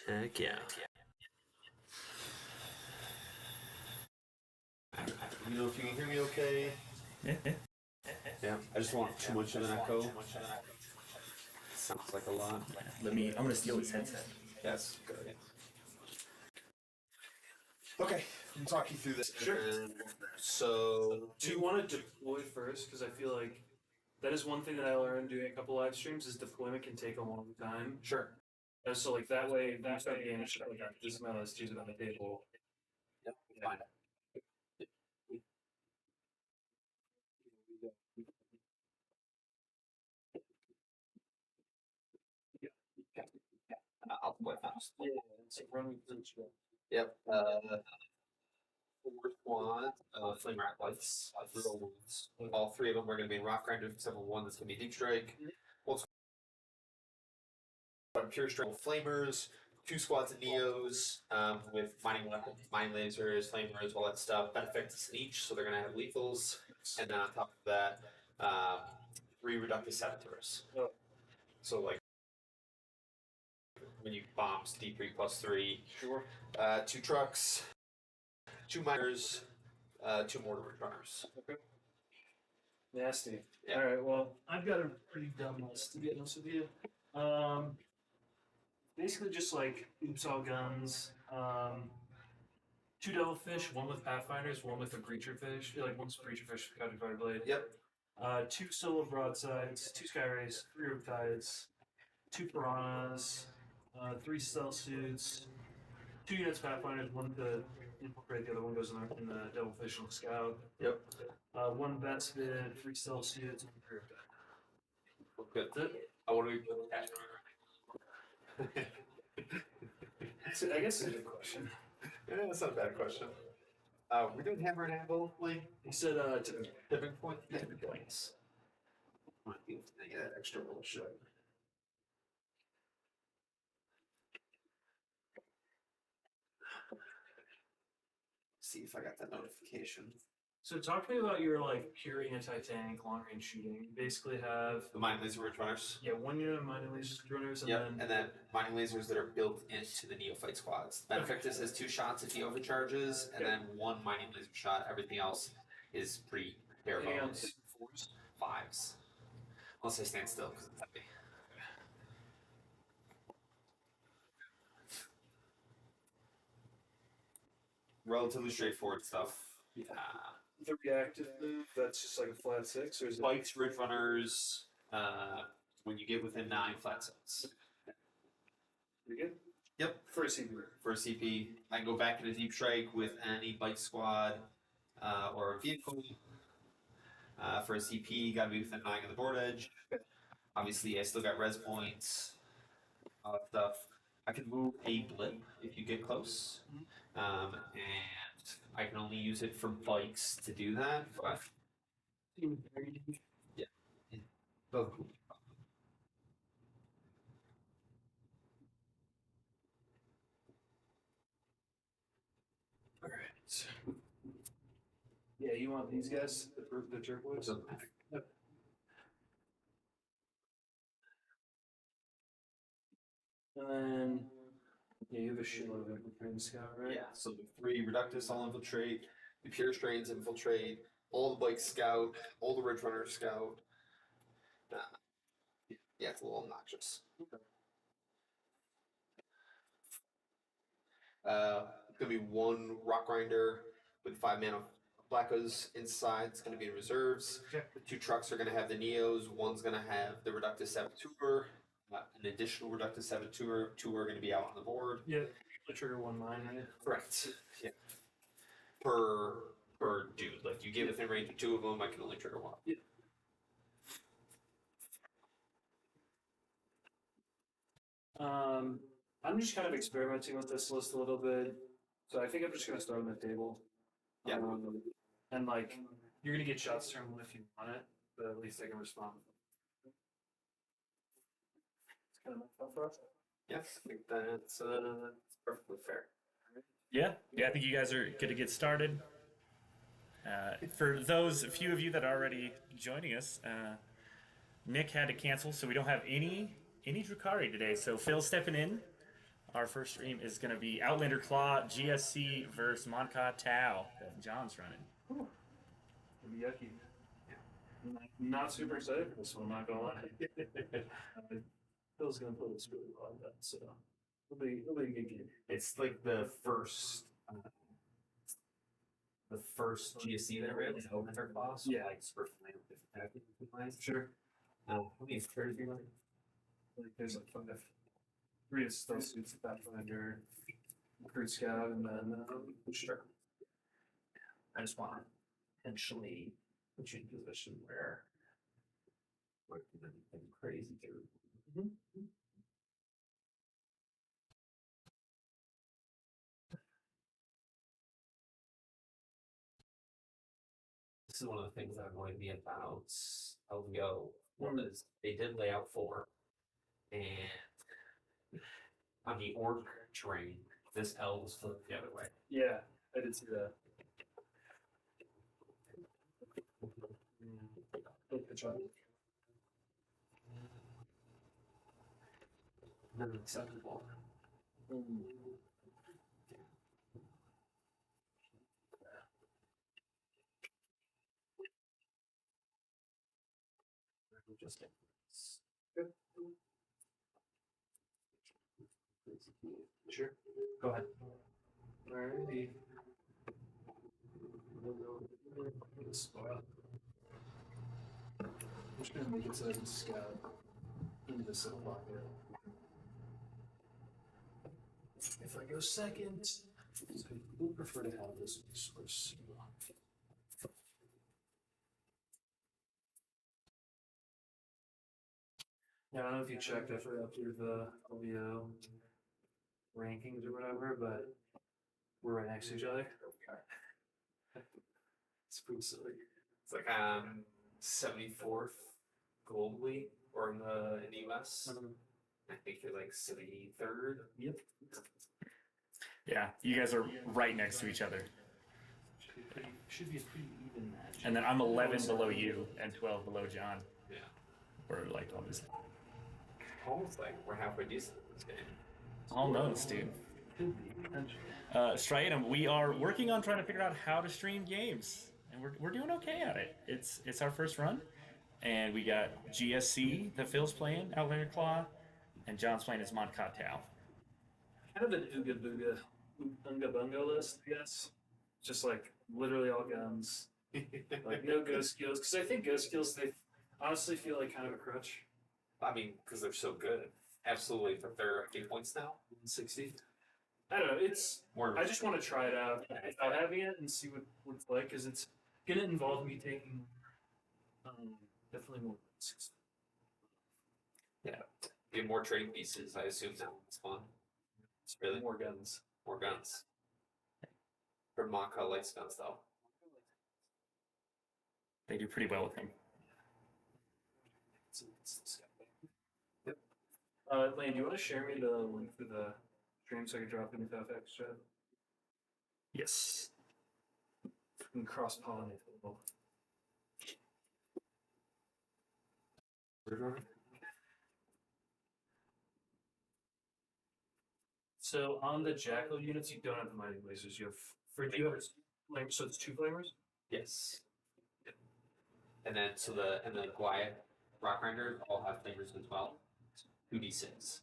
Heck yeah. You know if you can hear me okay? Yeah. Yeah. I just want too much of an echo. Sounds like a lot. I'm gonna steal his headset. Yes. Good. Okay, I'm gonna talk you through this. Sure. So, Do you want to deploy first? Because I feel like that is one thing that I learned doing a couple live streams is deployment can take a long time. sure. So like that way, you start the game and shit like that. This is my list. Use it on the table. Yep, fine. I'll play first. Yeah, it's like run with the show. Yep. Fourth one, flame rat lights, real ones. All three of them are going to be in rock grinder, except for one that's going to be deep strike. Well, pure strike flamers, 2 squads of neos with mining weapons, mine lasers, flamers, all that stuff. Benefits in each, so they're going to have lethals, and then on top of that, 3 reductive saboteurs. Oh. So like when you bombs D3 plus 3, Sure. 2 trucks, 2 miners, 2 mortar runners. Okay. Nasty. Yeah. All right. Well, I've got a pretty dumb list to be honest with you. Basically just like oops all guns. 2 devilfish, one with pathfinders, one with a preacher fish. Like one's preacher fish, Captain Fireblade. Yep. 2 solo broadsides, 2 sky rays, 3 riptides, 2 piranhas, 3 stealth suits, 2 units pathfinders, one to infiltrate, the other one goes in the devilfish and the scout. Yep. 1 bat spit, 3 stealth suits, and 3 riptide. Good. That's it. I want to be So I guess it's a good question. Yeah, that's not a bad question. We're doing hammer and anvil, Lee. He said Tipping point? Tipping points. Might be able to get that extra little shit. See if I got that notification. so talk to me about your like curing a Titanic long range shooting. You basically have The mining laser ridge runners. 1 unit of mining laser runners and Yep, then and then mining lasers that are built into the neophyte squads. Benefactus has 2 shots if he overcharges, and then 1 mining laser shot. Everything else is pretty bare anything bones. else? 5s. Unless I stand still because it's heavy. Relatively straightforward stuff. The reactive move, that's just like a flat 6, or is it Spikes, ridge runners, when you get within 9 flat sets. pretty good? Yep. For a CP. For a CP, I can go back into deep strike with any bike squad or a vehicle. For a CP, gotta be within 9 of the board edge. Obviously, I still got res points, all that stuff. I can move a blip if you get close, and I can only use it for bikes to do that. But yeah, both. All right. Yeah, you want these guys, the turquoise? Doesn't matter. And then you have a shitload of infiltrating scout, right? Yeah, so the 3 reductus all infiltrate, the pure strains infiltrate, all the bike scout, all the ridge runner scout. Yeah, it's a little obnoxious. Gonna be 1 rock grinder with 5 mana Blackas inside. It's gonna be in reserves. Okay. The 2 trucks are gonna have the Neos. One's gonna have the reductus saboteur. An additional reductus saboteur. 2 are gonna be out on the board. Yeah, you trigger 1 mine, right? Correct. Yeah. Per dude, like you get within range of 2 of them, I can only trigger 1. Yeah. I'm just kind of experimenting with this list a little bit, so I think I'm just gonna start on the table. Yeah. And like, you're gonna get shots turn 1 if you want it, but at least I can respond. It's kind of my thought process. Yes, I think that's perfectly fair. Yeah, I think you guys are going to get started. For those few of you that are already joining us, Nick had to cancel, so we don't have any Drukari today. So Phil's stepping in our first stream is going to be Outlander Claw GSC versus Monka Tau that John's running. It'll be yucky. Not super excited for this one, not gonna lie. Phil's gonna play this really well, so it'll be a good game. It's like the first GSC that I read was Outlander Claw, so Yeah. like super familiar with different tactics. Sure. How many turns do you run? Like there's like 5. 3 is stealth suits, Pathfinder, Recruit Scout, and then Sure. I just want to potentially put you in a position where we're doing anything crazy too. This is one of the things that I'm going to be about LVO was they did lay out 4, and on the orc terrain, this L was flipped the other way. yeah, I did see that. Unacceptable. Just Good. Sure. go ahead. Alrighty. I'm just gonna make it so I can scout into the cell block here. If I go second, so we'll prefer to have this resource. Yeah, I don't know if you checked, I forgot to do the LVO rankings or whatever, but we're right next to each other. It's pretty silly. It's like 74th globally or in the US. I think you're like 73rd. Yep. Yeah, you guys are right next to each other. Should be a pretty even match. And then I'm 11 below you and 12 below John. Yeah. We're like almost. Almost like we're halfway decent in this game. Almost, dude. Could be, potentially. Striatum, we are working on trying to figure out how to stream games, and we're doing okay at it. It's our first run, and we got GSC that Phil's playing, Outlander Claw, and John's playing as Monka Tau. Kind of an Ooga Booga, Unga Bunga list, I guess. Just like literally all guns. Like no ghost skills. Because I think ghost skills, they honestly feel like kind of a crutch. I mean, because they're so good. Absolutely, but they're 8 points now. 160. I don't know. It's. More. I just want to try it out without having it and see what it's like because it's gonna involve me taking definitely more risks. Yeah. Get more trading pieces. I assume now it's fun. It's really More guns. more guns. For Maka likes guns though. They do pretty well with him. Yep. Lane, do you want to share me the link for the stream so I can drop it into FX chat? Yes. And cross pollinate a little. So on the Jackal units, you don't have the mighty lasers. You have flamers. So it's 2 flamers. Yes. And then the Goliath Rock Grinders all have flavors as well. 2d6.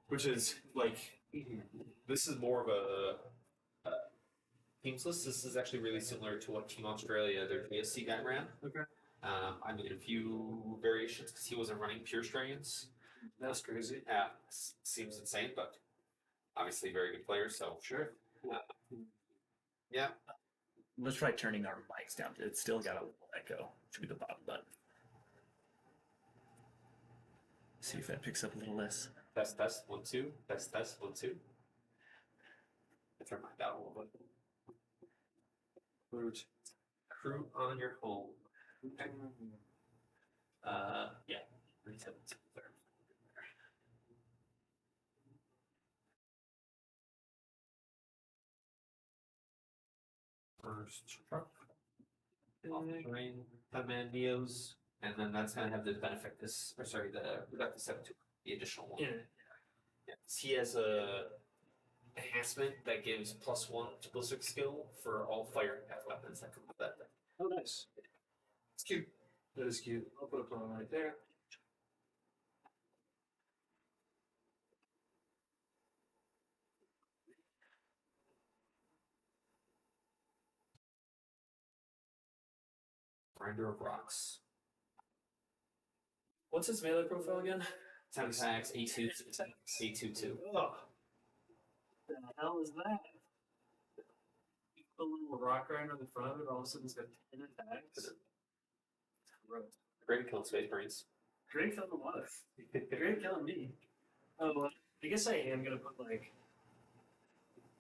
Which is like this is more of a teams list. This is actually really similar to what Team Australia, their GSC guy ran. Okay. I made a few variations because he wasn't running pure strains. That's crazy. Seems insane, but obviously very good player. So Sure. yeah. Let's try turning our mics down. It's still got a little echo. Should be the bottom button. See if that picks up a little less. Test 1 2. Test 1 2. I turn mine down a little bit. Root. Crew on your home. Okay. Yeah. 3-7. First truck. Off the train. 10-man Neos. And then that's gonna have the benefit the reduct to 7-2. the additional one. Yeah. Yeah. He has a enhancement that gives +1 to ballistic skill for all fire and path weapons that come with that thing. Oh, nice. It's cute. That is cute. I'll put a prone right there. Grinder of rocks. What's his melee profile again? 10 attacks, A2, A2-2. Oh, the hell is that? You put a little rock grinder on the front of it, all of a sudden it's got 10 attacks. Gross. Great kill Space Marines. Great killing what? Great killing me. Oh, well, I guess I am gonna put like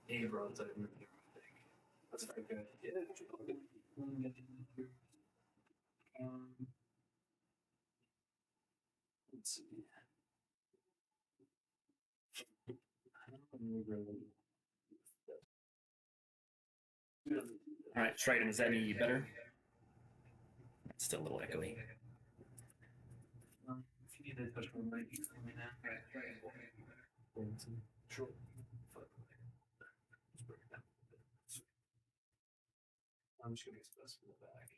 a broadside in here. I think that's pretty good. Yeah. Let's see. All right, Triton, is that any better? It's still a little echoey. If you need to touch my mic, you let me know. Sure. I'm just gonna express from the back.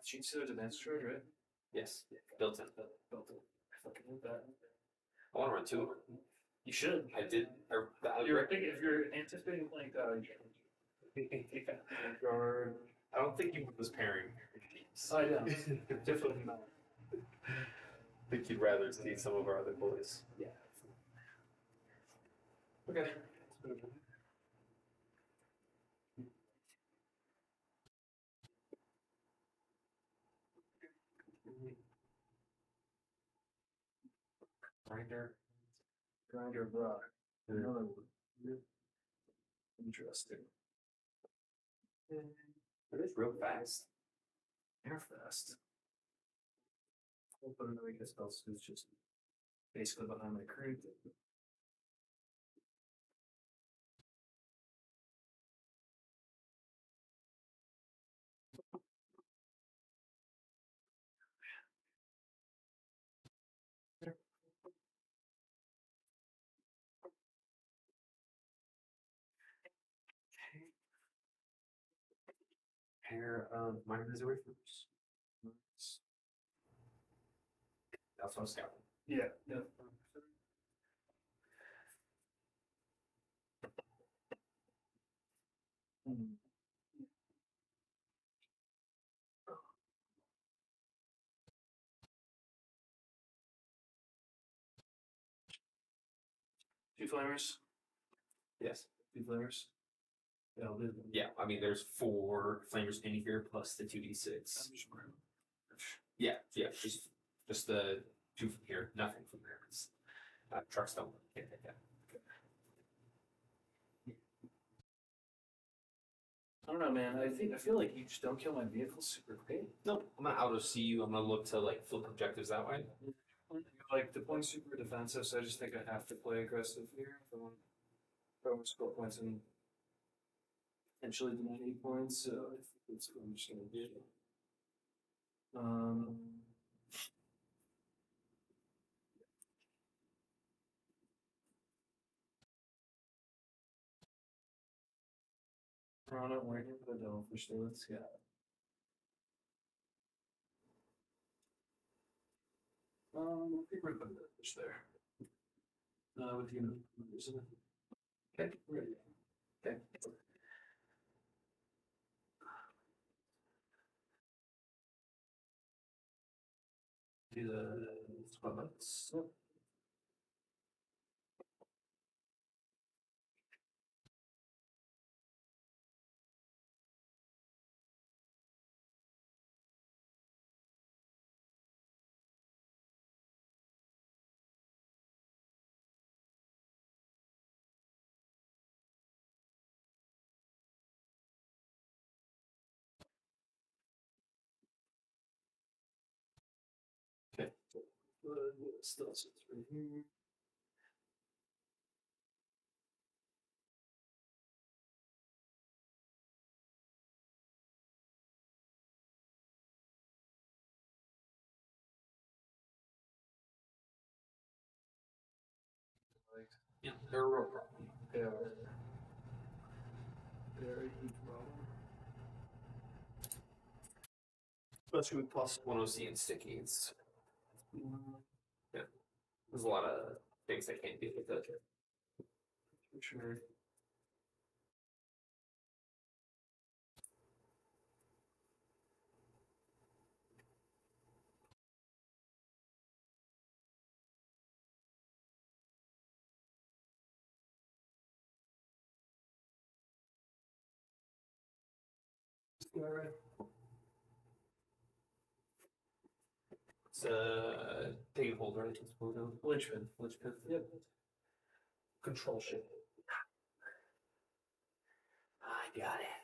Sheet Sealer's advanced charge, right? Yes, built in. Built it. I fucking hate that. I want to run 2. You should. I did. If you're anticipating playing that, you should. Guard. I don't think he was pairing. I know. Definitely not. I think you'd rather see some of our other boys. Yeah. Okay. Grinder of rock. Another one. Interesting. It is real fast. They're fast. I'll put another guess spell is just basically behind my crew. Pair of minor misery fruits. That's what I was scouting. Yeah. Yeah. Two flamers. Yes. Two flamers. Yeah, I'll do them. Yeah, I mean, there's 4 flamers in here plus the 2d6. Yeah, just the 2 from here, nothing from there. It's, trucks don't can't take that. I don't know, man. I feel like you just don't kill my vehicle super quick. Nope, I'm gonna auto see you. I'm gonna look to like flip objectives that way. Like the point's super defensive, so I just think I have to play aggressive here. If I want to score points and potentially deny 8 points, so I think that's what I'm just gonna do. Toronto waiting for the Dollfish there. Let's go. I think we're gonna put the fish there. With the numbers in it. Okay, Ready. okay. Do the spots. Okay. Still sits right here. Yeah, they're a real problem. They are. Very huge problem. Especially with plus 1OC and stickies. Yeah. There's a lot of things I can't deal with it. For sure. Alright. It's take a hold, right? Let's pull it down. Linchpin. Yep. Control shift. I got it.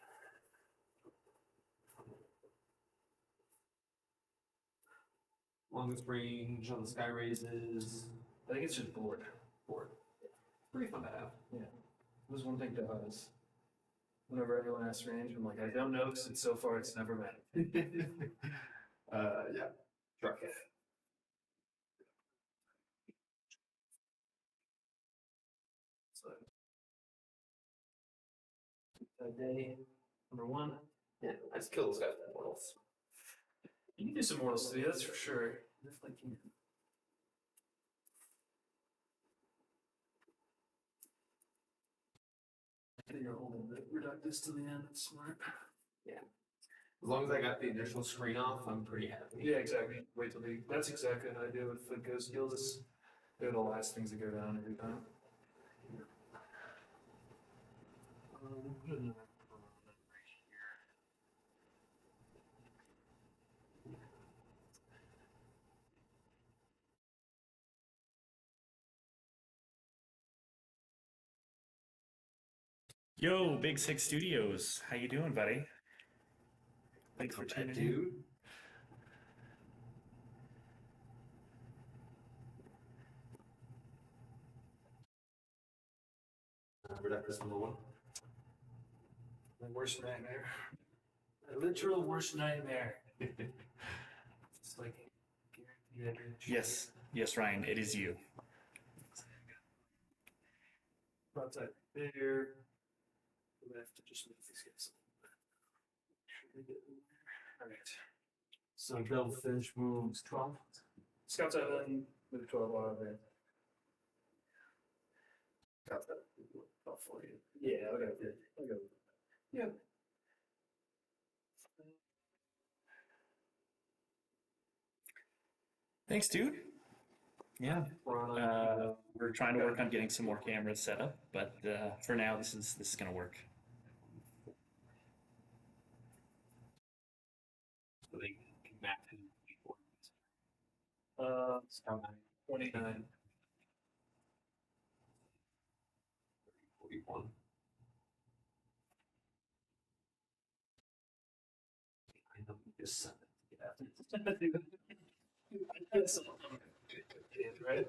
Longest range on the sky raises. I think it's just board. Pretty fun to have. Yeah. There's one thing does. Whenever everyone asks range, I'm like, I don't know because so far it's never mattered. Yeah. Truck it. So, day number 1. Yeah, I just kill those guys with mortals. You can do some mortals today, that's for sure. Definitely can. You're holding the reductus to the end, that's smart. Yeah. As long as I got the initial screen off, I'm pretty happy. Yeah, exactly. Wait till that's exactly what I do with the ghost skills. They're the last things that go down every time. Put another right here. Yo, Big Six Studios, how you doing, buddy? Thanks for tuning in. Dude. Reductus number 1. My worst nightmare. My literal worst nightmare. It's like guaranteed. Yes, Ryan, it is you. Outside there. We have to just move these guys a little bit. Make sure they get in there. Alright. So Devilfish moves 12. Scouts out and move 12 out of there. Scouts out. About 40. Yeah, I'll go. Yeah. Thanks, dude. Yeah, we're trying to work on getting some more cameras set up, but for now, this is gonna work. So they can map to 29. 41. I know you just sent it. Right?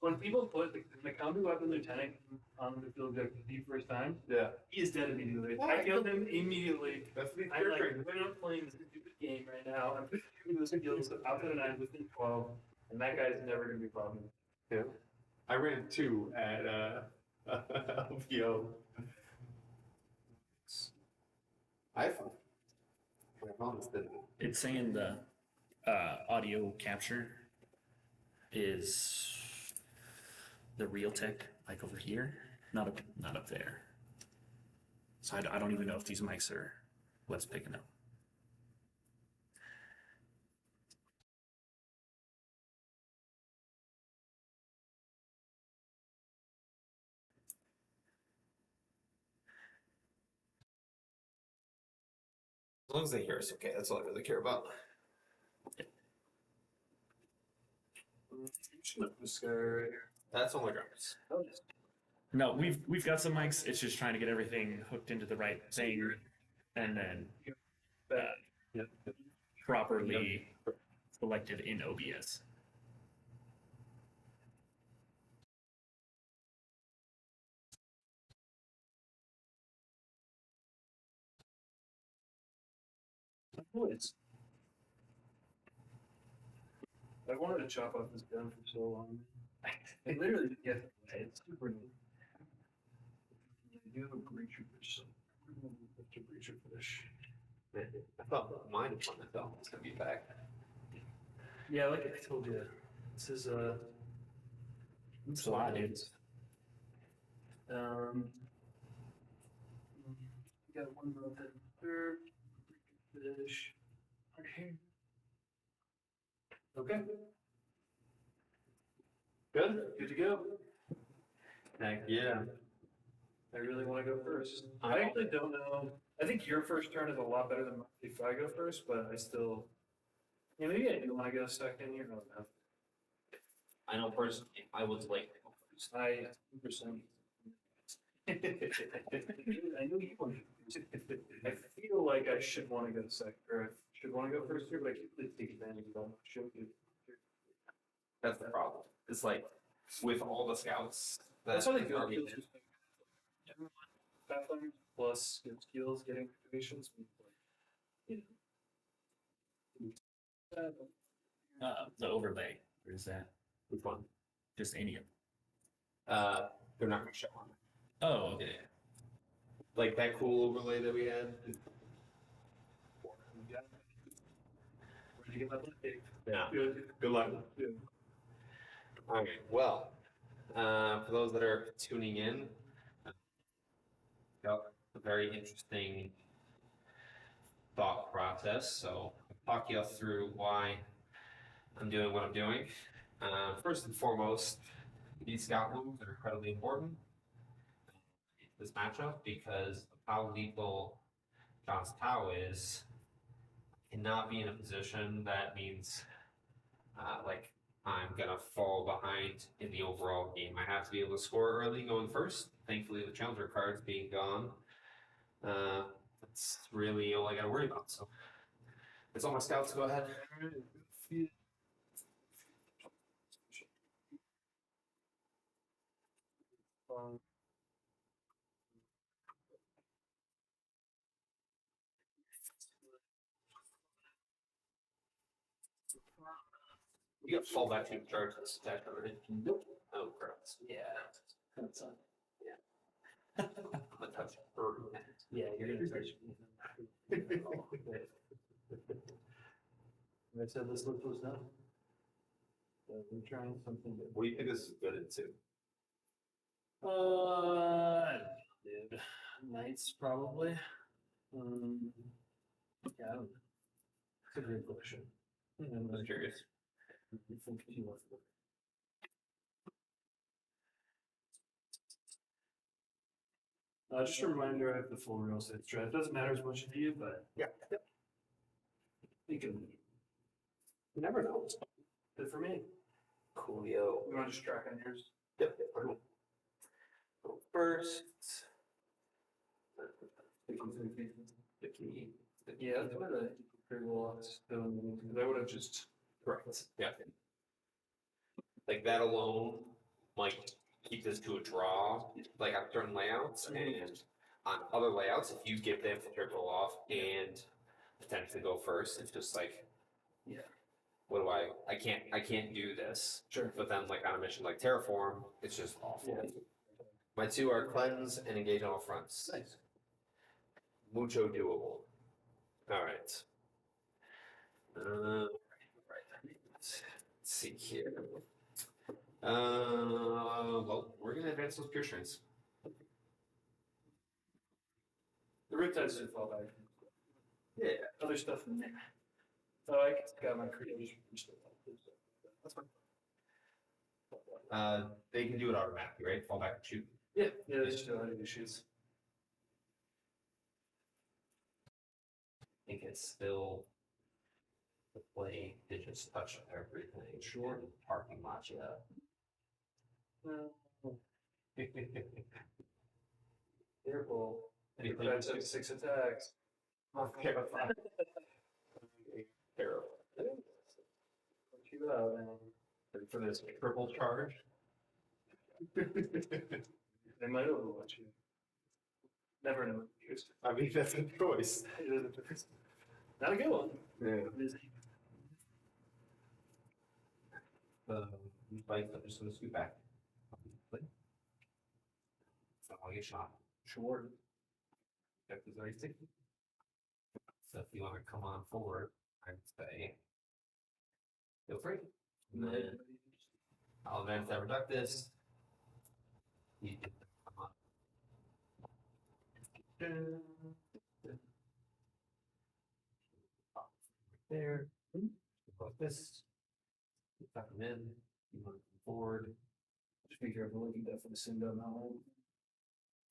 When people put the combi weapon lieutenant on the field the first time, Yeah. he is dead immediately. I killed him immediately. That's the I'm like, we're not playing this stupid game right now. I'm putting those skills out of the 9 within 12, and that guy's never going to be a problem. Yeah. I ran 2 at LPO. I found this didn't. It's saying the audio capture is the real tech, like over here, not up there. So I don't even know if these mics are what's picking up. As long as they hear us, okay. That's all I really care about. This guy right here. That's all my drivers. Oh, yes. No, we've got some mics. It's just trying to get everything hooked into the right thing, and then properly selected in OBS. Woods. I wanted to chop off this gun for so long. I literally didn't get it. It's super neat. Oh, mine deployment though. It's gonna be back. Yeah, like I told you, this is It's a lot, dude. We got one road that third fish right here. Okay. Good to go. Heck yeah. I really want to go first. I actually don't know. I think your first turn is a lot better than mine if I go first, but I still. Yeah, maybe I do want to go second. You don't know. I know personally, I would like to go first. I 100%. I know you want to. I feel like I should want to go second, or I should want to go first here, but I can't really take advantage of that. Should do. That's the problem. It's like with all the scouts. That's how they go. are being- Pathfinder plus skills, getting activations. You know. The overlay. Where is that? Which one? Just any of them. They're not gonna show on it. Oh, okay. Like that cool overlay that we had. Where'd you get my blood cake? Yeah. Good. Good luck. Yeah. All right. Well, for those that are tuning in, got a very interesting thought process. So I'll talk you through why I'm doing what I'm doing. First and foremost, these scout moves are incredibly important in this matchup because of how lethal John's Tau is. Cannot be in a position that means like I'm gonna fall behind in the overall game. I have to be able to score early going first. Thankfully, the challenger cards being gone, that's really all I gotta worry about. So it's all my scouts. Go ahead. You got fallback to charge this attack already. Nope. Oh crap. Yeah. That's on. I'm gonna touch her. Yeah, you're gonna touch me. I said this list was done. So we're trying something good. What do you think this is good into? Dude, knights probably. Yeah, I don't know. It's a great question. I'm curious. Think if you want to. Just a reminder, I have the full real estate strat. It doesn't matter as much to you, but Yeah. you can. You never know. Good for me. Coolio. You want to just track on yours? Yep. Go first. Yeah, that's what I pretty well because I would have just. Correct. Yeah. Like that alone might keep this to a draw, like on certain layouts, and on other layouts, if you give them triple off and potentially go first, it's just like, Yeah. what do I can't do this. Sure. But then like on a mission like Terraform, it's just awful. Yeah. My two are cleanse and engage on all fronts. Nice. Mucho doable. All right. Let's see here. Well, we're gonna advance those pure strains. The riptides should fall back. Yeah. Other stuff in there. Oh, I got my creators. That's fine. They can do it automatically, right? Fall back and shoot. Yeah, they still have issues. I think it's still the play to just touch everything. Sure. Parking lot, yeah. Careful. Anything? Riptides have 6 attacks. Okay, Terrible. Put you out, man. For this triple charge. They might overwatch you. Never know. I mean, that's a choice. Not a good one. Yeah. Busy. Like, I'm just gonna scoot back. So I'll get shot. Sure. Check this ice. So if you want to come on forward, I'd say feel free. And then I'll advance that Reductus. You can come on. There. Like this. Tuck them in. You want to come forward. Just be careful looking that for the sim down that one.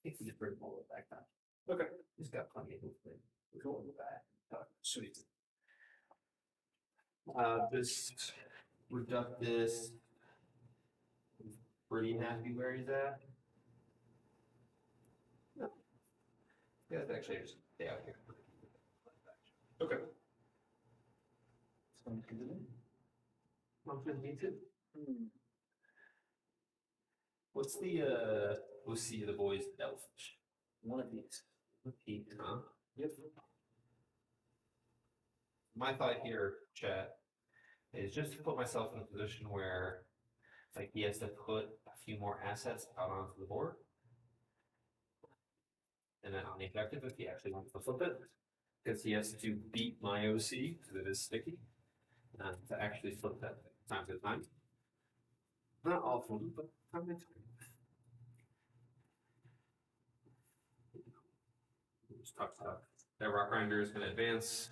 If we just bring all the back down. Okay. He's got plenty of movement. We're going back. Sweet. This Reductus. Pretty happy where he's at. No. Yeah, it's actually just stay out here. Okay. Sounds good to me. Sounds good to me too. Hmm. What's the OC of the boys Elfish? One of these. Pete, huh? Yep. My thought here, chat, is just to put myself in a position where like he has to put a few more assets out onto the board. And then on the objective, if he actually wants to flip it, because he has to beat my OC, because it is sticky, to actually flip that time to time. Not often, but time to time. Just talk. That Rock Grinder is going to advance.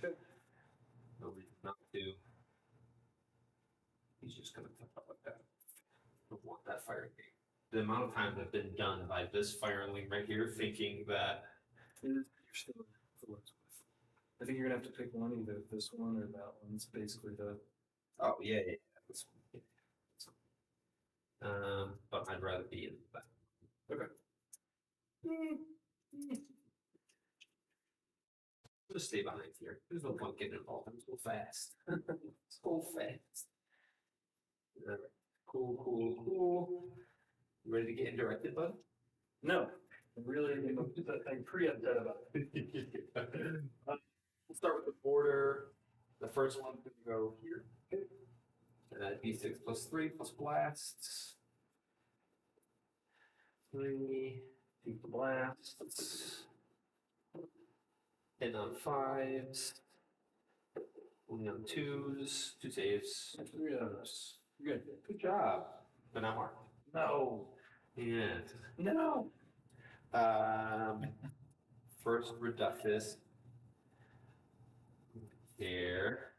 No reason not to. He's just going to tuck up like that. Don't want that fire gate. The amount of times I've been done by this fireling right here, thinking that You're still for what it's worth. I think you're gonna have to pick one, either this one or that one. It's basically the. oh yeah. But I'd rather be in that. Okay. Just stay behind here. There's no point getting involved. I'm so fast. So fast. All right. Cool. You ready to get indirected, bud? No, I'm pretty upset about it. We'll start with the border. The first one's going to go here. And that'd be 6 plus 3 plus blasts. 3, 2 for blasts. Hitting on 5s. Only on 2s. 2 saves. 3 of us. Good. Good job. But not marked. No. And No. first Reductus. Here.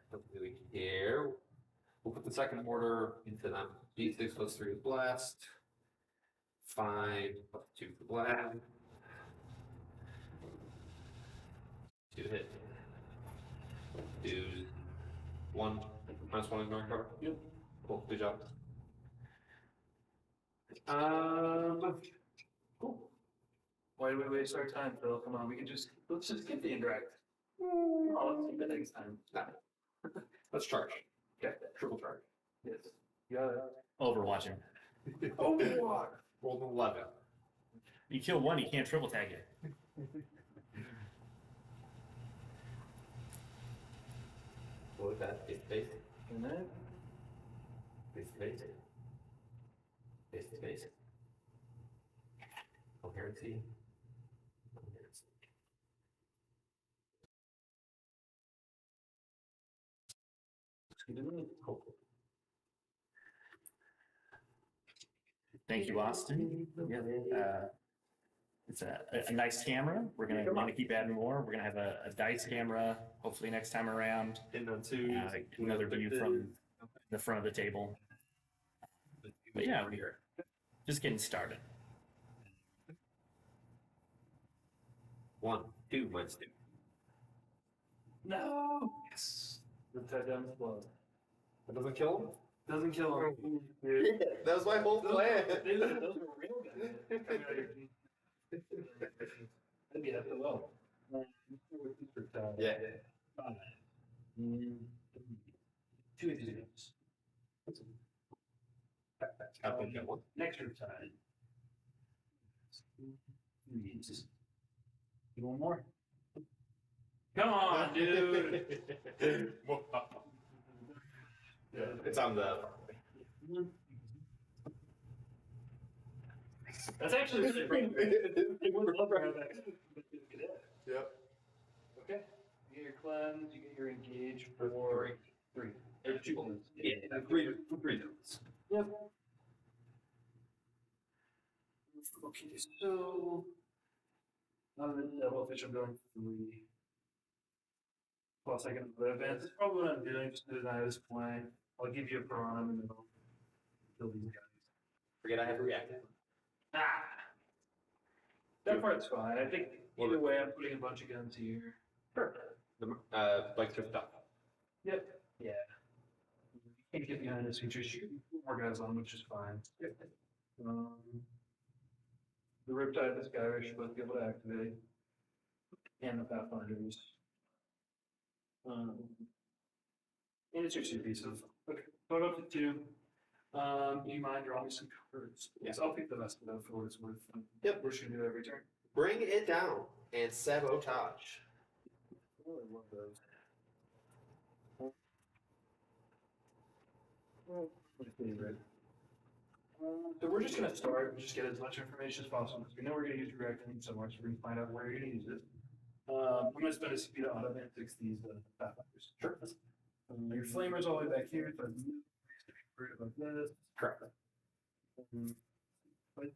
Here. We'll put the second mortar into them. D6 plus 3 with blast. 5 plus 2 for blast. 2 hit. Do 1 minus 1 ignoring cover. Yep. Cool. Good job. Cool. Why do we waste our time, Phil? Come on, let's just get the indirect. I'll see the next time. Nah. Let's charge. Okay. Triple charge. Yes. You got it. Overwatch him. Oh, rolled an 11. You kill one, you can't triple tag it. What was that? Face And then to face. Face to face. Coherency. Cool. Thank you, Austin. It's a nice camera. We're gonna keep adding more. We're gonna have a dice camera hopefully next time around. In on 2. Another view from the front of the table. But yeah, we're just getting started. 1, 2 minus 2. no. Yes. The tie down the blow. That doesn't kill him? Doesn't kill him. That was my whole plan. Those were real guys. That'd be after low. Yeah. 2 of these games. Next group time. You want more? Come on, dude. It's on the. That's actually really great. It would love to have that. Yep. Okay. You get your cleanse, you get your engage for 3. Or 2 points. Yeah, 3 minutes. Yep. Okay, so Devilfish, I'm going 3. Plus, I can advance. It's probably what I'm doing. Just deny this point. I'll give you a piranha and then I'll kill these guys. Forget I have reacted. Ah! That part's fine. I think either way, I'm putting a bunch of guns here. Sure. The bikes are stuck. Yep. Yeah. You can't get behind this feature. Shoot more guys on, which is fine. The Riptide, this guy, I should both be able to activate. And the Pathfinders. And it's your 2 pieces. Okay, put up to 2. Do you mind drawing some cards? Yes, I'll pick the best of them for what it's worth. Yep. We're just gonna do that every turn. Bring it down and sabotage. Oh, I love those. My favorite. So we're just gonna start, just get as much information as possible, because we know we're gonna use reacting somewhere, so we're gonna find out where you're gonna use it. I'm gonna spend a CP to automate fix these Pathfinders. Sure. Your flamer's all the way back here, so like this. Correct. I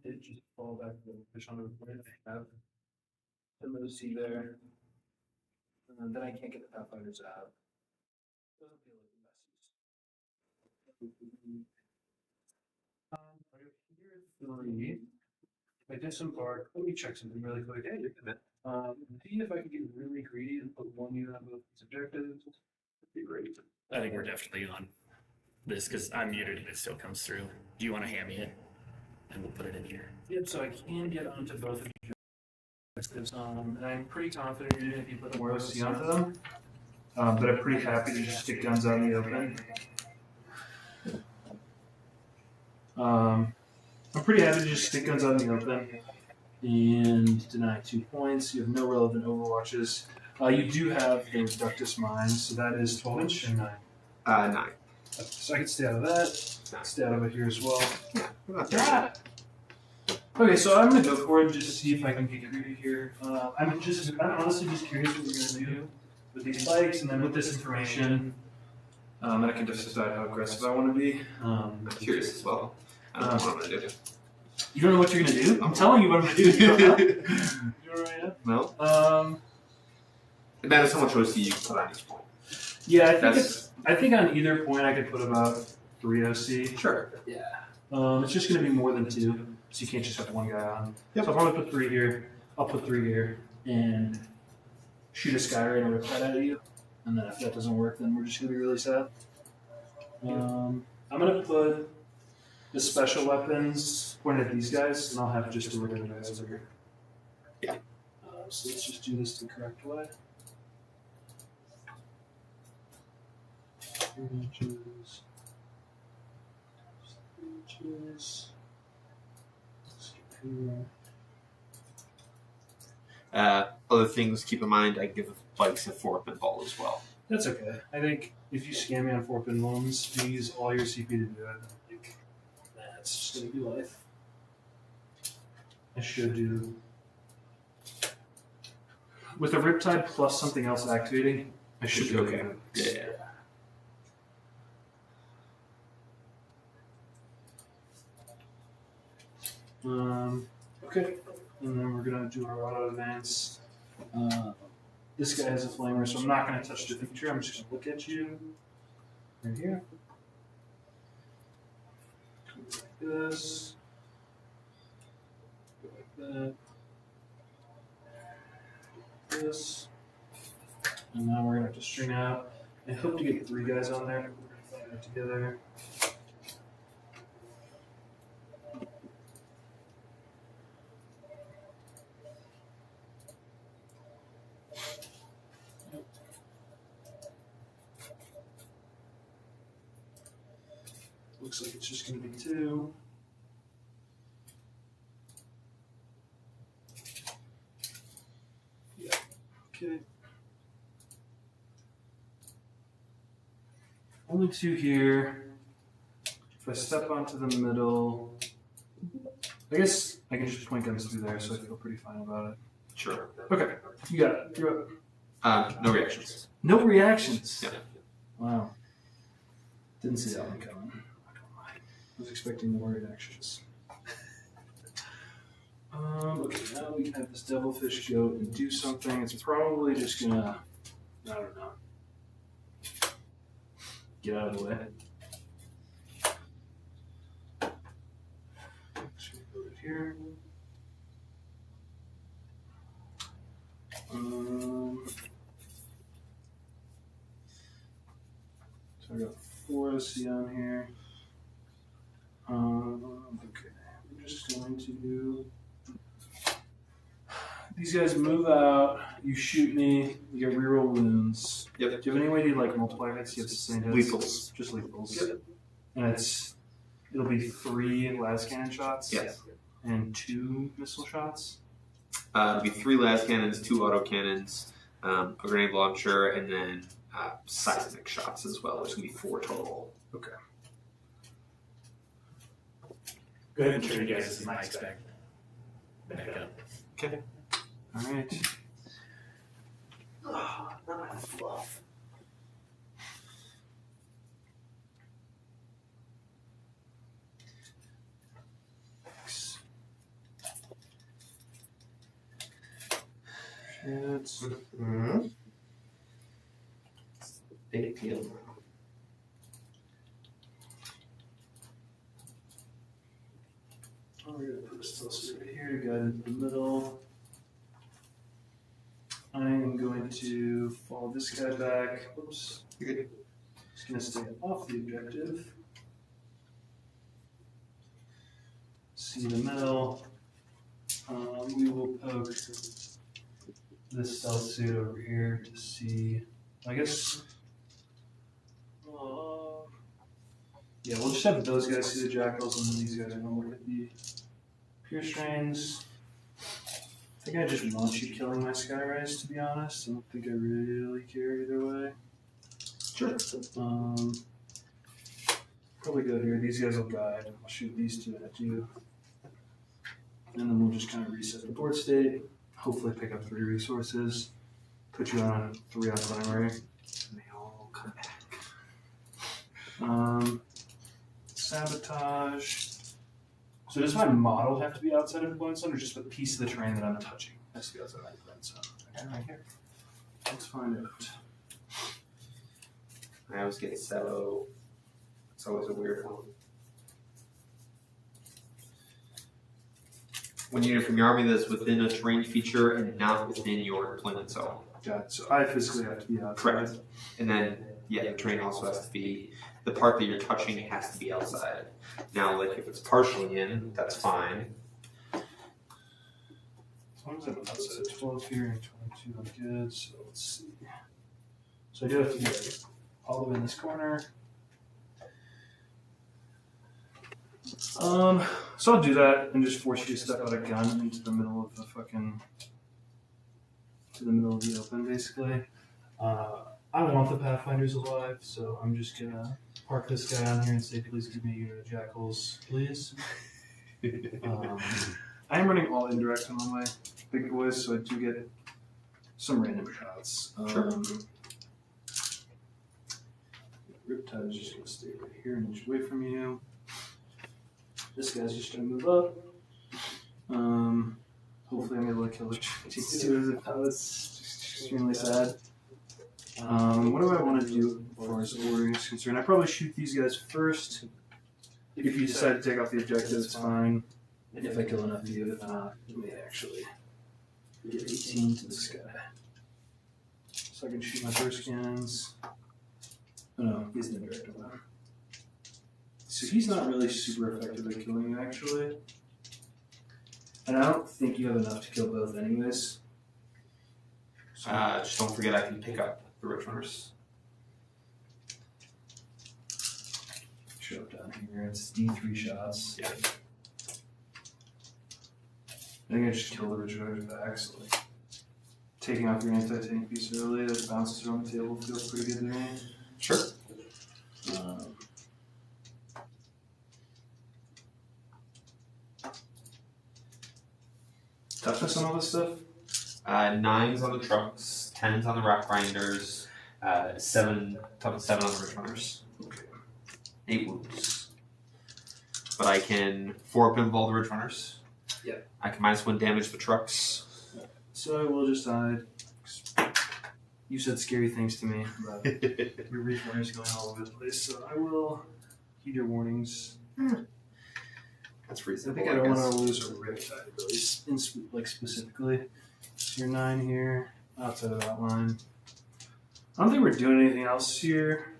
did just fall back to the fish on the point I have some of the sea there. And then I can't get the Pathfinders out. Doesn't feel like the best. Here's 3. I disembark. Let me check something really quick. Yeah, you're good, man. See if I can get really greedy and put 1 unit on both these objectives. That'd be great. I think we're definitely on this because I'm muted and it still comes through. Do you want to hand me it? And we'll put it in here. Yep, so I can get onto both of these objectives. And I'm pretty confident even if you put more OC onto them. But I'm pretty happy to just stick guns out in the open. I'm pretty happy to just stick guns out in the open and deny 2 points. You have no relevant overwatches. You do have the Reductus Mines, so that is 12 inch or 9? 9. So I can stay out of that. Stay out of it here as well. Yeah. Okay, so I'm gonna go for it just to see if I can get greedy here. I'm honestly just curious what you're gonna do with these bikes, and then with this information, I can just decide how aggressive I want to be. I'm curious as well. I don't know what I'm going to do. You don't know what you're gonna do? I'm telling you what I'm gonna do. You don't know? You know what I No? am? It matters how much OC you can put on each point. Yeah, I think on either point I could put about 3 OC. Sure. Yeah. It's just gonna be more than 2, so you can't just have 1 guy on. Yep. So I'll probably put 3 here. I'll put 3 here and shoot a Skyray and rip that out of you. And then if that doesn't work, then we're just gonna be really sad. I'm gonna put the special weapons pointed at these guys, and I'll have just the regular guys over here. Yeah. So let's just do this the correct way. Inches. Other things, keep in mind, I give bikes a 4-pin ball as well. That's okay. I think if you scam me on 4-pin ones, you use all your CP to do it. I think that's just gonna be life. I should do with a Riptide plus something else activating. I should be Okay. okay. Yeah. Okay, and then we're gonna do our auto advance. This guy has a flamer, so I'm not gonna touch the feature. I'm just gonna look at you right here. Go like this. Go like that. This. And now we're gonna have to string out. I hope to get 3 guys on there. We're gonna fight it together. Looks like it's just going to be 2. Yeah. Okay. Only 2 here. If I step onto the middle, I guess I can just point guns through there, so I feel pretty fine about it. Sure. Okay, you got it. You're up. No reactions. No reactions. Yeah. Wow. Didn't see that one coming. I don't lie. I was expecting more reactions. Okay, now we can have this devilfish go and do something. It's probably just gonna, I don't know, get out of the way. Just gonna put it here. So I got 4 OC on here. Okay, we're just going to do. These guys move out. You shoot me. You get reroll wounds. Yep. Do you have any way to like multiply hits? You have sustained hits. Lethals. Just lethals. Yep. And it'll be 3 las cannon shots. Yes. And 2 missile shots. It'll be 3 las cannons, 2 auto cannons, a grenade launcher, and then seismic shots as well. There's gonna be 4 total. Okay. Go ahead and turn you guys' mics back up. Okay. All right. Oh, not my fluff. Shit. Big deal. Oh, we're gonna put a stealth suit right here, got it in the middle. I am going to follow this guy back. Whoops. You're good. Just gonna stay off the objective. See the middle. We will poke this stealth suit over here to see. I guess. Yeah, we'll just have those guys see the jackals, and then these guys are gonna look at the pierce strains. I think I just want you killing my Skyrise, to be honest. I don't think I really care either way. Sure. Probably go here. These guys will guide. I'll shoot these 2 at you. And then we'll just kind of reset the board state. Hopefully pick up 3 resources. Put you on 3 on primary. And they all come back. Sabotage. So does my model have to be outside of the blind zone, or just the piece of the terrain that I'm touching has to be outside of the blind zone? Okay, right here. Let's find out. I always get so. It's always a weird one. One unit from your army that is within a terrain feature and not within your deployment zone. Got it. So I physically have to be outside. Correct. And then, yeah, the terrain also has to be, the part that you're touching has to be outside. Now, like, if it's partially in, that's fine. As long as I'm outside 12 here and 22, I'm good. So let's see. So I do have to get all the way in this corner. So I'll do that and just force you to step out a gun into the middle of the to the middle of the open, basically. I want the Pathfinders alive, so I'm just gonna park this guy on here and say, please give me a unit of jackals, please. I am running all indirect on my big boys, so I do get some random shots. Sure. Riptide is just gonna stay right here and inch away from you. This guy's just gonna move up. Hopefully I'm able to kill the T2 if that was extremely sad. What do I want to do as far as ordering is concerned? I probably shoot these guys first. If you decide to take off the objective, it's fine. If I kill enough of you, if not, I may actually get 18 to this guy. So I can shoot my burst cannons. Oh no, he's an indirect one. So he's not really super effective at killing you, actually. And I don't think you have enough to kill both anyways. So Just don't forget I can pick up the rich runners. show up down here. It's D3 shots. Yeah. I think I just kill the Regenerative back, so like taking off your anti-tank piece early that bounces around the table feels pretty good to me. Sure. Toughness on all this stuff? 9s on the trucks, 10s on the rock grinders, 7 on the ridge runners. 8 wounds. But I can 4-up involve the ridge runners. Yeah. I can -1 damage the trucks. So I will decide. You said scary things to me about your ridge runners going all over the place, so I will heed your warnings. That's I reasonable. think I don't want to lose a riptide really, specifically. So your 9 here, outside of that line. I don't think we're doing anything else here.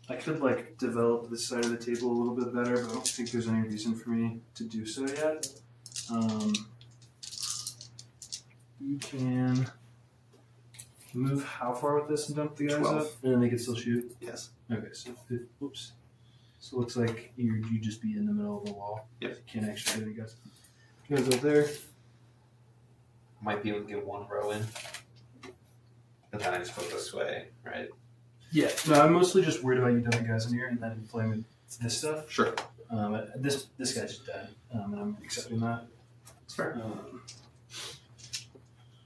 I could develop this side of the table a little bit better, but I don't think there's any reason for me to do so yet. You can move how far with this and dump the guys 12. up, and then they can still shoot. Yes. Okay, so whoops. So it looks like you just be in the middle of the wall. Yep. You can't actually get any guys. Guys up there. Might be able to get 1 row in. And then I just go this way, right? Yeah. No, I'm mostly just worried about you dumping guys in here and then flaming this stuff. Sure. This guy's just dead, and I'm accepting that. It's fair.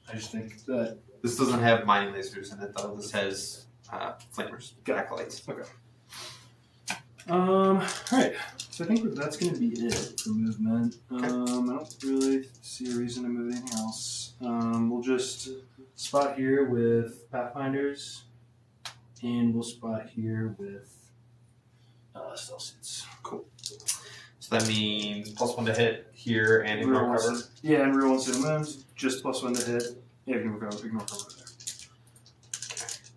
I just think that. This doesn't have mining lasers in it, though. This has flamers, acolytes. Okay. Alright. So I think that's going to be it for movement. I don't really see a reason to move anything else. We'll just spot here with Pathfinders, and we'll spot here with stealth suits. Cool. So that means +1 to hit here and ignore cover. Yeah, and real ones to moves, just +1 to hit. Yeah, ignore cover there.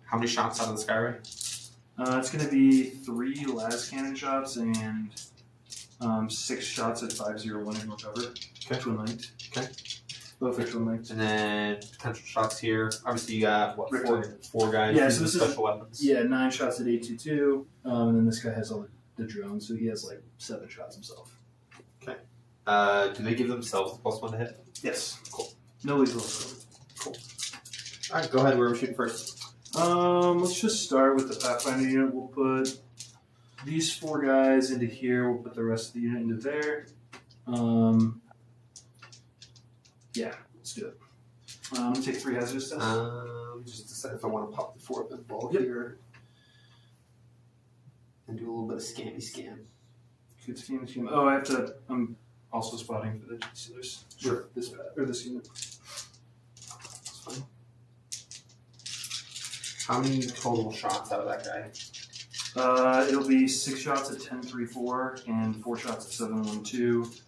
How many shots out of the Skyray? It's going to be 3 las cannon shots and 6 shots at 501 ignore cover. Okay. Twin linked. Okay. Both are twin linked. And then potential shots here. Obviously, you got what, Riptide. four guys. Yeah, using so this is- special weapons. Yeah, 9 shots at 822. And then this guy has all the drones, so he has 7 shots himself. Do they give themselves the +1 to hit? Yes. Cool. No lethal. All right, go ahead. Where are we shooting first? Let's just start with the Pathfinder unit. We'll put these 4 guys into here. We'll put the rest of the unit into there. Yeah, let's do it. I'm gonna take 3 hazardous tests. Just decide if I want to pop the 4-up ball Yep. here and do a little bit of scammy scam. Good scheme. Oh, I have to. I'm also spotting for the sealers. Sure. This or this unit. That's fine. How many total shots out of that guy? It'll be 6 shots at 1034 and 4 shots at 712,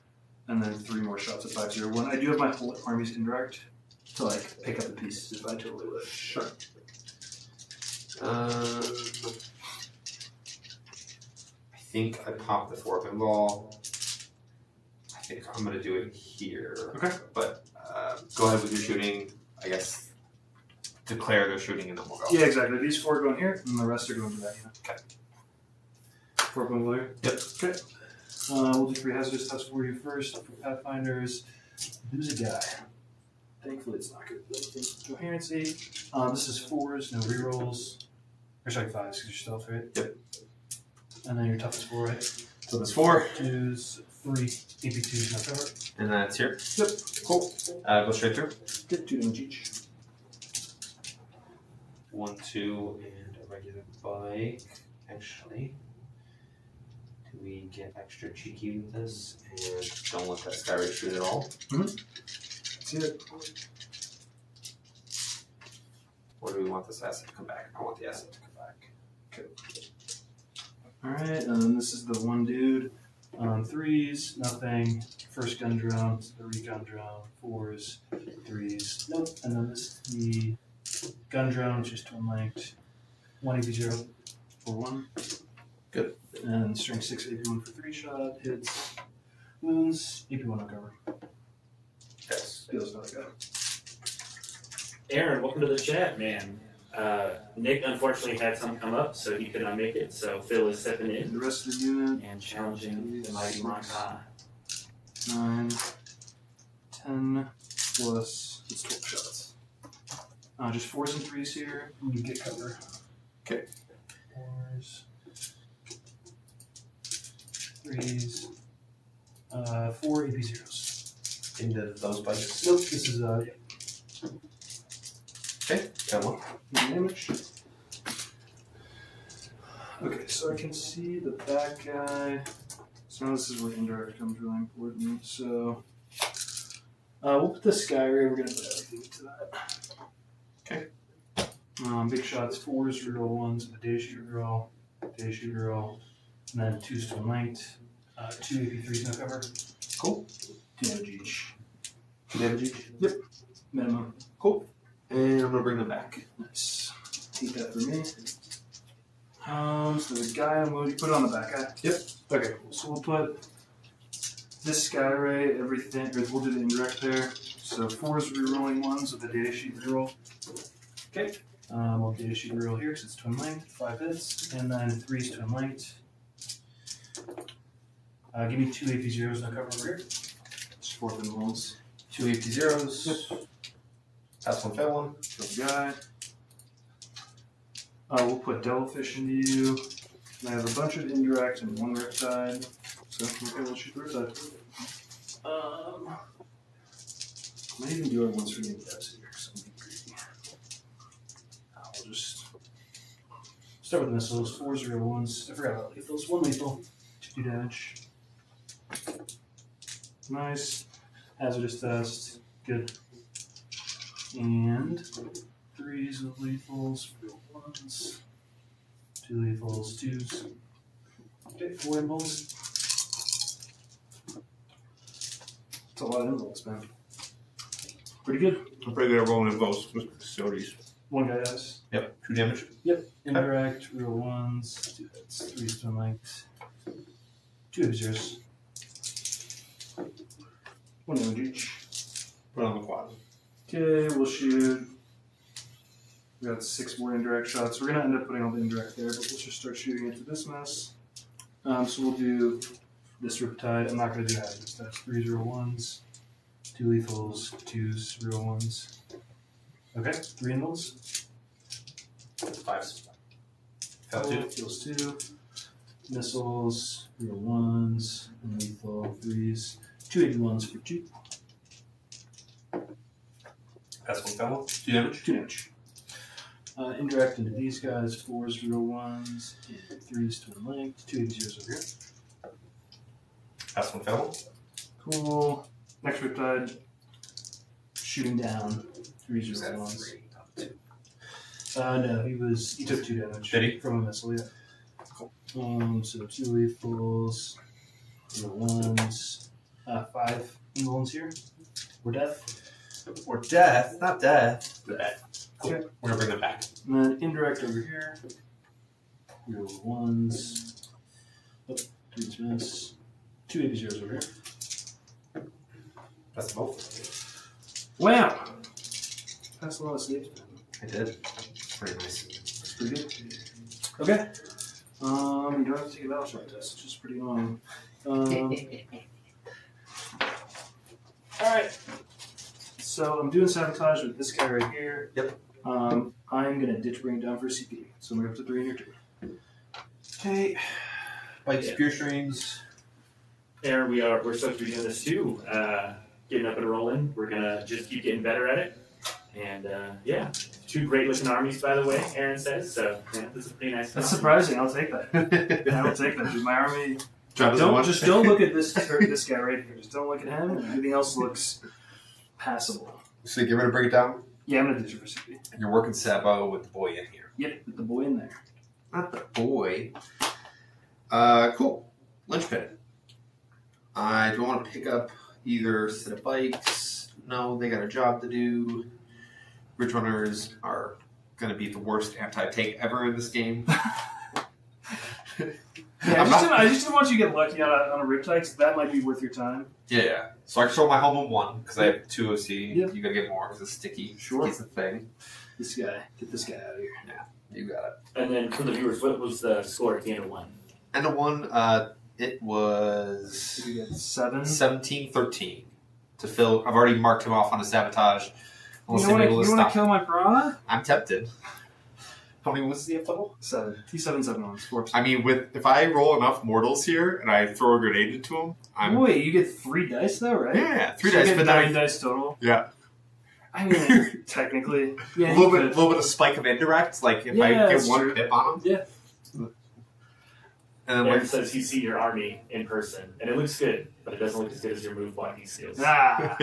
and then 3 more shots at 501. I do have my whole armies indirect to pick up the pieces if I totally wish. Sure. I think I popped the 4-up ball. I think I'm gonna do it here. Okay. But go ahead with your shooting. I guess declare they're shooting and then we'll go. Yeah, exactly. These 4 are going here, and the rest are going to that unit. Okay. 4 going over there? Yep. Okay. We'll do 3 hazardous tests for you first. For Pathfinders, who's a guy? Thankfully, it's not good. Coherency. This is 4s, no rerolls. Or sorry, 5s, because you're stealth, right? Yep. And then your toughest 4, right? So that's 4. 2s, 3 AP2s, no cover. And that's here. Yep. Cool. Go straight through. Get 2 damage each. 1, 2, and a regular bike. Actually, do we get extra cheeky with this and don't let that Skyray shoot at all? See it. Or do we want this asset to come back? I want the asset to come back. Alright, and then this is the one dude. 3s, nothing. First gun drone, 3 gun drone, 4s, 3s, nope. And then this is the gun drone, which is twin linked. 1 AP0 for 1. Good. And string 6 AP1 for 3 shot, hits, wounds, AP1 on cover. Yes. Feels another guy. Aaron, welcome to the chat, man. Nick unfortunately had something come up, so he could not make it. So Phil is stepping in The rest of the unit, and challenging the mighty Monka. 9, 10 plus, it's 12 shots. Just 4s and 3s here. You get cover. Okay. 4s, 3s, 4 AP0s. Into those bikes. Nope, this is, Okay, got one. Damage. Okay, so I can see the back guy. So now this is where indirect becomes really important. So we'll put the sky ray. We're gonna put everything into that. Okay. Big shots, 4s, reroll 1s, the data sheet reroll, and then 2s to light, 2 AP3s no cover. Cool. 2 damage each. 2 damage each? Yep. Minimum. Cool. And I'm gonna bring them back. Nice. Take that for me. So the guy, I'm going to put it on the back guy. Yep. Okay, cool. So we'll put this sky ray, everything, or we'll do the indirect there. So 4s rerolling 1s with the data sheet reroll. Okay. We'll data sheet reroll here because it's twin light, 5 hits, and then 3s twin light. Give me 2 AP0s, no cover over here. Just 4 thin rolls. 2 AP0s. Yep. Pass one, fail one. Good guy. We'll put Devilfish into you. And I have a bunch of indirect and 1 Riptide. So, okay, we'll shoot the Riptide. I might even do it once for the index here, so I'm greedy. I'll just start with missiles. 4s, 1s. I forgot about lethals. 1 lethal, 2 damage. Nice. Hazardous test. Good. And 3s with lethals, 1s, 2 lethals, 2s. Okay, 4 impulse. That's a lot of impulse, man. Pretty good. I'm pretty good at rolling in both facilities. 1 guy has. Yep. 2 damage. Yep. Indirect, real 1s, 2 hits, 3 stone light, 2 abusers. 1 damage each. Put on the quad. Okay, we'll shoot. We got 6 more indirect shots. We're gonna end up putting all the indirect there, but let's just start shooting into this mess. So we'll do this Riptide. I'm not gonna do hazardous tests. 3s, real 1s, 2 lethals, 2s, real 1s. Okay, 3 invulns. 5s. Fail 2. Heals 2. Missiles, real 1s, and lethal 3s. 2 81s for 2. Pass one, fail one. 2 damage. 2 damage. Indirect into these guys, 4s, real 1s, and 3s to a length, 2 80s over here. Pass one, fail one. Cool. Next Riptide, shooting down, 3s, Is that real a 1s. 3? Not 2. He took 2 damage. Did he? From a missile, yeah. Cool. So 2 lethals, real 1s, 5 invulns here. We're death. Or death. Not death. Death. Cool. Okay. We're gonna bring them back. And then indirect over here. Real 1s. Oh, 3's miss. 2 80s over here. That's both. Wow! That's a lot of saves, man. I did. Pretty nice. That's pretty good. Okay. You don't have to take a battle shot test, which is pretty annoying. Alright. So I'm doing sabotage with this guy right here. Yep. I'm gonna ditch bring it down for a CP. So we're up to 3 in your turn. Okay. Bike Yeah. spear strings. There we are. We're supposed to be doing this too. Getting up and rolling. We're gonna just keep getting better at it. And yeah, 2 great looking armies, by the way. Aaron says so. Yeah, this is pretty nice. That's surprising. I'll take that. I will take that. Dude. My army. Travis Don't one. just don't look at this this guy right here. Just don't look at him. And everything else looks passable. So you're gonna bring it down. Yeah, I'm gonna ditch it for CP. You're working Sabo with the boy in here. Yep, with the boy in there. Not the boy. Cool. Linchpin. I do want to pick up either set of bikes. No, they got a job to do. Ridge Runners are going to be the worst anti-tank ever in this game. Yeah, I just didn't want you to get lucky on a Riptide, because that might be worth your time. Yeah. So I control my home in 1 because I have 2 OC. Yep. You got to get more because it's sticky. Sure. Sticky's the thing. This guy, get this guy out of here. You got it. And then for the viewers, what was the score at the end of 1? End of 1, it was So you get 7. 17-13 to Phil. I've already marked him off on a sabotage. Unless You I'm able to want stop. to kill my piranha? I'm tempted. How many was the total? 7. T7, 7 on 4. I mean, if I roll enough mortals here and I throw a grenade into them, I'm Wait, you get 3 dice though, right? yeah 3 So dice, you get but then 9 dice total. yeah, I mean, technically, yeah. A little bit of spike of indirect. Like if I get one true. pip on him. Yeah. And then Aaron when says you see your army in person, and it looks good, but it doesn't look as good as your move blocking skills. Ah,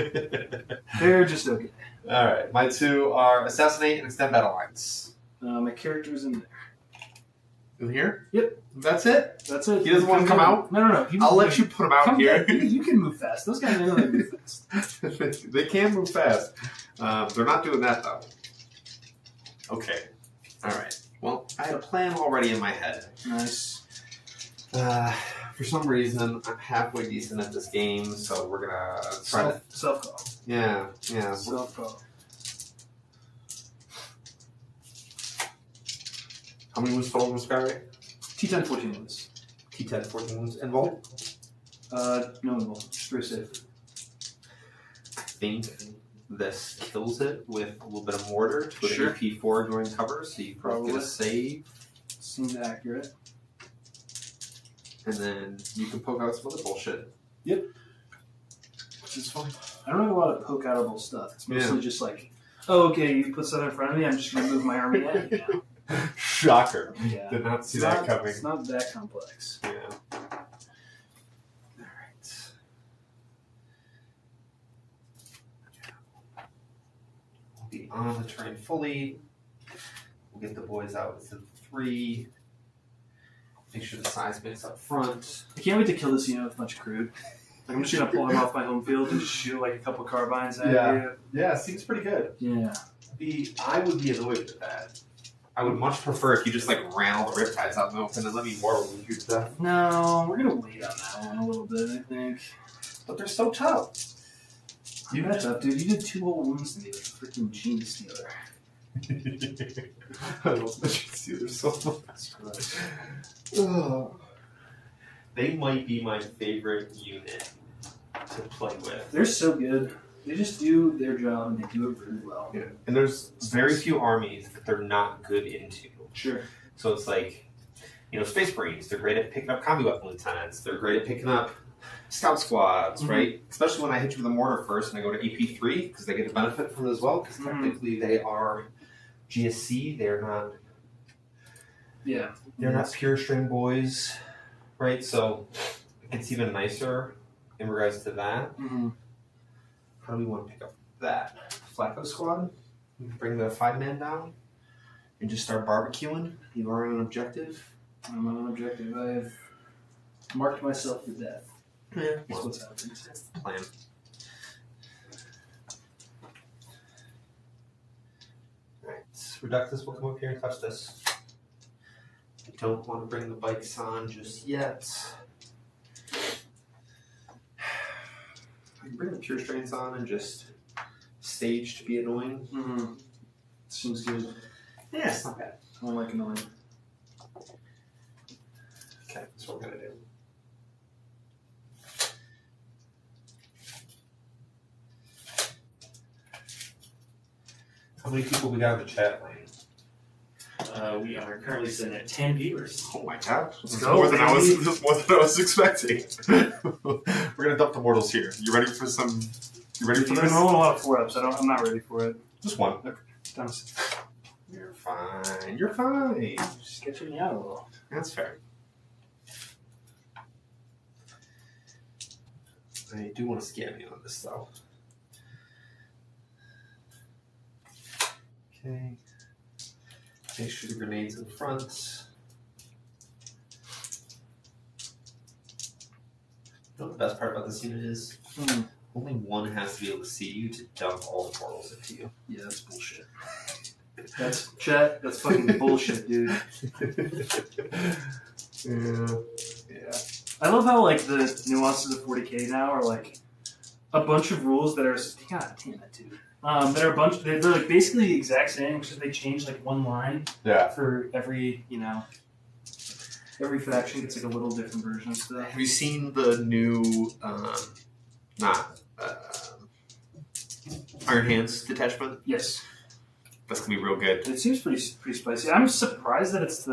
they're just okay. all right, my 2 are assassinate and extend battle lines. My character's in there. In here? Yep. That's it. That's it. He doesn't want to come out? No. I'll let you put him out come here. Get, you can move fast. Those guys know they move fast. They can move fast. They're not doing that though. Okay. All right. Well, I had a plan already in my head. Nice. For some reason, I'm halfway decent at this game, so we're gonna try to. Self call. Yeah. Self call. How many wounds total from Skyway? T10 14 wounds. T10 14 wounds. And Volt? No involved. Just very safe. I think this kills it with a little bit of mortar to put Sure. an AP4 during cover, so you probably get a save. Seems accurate. And then you can poke out some other bullshit. Yep. Which is fine. I don't have a lot of poke outable stuff. It's mostly just like, oh, okay, you put stuff in front of me, I'm just going to move my army in. You know? Shocker. Yeah. Did not see It's that not- coming. It's not that complex. Yeah. Alright. We'll be on the terrain fully. We'll get the boys out within 3. Make sure the size mix up front. I can't wait to kill this unit with a bunch of crude. Like, I'm just going to pull them off my home field and just shoot like a couple carbines at you. Yeah, seems pretty good. Yeah. I would be annoyed with that. I would much prefer if you just like ran all the riptides out in the open and let me mortal wound you to death. No, we're going to wait on that one a little bit, I think. But they're so tough. You got tough, dude. You did 2 whole wounds to me like a freaking gene stealer. I love the Steelers so much. Ugh. They might be my favorite unit to play with. They're so good. They just do their job and they do it really well. Yeah. And there's very few armies that they're not good into. Sure. So it's like, Space Marines, they're great at picking up combi weapon lieutenants. They're great at picking up scout squads, right? Especially when I hit you with a mortar first and I go to AP3 because they get the benefit from it as well. Because technically they are GSC. They're not. Yeah. They're not pure string boys, right? So it's even nicer in regards to that. Mm-hmm. How do we want to pick up that Flacco squad? Bring the 5-man down and just start barbecuing. You are on an objective. I'm on an objective. I have marked myself to death. Yeah, That's what's happening. that's the plan. Alright, Reductus will come up here and touch this. I don't want to bring the bikes on just yet. I can bring the pure strains on and just stage to be annoying. Mm-hmm. Seems good. Yeah, it's not bad. I don't like annoying. Okay, that's what we're gonna do. How many people we got in the chat lane? We are currently sitting at 10 viewers. Oh my god. Let's That's go, more than I baby. was expecting. We're gonna dump the mortals here. You ready for some you ready for You've been this? rolling a lot of 4-ups. I'm not ready for it. Just one. Thomas, You're fine. You're fine. just sketching me out a little. That's fair. I do want to scam you on this though. Okay. Make sure the grenades in front. You know what the best part about this unit is? Only one has to be able to see you to dump all the portals into you. Yeah, that's bullshit. That's chat. That's fucking bullshit, dude. Yeah. I love how like the nuances of 40k now are like a bunch of rules that are god damn it, dude. That are a bunch. They're like basically the exact same, except they change like one line Yeah. for every every faction gets like a little different version of stuff. Have you seen the new, Iron Hands detachment? Yes, That's gonna be real good. it seems pretty spicy. I'm surprised that it's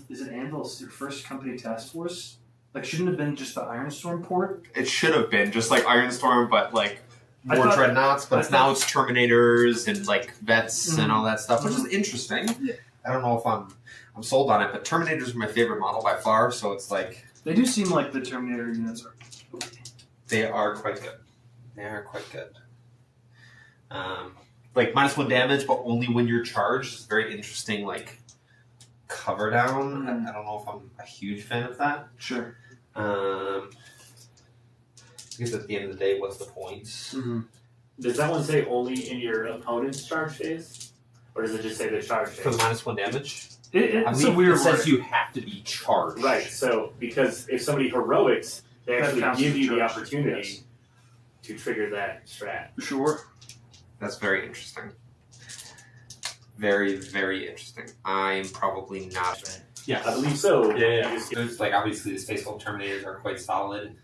is it Anvil's first company task force? Like, shouldn't it have been just the Ironstorm port? It should have been just like Ironstorm, but like more thought- dreadnoughts, but I it's now it's Terminators and like vets and all that stuff, which is Mhm. interesting. Yeah. I don't know if I'm sold on it, but Terminators are my favorite model by far. So it's like They do seem like the Terminator units are. they are quite good. They are quite good. Like -1 damage, but only when you're charged. It's very interesting. Like cover down. Mhm. I don't know if I'm a huge fan of that. Sure. Because at the end of the day, what's the point? Mm-hmm. Does that one say only in your opponent's charge phase? Or does it just say the charge For the phase? -1 damage? I It's a mean, weird It says word. you have to be charged. Right, so because if somebody heroics, they That actually counts give as you the charge, opportunity yes. to trigger that strat. Sure. That's very interesting. Very, very interesting. I'm probably not. Yeah, I believe so. Yeah, yeah. You just- There's like obviously the Space Wolf Terminators are quite solid,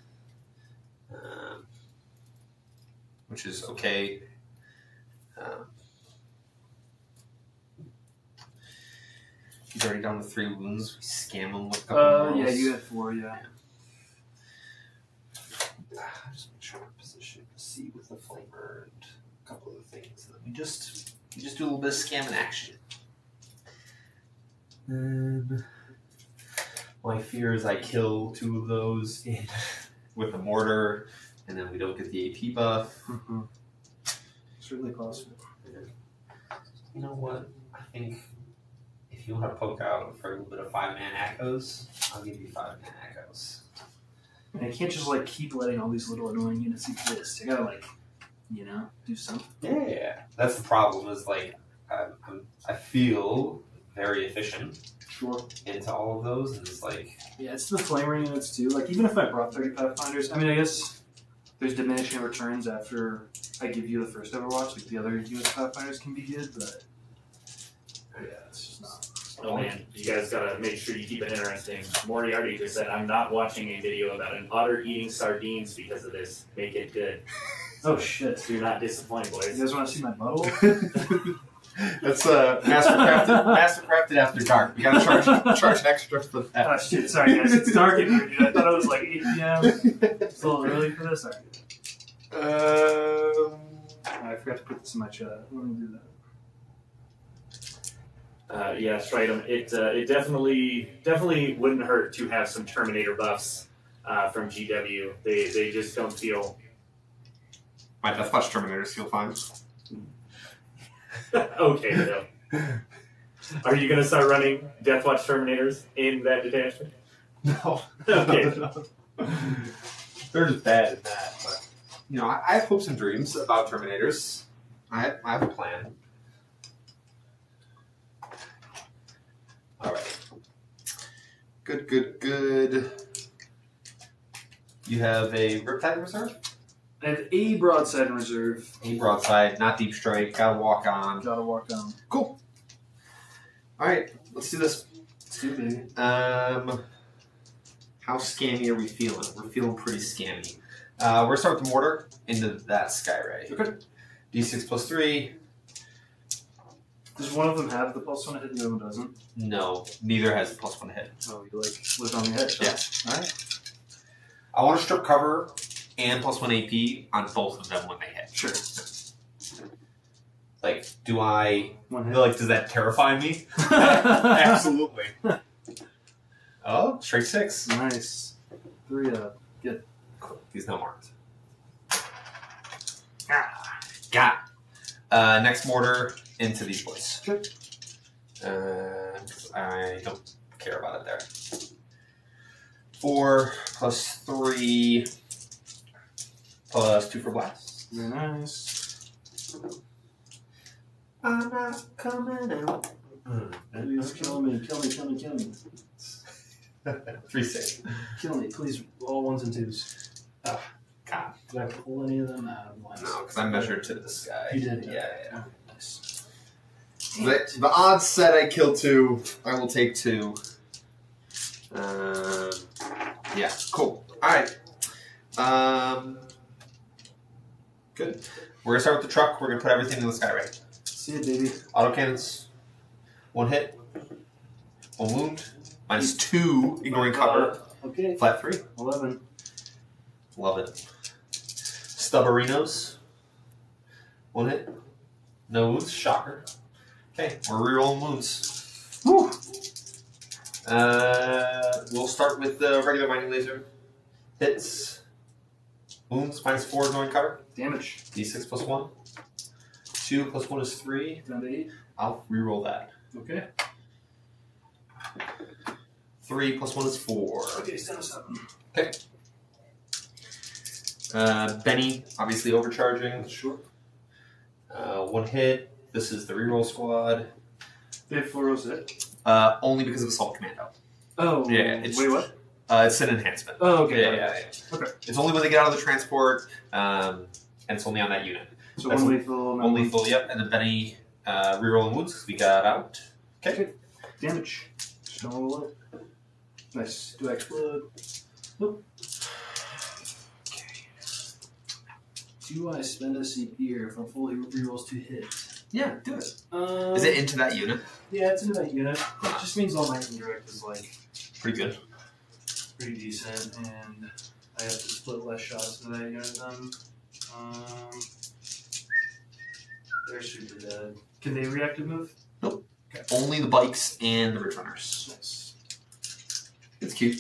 which is okay. He's already down to 3 wounds. We scam him with a couple Yeah, rolls. you had 4. Yeah. Just make sure I'm positioned to see with the flamer and a couple of things. And then we just do a little bit of scamming action. My fear is I kill 2 of those with a mortar, and then we don't get the AP buff. Mm-hmm. Certainly possible. You know what? I think if you want to poke out for a little bit of 5-man echoes, I'll give you 5-man echoes. And I can't just like keep letting all these little annoying units exist. I gotta like, do something. Yeah, that's the problem. Is like I feel very efficient Sure. into all of those, and it's like Yeah, it's the flamer units too. Like even if I brought 30 Pathfinders, I mean, I guess there's diminishing returns after I give you the first Overwatch. Like the other US Pathfinders can be good, but yeah, it's just not. Oh man, you guys gotta make sure you keep it interesting. Moriarty just said, I'm not watching a video about an otter eating sardines because of this. Make it good. Oh shit! Do not disappoint, You boys. guys want to see my butthole? that's mastercrafted after dark. We gotta charge an extra for that. Oh shit! Sorry guys, it's dark in here, dude. I thought it was like 8 p.m. It's a little early for this. Sorry. I forgot to put this in my chat. Let me do that. Yeah, straight 'em. It definitely wouldn't hurt to have some Terminator buffs from GW. They just don't feel My Deathwatch Terminators feel fine. okay though. Are you gonna start running Deathwatch Terminators in that detachment? No. Okay. They're just bad at that, but I have hopes and dreams about Terminators. I have a plan. All right. Good. You have a Riptide in reserve? I have a broadside in reserve. A broadside, not deep strike. Gotta walk on. Gotta walk on. Cool. All right, let's do this. Let's do it, baby. How scammy are we feeling? We're feeling pretty scammy. We're gonna start with the mortar into that Skyray. Okay. D6 plus 3. Does one of them have the +1 hit and the other one doesn't? No, neither has a +1 hit. Oh, you like live on the edge? huh? Yes. Alright. I want to strip cover and +1 AP on both of them when they hit. Sure. Like, do I One hit. like? Does that terrify me? Absolutely. Oh, straight 6. Nice. 3 Cool. He's not marked. Got it. Next mortar into these boys. Sure. I don't care about it there. 4 plus 3 plus 2 for blast. Very nice. I'm not coming out. Please kill me, kill me, kill me, kill me. 3 6. Kill me, please. All 1s and 2s. God. Did I pull any of them out of lines? No, because I measured to this guy. You did? Yeah. Nice. The odds said I kill 2. I will take 2. Yeah, cool. Alright. Good. We're going to start with the truck. We're going to put everything in the Skyray. See it, baby. Autocannons. 1 hit. 1 wound. -2, ignoring cover. Okay. Flat 3. 11. Love it. Stubberinos. 1 hit. No wounds. Shocker. Okay, we're rerolling wounds. Woo! We'll start with the regular mining laser. Hits. Wounds -4 ignoring cover. Damage. D6 plus 1. 2 plus 1 is 3. Down to 8. I'll reroll that. Okay. 3 plus 1 is 4. Okay, it's down to 7. Benny, obviously overcharging. Sure. 1 hit. This is the reroll squad. They have 4 rolls hit. Only because of Assault Commando. Oh. Yeah, it's- Wait, what? It's an enhancement. Oh, okay. Yeah. Okay. It's only when they get out of the transport, and it's only on that unit. So That's 1 lethal. One lethal, yep. And then Benny rerolling wounds because we got out. Okay. Damage. Just don't roll it. Nice. Do I explode? Nope. Do I spend a CP or if I'm fully rerolls to hit? Yeah, do it. Um, Is it into that unit? Yeah, it's into that unit. It just means all my indirect is like Pretty good. pretty decent, and I have to split less shots to that unit then. They're super dead. Can they reactive move? Only the bikes and the returners. Nice. It's cute.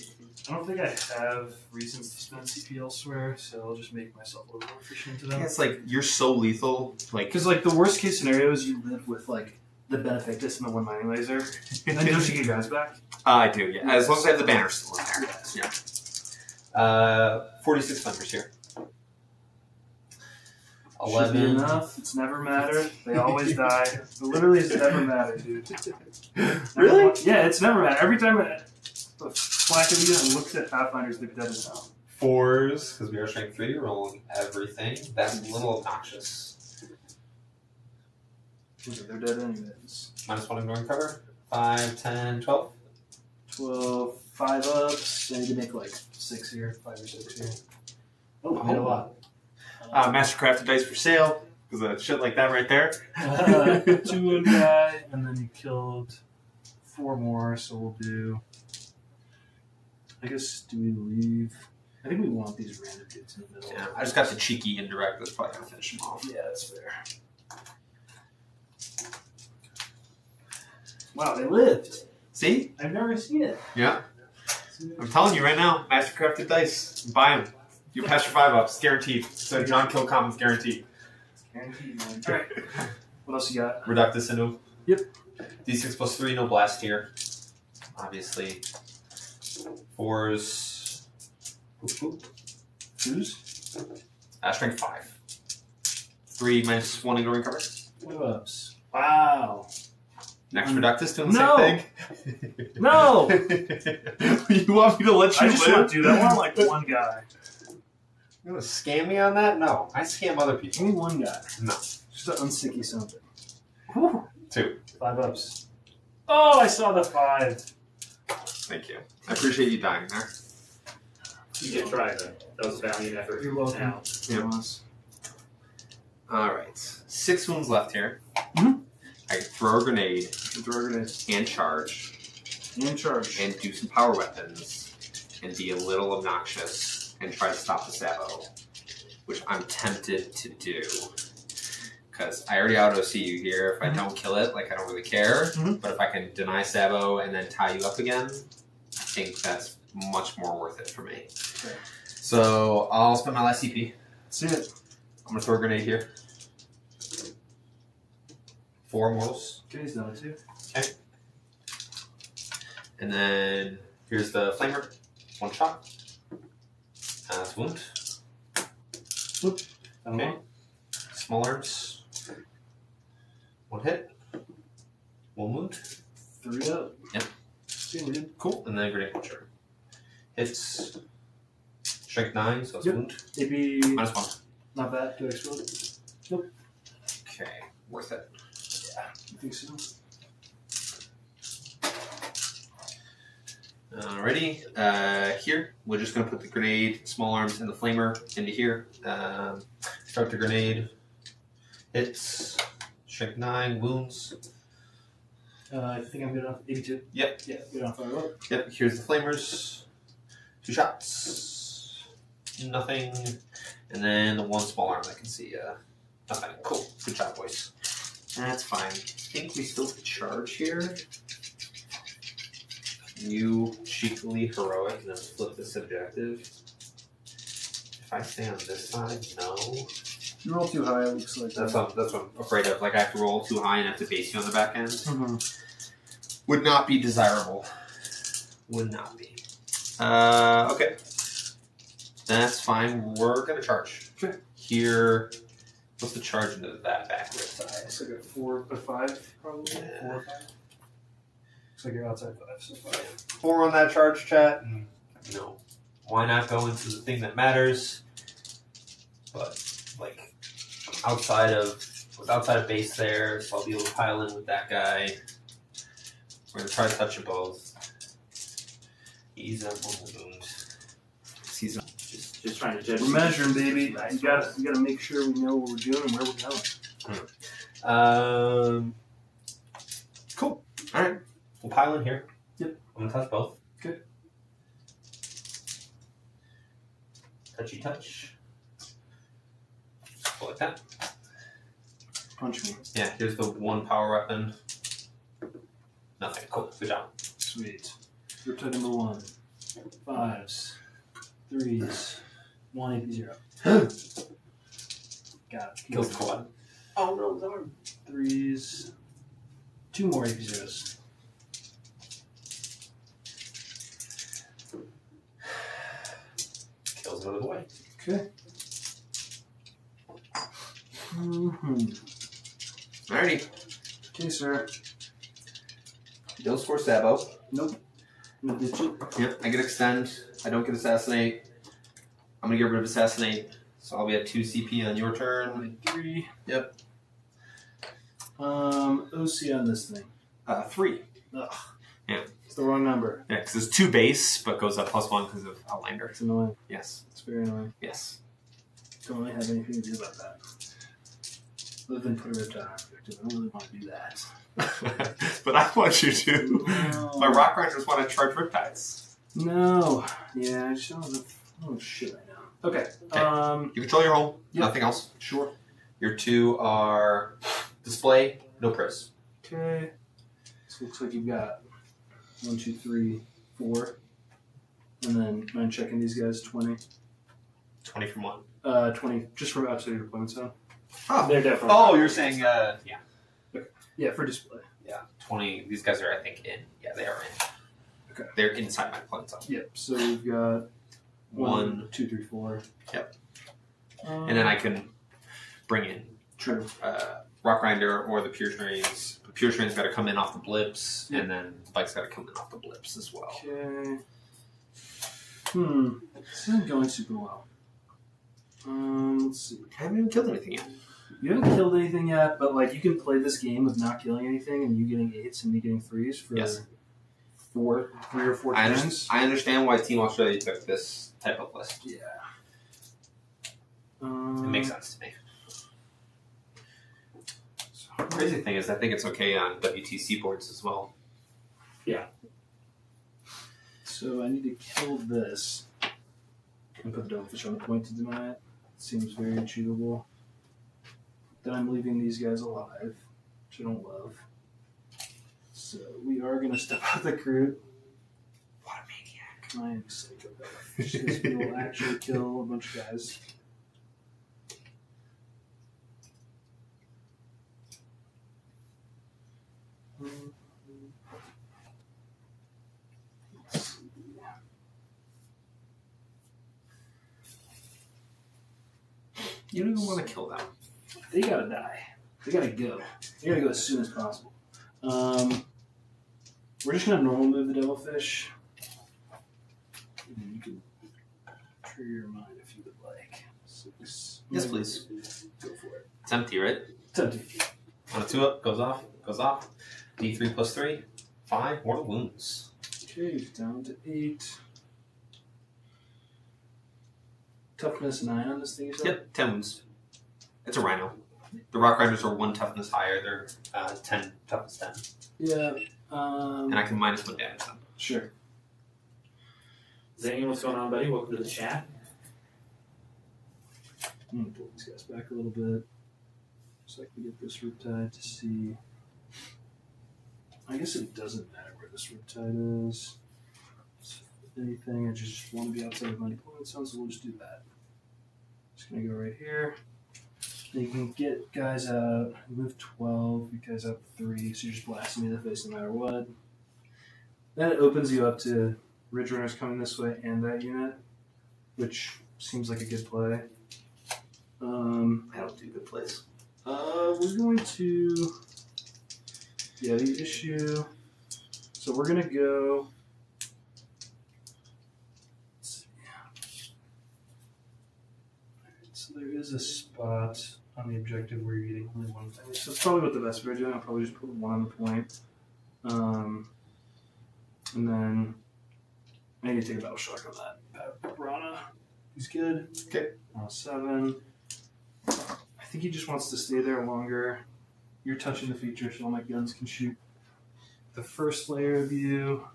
I don't think I have reasons to spend CP elsewhere, so I'll just make myself a little more efficient to Yeah, them. it's like you're so lethal. Like Because like the worst case scenario is you live with like the Benefactus and the 1 mining laser, and then don't you get guys back? I do, yeah. As long as I have the banner still in there. Yes. Yeah. 46 members here. Should be 11. enough. It's never mattered. They always die. It literally has never mattered, dude. Really? Yeah, it's never mattered. Every time a flack of you and looks at Pathfinders, they're dead as hell. 4s, because we are strength 3, rolling everything. That's a little obnoxious. They're dead anyways. -1 ignoring cover. 5, 10, 12. 12, 5 ups. I need to make like 6 here, 5 or 6 here. Oh, I made a lot. Mastercrafted dice for sale, because of shit like that right there. 2 one guy, and then you killed 4 more, so we'll do. I guess, do we leave? I think we want these random dudes in the middle. Yeah, I just got the cheeky indirect. That's probably gonna finish him off. Yeah, that's fair. Wow, they lived. See? I've never seen it. Yeah. I'm telling you right now, Mastercrafted dice. Buy them. You pass your 5 ups, guaranteed. So John Kill Commons guaranteed. Guaranteed, man. Alright. What else you got? Reductus into. Yep. D6 plus 3, no blast here. Obviously. 4s. Boop, boop. 2s? Strength 5. 3 -1 ignoring cover. 5 ups. Wow. Next Reductus doing the No. same thing. No! You want me to let you I just live? want, dude, I want like 1 guy. You gonna scam me on that? No. I scam other people. Give me 1 guy. No. Just to unsticky something. 2. 5 ups. Oh, I saw the 5. Thank you. I appreciate you dying there. You did try that. That was a valiant effort. You're welcome. Now, Alright. 6 wounds left here. Mhm. I can throw a grenade Throw a grenade. and charge And charge. and do some power weapons and be a little obnoxious and try to stop the Sabo, which I'm tempted to do. Because I already auto see you here. If I don't kill it, like I don't really care. Mhm. But if I can deny Sabo and then tie you up again, I think that's much more worth it for me. Okay. So I'll spend my last CP. See it. I'm gonna throw a grenade here. 4 mortals. Okay, he's done it too. And then here's the flamer. 1 shot. That's wound. Okay. Small arms. 1 hit. 1 wound. 3 up. Yep. See, we did. Cool. And then grenade launcher. Hits. Strength 9, so it's Yep. wound. AB, -1. not bad. Do I explode? Okay. Worth it. I think so. Alrighty. Here, we're just going to put the grenade, small arms, and the flamer into here. Start the grenade. Hits. Strength 9, wounds. I think I'm good enough. 82. Yep. Yeah, good enough. Fire up. Yep, here's the flamers. 2 shots. Nothing. And then the 1 small arm I can see. Nothing. Cool. Good job, boys. That's fine. I think we still charge here. You cheekily heroic and then flip this objective. If I stay on this side, no. You roll too high, it looks like That's what I'm afraid of. Like I have to roll too high and have to base you on the back end. Mm-hmm. Would not be desirable. Would not be. Okay. That's fine. We're gonna charge. Okay. Here. What's the charge into that back right side? It's like a 4 by 5, probably. Yeah. 4 or 5. Looks like you're outside 5, so 5. 4 on that charge, chat. No. Why not go into the thing that matters? But like outside of base there, so I'll be able to pile in with that guy. We're gonna try to touch you both. Ease up on the wound. He's Just trying to judge. We're measuring, baby. You gotta make sure we know what we're doing and where we're going. Cool. All right. We'll pile in here. Yep. I'm gonna touch both. Good. Touchy touch. Like that. Punch me. Yeah. Here's the one power weapon. Nothing. Cool. Good job. Sweet. Riptide number 1. 5s. 3s. 1 AP0. Got it. Kills the quad. Oh no, darn. 3s. 2 more AP0s. Kills another boy. Okay. Mm-hmm. Alrighty. Okay, sir. Don't score Sabo. Nope. No ditch it. Yep. I get extend. I don't get assassinate. I'm gonna get rid of assassinate. So I'll be at 2 CP on your turn. Only 3. Yep. OC on this thing. 3. Ugh. Yeah. It's the wrong number. Yeah, because it's 2 base, but goes up +1 because of Outlander. It's annoying. Yes. It's very annoying. Yes. Don't really have anything to do about that. Other than put a Riptide on objective. I don't really want to do that. But I want you to. No. My Rock Riders want to charge Riptides. No. Yeah, I just don't have enough shit right now. Okay. Okay. You control your home. Yep. Nothing else. Sure. Your 2 are display, no priz. Okay. So looks like you've got 1, 2, 3, 4. And then mind checking these guys 20. 20 from what? 20 just from outside your opponent's zone. Oh, They're definitely. oh, you're saying, yeah. Yeah, for display. Yeah, 20. These guys are, I think, in. Yeah, they are in. Okay. They're inside my opponent's zone. Yep. So we've got 1, 2, 3, 4. Yep. And then I can bring in True. Rock Grinder or the Pure Trains. The Pure Train's got to come in off the blips, and then the Bike's got to come in off the blips as well. Okay. This isn't going super well. Let's see. I haven't even killed anything yet. You haven't killed anything yet, but like you can play this game of not killing anything and you getting 8s and me getting 3s for Yes. 3 or 4 I turns. understand why Team Australia took this type of list. Yeah. It makes sense to me. Crazy thing is, I think it's okay on WTC boards as well. So I need to kill this and put the Devilfish on the point to deny it. Seems very achievable. Then I'm leaving these guys alive, which I don't love. So we are going to step out the crew. What a maniac. I am psychopath. Because we will actually kill a bunch of guys. Let's see. You don't even want to kill them. They gotta die. They gotta go. They gotta go as soon as possible. We're just gonna normal move the Devilfish. You can trigger your mind if you would like. Yes, please. Go for it. It's empty, right? It's empty. On a 2-up, goes off. D3 plus 3. 5 mortal wounds. Okay, down to 8. Toughness 9 on this thing, you said? Yep, 10 wounds. It's a Rhino. The Rock Riders are 1 toughness higher. They're 10 toughness 10. Yeah. And I can -1 damage them. Sure. Zane, what's going on, buddy? Welcome to the chat. I'm gonna pull these guys back a little bit. So I can get this riptide to see. I guess it doesn't matter where this riptide is. If anything, I just want to be outside of my deployment zone, so we'll just do that. Just gonna go right here. You can get guys out, move 12, you guys out 3, so you're just blasting me in the face no matter what. Then it opens you up to Ridge Runners coming this way and that unit, which seems like a good play. I don't do good plays. We're going to, the issue, so we're going to go, let's see. Alright, so there is a spot on the objective where you're getting only one thing. So it's probably what the best way of doing. I'll probably just put 1 on the point. And then I need to take a battle shock on that. Piranha, he's good. Okay. 7. I think he just wants to stay there longer. You're touching the feature, so all my guns can shoot. The first layer of you,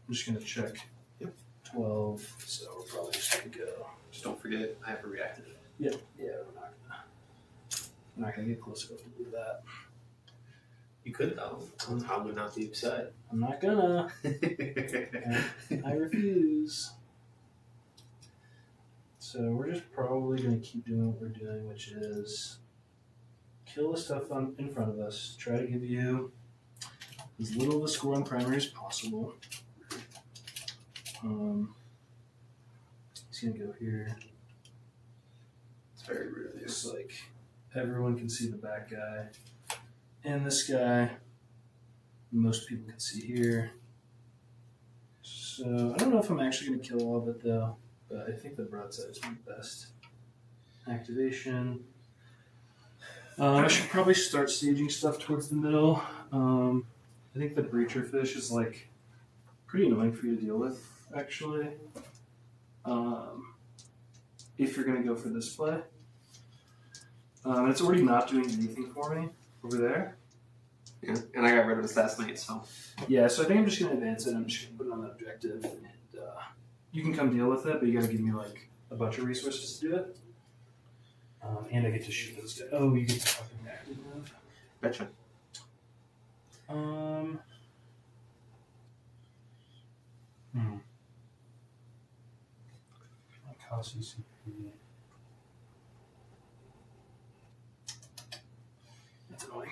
I'm just going to check. Yep. 12, so we're probably just going to go. Just don't forget, I have reacted. Yeah, we're not gonna get close enough to do that. You could though. Tom would not be upset. I'm not gonna. I refuse. So we're just probably gonna keep doing what we're doing, which is kill the stuff in front of us. Try to give you as little of a score on primary as possible. He's gonna go here. It's very rude. It's like everyone can see the back guy and this guy. Most people can see here. So I don't know if I'm actually going to kill all of it though, but I think the broadside is my best. Activation. I should probably start staging stuff towards the middle. I think the breacher fish is like pretty annoying for you to deal with, actually. If you're going to go for this play. It's already not doing anything for me over there. Yeah, and I got rid of this last night, so. Yeah, so I think I'm just going to advance it. I'm just going to put it on that objective. And you can come deal with it, but you got to give me like a bunch of resources to do it. And I get to shoot those guys. Oh, you get to fucking active move. Betcha. Cost CP. That's annoying.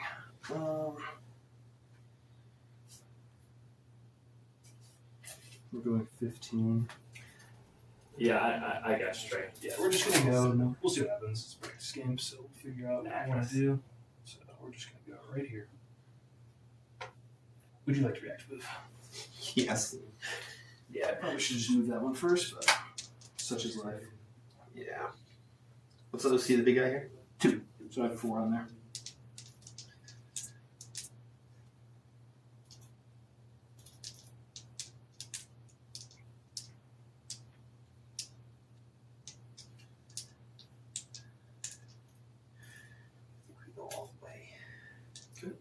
We're going 15. Yeah, I got straight. Yeah, we're just gonna go. No, we'll see what happens. It's a practice game, so we'll figure out what we want to do. So we're just gonna go right here. Would you like to react move? Yes. Yeah, I probably should just move that one first, but such is life. Yeah. What's the OC, the big guy here? 2. So I have 4 on there. We go all the way. Good.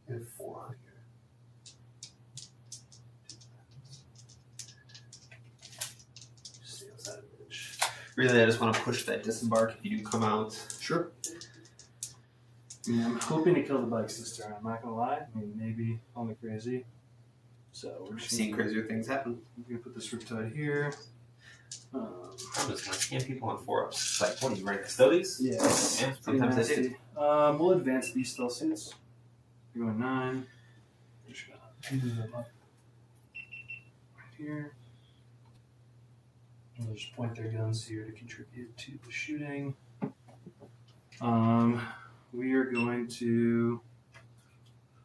We have 4 on here. Stay outside of the edge. Really, I just want to push that disembark if you do come out. Sure. I'm hoping to kill the bikes this turn. I'm not gonna lie. I mean, maybe call me crazy. So we're I've just seen crazier things happen. I'm gonna put this riptide here. I'm just going to scam people on 4-ups. It's like, what are you, running custodies? Yeah. Yeah, sometimes they do. We'll advance these stealth suits. You're going 9. Just gonna move them up right here. And they'll just point their guns here to contribute to the shooting. We are going to.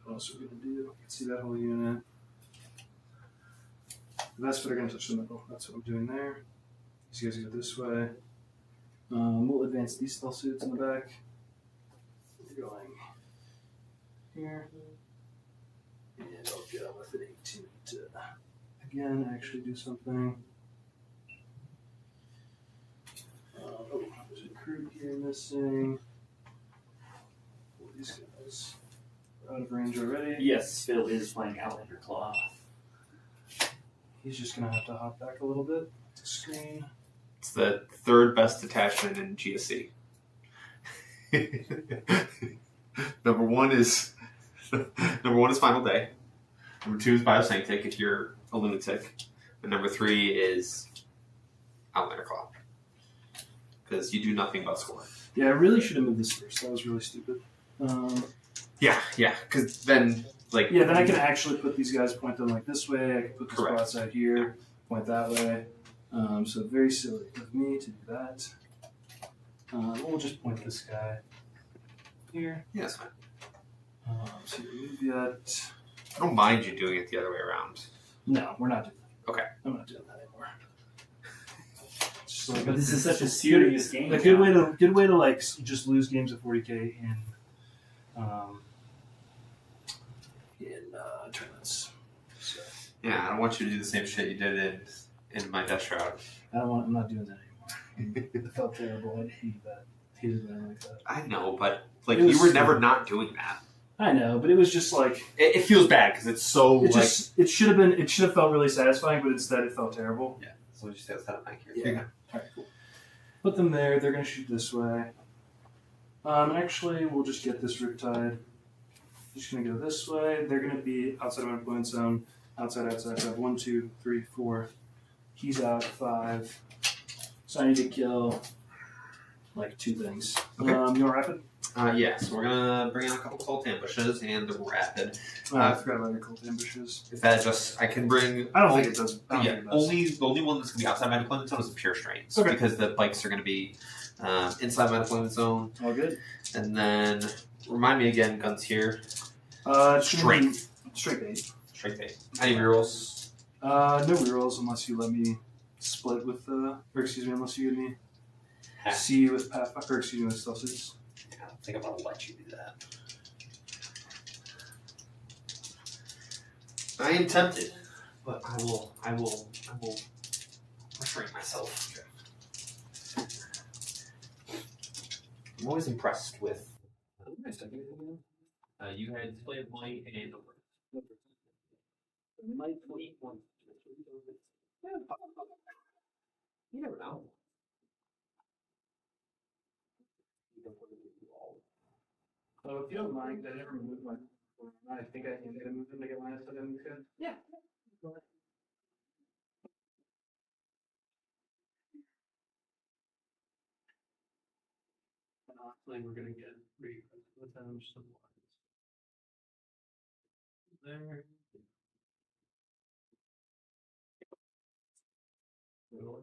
What else are we going to do? You can see that whole unit. The Vespa are going to touch the middle. That's what I'm doing there. These guys go this way. We'll advance these stealth suits in the back. We're going here. And I'll go with an 18 to, again, actually do something. Oh, there's a crew here missing. Oh, these guys are out of range already. Yes, Phil is playing Outlander Claw. he's just gonna have to hop back a little bit. Screen. It's the third best detachment in GSC. Number one is Final Day. Number 2 is Biosanctic if you're a lunatic. And number 3 is Outlander Claw. Because you do nothing but score. Yeah, I really should have moved this first. That was really stupid. Yeah, because then, like... Yeah, then I can actually put these guys, point them like this way. I can put the Correct. spots out here, point that way. So very silly of me to do that. We'll just point this guy here. Yeah, that's fine. So move that. I don't mind you doing it the other way around. No, we're not doing that. Okay. I'm not doing that anymore. Just like But this is such a serious game. a good way to like just lose games at 40K in tournaments. So Yeah, I don't want you to do the same shit you did in my Death Shroud. I'm not doing that anymore. It felt terrible. I hated that like that. I know, but like It was you were never stupid. not doing that. I know, but it was just like It feels bad because it's so it should have felt really satisfying, but instead it felt terrible. Yeah. So we just have to set up back here. Yeah. Alright, cool. Put them there. They're gonna shoot this way. Actually, we'll just get this Riptide. Just gonna go this way. They're gonna be outside of my deployment zone. Outside. So I have 1, 2, 3, 4. He's out 5. So I need to kill like 2 things. Okay. You want rapid? So we're gonna bring out a couple cult ambushes and the rapid. I forgot about your cult ambushes. If that I can bring. I don't think it does. I don't Yeah, think it does. the only one that's gonna be outside my deployment zone is the pure strains. Okay. Because the bikes are gonna be inside my deployment zone. All good. And then remind me again, guns here. Strength 8. Strength 8. Any rerolls? No rerolls unless you let me split with unless you give me C with Pathfinder, with Stealth Suits. I don't think I'm gonna let you do that. I am tempted, but I will restrain myself. I'm always impressed with. You had display of might and might fleet one. Yeah, you never know. If you don't mind, I never moved my. I think I can move them to get minus 7. Good. Yeah. And honestly, we're gonna get with them some there.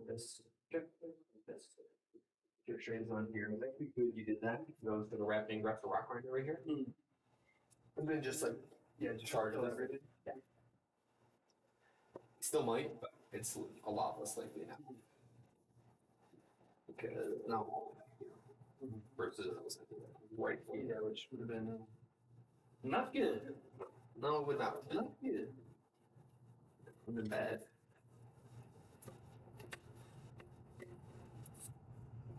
This. This. Your train's on here. It's actually good you did that. Goes to the wrapping rep the rock grinder right here. And then just just charge everything. Yeah. Still might, but it's a lot less likely now. Because no. Versus right here, which Would have been not good. no, it would not have been. Not good. Would have been bad.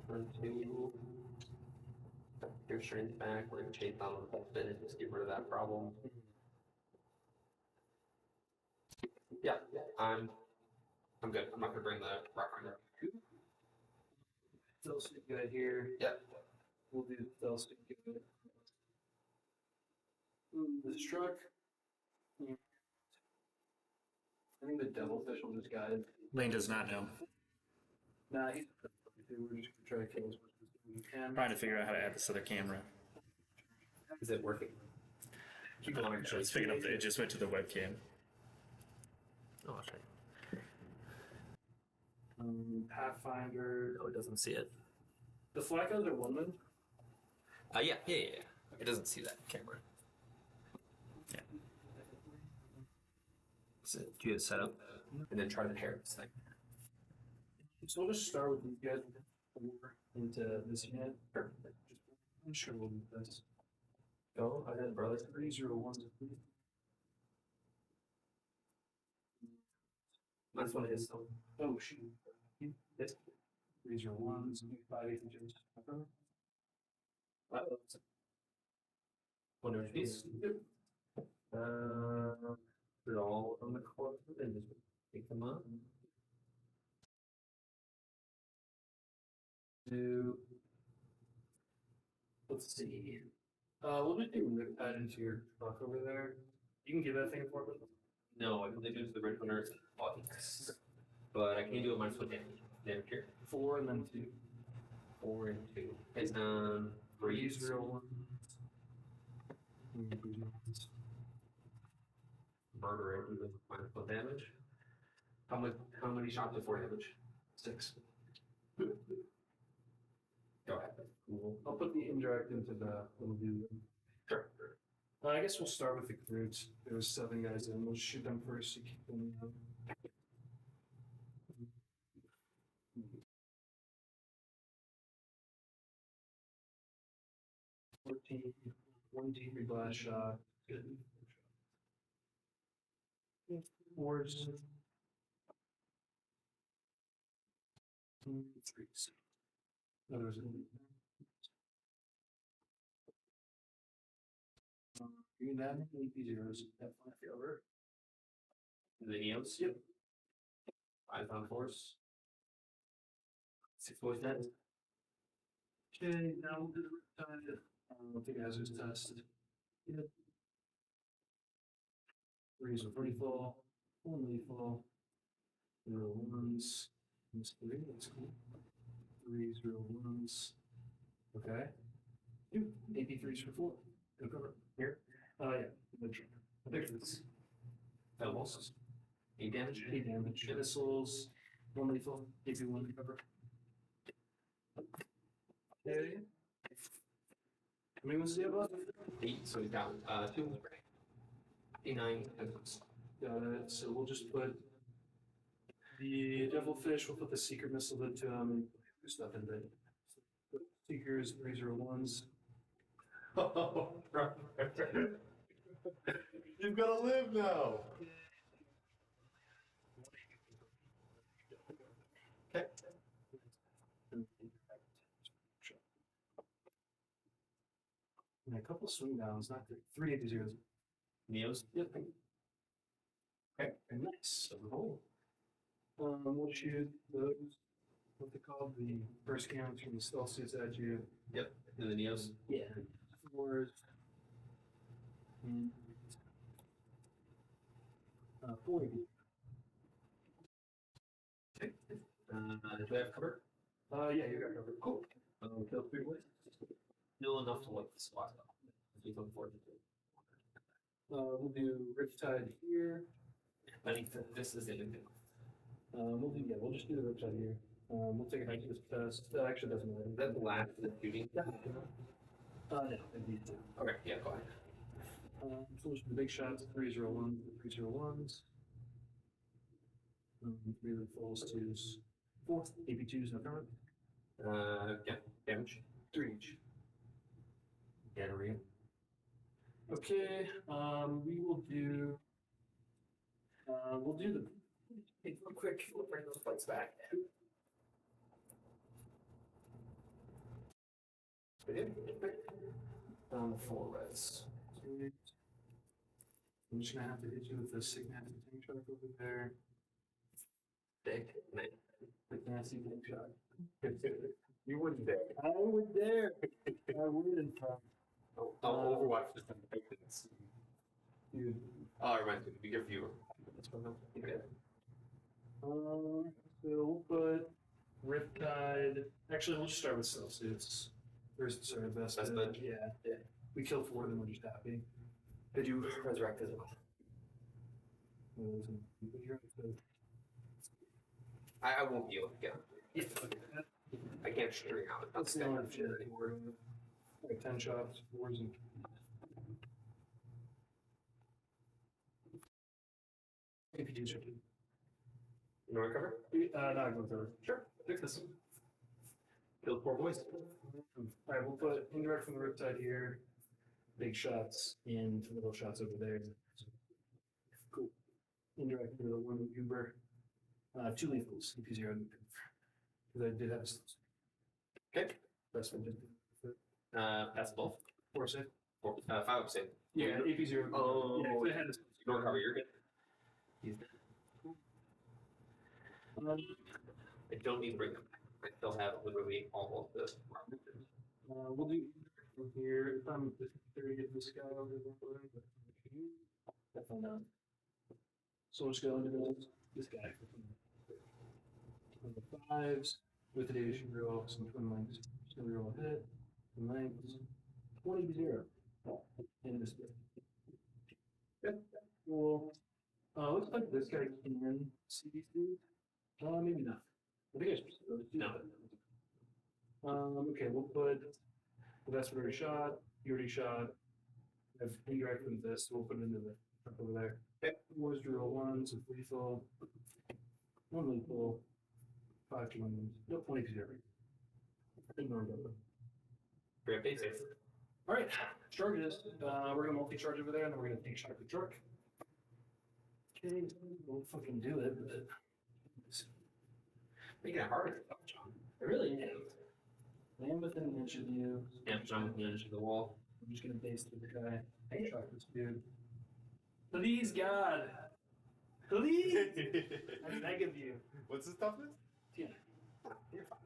Turn 2. Your strains back. We're gonna chase down the spin and just get rid of that problem. Yeah, I'm good. I'm not gonna bring the rock grinder. Stealth Suit guy here. Yep. We'll do Stealth Suit guy. This truck. I think the Devilfish will just guide. Lane does not know. Nah, we're just gonna try to kill as much as we can. Trying to figure out how to add this other camera. Is it working? Keep going. It's picking up. It just went to the webcam. Oh, I'll check. Pathfinder. No, it doesn't see it. The flag guys are one man. Yeah. It doesn't see that camera. Yeah. So, do you have set up and then try to hair this thing? So we'll just start with these guys over into this unit. I'm sure we'll do this. Go ahead, brother. 301. That's what it is. Though. Oh shoot. Yes. 301. 5 agents. Wonder if he's put it all on the court and just pick them up. do. Let's see. We'll just do Riptide into your truck over there. You can give that thing a 4. No, I can only do it to the red hunters and bodies. But I can do it minus 1 damage. Damage here. 4 and then 2. 4 and 2. It's 3. 3-0-1. Murder it with minus 1 damage. How many shots with 4 damage? 6. Go ahead. I'll put the indirect into the little dude. Sure. I guess we'll start with the groups. There was 7 guys in. We'll shoot them first to keep them. 14, 1 D3 blast shot. Good. 4s. 3s. No, there's give me that many AP0s. That fly over. The Neos? Yep. 5 on force. 6 boys dead. Okay, now we'll do the Riptide. We'll take a hazardous test. Yep. 3s are pretty full. 1 lethal. 0 1s. That's 3. That's cool. 3 0 1s. Okay. 2 AP3s for 4. Go cover. Here. Yeah. Good try. I think this. Almost. 8 damage. 8 damage. Missiles. 1 lethal. AP1 to cover. Okay. How many ones do you have left? 8, so he's down. 2. 8, 9, and Got it. So we'll just put the devilfish, we'll put the secret missile into them and do stuff in there. So seekers, 301s. Oh, you've got to live now. Okay. And a couple swing downs, not 3 AP0s. Neos? Yep. Okay, very nice. We'll shoot those, what they call the first counts from the stealth suits at you. Yep. And the Neos? Yeah. 4s. And 4 AP. Okay. Do I have cover? Yeah, you got covered. Cool. Kill 3 boys? Still enough to look the spot though. As we look forward to it. We'll do Riptide here. I think this is it. We'll just do the Riptide here. We'll take a hazardous test. That actually doesn't matter. That's the last of the shooting. No, it'd be 2. Okay, yeah, go ahead. So we'll do the big shots, 301, 301s. 3 falls, 2s, 4 AP2s, no cover. Yeah, damage. 3 each. Get a real. Okay, we will do. We'll do the. Hey, real quick, we'll bring those plates back. Down to 4 reds. I'm just gonna have to hit you with the signature tank truck over there. Big man. Like nasty tank shot. You wouldn't dare. I would dare. I would. I'll overwatch this time. Dude. Oh, it reminds me. Be good for you. Okay. So we'll put Riptide. Actually, we'll just start with stealth suits. First, sorry, best. Best bid? Yeah. We kill 4 of them, we're just happy. Did you resurrect as well? I won't be able to get him. Yeah. I can't string out. That's the only shit. Like 10 shots, 4s, and. AP2 should do. You want to recover? No, I go through. Sure. Fix this. Kill 4 boys. Alright, we'll put indirect from the Riptide here. Big shots and little shots over there. Cool. Indirect for the 1 Uber. 2 lethals, AP0. Because I did have a. Okay. That's what I did. That's both. 4 save. 4, 5 up save. Yeah, AP0. Oh, Yeah, 'cause I had this. You don't recover, you're good. He's dead. I don't need to bring them back. I still have literally all of the. We'll do from here. If I'm 30 of this guy over there, definitely not. So we'll just go into this guy. On the fives with the data should roll some twin lengths. Just gonna roll a hit. Twin lengths. 20-0. In this bit. Good. Cool. Looks like this guy can see these dudes. Maybe not. I think I should no. Okay, we'll put the best already shot. You already shot. I've indirect from this, so we'll put it into the truck over there. Okay. Wars drill ones, lethal. One lethal. 5 to 1. No 20-0. Ignore that. Very basic. All right, charges. We're gonna multi-charge over there, and then we're gonna take a shot at the truck. Okay, we'll fucking do it. But Making it harder, John. I really am. Land within an inch of you. Yep, John with the edge of the wall. I'm just gonna base through the guy. Hey, shot this dude. Please, God. Please. I beg of you. What's his toughness? Yeah. You're fine.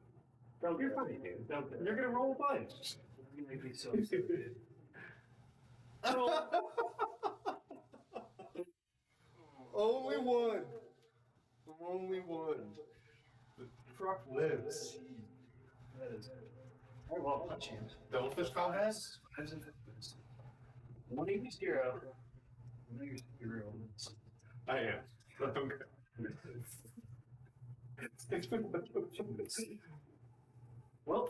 Don't You're get fine, funny, dude. Don't get You're gonna roll a bunch. You're gonna make me so upset, dude. Only one. Only one. The truck lives. That is. Oh, well, not you. Don't fish call has? Fives and fifties. 180-0. I know you're 0. I am. I'm good. Well,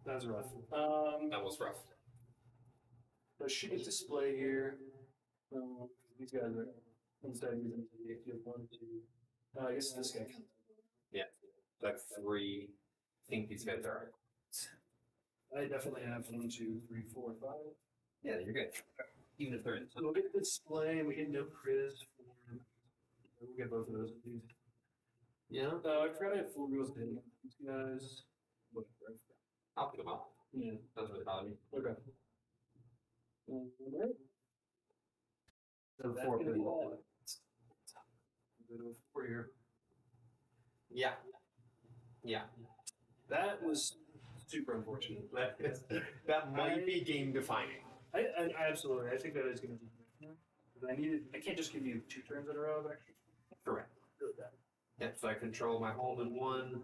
that was rough. That was rough. Let's shoot a display here. These guys are instead of using the you have 1, 2. I guess this guy can. Like 3. I think these guys are. I definitely have 1, 2, 3, 4, 5. Yeah, you're good. Even if they're in. So we'll get the display and we get no Chris. We'll get both of those at least. Yeah, I forgot I had 4 wheels in these guys. Whatever. I'll pick them up. Yeah. Doesn't really bother me. Okay. Alright. So That's 4 gonna be people. that. Go to 4 here. Yeah. Yeah. That was super unfortunate. That might be game defining. I absolutely. I think that is going to be. I can't just give you 2 turns in a row of action. Correct. Really bad. Yep, so I control my hold in 1.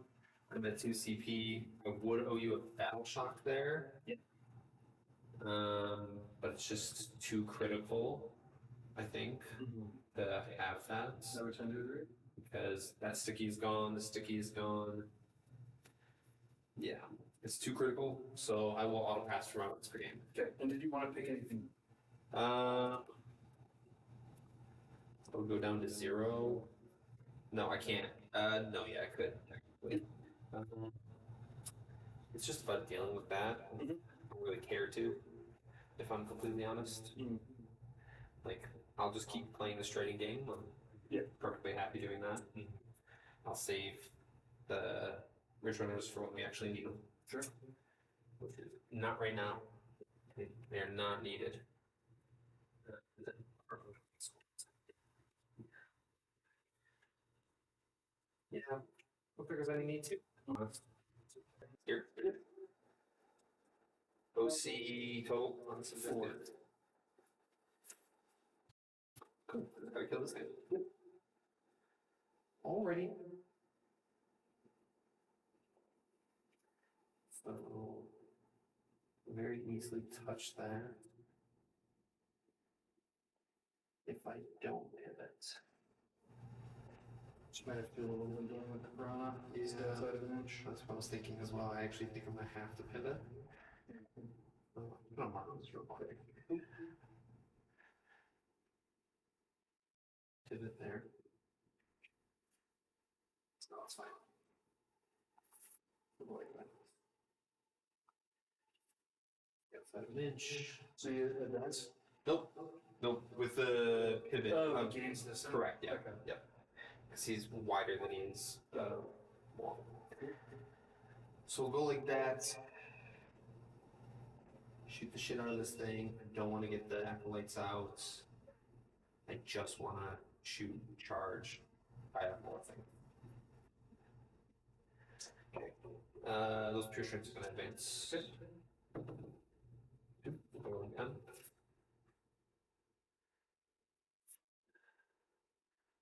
I'm at 2 CP. I would owe you a battle shock there. Yep. But it's just too critical, I think, to have that. Is that what time to agree? Because that sticky's gone, the sticky's gone. Yeah, it's too critical, so I will auto pass for rounds per game. Okay. And did you want to pick anything? I would go down to 0. No, I can't. No, yeah, I could. Technically. It's just about dealing with that. I don't really care to, if I'm completely honest. Like, I'll just keep playing this trading game. I'm perfectly happy doing that. I'll save the Ridge Runners for when we actually need them. Sure. Not right now. They are not needed. Yeah, what figures I need to? Here. OC total on some 4. Cool. Gotta kill this guy. Yep. Alrighty. So very easily touch that. If I don't pivot. Just might have to do a little bit with the Piranha. He's Yeah. outside of an inch. That's what I was thinking as well. I actually think I'm gonna have to pivot. I'm gonna mark this real quick. Pivot there. No, it's fine. Avoid that. Outside of an inch. So you advance? Nope. Nope. With the pivot. Oh, against this. Correct. Yeah. Okay. Yep. Because he's wider than he is long. So we'll go like that. Shoot the shit out of this thing. I don't want to get the acolytes out. I just want to shoot, charge. I have more thing. Those pure strengths are going to advance. Rolling 10.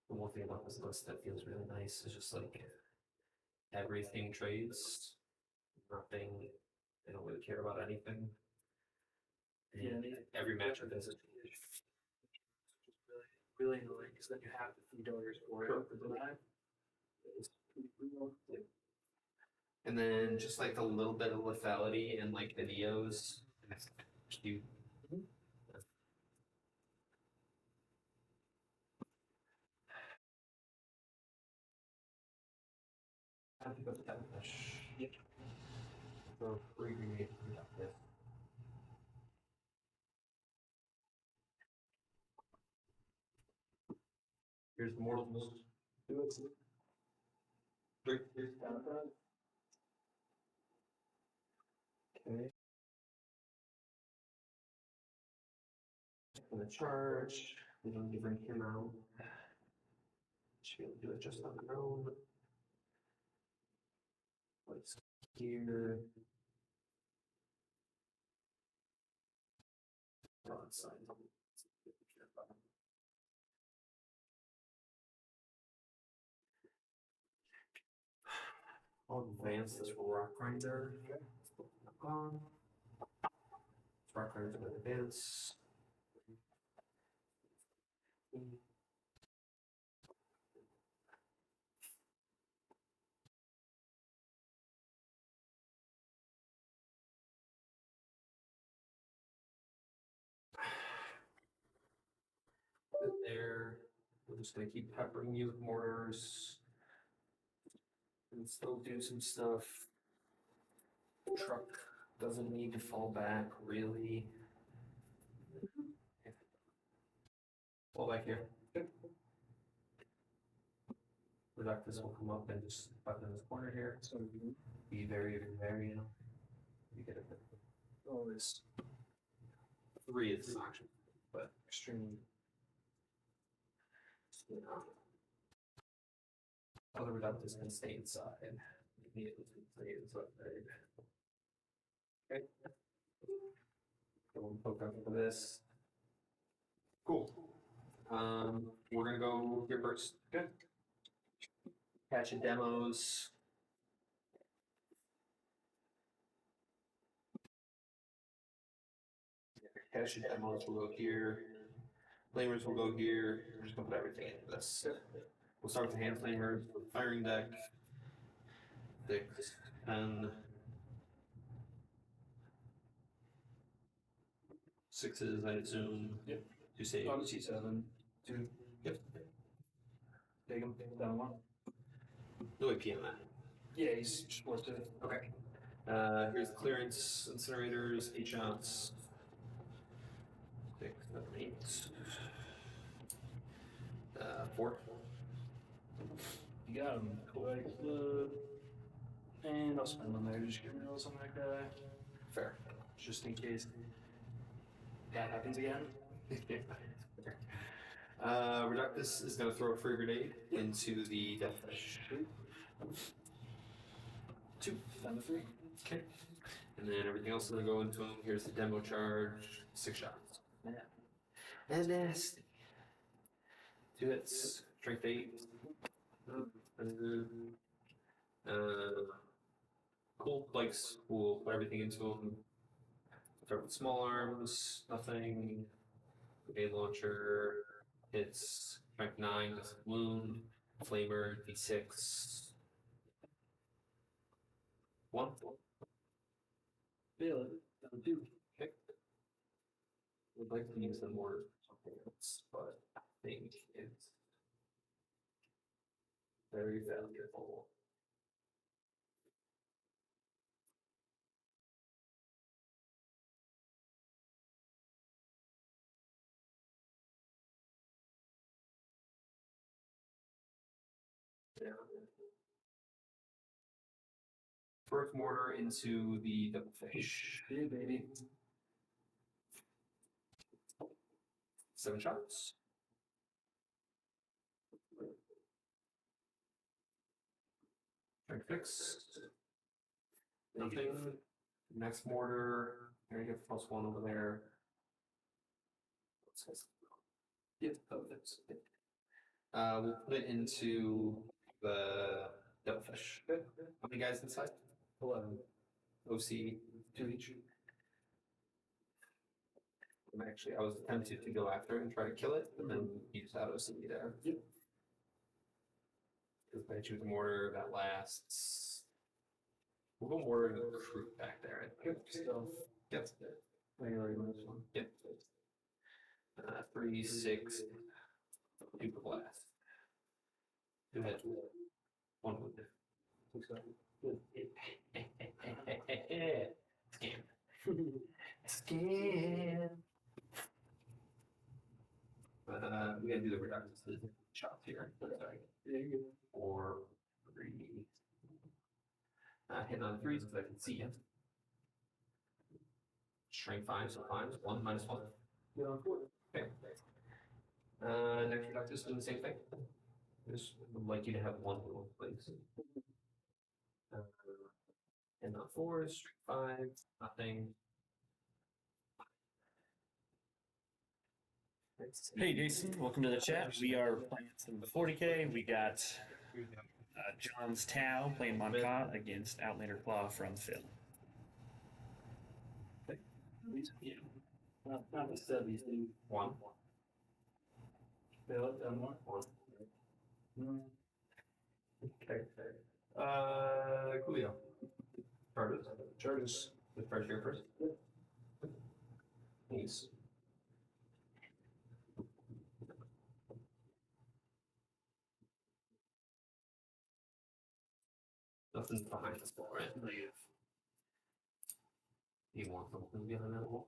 The one thing about this list that feels really nice is just like everything trades, nothing. They don't really care about anything. And every matchup is a Really annoying because then you have the $3 for it for the deny. and then just like a little bit of lethality and like the Neos. That's cute. I think that's that much. Yep. For free grenade. Yeah. Here's the mortals. Do it. Three. Okay. For the charge, we don't need to bring him out. Should be able to do it just on their own. Place here. Broadside. I'll advance this rock grinder. Rock grinder's gonna advance. There. We're just gonna keep peppering you with mortars. And still do some stuff. Truck doesn't need to fall back, really. Fall back here. Reductus will come up and just up in this corner here. So be very, very, you get it. Always 3 is an option, but extremely. you know. Other reductus can stay inside. Immediately stay inside. Okay. So we'll poke up for this. Cool. We're gonna go here first. Good. Patch and demos. Cache and demos will go here. Flamers will go here. We're just gonna put everything into this. We'll start with the hand flamers, firing deck. 6, 10. 6s, I assume. Yep. 2 saves. On T7. 2. Yep. Take him down 1. No AP on that. Yeah, he's just worth it. Okay. Here's the clearance incinerators, 8 shots. 6, 7, 8. 4. You got him. Collect the. And I'll spend one there. Just get rid of some of that guy. Fair. Just in case that happens again. Reductus is going to throw a free grenade into the death fish. 2. Down to 3. Okay. And then everything else is going to go into him. Here's the demo charge. 6 shots. Yeah. And nasty. 2 hits. Strength 8. Cool. Bikes. We'll put everything into him. Start with small arms. Nothing. Grenade launcher. Hits. Strength 9. Doesn't wound. Flamer. D6. 1. Feel it. Down 2. Okay. Would like to use them more for something else, but I think it's very valuable. Yeah. First mortar into the double fish. Yeah, baby. 7 shots. Strength 6. Nothing. Next mortar. There you get +1 over there. Yeah, we'll put it into the devilfish. How many guys inside? 11. OC 2 each. Actually, I was tempted to go after it and try to kill it, but then you just had OC there. Yep. Because I choose a mortar that lasts. We'll go mortar and recruit back there. Good stuff. Yep. Yep. 3, 6. Do the blast. Go ahead. 1 wound. Scam. Scam. We gotta do the reductive shots here. Sorry. 4, 3. Hitting on 3s because I can see him. Strength 5, so 5 is 1 minus 1. Yeah, Okay. Next reductive doing the same thing. Just would like you to have 1 little place. And on 4s, strength 5, nothing. Hey Jason, welcome to the chat. We are playing some 40k. We got John's Tau playing Monka against Outlander Claw from Phil. Yeah. Not the stubbies, dude. 1. Bill, done one. 1. Okay. Coolio. Charges. Charges. With first here first. Nice. Nothing's behind this wall, right? Negative. You want something behind that wall?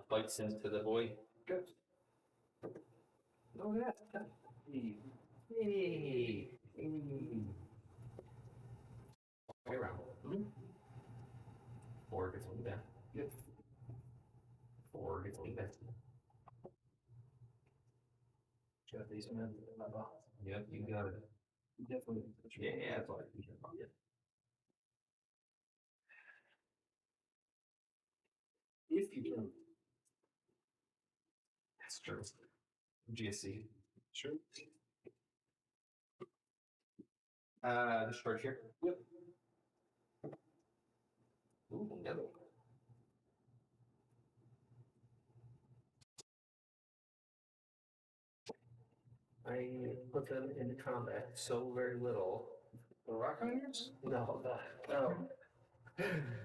Bites into the boy. Good. Oh yeah. Hey. Way around. 4 gets 1 back. Yep. 4 gets 1 back. Got these men in my box. Yep, you got it. Definitely. Yeah, that's all I can about it. If you can. That's true. GSC. Sure. This charge here. Yep. Ooh, another one. I put them in combat so very little. The rock ironers? No, Oh.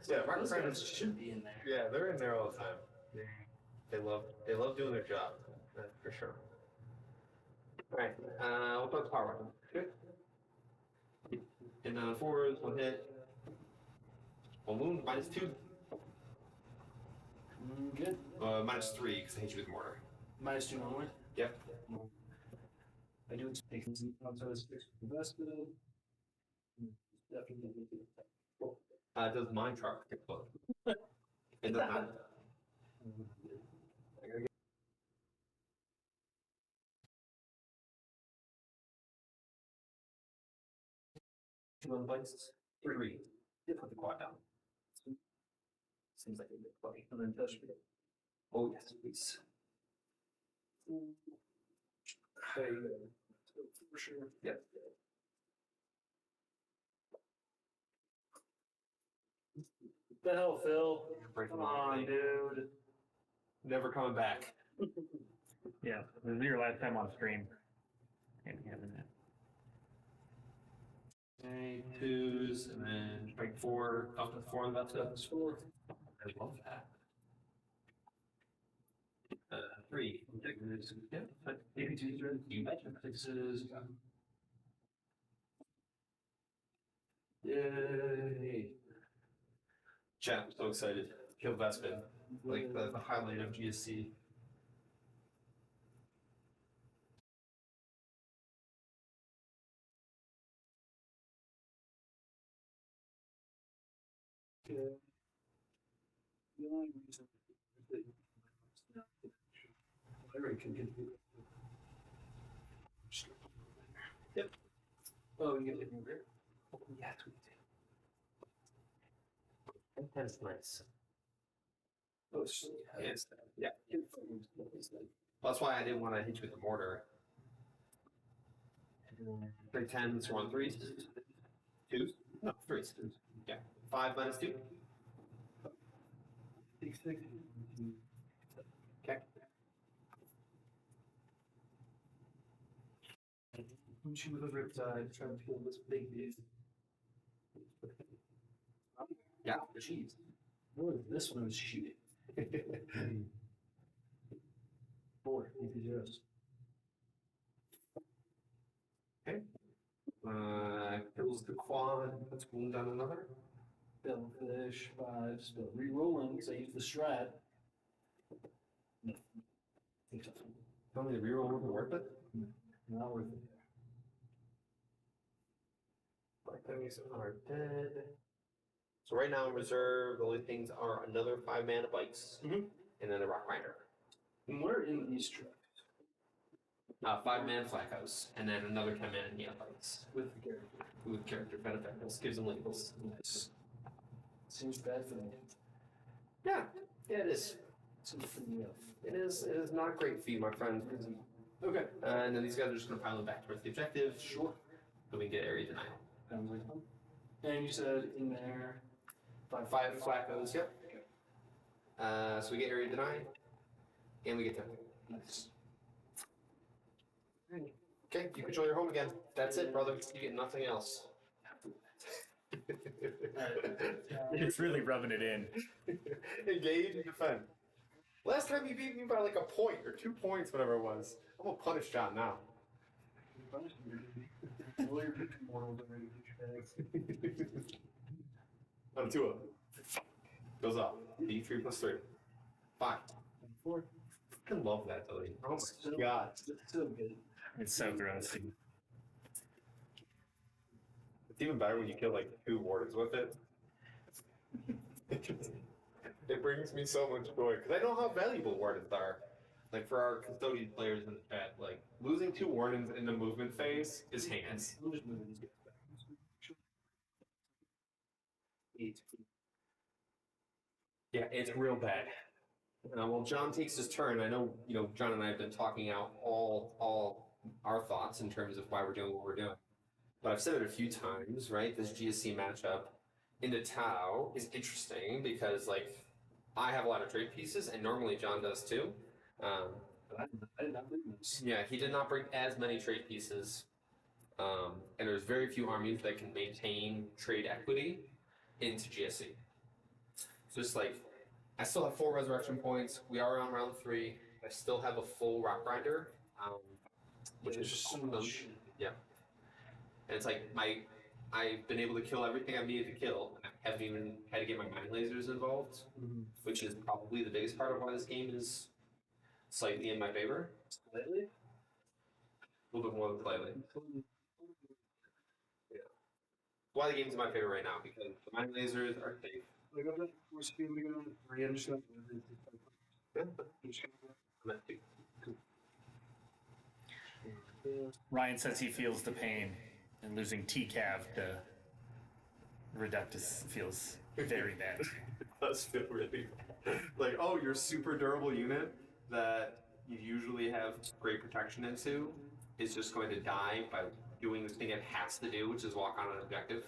Yeah, rock Those riders. guys should be in there. Yeah, they're in there all the time. They love doing their job. for sure. All right, we'll put the power weapon. Good. And 4s, 1 hit. 1 wound, -2. Good. -3 because I hit you with mortar. -2 only. Yep. I do expect outside of 6 invested. Definitely. Does mine truck get close? It does not. Two bites. 3. Put the quad down. Seems like a bit funny. And then touch me. Oh yes, please. Hey, for sure. Yep. What the hell, Phil? Breaking Come on, dude. Never coming back. Yeah, this is your last time on stream. Can't be having that. Okay, 2s, and then strike 4. Up to 4 on the left side. 4. I love that. 3. Yeah, maybe 2s are you betcha. 6s. Yay. Chat, I'm so excited. Kill Vespin. Like the highlight of GSC. The only reason that Larry can get That's nice. Oh, it's just, Yes. Yeah. That's why I didn't want to hit you with the mortar. 3 10s, 1 3s. 2s? No, 3s. Yeah. 5 minus 2. Okay. Punch you with a riptide, try to kill this big dude. Yeah. Jeez. More than this one was shooting. 4, if you just. Kills the quad. Let's wound down another. Bellfish, 5, still re-rolling, because I used the strat. No. Tell me the reroll wasn't worth it? Not worth it. Black enemies are dead. So right now in reserve, the only things are another 5 mana bikes, Mhm. and then a rock grinder. And what are in these trucks? 5 mana flag house, and then another 10 mana neon bikes. With the character. With character benefits, gives them labels. Nice. Seems bad for them. Yeah, it is. Seems pretty rough. It is not great for you, my friend. Okay. And then these guys are just gonna pile them back towards the objective. Sure. So we can get area denial. Sounds like fun. And you said in there, 5 flaccos, yep. So we get area denied, and we get 10. Nice. Okay, you control your home again. That's it, brother. You get nothing else. It's really rubbing it in. Engage and defend. Last time you beat me by like a point or 2 points, whatever it was. I'm gonna punish John now. Roll your picture mortals already, douchebags. On 2 of them. Goes up. D3 plus 3. 5. 4. I love that, though. Oh So- my god. It's so good. It's so gross. It's even better when you kill like 2 wardens with it. It brings me so much joy because I know how valuable wardens are. Like for our custodian players in the chat, like losing 2 wardens in the movement phase is heinous. I'm just moving these guys back. 8. Yeah, it's real bad. Well, John takes his turn. I know, John and I have been talking out all our thoughts in terms of why we're doing what we're doing. But I've said it a few times, right? This GSC matchup into Tau is interesting because, like, I have a lot of trade pieces, and normally John does too. But I did not bring this. Yeah, he did not bring as many trade pieces, and there's very few armies that can maintain trade equity into GSC. Just like, I still have 4 resurrection points. We are on round 3. I still have a full rock grinder, which is just so awesome. much. Yeah, and it's like I've been able to kill everything I needed to kill, and I haven't even had to get my mind lasers involved, which is probably the biggest part of why this game is slightly in my favor. Slightly? A little bit more than slightly. Yeah. Why the game's in my favor right now, because the mind lasers are safe. Like, I'm not force speed to go on 3. I'm just going Yeah. to. I'm at 2. Ryan says he feels the pain, and losing TCAV to Reductus feels very bad. It does feel really like, oh, your super durable unit that you usually have great protection into is just going to die by doing the thing it has to do, which is walk on an objective.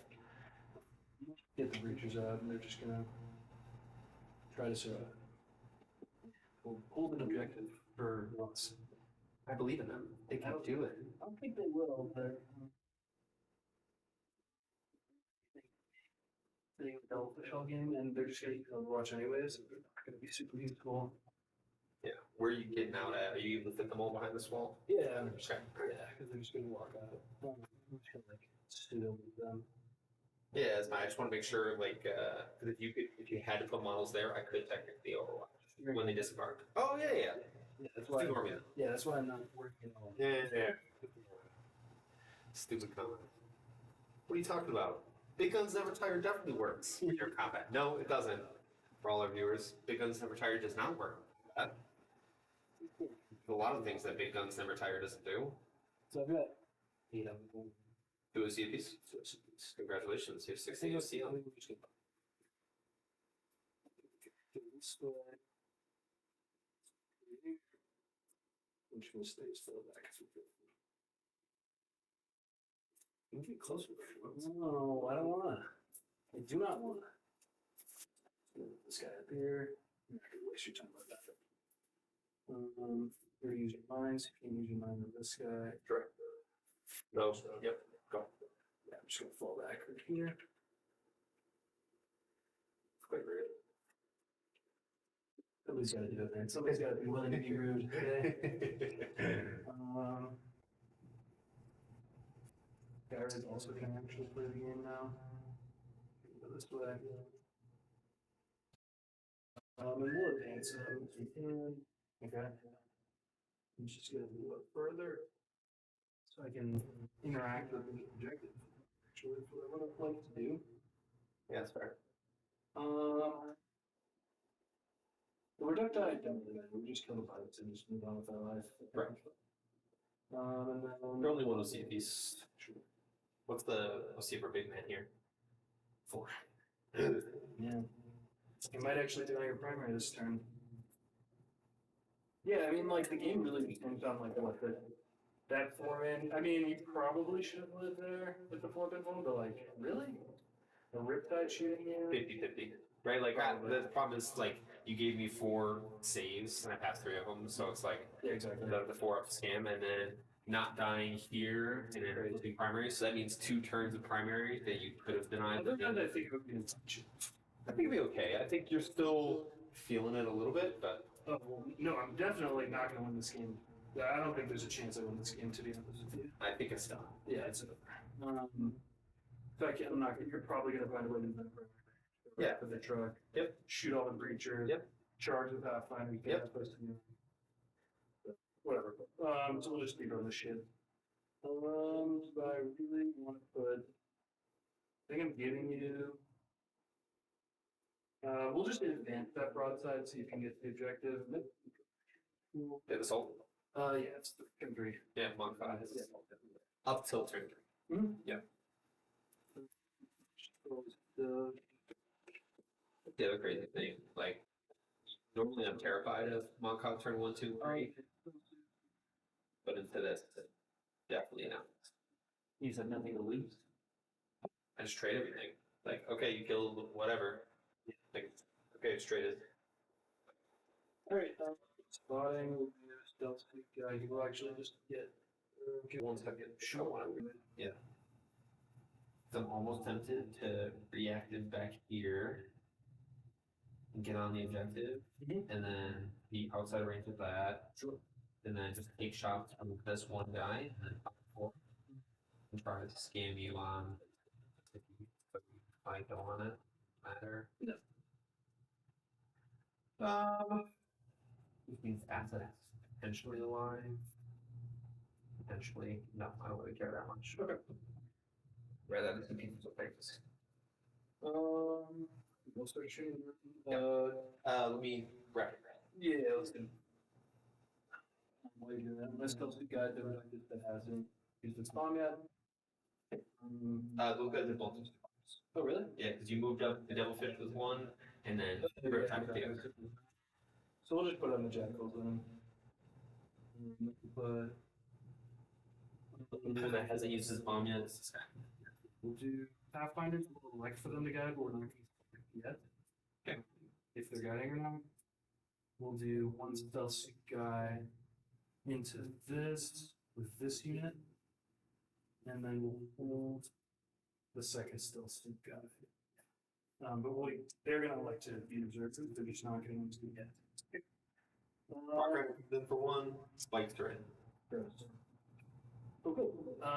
Get the breachers out, and they're just going to try to hold an objective for once. I believe in them. They can do it. I don't think they will, but. Playing the Devilfish all game, and they're just going to use Overwatch anyways, so they're not going to be super useful. Yeah. Where are you getting out at? Are you able to fit them all behind this wall? Yeah, Okay. yeah, because they're just going to walk out. I'm just going to like pseudo with them. Yeah, it's fine. I just want to make sure, like, because if you had to put models there, I could technically Overwatch when they disembark. Oh yeah. Yeah, that's why. Ignore me then. Yeah, that's why I'm not working on. Yeah. Stupid comment. What are you talking about? Big Guns Never Tired definitely works in your combat. No, it doesn't. For all our viewers, Big Guns Never Tired does not work. There's a lot of things that Big Guns Never Tired doesn't do. So I've got 8 of them. Do a C piece. Congratulations, you have 16 I C think on. we're just gonna this way. I'm just gonna stay as far back as we can. You can get closer. No, I don't wanna. I do not wanna. This guy up here. You're not gonna waste your time with that. You're using mines. You can use your mine with this guy. Sure. No. Yep. Go. Yeah, I'm just gonna fall back right here. It's quite rude. Somebody's gotta do it, man. Somebody's gotta be willing to be rude. Okay? Garrett's also can actually play the game now. Go this way. And we'll advance him if we can. Okay. I'm just gonna move up further so I can interact with the objective. Actually, that's what I would like to do. Yeah, that's fair. The reductite don't really matter. We just kill the pilots and just move on with our life. Right. And then We only want to see if he's. What's see if we're big man here? 4. yeah. You might actually deny your primary this turn. Yeah, I mean, like, the game really depends on, like, what that 4-man. I mean, you probably should have lived there with the 4-man one, but, like, really? A Riptide shooting you? 50-50. Right? Like, the problem is, like, you gave me 4 saves and I passed 3 of them, so it's like Yeah, exactly. the 4 up scam and then not dying here and then losing primary. So that means 2 turns of primary that you could have denied. Other than that, I think it would be intention. I think it'd be okay. I think you're still feeling it a little bit, but. Oh, well, no, I'm definitely not going to win this game. Yeah, I don't think there's a chance I win this game, to be honest with you. I think it's done. Yeah, it's over. In fact, I'm not. You're probably going to find a way to win Yeah. with the truck. Yep. Shoot all the breachers. Yep. Charge the Pathfinder. Yep. Whatever. So we'll just leave on this shit. Do I really want to put? I think I'm giving you. We'll just advance that broadside so you can get the objective. Yeah, the salt. Yeah, it's turn 3. Yeah, Monk 5. Yeah. Up till turn 3. Mm-hmm. Yeah. The The other crazy thing, like, normally I'm terrified of Monk turn 1, 2, 3, but into this, definitely not. You said nothing to lose. I just trade everything. Like, okay, you kill whatever. Like, okay, it's traded. Alright, spotting will be a stealth guy. He will actually just get. 1 second. Sure. Yeah. So I'm almost tempted to reactive back here and get on the objective, and then be outside of range of that. Sure. And then just take shots from this one guy, and then pop 4, and try to scam you on. If you fight on it, matter. No. Which means assets potentially alive. Potentially, no, I don't really care that much. Okay. Rather than 2 pieces of things. We'll start shooting. Let me wrap it. Yeah, let's do. While you do that, unless tells the guy that hasn't used its bomb yet. Those guys are both. Oh, really? Yeah, because you moved up the devilfish with 1, and then Riptide with the other. So we'll just put on the jackals then. But The one that hasn't used his bomb yet is this guy. we'll do Pathfinders. We'll elect for them to guide, but we're not going to yet. Okay. If they're guiding or not. We'll do 1 stealth suit guy into this with this unit. And then we'll hold the second stealth suit guy. But they're going to elect to be observers. They're just not going to yet. Margaret comes in for 1, spikes her in. Oh, cool.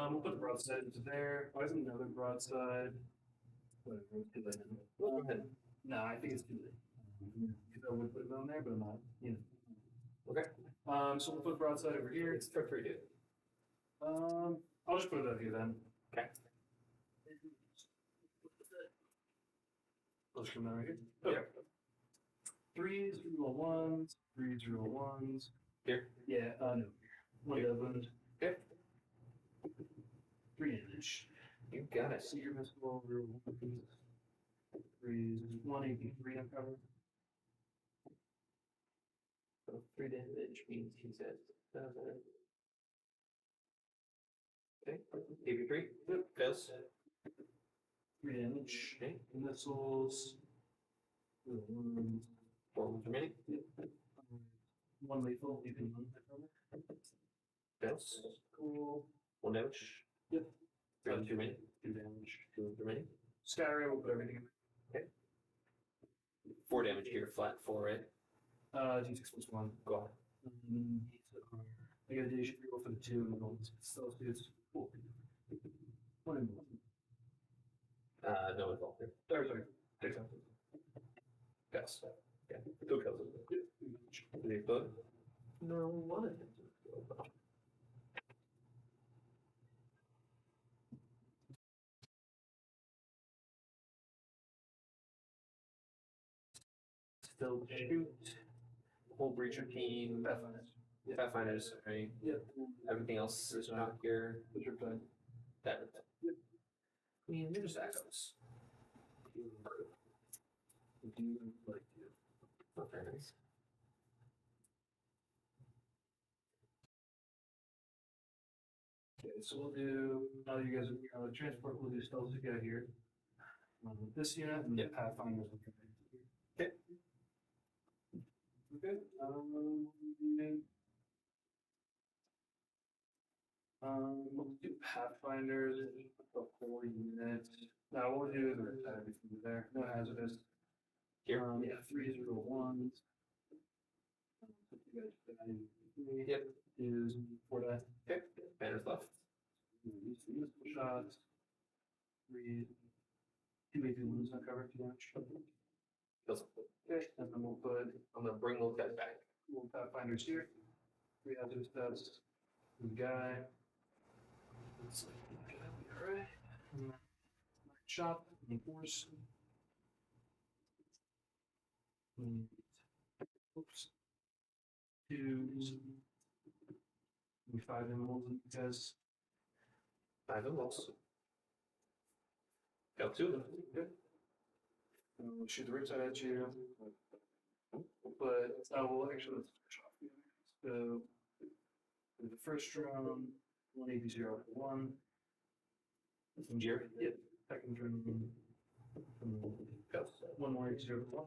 We'll put the broadside into there. Why isn't another broadside? Whatever, it's too late. Go ahead. No, I think it's too late. Because I would put it on there, but I'm not, you know. Okay. So we'll put broadside over here. It's turn 3, dude. I'll just put it up here then. Okay. I'll just come down right here. Okay. 3s, roll 1s, 3s, roll 1s. Here? Yeah, no. 1 Devlin. Okay. 3 damage. You got it. Secret missile, roll 1s. 3s, 1 AP3 uncover. 3 damage means he's at 7. Okay, AP3. Yep. Fails. 3 damage. Okay. Missiles. 4 wounds remaining. One lethal. You can Fails. Cool. 1 damage. Yep. 3 wounds remaining. 2 damage. 2 wounds remaining. Skyrim will put everything in. 4 damage here, flat 4, right? D6 plus 1. Go on. I got a D6 roll for the 2 and the stealth suits. Cool. 1 and 1. No involved here. Sorry. 6 times. Fails. Yeah. 2 kills. Did they explode? No, 1. Still shoot. Whole breach routine. Pathfinders, right? Yep. Everything else is not here. What's your plan? That. I mean, they're just echoes. Do you like to? Not very nice. Okay, so we'll do, now that you guys are on the transport, we'll do stealth together here. This unit and the Pathfinders. Okay. Okay. We'll do Pathfinders, the whole unit. Now what we'll do is we're everything there. No hazardous. Here. Yeah, 301. Put you guys down. Yep. Is for that. Okay. Banners left. Missile shots. 3. 2 AP wounds not covered. 2 damage. Kills. Okay, and then we'll put I'm gonna bring those guys back. Pathfinders here. 3 hazardous stats. The guy. Looks like the guy will be alright. Shot and force. Oops. 2. 5 animals because 5 emeralds. Got 2 of them. good. We'll shoot the right side at you. But well actually let's finish off. So for the first round, 180 for 1. From Jerry. Yep. Second round, Goes. 1 more 80 for 1.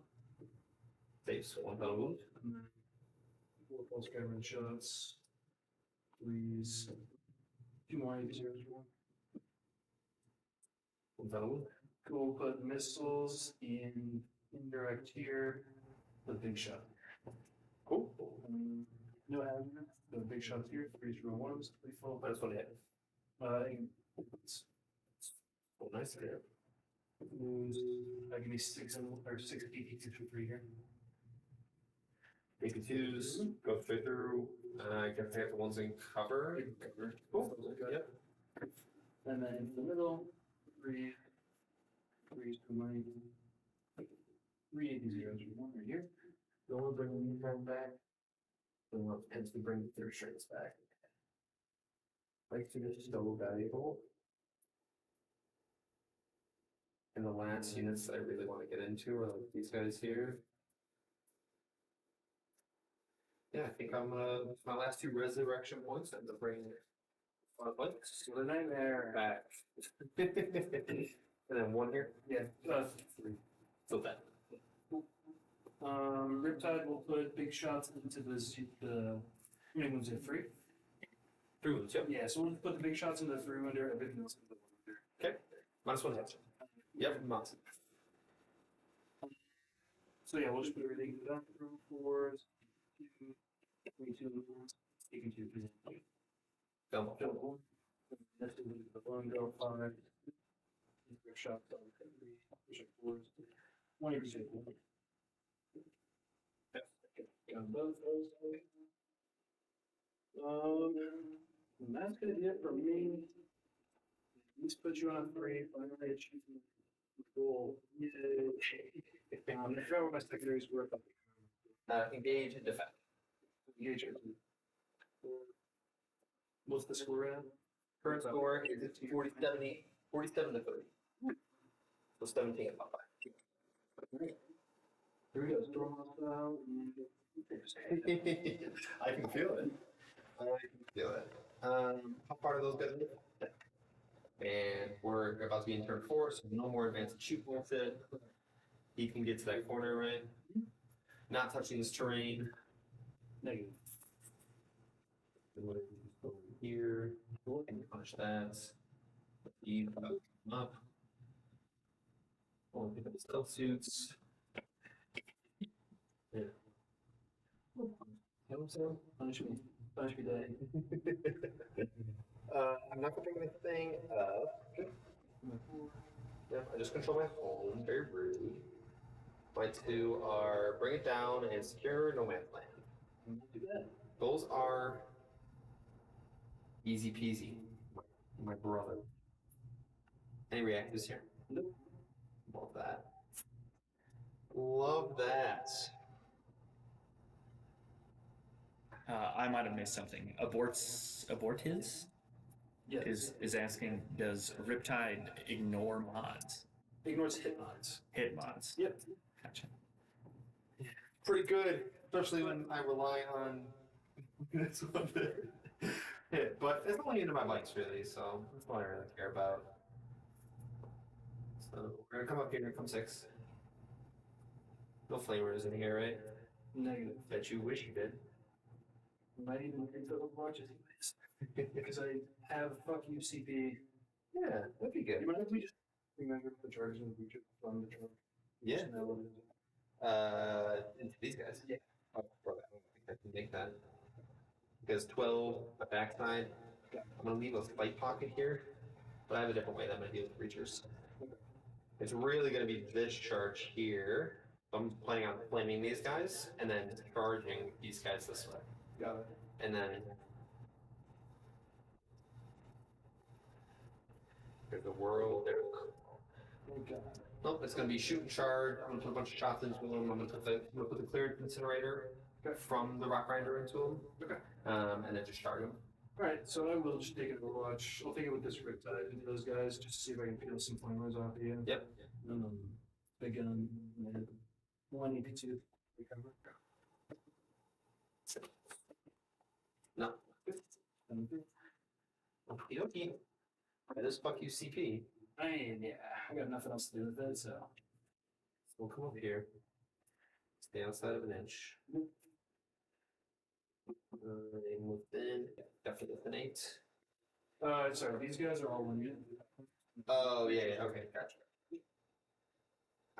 Saves 1 pound wound. And then 4 pulse scattering shots. Please. 2 more 80 for 1. 1 pound wound. We'll put missiles in indirect here. The big shot. Cool. No hazard. The big shots here. 3 for 1s. Lethal. -1 hit. It's Oh, nice there. give me 6 or 6 AP2 for 3 here. AP2s go straight through. I guess I have the ones in cover. Cool. Yep. And then in the middle, 3 to my 3 AP0s for 1 right here. Don't want to bring the uniform back. Don't want to potentially bring the 3rd strings back. Like to just so valuable. And the last units that I really want to get into are like these guys here. Yeah, I think I'm my last 2 resurrection points. I'm gonna bring points So the nightmare. back. And then 1 here. Yeah, 3. So that. Riptide will put big shots into the many ones at 3. 3 wounds, yep. Yeah, so we'll put the big shots into the 3 under, everything else into the 1 under. -1 hit. Yep, monster. So yeah, we'll just put everything into that. 4s, 2, 22, taking 2, 3. Double. Double. This is the one go 5. Shots on 3, 4s. 1 80. Got both those. And that's gonna be it for me. These put you on a 3. Finally achieving the goal. Yay. I forgot what my secondaries were. Engage and defend. Engage. What's the score at? Current score is 47 to 30. So 17 and 5. Here we go. Storm hostile. I can feel it. I can feel it. How far are those guys? And we're about to be in turn 4, so no more advanced shoot with it. He can get to that corner, right? Not touching this terrain. Negative. Over here. And punch that. You come up. Oh, pick up the stealth suits. Yeah. Punish me. Punish me, Daddy. I'm not gonna pick anything up. Yep, I just control my home. Very rude. My 2 are bring it down and secure no man's land. Do that. Those are easy peasy. My brother. Any reactives here? Nope. Love that. Love that. I might have missed something. Abort his Yeah. is asking, does Riptide ignore mods? Ignores hit mods. Hit mods. Yep. Gotcha. Pretty good, especially when I rely on this one there. Yeah, but it's only into my bikes really, so that's all I really care about. So we're gonna come up here and come 6. No flamers in here, right? Negative. Bet you wish you did. Might even refill the watches anyways. Because I have fuck you CP. Yeah, that'd be good. You mind if we just remember the charges and we just run the truck? Yeah. Just know what it is. Into these guys. Yeah. Oh, bro, I don't think I can make that. Because 12, my backside. I'm gonna leave a fight pocket here, but I have a different way that I'm gonna deal with creatures. It's really gonna be this charge here. I'm planning on flaming these guys and then charging these guys this way. Got it. And then there's the world, there's nope, it's gonna be shoot and charge. I'm gonna put a bunch of shots into them. I'm gonna put the clearance incinerator from the rock grinder into them. Okay. And then just charge them. Alright, so I will just take it Overwatch. I'll take it with this Riptide into those guys just to see if I can peel some flamers off of you. Yep. Big gun, and 182 recover. No. Okie dokie. Alright, this fuck you CP. Yeah, I got nothing else to do with it, so. So we'll come up here. Stay outside of an inch. And within, definitely within 8. Sorry, these guys are all one unit. Oh, yeah, okay, gotcha.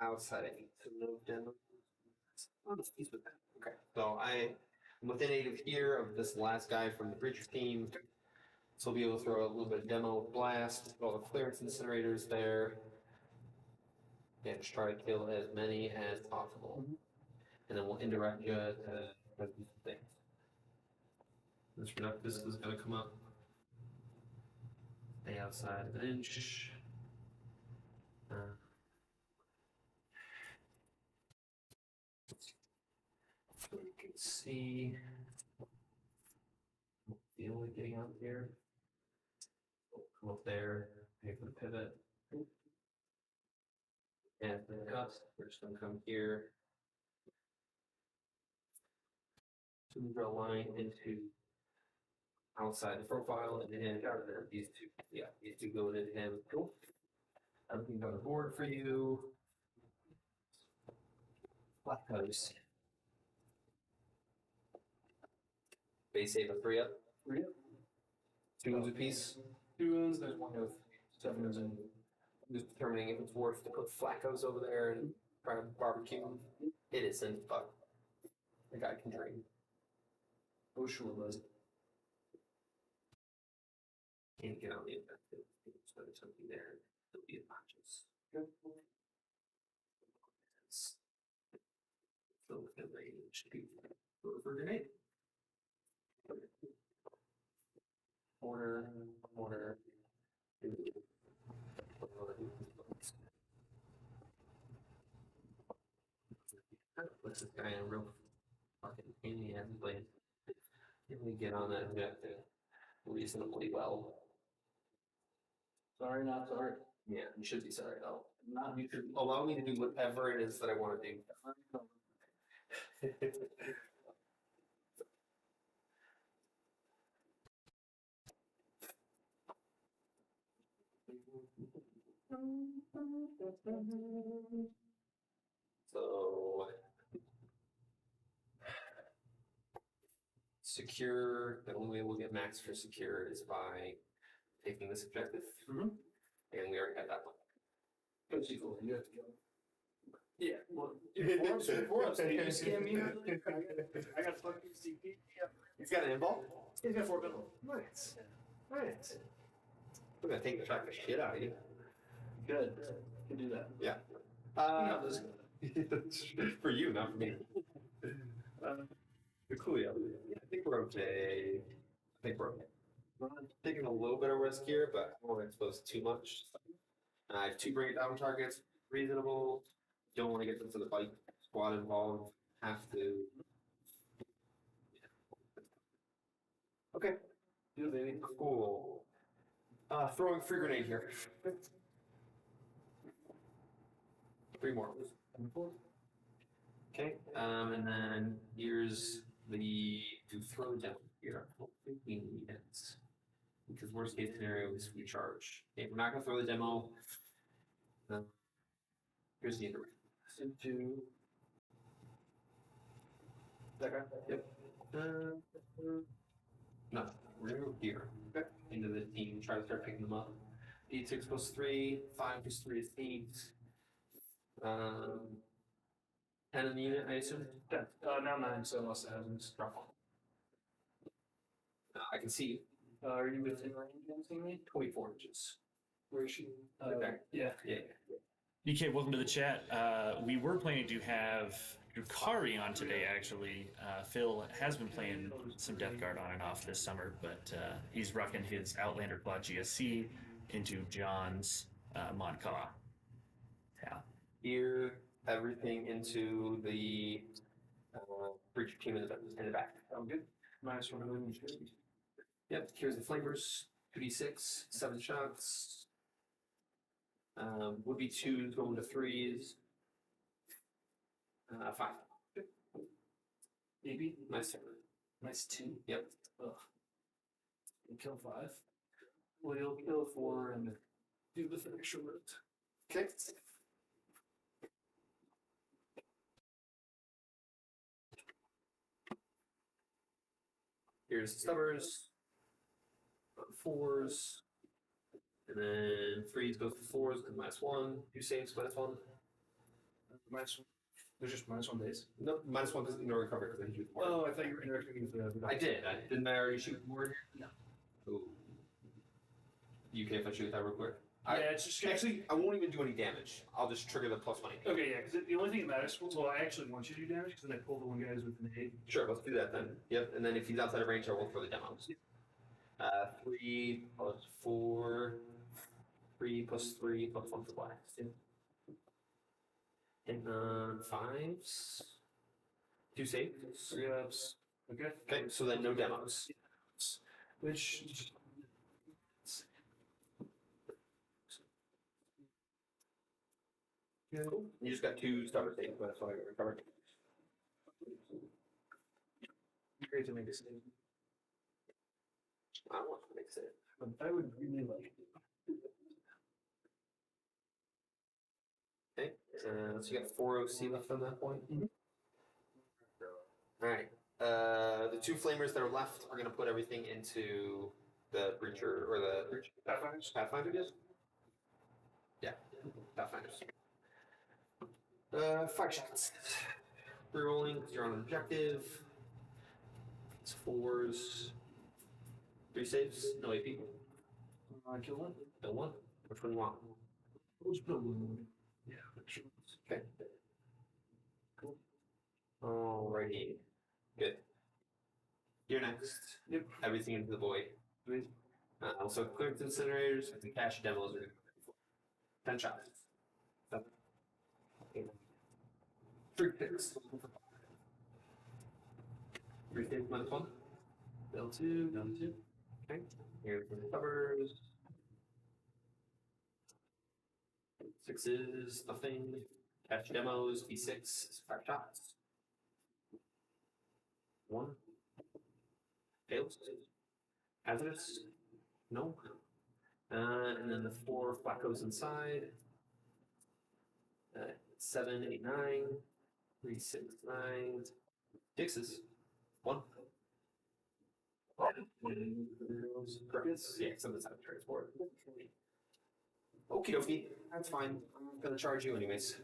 Outside of 8. So no demo. Oh, he's with that. Okay. So I'm within 8 of here of this last guy from the Breacher team. So we'll be able to throw a little bit of demo blast, all the clearance incinerators there. Yeah, just try to kill as many as possible. And then we'll indirect you to do some things. This is gonna come up. Stay outside of an inch. So you can see. Feel like getting out here. Come up there. Pay for the pivot. And then we're just gonna come here. So we draw a line into outside the profile and then these 2. Yeah, these 2 going into him. Cool. Everything's on the board for you. Black colors. Base save a 3 up. 3 up. 2 wounds apiece. 2 wounds, there's one with 7 wounds in. I'm just determining if it's worth to put Flaccos over there and try to barbecue them. It isn't, but the guy can dream. Oh, sure was. And get on the effective. So there's something there. There'll be obnoxious. So within range to go for a grenade. Order. What's this guy in a real fucking pain in the ass place? Can we get on that objective reasonably well? Sorry, not sorry. Yeah, you should be sorry though. Not You should allow me to do whatever it is that I want to do. So secure. The only way we'll get max for secure is by taking this objective, and we already have that one. That's equal. You have to go. Yeah. Well, before us, you scam me. I got fucking CP. He's got an invul. He's got 4 bill. Nice. Nice. We're gonna take the track the shit out of you. Good. Can do that. Yeah. Not this For you, not for me. Cool, yeah. I think we're okay. I'm taking a little bit of risk here, but I don't want to expose too much. I have 2 bring it down targets. Reasonable. Don't want to get them to the bike squad involved. Have to. Okay. Do baby. Cool. Throwing free grenade here. 3 more. Okay, and then here's the throw down here. I don't think we need it. Because worst case scenario is we charge. Okay, we're not gonna throw the demo. Here's the interact. Into that guy. Yep. No, we're gonna go here. Okay. Into the team, try to start picking them up. 8, 6 plus 3, 5 plus 3 is 8. 10 in the unit, I assume. 10. Now 9, so unless it hasn't. Drop 1. I can see you. Are you within range of seeing me? 24 inches. Where is she? Right there. Yeah. Yeah. BK, welcome to the chat. We were planning to have Drukari on today, actually. Phil has been playing some Death Guard on and off this summer, but he's rocking his Outlander Quad GSC into John's Montcaw. Yeah. Here, everything into the breacher team in the back. I'm good. Minus 1 movement. Yep, here's the flamers. 2d6, 7 shots. Would be 2s going to 3s. 5. Maybe. Nice. Nice 2. Yep. Ugh. You kill 5. Well, you'll kill 4 and do the finish of it. Okay. Here's the stubbers. 4s. And then 3s goes to 4s and -1. 2 saves, -1. Minus 1. There's just minus 1 days. No, -1 because no recovery because I hit you with more. Oh, I thought you were interacting with the. I did. Didn't I already shoot more here? No. Ooh. You okay if I shoot with that real quick? Yeah, it's just Actually, I won't even do any damage. I'll just trigger the +1. Okay, yeah, because the only thing that matters. Well, I actually want you to do damage because then I pull the one guys with an 8. Sure, let's do that then. Yep, and then if he's outside of range, I will for the demos. 3 plus 4. 3 plus 3 plus 1 for blast. Yeah. And 5s. 2 saves. 3 ups. Okay. Okay, so then no demos. Which. Yeah. You just got 2 stubborn saves, but that's why I got recovered. Great to make a save. I don't want to make a save. But I would really like it. Okay, so you got 4 OC left on that point. Alright, the 2 flamers that are left are going to put everything into the breacher, or the Pathfinder, yes? Yeah, Pathfinders. 5 shots. Rerolling because you're on an objective. It's 4s. 3 saves, no AP. Kill 1. Bill 1. Which one you want? Who's Bill 1? Yeah, sure. Okay. Cool. Alrighty. Good. You're next. Yep. Everything into the void. Sweet. Also, clear the incinerators and cash demos are 10 shots. 7. 3 picks. 3 picks -1. Bill 2, down 2. Okay. Here's the covers. 6s, nothing. Cash demos, D6, 5 shots. 1. Fails. Hazardous. No. And then the 4 Flaccos inside. 7, 8, 9. 3, 6, 9. Sixes. 1. Crickets? Yeah, so that's how to transport. Okie dokie, that's fine. I'm gonna charge you anyways.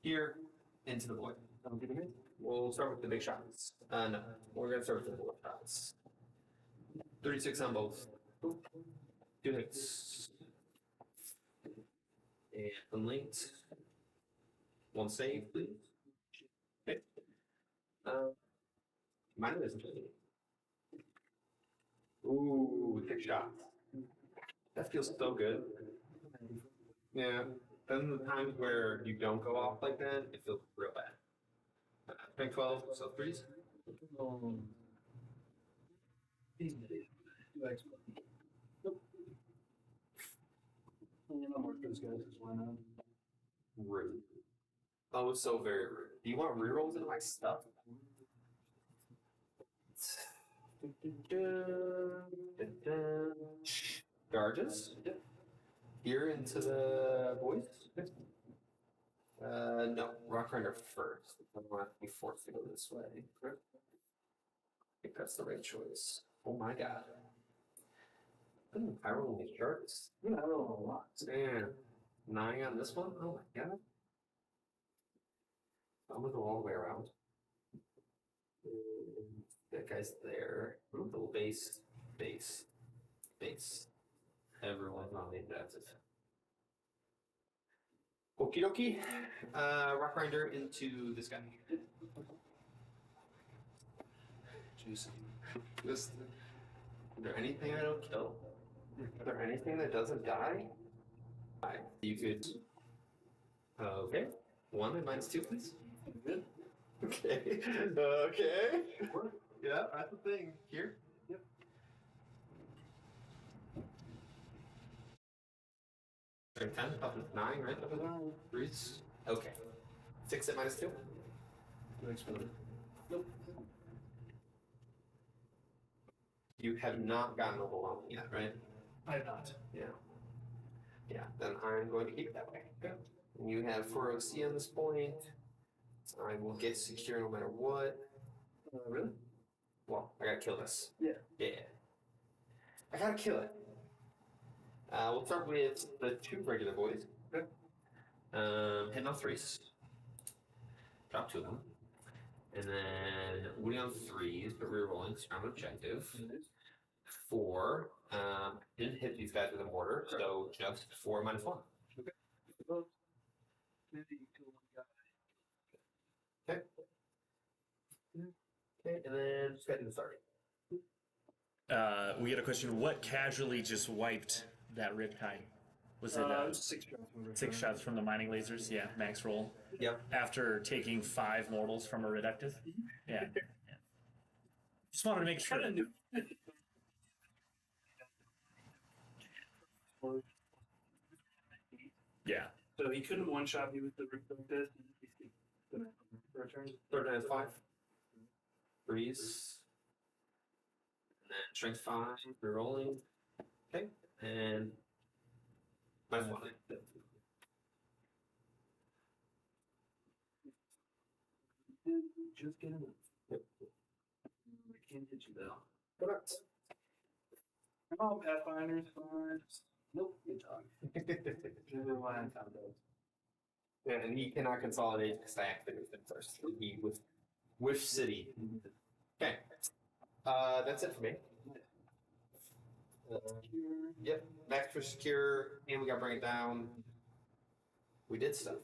Here, into the void. We'll start with the big shots. No, we're gonna start with the bullet shots. 36 on both. 2 hits. And unlinked. 1 save, please. Okay. Mine isn't really. Ooh, big shot. That feels so good. Yeah. Then the times where you don't go off like that, it feels real bad. Strength 12, so 3s. I'll mark those guys as why not? Rude. Oh, so very rude. Do you want rerolls into my stuff? Charges. Here into the voice. No, Rock Rider first. I want to be forced to go this way. I think that's the right choice. Oh my god. I roll these charts. Yeah, I roll a lot. Man, 9 on this one? Oh my god. I'm gonna go all the way around. That guy's there. Little base, base, base. Everyone's on the objective. Okie dokie. Rock Grinder into this guy. Juicy. Is there anything I don't kill? Is there anything that doesn't die? You could. Okay. 1 and -2, please. Good. Okay. Okay. Yeah, that's the thing. Here. Yep. Turn 10, up to 9, right? Up to 9. 3s. Okay. 6 at -2. Nope. You have not gotten overwhelming yet, right? I have not. Yeah. Yeah, then I'm going to keep it that way. Okay. And you have 4 OC on this point. I will get secure no matter what. Really? Well, I gotta kill this. Yeah. Yeah. I gotta kill it. We'll start with the 2 regular boys. Okay. Hitting on 3s. Drop 2 of them. And then Woody on 3s, but rerolling, so I'm objective. 4. Didn't hit these guys with a mortar, so just 4 -1. Okay. Maybe you kill one guy. Okay. Okay, and then just get to the start. We get a question. What casually just wiped that Riptide? Was it 6 shots. 6 shots from the mining lasers? Yeah, max roll. Yep. After taking 5 mortals from a reductive? Yeah. Just wanted to make sure. Yeah. So he couldn't one-shot me with the reductive. For a turn. Third has 5. 3s. And then strength 5, rerolling. Okay. And -1. Just get him. Yep. I can't hit you though. Correct. Oh, Pathfinder's fine. Nope, good talk. Never mind, Tom does. Yeah, and he cannot consolidate because I activated him first. He with City. Okay. That's it for me. Yep. Max for secure, and we got to bring it down. We did stuff.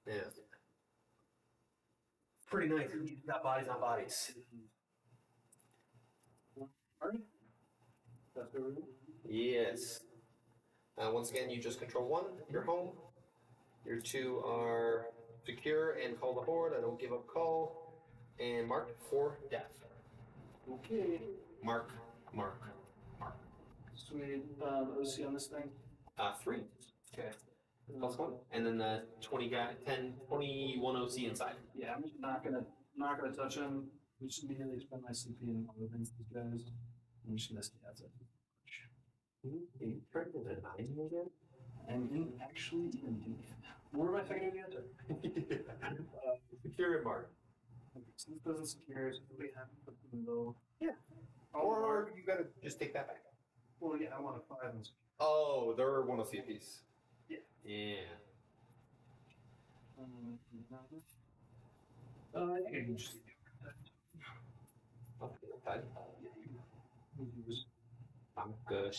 Yeah. Pretty nice. You got bodies on bodies. Alright. That's where we're going. Yes. Once again, you just control 1. You're home. Your 2 are secure and call the horde. I don't give up call. And mark for death. Okay. Mark. Sweet. OC on this thing. 3. Okay. +1. And then the 20 guy, 10, 21 OC inside. Yeah, I'm just not gonna touch him. I'm just immediately spend my CP and moving these guys. I'm just gonna stay outside. You turned into 9 again? And in actually in where am I thinking again? Secure and mark. Since it doesn't secure, so we have to put the middle. Yeah. Or you gotta just take that back. Well, yeah, I want a 5 and Oh, they're 103 a piece. Yeah. Yeah. I think I can just Okay. I'm good.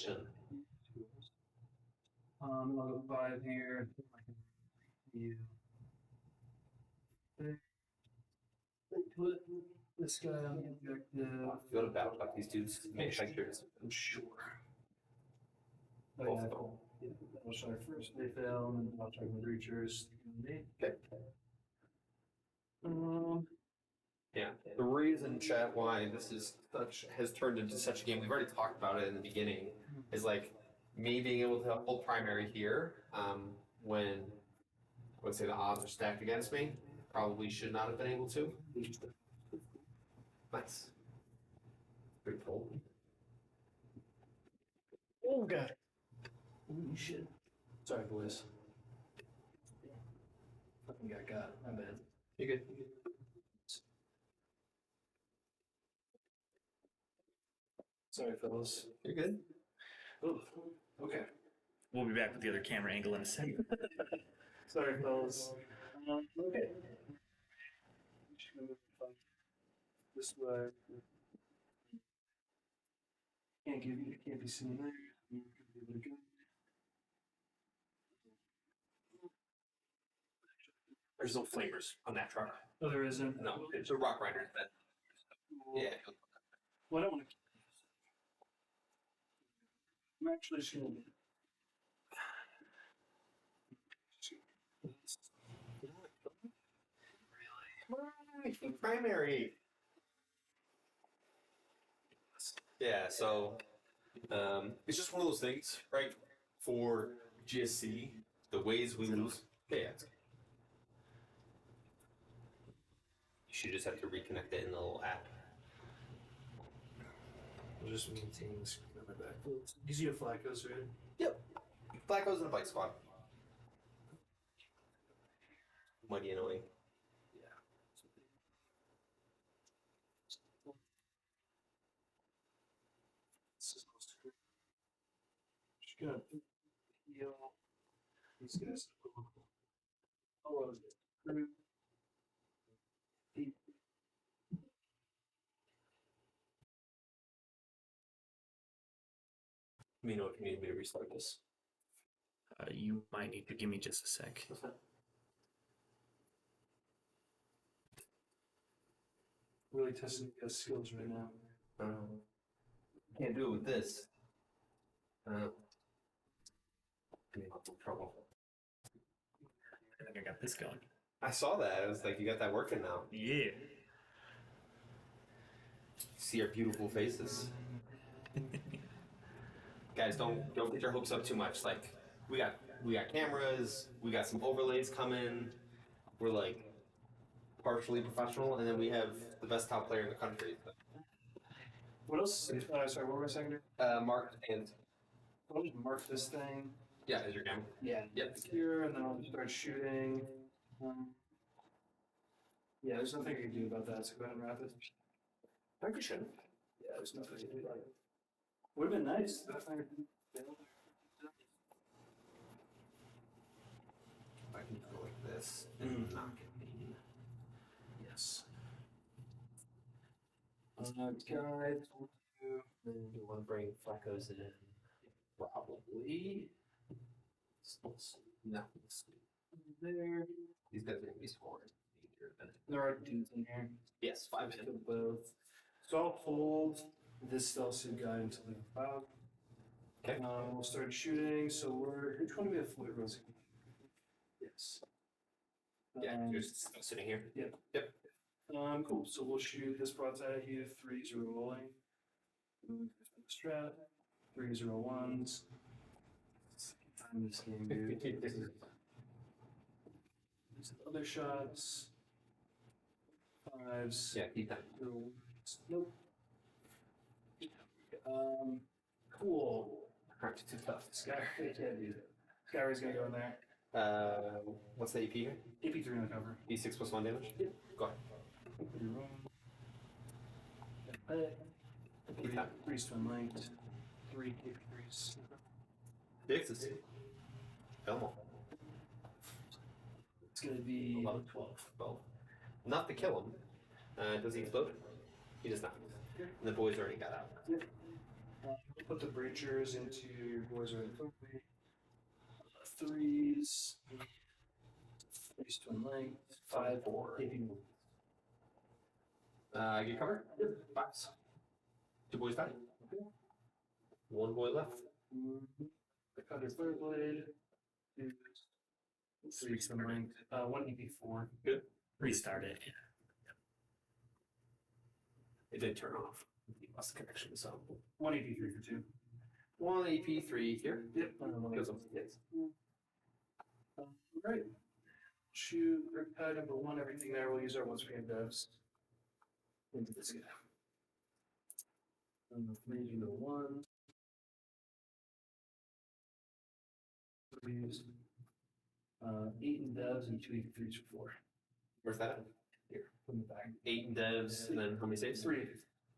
I'll go 5 here. You. Put this guy on the objective. You want to battle about these dudes? Make sure I'm sure. Both of them. Yeah, I'll try first. They fail, and then I'll try the breachers. Okay. Um, Yeah. The reason, chat, why this is has turned into such a game, we've already talked about it in the beginning, is like me being able to hold primary here when I would say the odds are stacked against me. Probably should not have been able to. Nice. Pretty cool. oh god. Holy shit. Sorry, boys. Fucking got. My bad. You good? Sorry, fellas. You're good. Oh, okay. We'll be back with the other camera angle in a second. Sorry, fellas. Okay. This way. Can't be seen there. There's no flamers on that truck. Oh, there isn't. No, it's a rock rider. Yeah. Well, I don't want to. I'm actually just gonna. Primary. Yeah, so it's just one of those things, right? For GSC, the ways we lose. Yeah, it's, you should just have to reconnect it in the little app. I'll just maintain the screen on my back. You see a flag goes right? Yep. Black goes in the bike squad. Mighty annoying. Just gonna heal these guys. Oh, Let me know if you need me to restart this. You might need to give me just a sec. really testing your skills right now. Can't do it with this. I'm in trouble. I think I got this going. I saw that. I was like, you got that working now. Yeah. See our beautiful faces. Guys, don't get your hopes up too much. Like, we got cameras, we got some overlays coming. We're like partially professional, and then we have the best top player in the country. What else? Sorry, what were I saying? Mark and I'll just mark this thing. yeah, is your camera? Yeah. Yep. Here, and then I'll just start shooting. Yeah, there's nothing I can do about that, so go ahead and wrap it. I think we should. Yeah, there's nothing I can do about it. Would have been nice. I can go like this and not get me. Yes. Guides, we'll do. Then do you want to bring Flacco's in? Probably. No. There. These guys are going to be scoring. There are dudes in here. Yes, 5 minutes. Kill both. So I'll hold this stealth suit guy until we about. Okay. We'll start shooting. So which one do we have fluid rosing? Yes. Yeah, you're just sitting here. Yep. Yep. Cool. So we'll shoot this broadside at you. 3s rolling. Strat. 3-0-1s. Second time this game, dude. These other shots. 5s. Yeah, keep that. Nope. Cool. Aren't too tough. Sky Ray can't do that. Sky Ray's gonna go in there. What's the AP here? AP3 on the cover. D6 plus 1 damage? Yep. Go ahead. Three stone light. 3 AP3s. Dixes. Belmont. It's gonna be 11, 12. Not to kill him. Does he explode? He does not. And the boys already got out. Put the breachers into your boys are threes. 3 stone light. 5 AP. Get cover? Yep. 5s. 2 boys die. Okay. 1 boy left. The cutter third blade. 3 stone light. 1 AP4. Good. Restart it. It did turn off. He lost the connection, so. 1 AP3 for 2. 1 AP3 here. Yep. 1 Kills him. Yes. Right. Shoot, Riptide number 1, everything there. We'll use our once we have devs. Into this guy. 3 into 1. 3s. 8 in devs and 2 AP3s for 4. Where's that at? Here, put in the bag. 8 in devs, and then how many saves? 3 AP.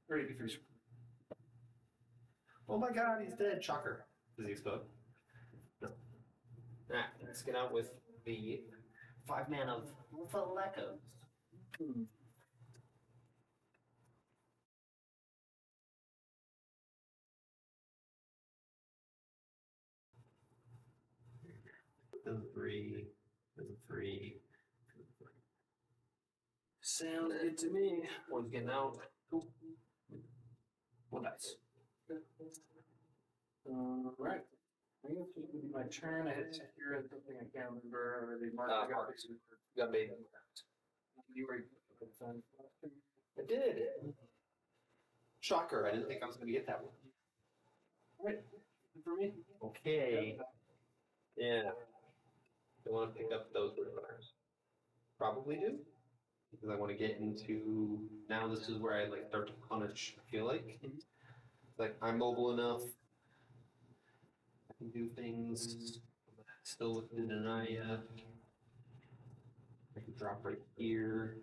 Or AP3s. Oh my god, he's dead. Shocker. Does he explode? No. Alright, let's get out with the 5 man of Valekos. There's a 3. There's a 3. Sounds good to me. One's getting out. Cool. 1 dice. Right. I think it's going to be my turn. I had to hear something I can't remember. They marked I got Mark. this. Got bait. You were I did. Shocker. I didn't think I was going to get that one. right for me. Okay. Yeah. I want to pick up those rippers. Probably do. Because I want to get into, now this is where I like start to punish, I feel like. Like I'm mobile enough. I can do things. Still within an area. I can drop right here.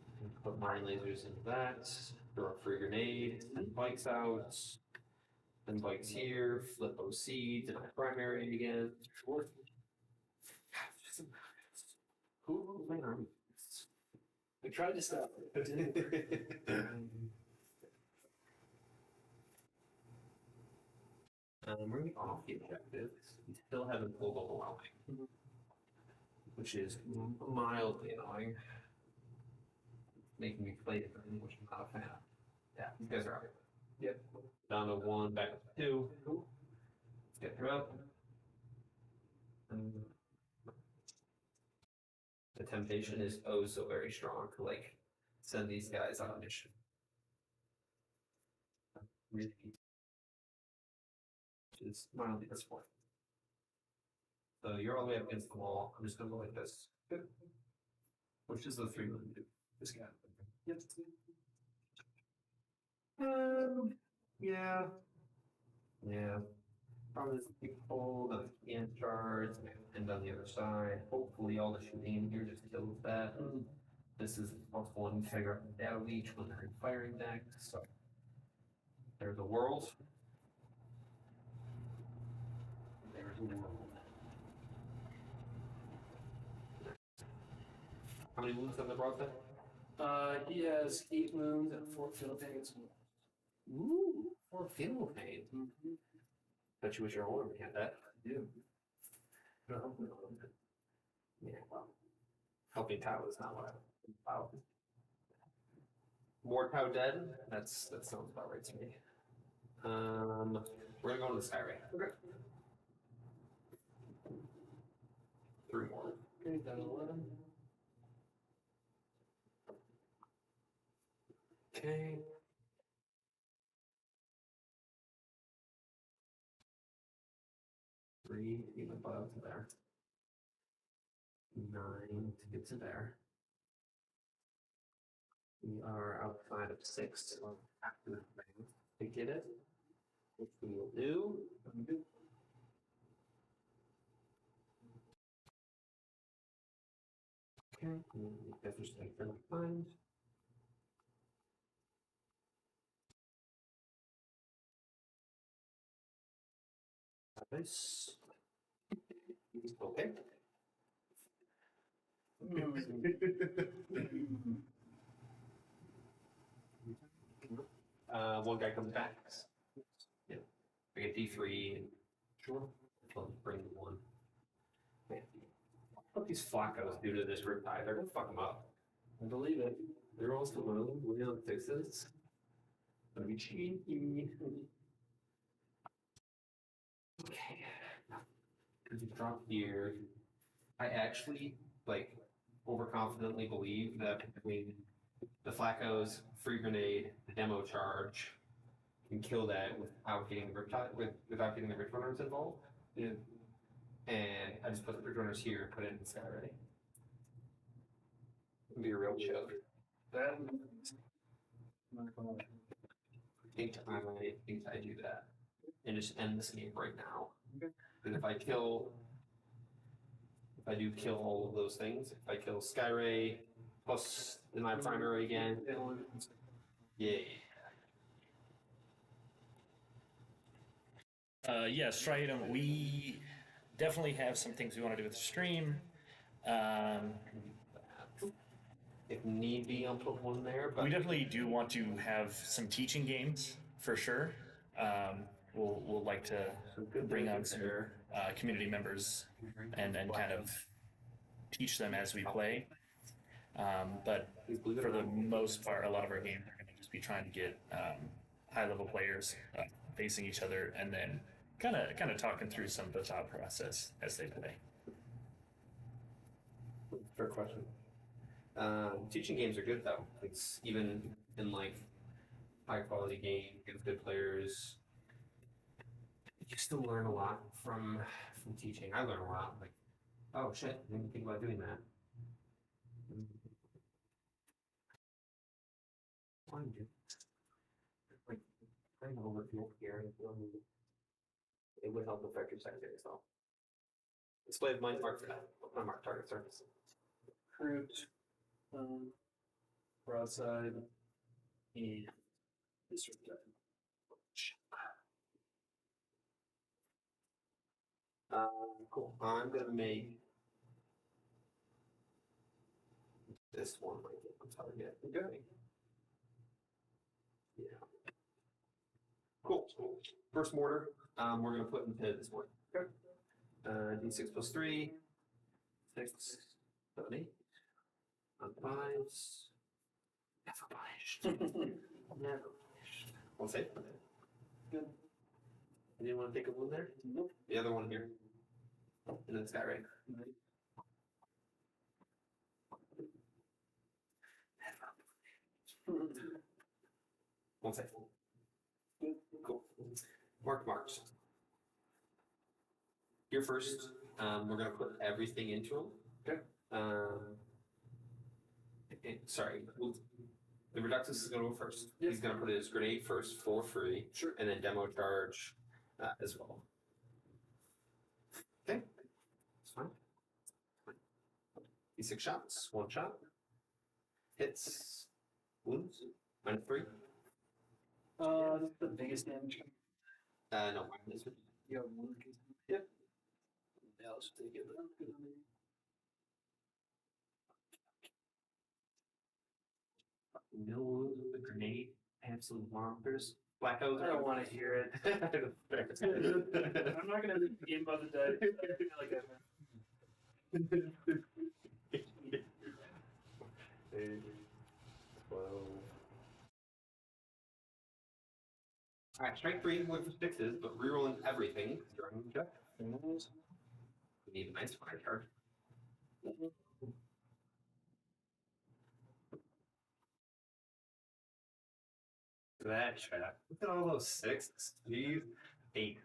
I can put mine lasers into that. Throw a free grenade. And bikes out. Then bikes here. Flip OC. Deny primary again. Who my army? I tried to stop it. We're going off the objective. We still haven't pulled overwhelming, which is mildly annoying. Making me play differently, which I'm not a fan of. Yeah, these guys are out. Yep. Down to 1, back up to 2. Let's get her up. The temptation is oh so very strong to like send these guys on a mission. Really, which is mildly disappointing. So you're all the way up against the wall. I'm just gonna go like this. Which is the 3 million do? This guy. Yep. Yeah. Yeah. Probably the people that can't charge and on the other side. Hopefully all the shooting in here just kills that. This is also one to figure out the data leech when they're firing next. So there's a world. There's a world. How many wounds have they brought then? He has 8 wounds and 4 field pains. Ooh, 4 field pain. Bet you wish your arm had that. I do. Yeah, well, helping Tau is not what I'm about. More Tau dead? That sounds about right to me. We're gonna go to the Skyray. Okay. 3 more. Okay, down to 11. Okay. Three to get my butt out to there. 9 to get to there. We are outside of 6 to get it. which we will do. Okay, that's just like for find. Nice. Okay. One guy comes back. Yeah. I get D3 and sure. I'll bring one. Man. What these Flacos do to this Riptide? They're gonna fuck them up. I believe it. They're all still low. We don't fix this. Gonna be cheeky. Okay. Because you drop here. I actually like overconfidently believe that between the Flacco's free grenade, the demo charge, can kill that without getting the Riptide, without getting the Rip Runners involved. Yeah. And I just put the Rip Runners here and put it in the sky already. It'd be a real choke. That. I think I do that and just end this game right now. Okay. Because if I do kill all of those things, if I kill Skyray plus in my primary again, yeah. Yes, Striatum, we definitely have some things we want to do with the stream. If need be, I'll put one there. But We definitely do want to have some teaching games for sure. We'll like to bring on some community members and kind of teach them as we play. But for the most part, a lot of our games are going to just be trying to get high-level players facing each other and then kind of talking through some of the thought process as they play. Fair question. Teaching games are good though. It's even in like high quality game against good players. You still learn a lot from teaching. I learn a lot. Like, oh shit, I didn't think about doing that. Like playing overfield here, it would help affect your secondary as well. Display of mind mark unmarked target surface. Fruit, broadside, and this Riptide. Cool. I'm gonna make this one my target. Okay. Yeah. Cool. First mortar, we're gonna put into this one. Okay. D6 plus 3, 6, 7, 8. On 5s. Never punished. Never punished. One save. Good. You didn't want to take a one there? Nope. The other one here. And then this guy right. One save. Cool. Marked. Here first, we're going to put everything into them. Okay. Sorry. The Reductus is going to go first. Yep. He's going to put his grenade first for free. Sure. And then demo charge as well. Okay. That's fine. D6 shots. 1 shot. Hits. Wounds. -3. That's the biggest damage. No. This one. You have one. Yep. Yeah, let's take it. No wounds with the grenade. Absolute monsters. Blackouts. I don't want to hear it. I'm not gonna read the game by the dice. I feel like I'm. 8, 12. Alright, strike 3 with 6s, but rerolling everything. You're on the check. We need a nice fire card. That chat. Look at all those 6s. These 8.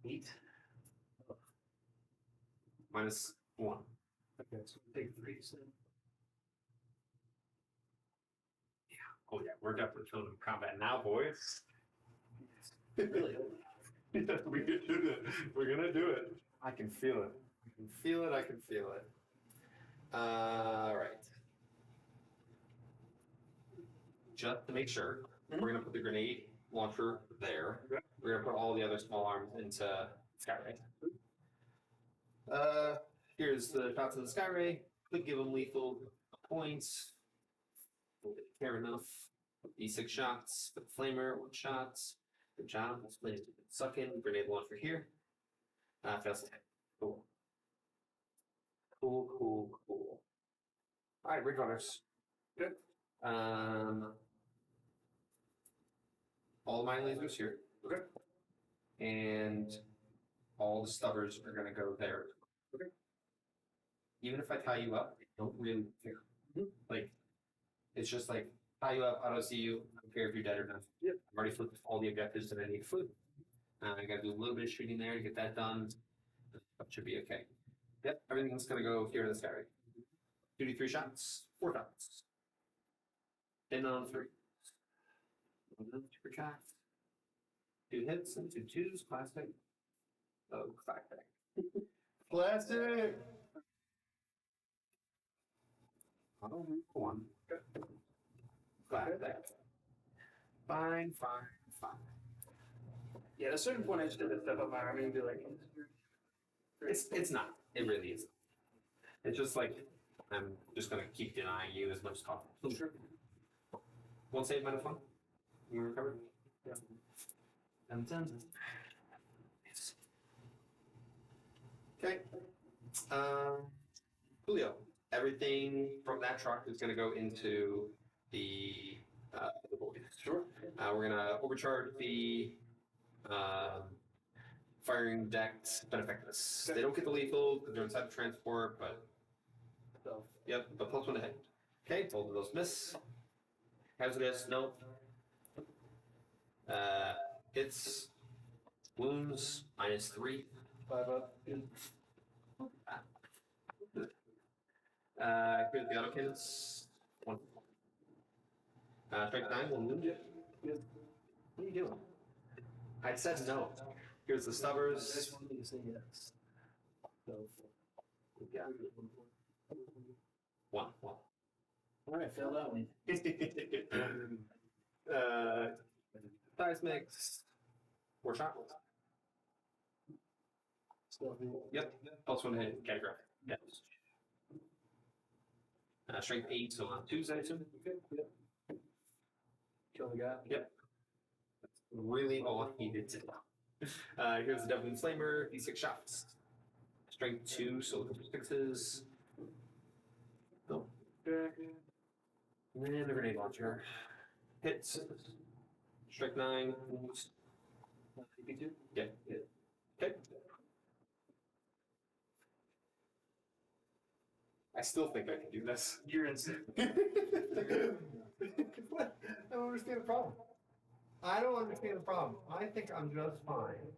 8. -1. Okay, so take 3. So. Yeah. Oh yeah, we're definitely feeling combat now, boys. Really? Yeah, we could do it. We're gonna do it. I can feel it. I can feel it. I can feel it. All right. Just to make sure, we're gonna put the grenade launcher there. Okay. We're gonna put all the other small arms into Skyray. Here's the shots of the Skyray. Could give them lethal points. Fair enough. D6 shots. The flamer, 1 shot. Good job. Suck in. Grenade launcher here. Fails to hit. Cool. Cool. Alright, Ridge Runners. Good. All my lasers here. Okay. And all the stubbers are gonna go there. Okay. Even if I tie you up, I don't really care. Mhm. Like, it's just like, tie you up, I don't see you, I don't care if you're dead or not. Yep. I've already flipped all the objectives that I need to flip. I gotta do a little bit of shooting there to get that done. That should be okay. Yep, everything's gonna go here in the sky. 2d3 shots, 4 shots. 10 on 3. 1 per shot. 2 hits and 2 twos, classic. Oh, classic. Classic! Oh, 1. Classic. Fine. Yeah, at a certain point, I just did to step up my army and be like, It's not. It really isn't. It's just like, I'm just gonna keep denying you as much as possible. sure. Won't save minus 1. You recovered? Yeah. And 10. Okay. Julio, everything from that truck is gonna go into the board. Sure. We're gonna overcharge the firing deck's benefactors. They don't get the lethal because they're inside the transport, but So, yep, but +1 to hit. Okay, both of those miss. Hazardous, no. Hits, wounds, -3. 5 up. Good. Here's the autocannons. 1. Strength 9, 1 wound. Good. What are you doing? I said no. Here's the I stubbers. just wanted to say yes. So, Yeah. 1. alright, failed that one. Seismics. 4 shots. So, Yep. +1 to hit. Catastrophic. Yes. Strength 8, so on 2s, I assume. okay, yep. Kill the guy. Yep. That's really all he needed to know. Here's the Devil Flamer, D6 shots. Strength 2, so 6s. No. Okay. And then the grenade launcher. Hits. Strength 9. Wounds. CP2? Yeah. Okay. I still think I can do this. You're insane. What? I don't understand the problem. I don't understand the problem. I think I'm just fine.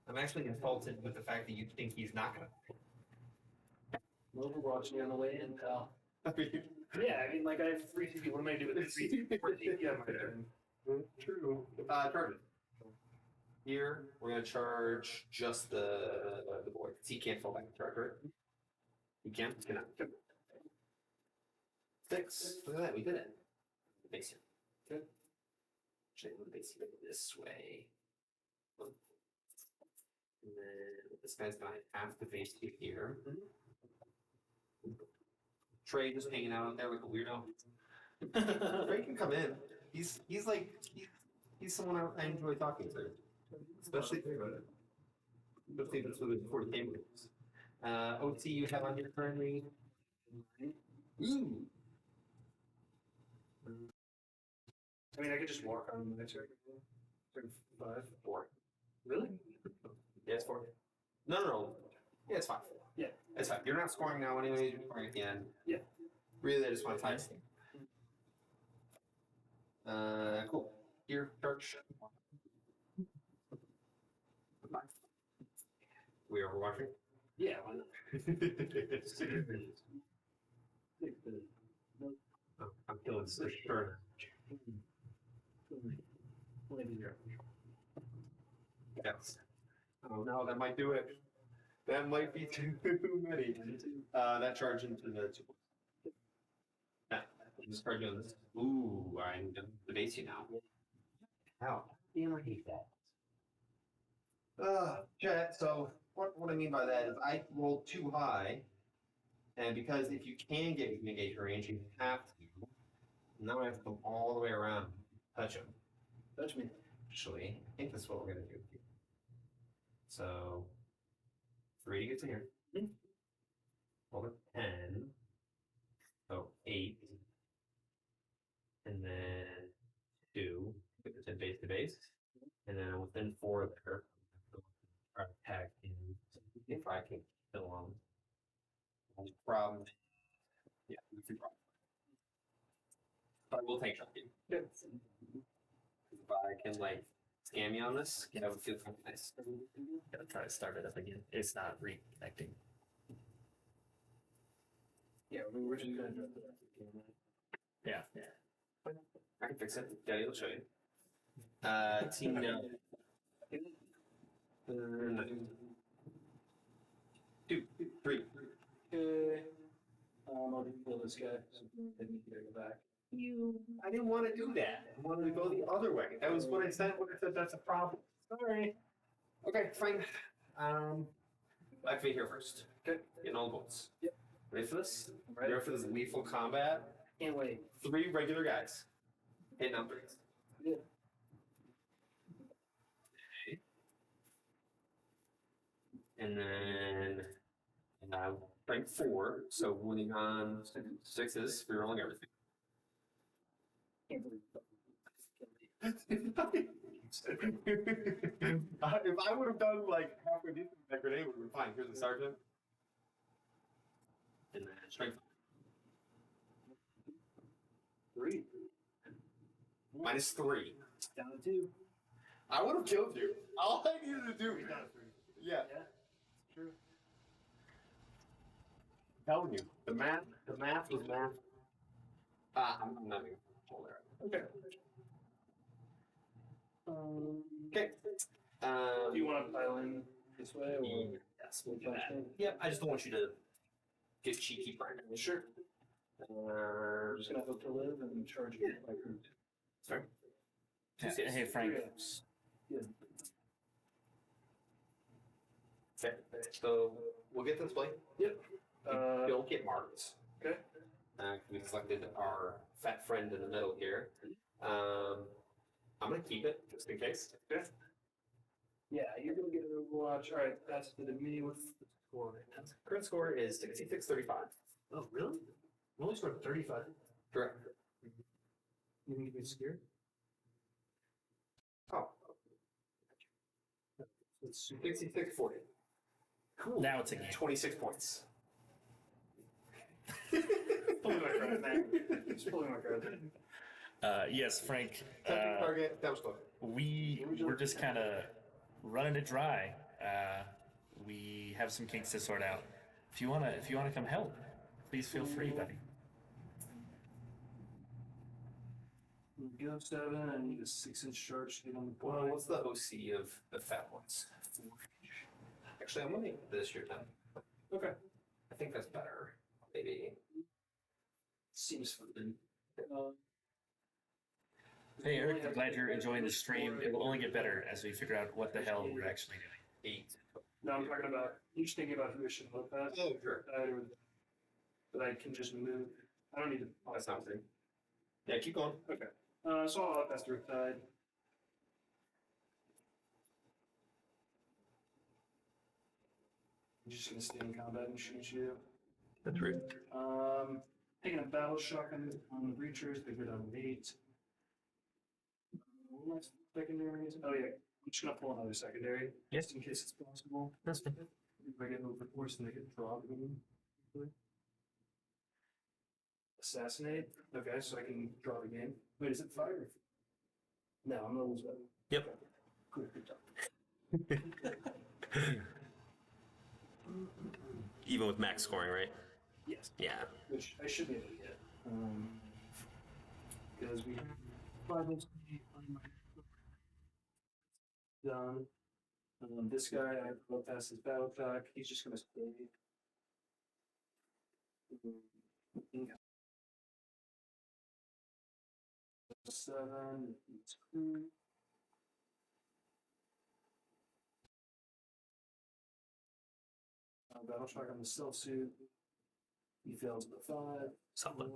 I'm actually insulted with the fact that you think he's not gonna. Overwatch me on the way in, pal. I mean, Yeah, I mean, like, I have 3 CP. What am I doing with 3 CP? 4 CP? Yeah, my turn. true. Charge it. Here, we're gonna charge just the boy. He can't fall back and charge, right? He can? He cannot. 6. Look at that, we did it. Base here. Good. Actually, move the base here this way. And then this guy's gonna have the base here. Trey just hanging out there like a weirdo. Trey can come in. He's like he's someone I enjoy talking to. Especially if it's with his 40 game games. OT you have on here currently. Ooh. I mean, I could just walk on my turn. Turn 5. 4. Really? Yeah, it's 4. No. Yeah, it's 5. Yeah. It's 5. You're not scoring now anyway, you're scoring at the end. Yeah. Really, I just want to tie this thing. Cool. Here, church. 5. We overwatching? Yeah, why not? I'm feeling so sure. Maybe Oh no, that might do it. That might be too many. That charge into the 2 points. Yeah, just charge on this. Ooh, I'm gonna debase you now. How? Damn, I hate that. Chat, so what I mean by that is I rolled too high, and because if you can get within engagement range, you have to. Now I have to come all the way around, touch him. Touch me. Actually, I think that's what we're gonna do. So, 3 to get to here. Roll a 10. So 8. And then 2. Get the 10 base to base. And then within 4 there, try to tag in if I can kill him. Only problem. Yeah, that's a problem. But we'll take shot. If I can like scam you on this, that would feel kind of nice. Gotta try to start it up again. It's not reconnecting. Yeah, we were just gonna drop it. Yeah. I can fix it. Daddy will show you. Team no. 2, 3. Okay. I'll just kill this guy. So then you can go back. I didn't want to do that. I wanted to go the other way. That was what I said when I said that's a problem. Sorry. Okay, fine. Activate here first. Okay. Getting all the bolts. Yep. Ready for this? Ready. Ready for this lethal combat? Can't wait. 3 regular guys. Hitting on 3s. Yeah. And then strength 4, so winning on 6s, rerolling everything. Can't believe If I would have done like halfway decent with that grenade, would have been fine. Here's the sergeant. And then strength 3. -3. Down to 2. I would have killed you. All I needed to do. Yeah. Yeah. True. Telling you, the math was math. I'm not even hold there. Okay. Okay. Do you want to pile in this way or? Yes, we'll do that. Yep, I just don't want you to get cheeky primary. Sure. I'm just gonna hope to live and charge you like Sorry. Hey, Frank. Yeah. Okay. So we'll get this play. Yep. You'll get marked. Okay. We selected our fat friend in the middle here. I'm gonna keep it just in case. Okay. Yeah, you're gonna get a watch. All right, that's the me. What's the score right now? Current score is 66-35. Oh, really? We only scored 35. Correct. You think you'd be scared? Oh, It's 66-40. cool. Now it's a game. 26 points. Pulling my card, man. Just pulling my card. Yes, Frank. Target. That was close. We're just kind of running it dry. We have some kinks to sort out. If you wanna come help, please feel free, buddy. Go 7. I need a 6-inch charge to get on the Well, point. what's the OC of the fat ones? Actually, I'm gonna make this your 10. Okay. I think that's better. Maybe. Seems fun. Hey, Eric, I'm glad you're enjoying the stream. It will only get better as we figure out what the hell we're actually doing. 8. No, I'm talking about. You're just thinking about who I should look at. Oh, sure. But I can just move. I don't need to. That's not true. Yeah, keep going. Okay. So I'll pass the Riptide. I'm just gonna stay in combat and shoot you. That's rude. Taking a battle shock on the breachers. They go down to 8. What am I secondaries? Oh yeah, I'm just gonna pull another secondary. Yes. Just in case it's possible. That's fine. If I get overforced and they get dropped. Assassinate. Okay, so I can draw the game. Wait, is it fire? No, I'm gonna lose that. Yep. Okay. Cool, good job. Even with max scoring, right? Yes. Yeah. Which I should be able to get. Because we have 5 done. This guy, I go past his battle shock. He's just gonna stay. Seven. Battle shock on the stealth suit. He fails with a 5. Solid.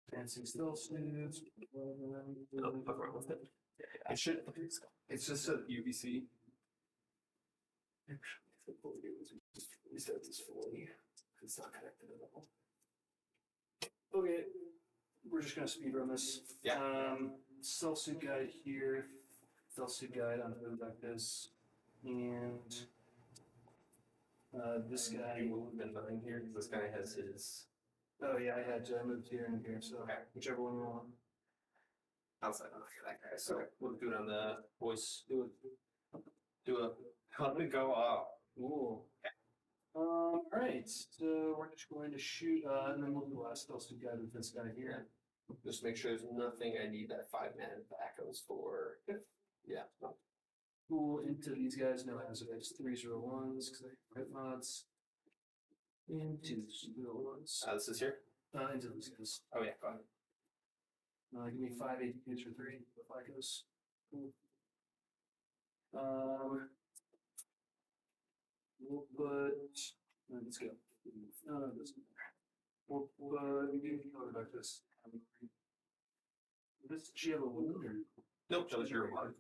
Fancy stealth suits. Oh, fuck around with it. It should. It's just a UBC. Restart this fully. It's not connected at all. Okay, we're just gonna speed run this. Yeah. Stealth suit guide here. Stealth suit guide on the like this, and this guy. You moved in behind here because this guy has his Oh yeah, I had to move here and here, so Okay. whichever one you want. outside of that guy. So we'll do it on the voice. Do it. Do a how did it go up? Cool. Alright, so we're just going to shoot, and then we'll do the last stealth suit guide with this guy here. Just make sure there's nothing I need that 5-man backos for. Yeah. No. Cool into these guys, no hazards, 301s, because they have mods. Into 201s. This is here. Into these guys. Oh yeah, go ahead. Give me 5 APs for 3 with Lycos. Cool. We'll put, let's go. No, it doesn't matter. We'll put, we can color back this. This, she have a wound or? Nope, that was your one.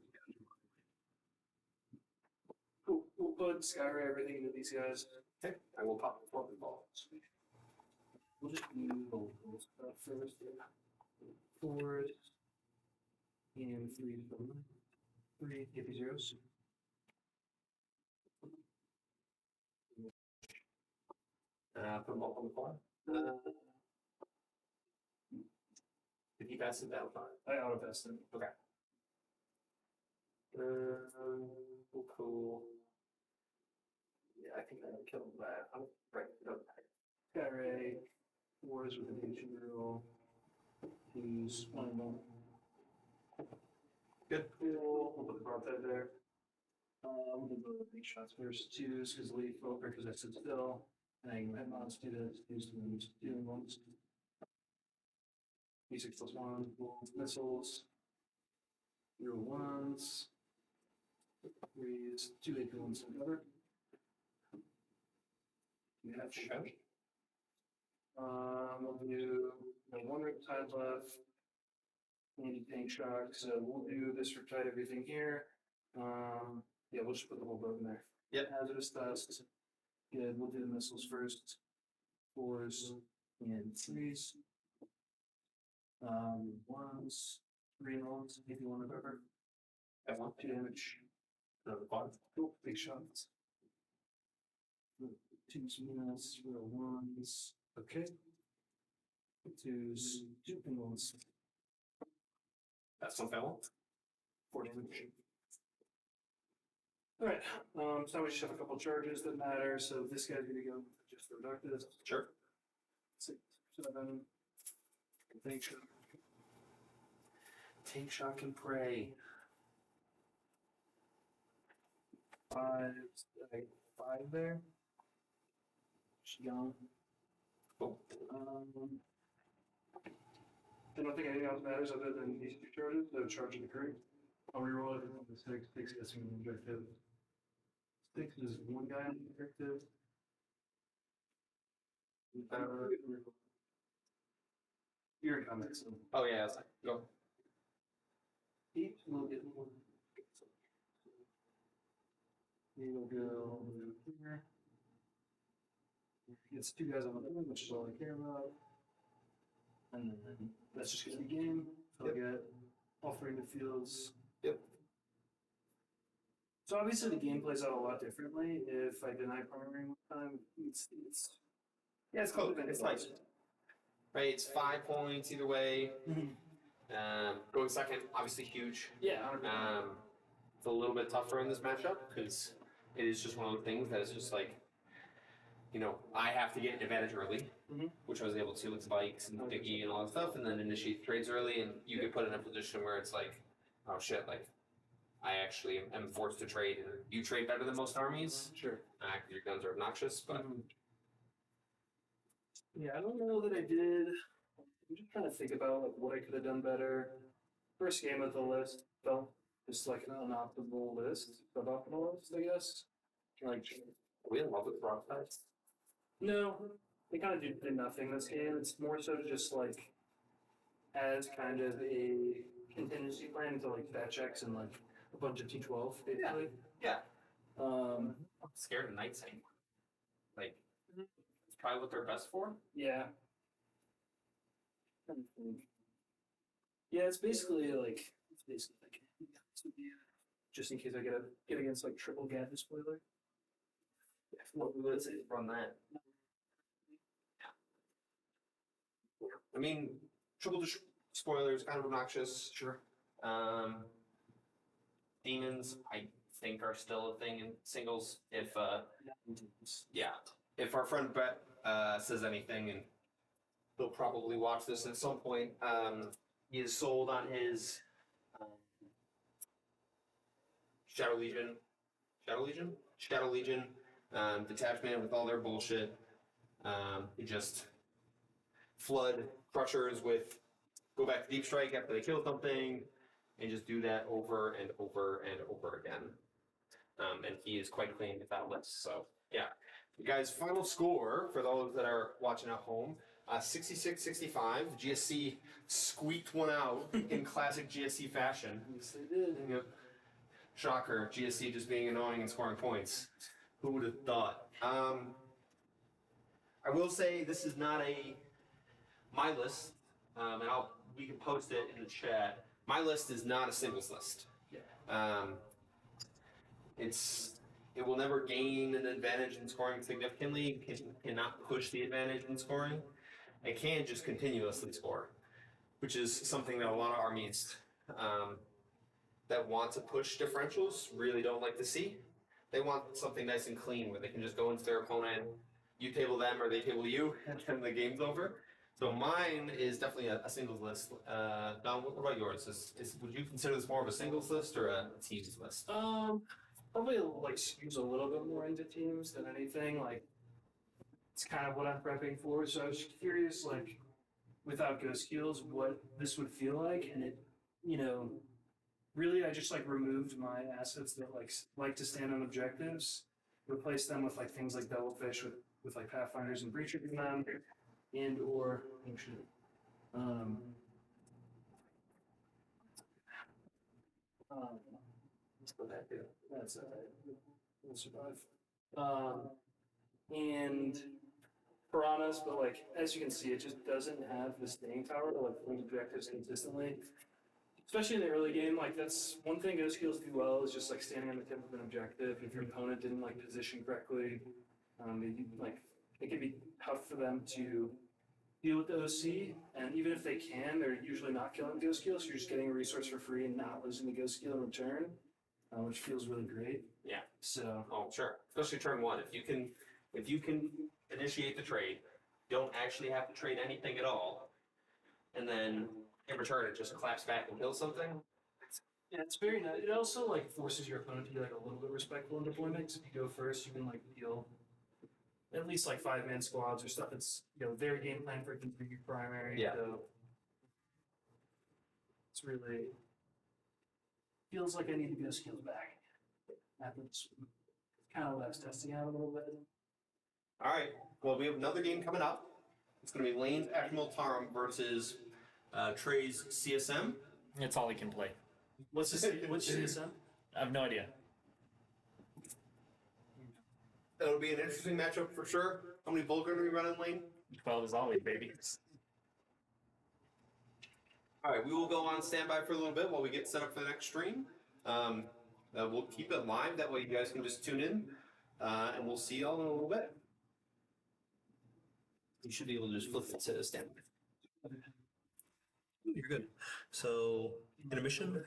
Cool, we'll put Skyray everything into these guys. Okay, I will pop the ball. We'll just do the stuff first. Forward. And 3 AP zeros. Put them up on the floor. Did he pass it down fine? I auto passed them. Okay. Cool. Yeah, I think I killed that. I'm right. Skyray. Wars with an H zero. Use 1 and 1. Good. We'll put the broadside there. We'll do the big shots first. 2s because lead over because I stood still. And I can hit mods to this. Use them doing ones. E6 plus 1. Missiles. 0-1s. 3s. 2 AP1s to cover. You have charge. We'll do 1 riptide left. Anti tank shock. So we'll do this riptide everything here. Yeah, we'll just put the whole boat in there. Yep. Hazardous dust. Good. We'll do the missiles first. 4s and 3s. 1s, 3 and 1s. If you want to cover. That one. 2 damage. Another quad. Cool. Big shots. 2s minus 1s. Okay. 2s, 2 and 1s. That's one foul. 4 damage. Alright, so we just have a couple charges that matter. So this guy's gonna go with just the reductive. Sure. 6, 7. Tank shock. Take shock and pray. 5, 5 there. She gone. Cool. I don't think anything else matters other than these 2 charges. So charge of the crew. I'll reroll it on the 6. 6 gets me an objective. 6 is 1 guy on the objective. You're in combat, so Oh yeah, I was like, go. 8 will get 1. He'll go here. Gets 2 guys on the board, which is all I care about. And then that's just gonna be game. So I'll get all 3 midfields Yep. So obviously the game plays out a lot differently if I deny primary one time. Yeah, it's close. It's tight. Right, it's 5 points either way. Going second, obviously huge. Yeah. It's a little bit tougher in this matchup because it is just one of those things that is just like, I have to get an advantage early, which I was able to with spikes and Dicky and all that stuff, and then initiate trades early, and you get put in a position where it's like, oh shit, like, I actually am forced to trade, and you trade better than most armies. Sure. Because your guns are obnoxious, but Yeah, I don't know that I did. I'm just trying to think about like what I could have done better. First game of the list felt just like an unoptimal list, suboptimal list, I guess. Like, are we in love with broadsides? no, they kind of did nothing this game. It's more so just like as kind of a contingency plan to like fetch checks and like a bunch of T12 basically. Yeah. Um, I'm scared of Night Saint. Like, it's probably what they're best for. yeah. Trying to think. Yeah, it's basically like just in case I get against like triple gadget spoiler. Yeah, what we would say run that. I mean, triple spoiler is kind of obnoxious. Sure. Demons, I think, are still a thing in singles. If if our friend Brett says anything, and he'll probably watch this at some point, he is sold on his Shadow Legion detachment with all their bullshit. He just flood crushers with go back to deep strike after they kill something, and just do that over and over and over again. And he is quite clean with that list. So yeah, you guys' final score for those that are watching at home. 66-65. GSC squeaked one out in classic GSC fashion. Yes, they did. Yep. Shocker. GSC just being annoying and scoring points. Who would have thought? I will say this is not my list, and we can post it in the chat. My list is not a singles list. Yeah. It will never gain an advantage in scoring significantly. It cannot push the advantage in scoring. It can just continuously score, which is something that a lot of armies that want to push differentials really don't like to see. They want something nice and clean where they can just go into their opponent, you table them or they table you, and then the game's over. So mine is definitely a singles list. Don, what about yours? Would you consider this more of a singles list or a teams list? Probably like skews a little bit more into teams than anything. Like, it's kind of what I'm prepping for. So I was curious, like, without ghost skills, what this would feel like, and it, really, I just like removed my assets that like to stand on objectives, replaced them with like things like Devilfish with like Pathfinders and Breacher in them, and or that's we'll survive. And Piranhas, but like as you can see, it just doesn't have the staying power to like win objectives consistently. Especially in the early game, like that's one thing Ghost Skills do well is just like standing on the tip of an objective. If your opponent didn't like position correctly, it can be tough for them to deal with the OC. And even if they can, they're usually not killing Ghost Skills. So you're just getting a resource for free and not losing the Ghost Skill in return, which feels really great. Yeah. So. Oh, sure. Especially turn one. If you can initiate the trade, don't actually have to trade anything at all, and then in return it just claps back and kills something. Yeah, it's very nice. It also like forces your opponent to be like a little bit respectful in deployments. If you go first, you can like deal at least like 5-man squads or stuff. It's their game plan for configure primary. Yeah. So it's really feels like I need to go skills back. After this, kind of less testing out a little bit. All right. Well, we have another game coming up. It's going to be Lane's Admiral Tarum versus Trey's CSM. It's all he can play. What's CSM? I have no idea. That'll be an interesting matchup for sure. How many Vulgar are we running, Lane? 12 is always, baby. All right, we will go on standby for a little bit while we get set up for the next stream. We'll keep it live. That way you guys can just tune in, and we'll see y'all in a little bit. You should be able to just flip it to standby. You're good. So, intermission.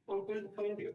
Well, good plan to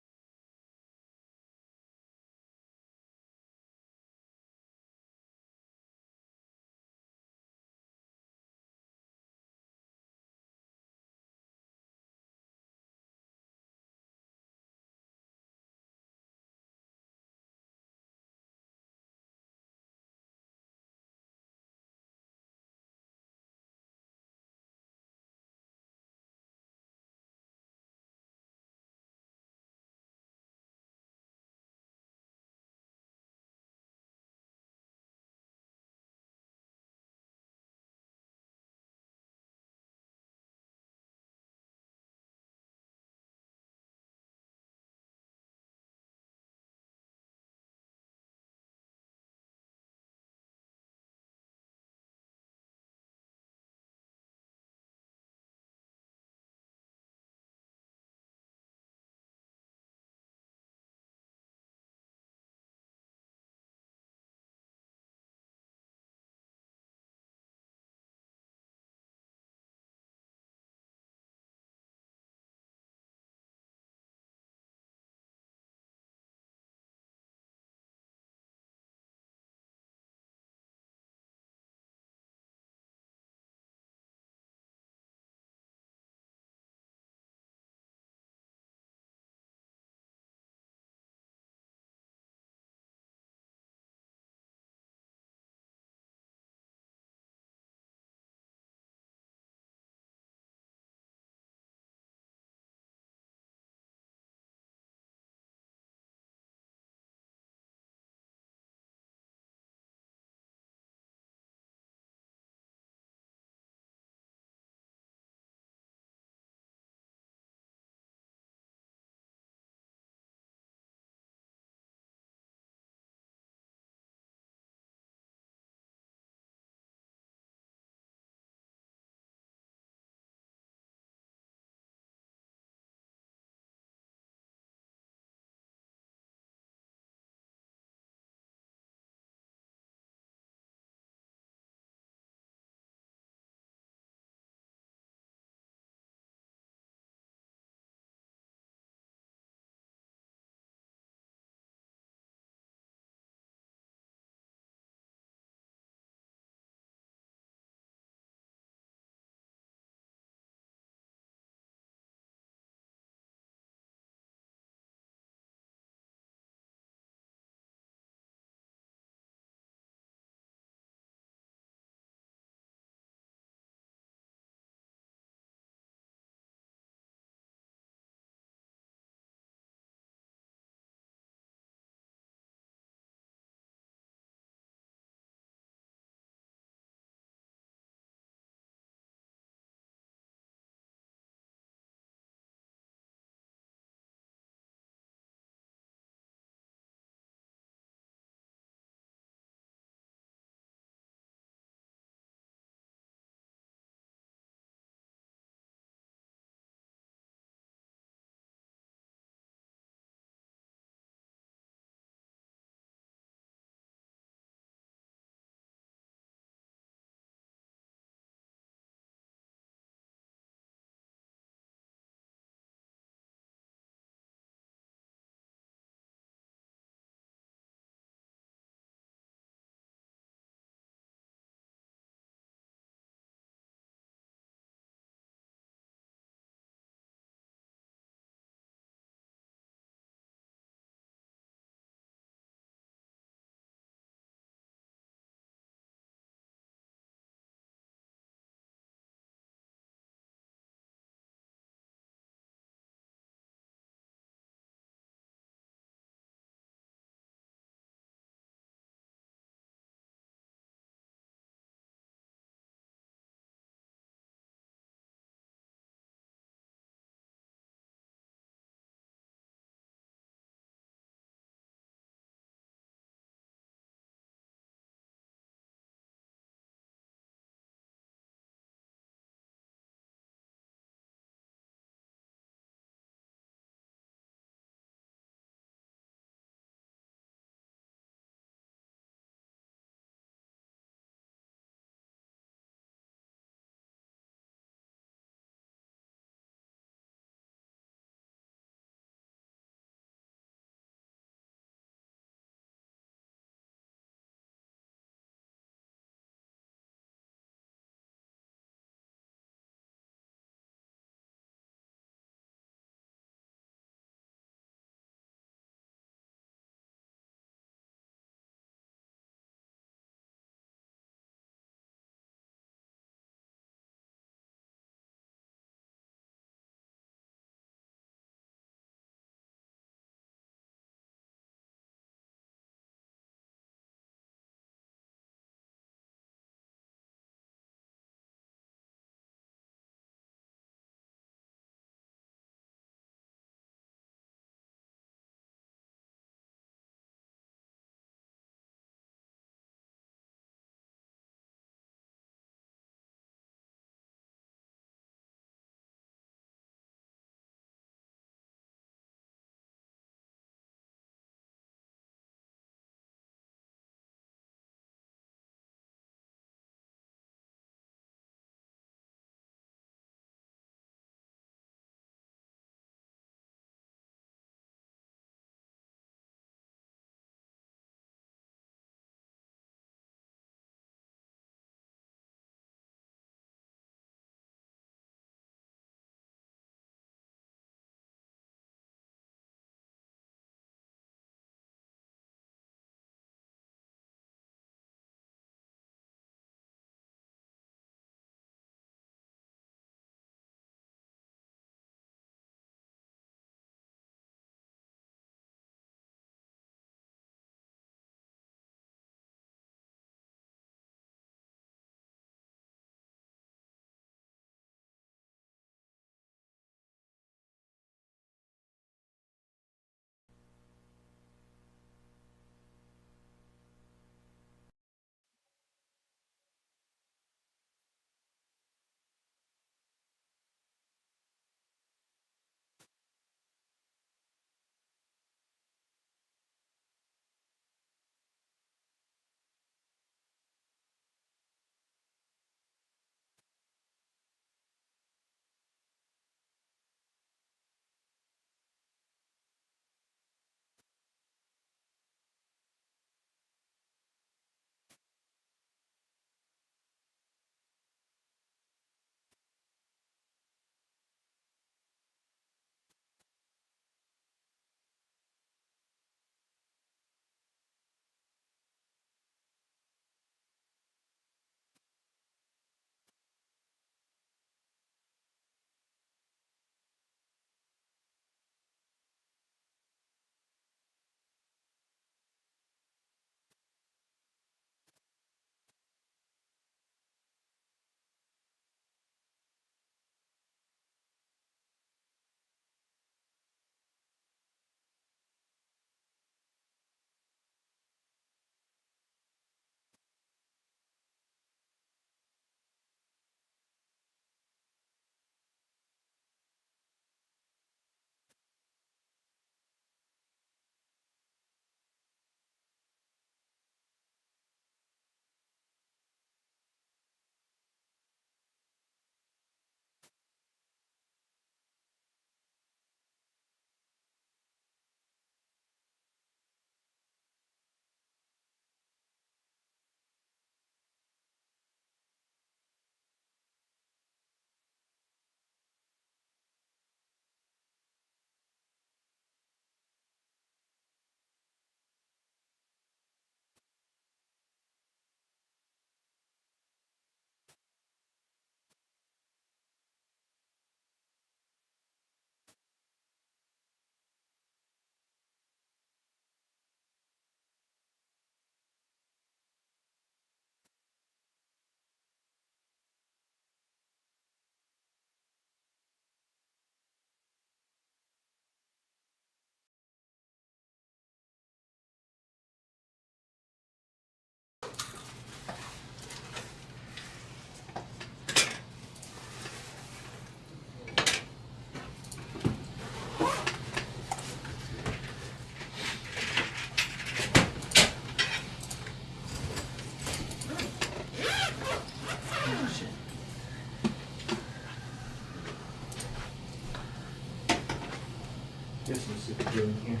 There's some super glue in here.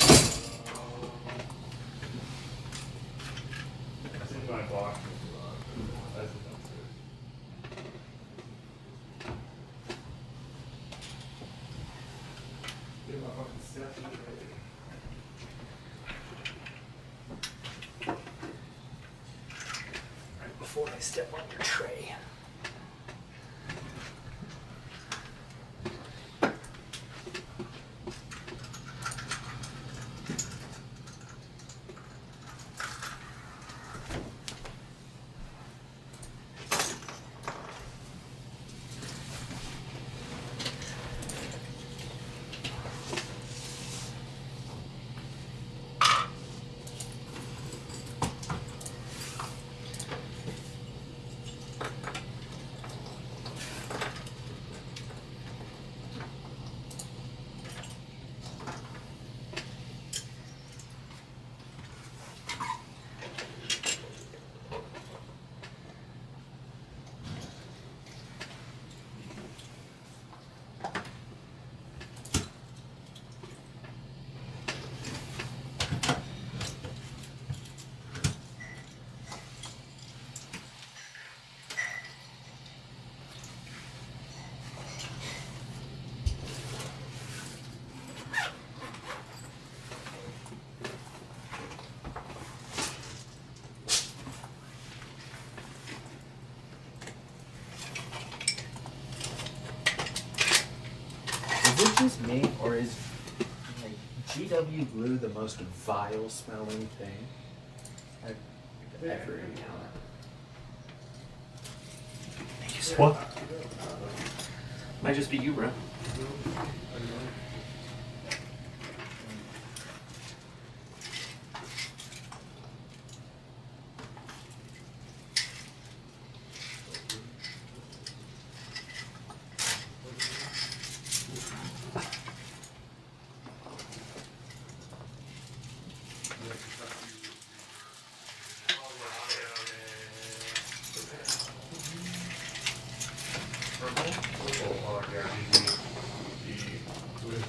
It's in my box. That's the Get my fucking steps ready. Right before I step on your tray. Is it just me, or is like GW glue the most vile smelling thing I've ever encountered? Thank you, sir. What? Might just be you, bro.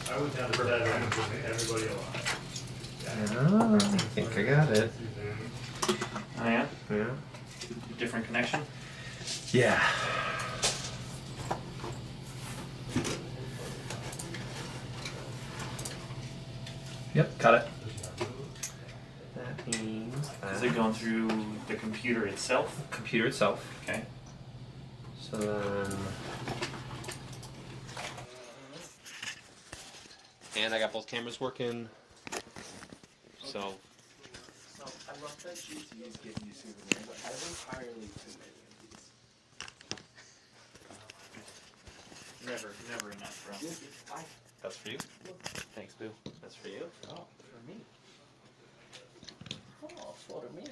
I would have that and just make everybody alive. I think I got it. Oh yeah? Yeah. Different connection? Yeah. Yep, got it. That means Is it going through the computer itself? computer itself. Okay. So then. And I got both cameras working. So. So I love that GC is giving you souvenirs. I have entirely too many of these. Never enough, bro. Dude, it's fine. That's for you. Thanks, Boo. That's for you. Oh, for me. Oh, for me.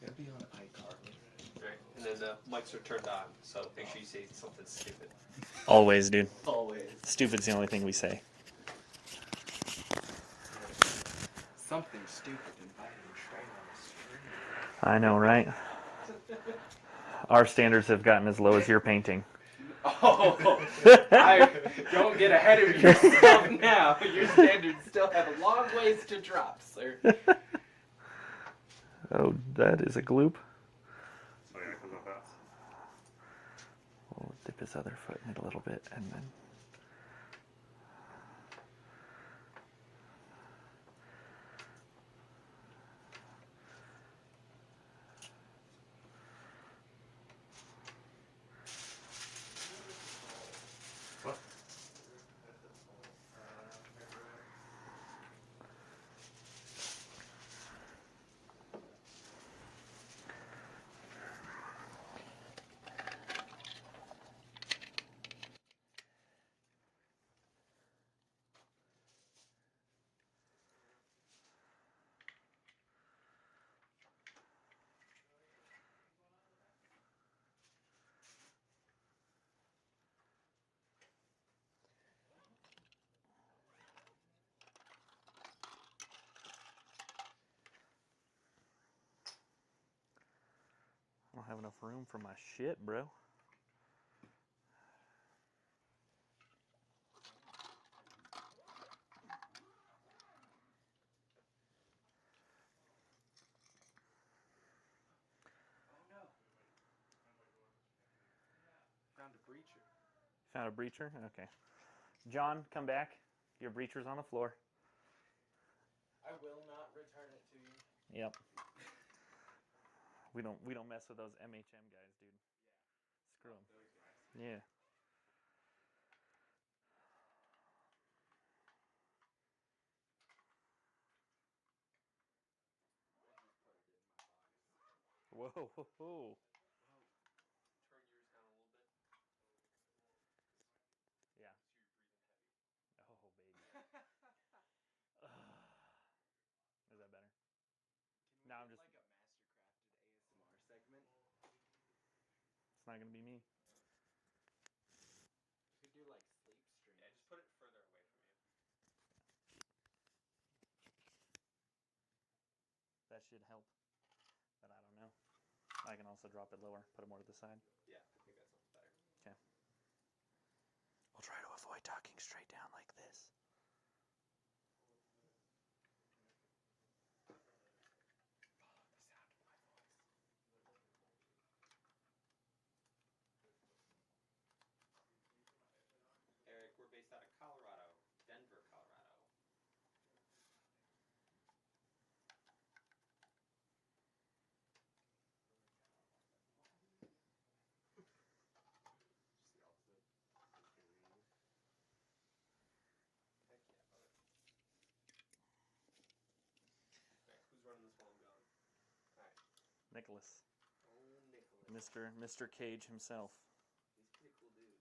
Gotta be on iCarly. Right. And then the mics are turned on, so make sure you say something stupid. Always, dude. Always. Stupid's the only thing we say. Something stupid inviting Trey on the street. I know, right? Our standards have gotten as low as your painting. Oh, don't get ahead of yourself now. Your standards still have a long ways to drop, sir. Oh, that is a gloop. So yeah, comes up fast. We'll dip his other foot in it a little bit and then. What? don't have enough room for my shit, bro. Found a breacher. Found a breacher? Okay. John, come back. Your breacher's on the floor. I will not return it to you. Yep. We don't mess with those MHM guys, dude. Yeah. Screw them. Those guys. Yeah. I just put it in my box. Whoa, whoa, whoa. Turn yours down a little bit. Yeah. So you're breathing heavy. Oh, baby. Is that better? Can we No, I'm get just- like a master-crafted ASMR segment? It's not gonna be me. We could do like sleep streams. Yeah, just put it further away from you. That should help. But I don't know. I can also drop it lower, put it more to the side. Yeah, I think that sounds better. Okay. We'll try to avoid talking straight down like this. Follow the sound of my voice. Eric, we're based out of Colorado, Denver, Colorado. Just the opposite. Heck yeah, brother. Alright, who's running this while I'm gone? Alright. Nicholas. Oh, Nicholas. Mr. Cage himself. He's a pretty cool dude.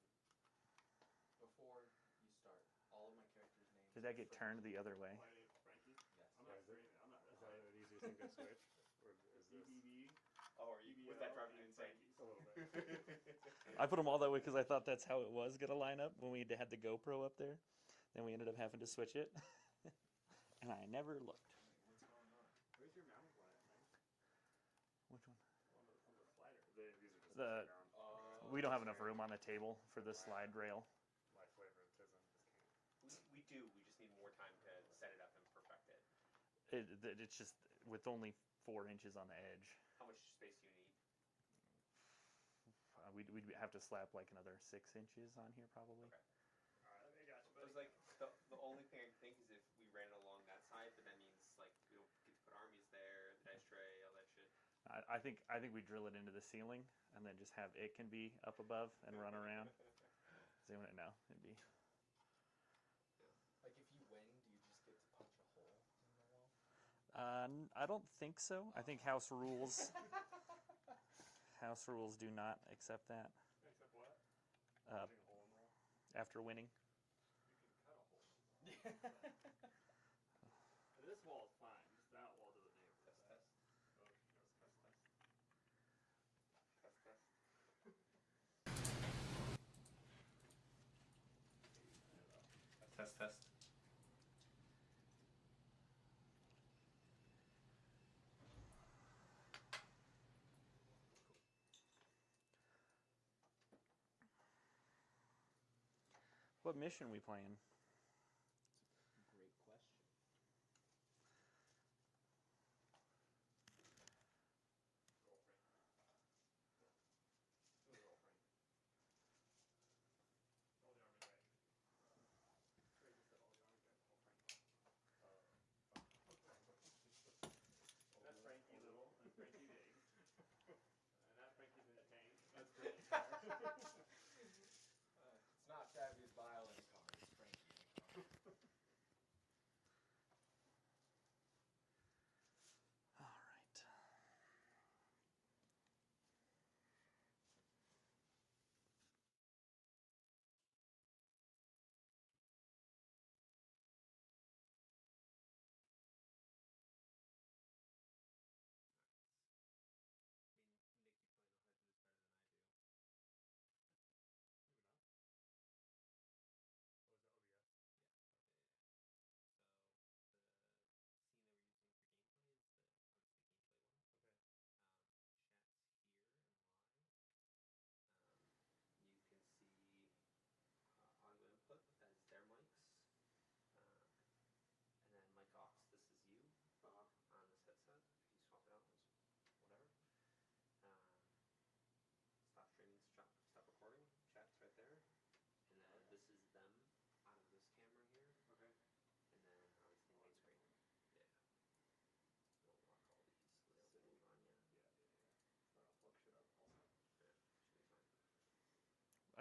Before you start, all of my characters' names. Did that get turned the other way? Frankie? Yes. I'm not screaming. I'm not. Is that an easier thing to switch? Or is this? Oh, are you? Was that driving you insane? A little bit. I put them all that way because I thought that's how it was gonna line up when we had the GoPro up there. Then we ended up having to switch it, and I never looked. What's going on? Where's your mounting plan, Frank? Which one? On the slider. These are just The- background. We don't have enough room on the table for the slide rail. My favoritism just can't. We do. We just need more time to set it up and perfect it. It's just with only 4 inches on the edge. How much space do you need? We'd have to slap like another 6 inches on here probably. Okay. Alright, I got you, It buddy. was like the only thing I can think is if we ran it along that side, but that means like we don't get to put armies there, the dice tray, all that shit. I think we drill it into the ceiling and then just have it can be up above and run around. Zoom it now. It'd be. Like if you win, do you just get to punch a hole in the wall? I don't think so. I think house rules. House rules do not accept that. Except what? Uh, Punching a hole in the wall? after winning. You can cut a hole. This wall is fine. Just that wall doesn't need it. Test, test. Oh, no, it's test, test. Test, test. Test, test. What mission we playing? Great question. Roll, Frank. Do a roll, Frank. Roll the army right. Frank just said all the army right. Roll, Frank. That's Frankie Little and Frankie Big. And that's Frankie's in the tank. That's Frankie. It's not Travis Violin card, it's Frankie.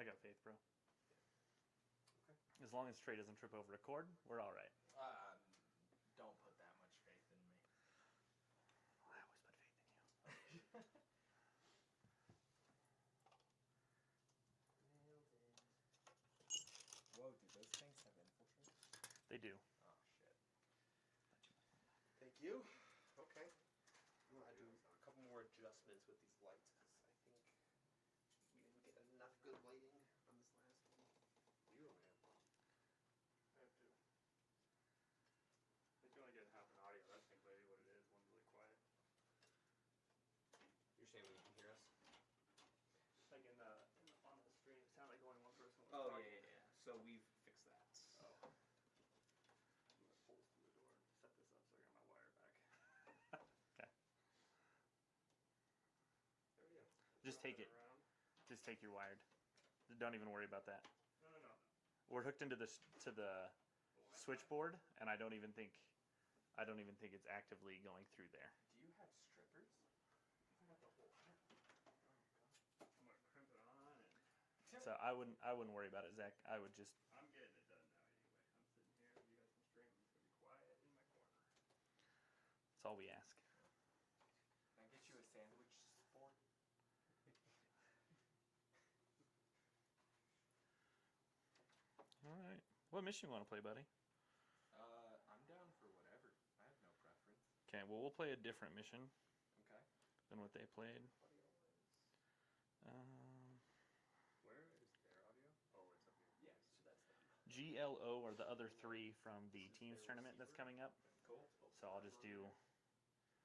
I got faith, bro. Okay. As long as Trey doesn't trip over a cord, we're all right. Don't put that much faith in me. I always put faith in you. Whoa, do those things have infiltrate? They do. Oh shit. Thank you. Okay. I'm gonna do a couple more adjustments with these lights because I think we didn't get enough good lighting on this last one. You only have one. I have two. If you only get half an audio, that's think maybe what it is. One's really quiet. You're saying when you can hear us? Like on the stream, it sounded like only one person was Oh talking. yeah. So we've fixed that. Oh. I'm gonna pull this through the door and set this up so I got my wire back. Okay. There we go. Just take it. Around. Just take your wired. Don't even worry about that. No. We're hooked into the switchboard, and I don't even think it's actively going through there. Do you have strippers? I got the whole thing. I'm gonna crimp it on and So I wouldn't worry about it, Zach. I would just. I'm getting it done now anyway. I'm sitting here, you guys can stream, I'm just gonna be quiet in my corner. That's all we ask. Can I get you a sandwich board? All right. What mission you want to play, buddy? I'm down for whatever. I have no preference. Okay. Well, we'll play a different mission Okay. than what they played. Where is their audio? Oh, it's up here. Yeah, so that's them. GLO are the other three from the teams tournament that's coming up. Cool. So I'll just do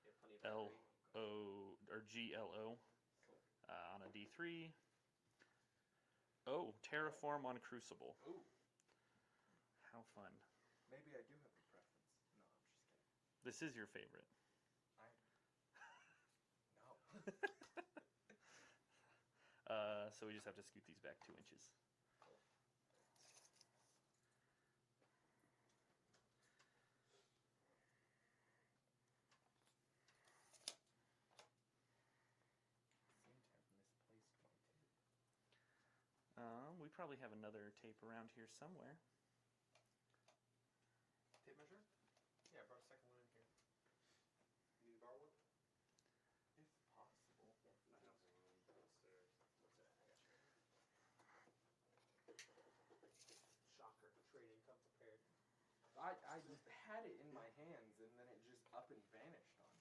You have plenty of LO battery. or GLO Cool. on a D3. Oh, Terraform on Crucible. Ooh. How fun. Maybe I do have a preference. No, I'm just kidding. This is your favorite. No. So we just have to scoot these back 2 inches. Seem to have misplaced my tape. We probably have another tape around here somewhere. Tape measure? Yeah, I brought a second one in here. You need to borrow one? If possible. I have one downstairs. What's that? I got you. Shocker. Trading come prepared. I had it in my hands and then it just up and vanished on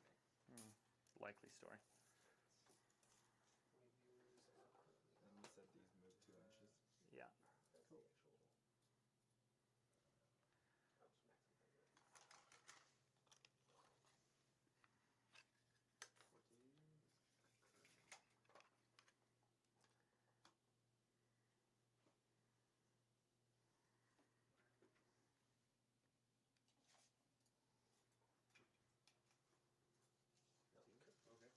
me. Likely story. And you said these moved 2 inches. Yeah. That's the actual. I'll just max it there.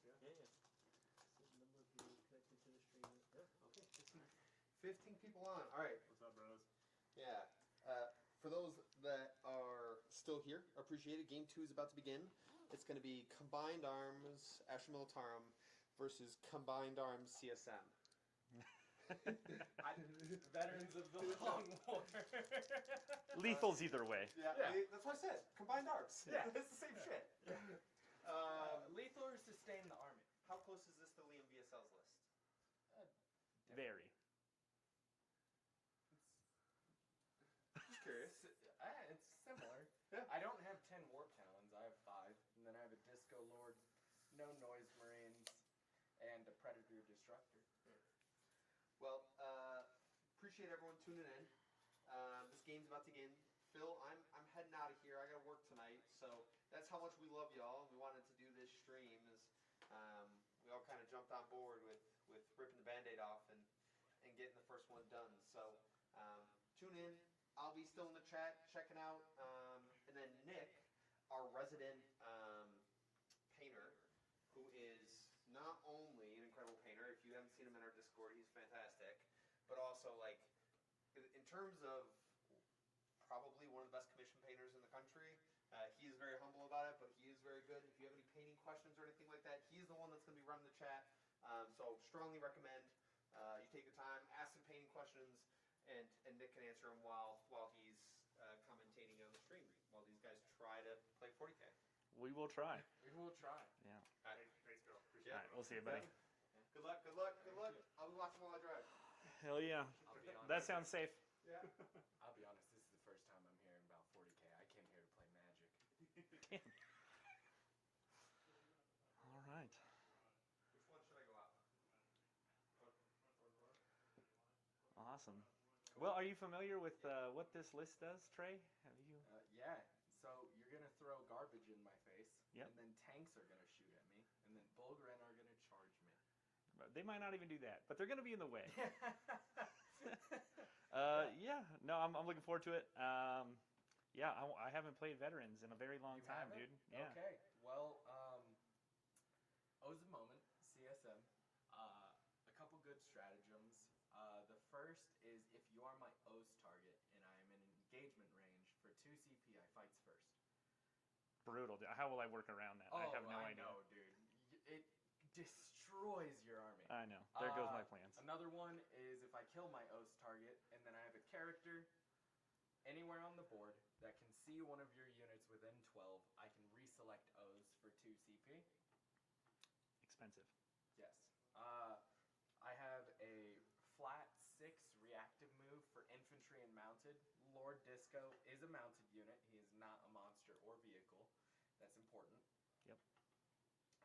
Okay, yeah. Yeah. Number of people connected to the stream. Yeah, okay. 15 people on. All right. What's up, bros? Yeah. For those that are still here, appreciate it. Game 2 is about to begin. It's going to be Combined Arms Astra Militarum versus Combined Arms CSM. Veterans of the Long War. Lethals either way. Yeah, that's what I said. Combined Arms. Yeah, it's the same shit. Lethal or sustain the army? How close is this to Liam VSL's list? Very. Just curious. It's similar. Yeah. I don't have 10 Warp Talons, I have 5. And then I have a Disco Lord, no Noise Marines, and a Predator Destructor. Well, appreciate everyone tuning in. This game's about to begin. Phil, I'm heading out of here. I got to work tonight, so that's how much we love y'all. We wanted to do this stream. We all kind of jumped on board with ripping the Band-Aid off and getting the first one done. So tune in. I'll be still in the chat checking out. And then Nick, our resident painter, who is not only an incredible painter. If you haven't seen him in our Discord, he's fantastic. But also, like, in terms of probably one of the best commission painters in the country. He is very humble about it, but he is very good. If you have any painting questions or anything like that, he's the one that's going to be running the chat. So strongly recommend you take the time, ask some painting questions. questions, and Nick can answer them while he's commentating on the stream, while these guys try to play 40K. We will try. We will try. Yeah. All right, thanks, Bill. Appreciate All right, we'll see you, buddy. Good luck. Good luck. Good luck. I'll be watching while I drive. Hell yeah. I'll be honest. That sounds safe. Yeah. I'll be honest. This is the first time I'm hearing about 40K. I came here to play Magic. All right. Which one should I go out? Awesome. Well, are you familiar with what this list does, Trey? Have you? Yeah. So you're gonna throw garbage in my face, Yep. and then tanks are gonna shoot at me, and then Bulgren are gonna charge me. They might not even do that, but they're going to be in the way. Yeah. No, I'm looking forward to it. Yeah, I haven't played Veterans in a very long You time, haven't? dude. Yeah. Okay. Well, O's a moment, CSM. A couple good stratagems. The first is if you are my O's target and I am in engagement range for 2 CP, I fights first. Brutal. How will I work around that? I have no idea. know, dude. It destroys your army. I know. There goes my plans. Another one is if I kill my O's target and then I have a character anywhere on the board that can see one of your units within 12, I can reselect O's for 2 CP. Expensive. Yes. I have a flat 6 reactive move for infantry and mounted. Lord Disco is a mounted unit. He is not a monster or vehicle. That's important. Yep.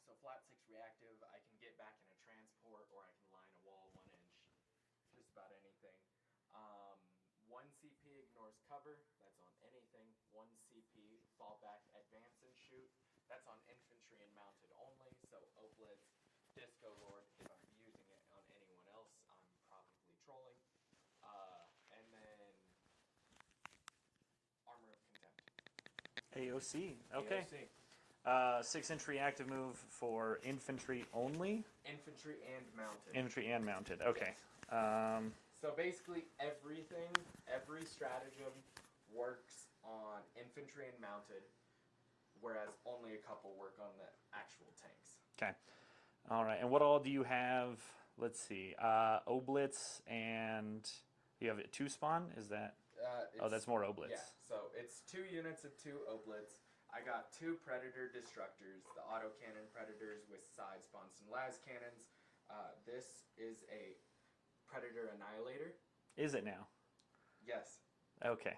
So flat 6 reactive, I can get back in a transport or I can line a wall 1 inch. Just about anything. 1 CP ignores cover. That's on anything. 1 CP fall back, advance and shoot. That's on infantry and mounted only. So Oblitz, Disco Lord, if I'm using it on anyone else, I'm probably trolling. And then Armor of Contempt. AOC. Okay. AOC. 6-inch reactive move for infantry only? Infantry and mounted. Infantry and mounted. Okay. So basically everything, every stratagem works on infantry and mounted, whereas only a couple work on the actual tanks. Okay. All right. And what all do you have? Let's see. Oblitz and you have 2 spawn? Is that? Oh, that's more Oblitz. Yeah, so it's 2 units of 2 Oblitz. I got 2 Predator Destructors, the autocannon Predators with side spawns and las cannons. This is a Predator Annihilator. Is it now? Yes. Okay.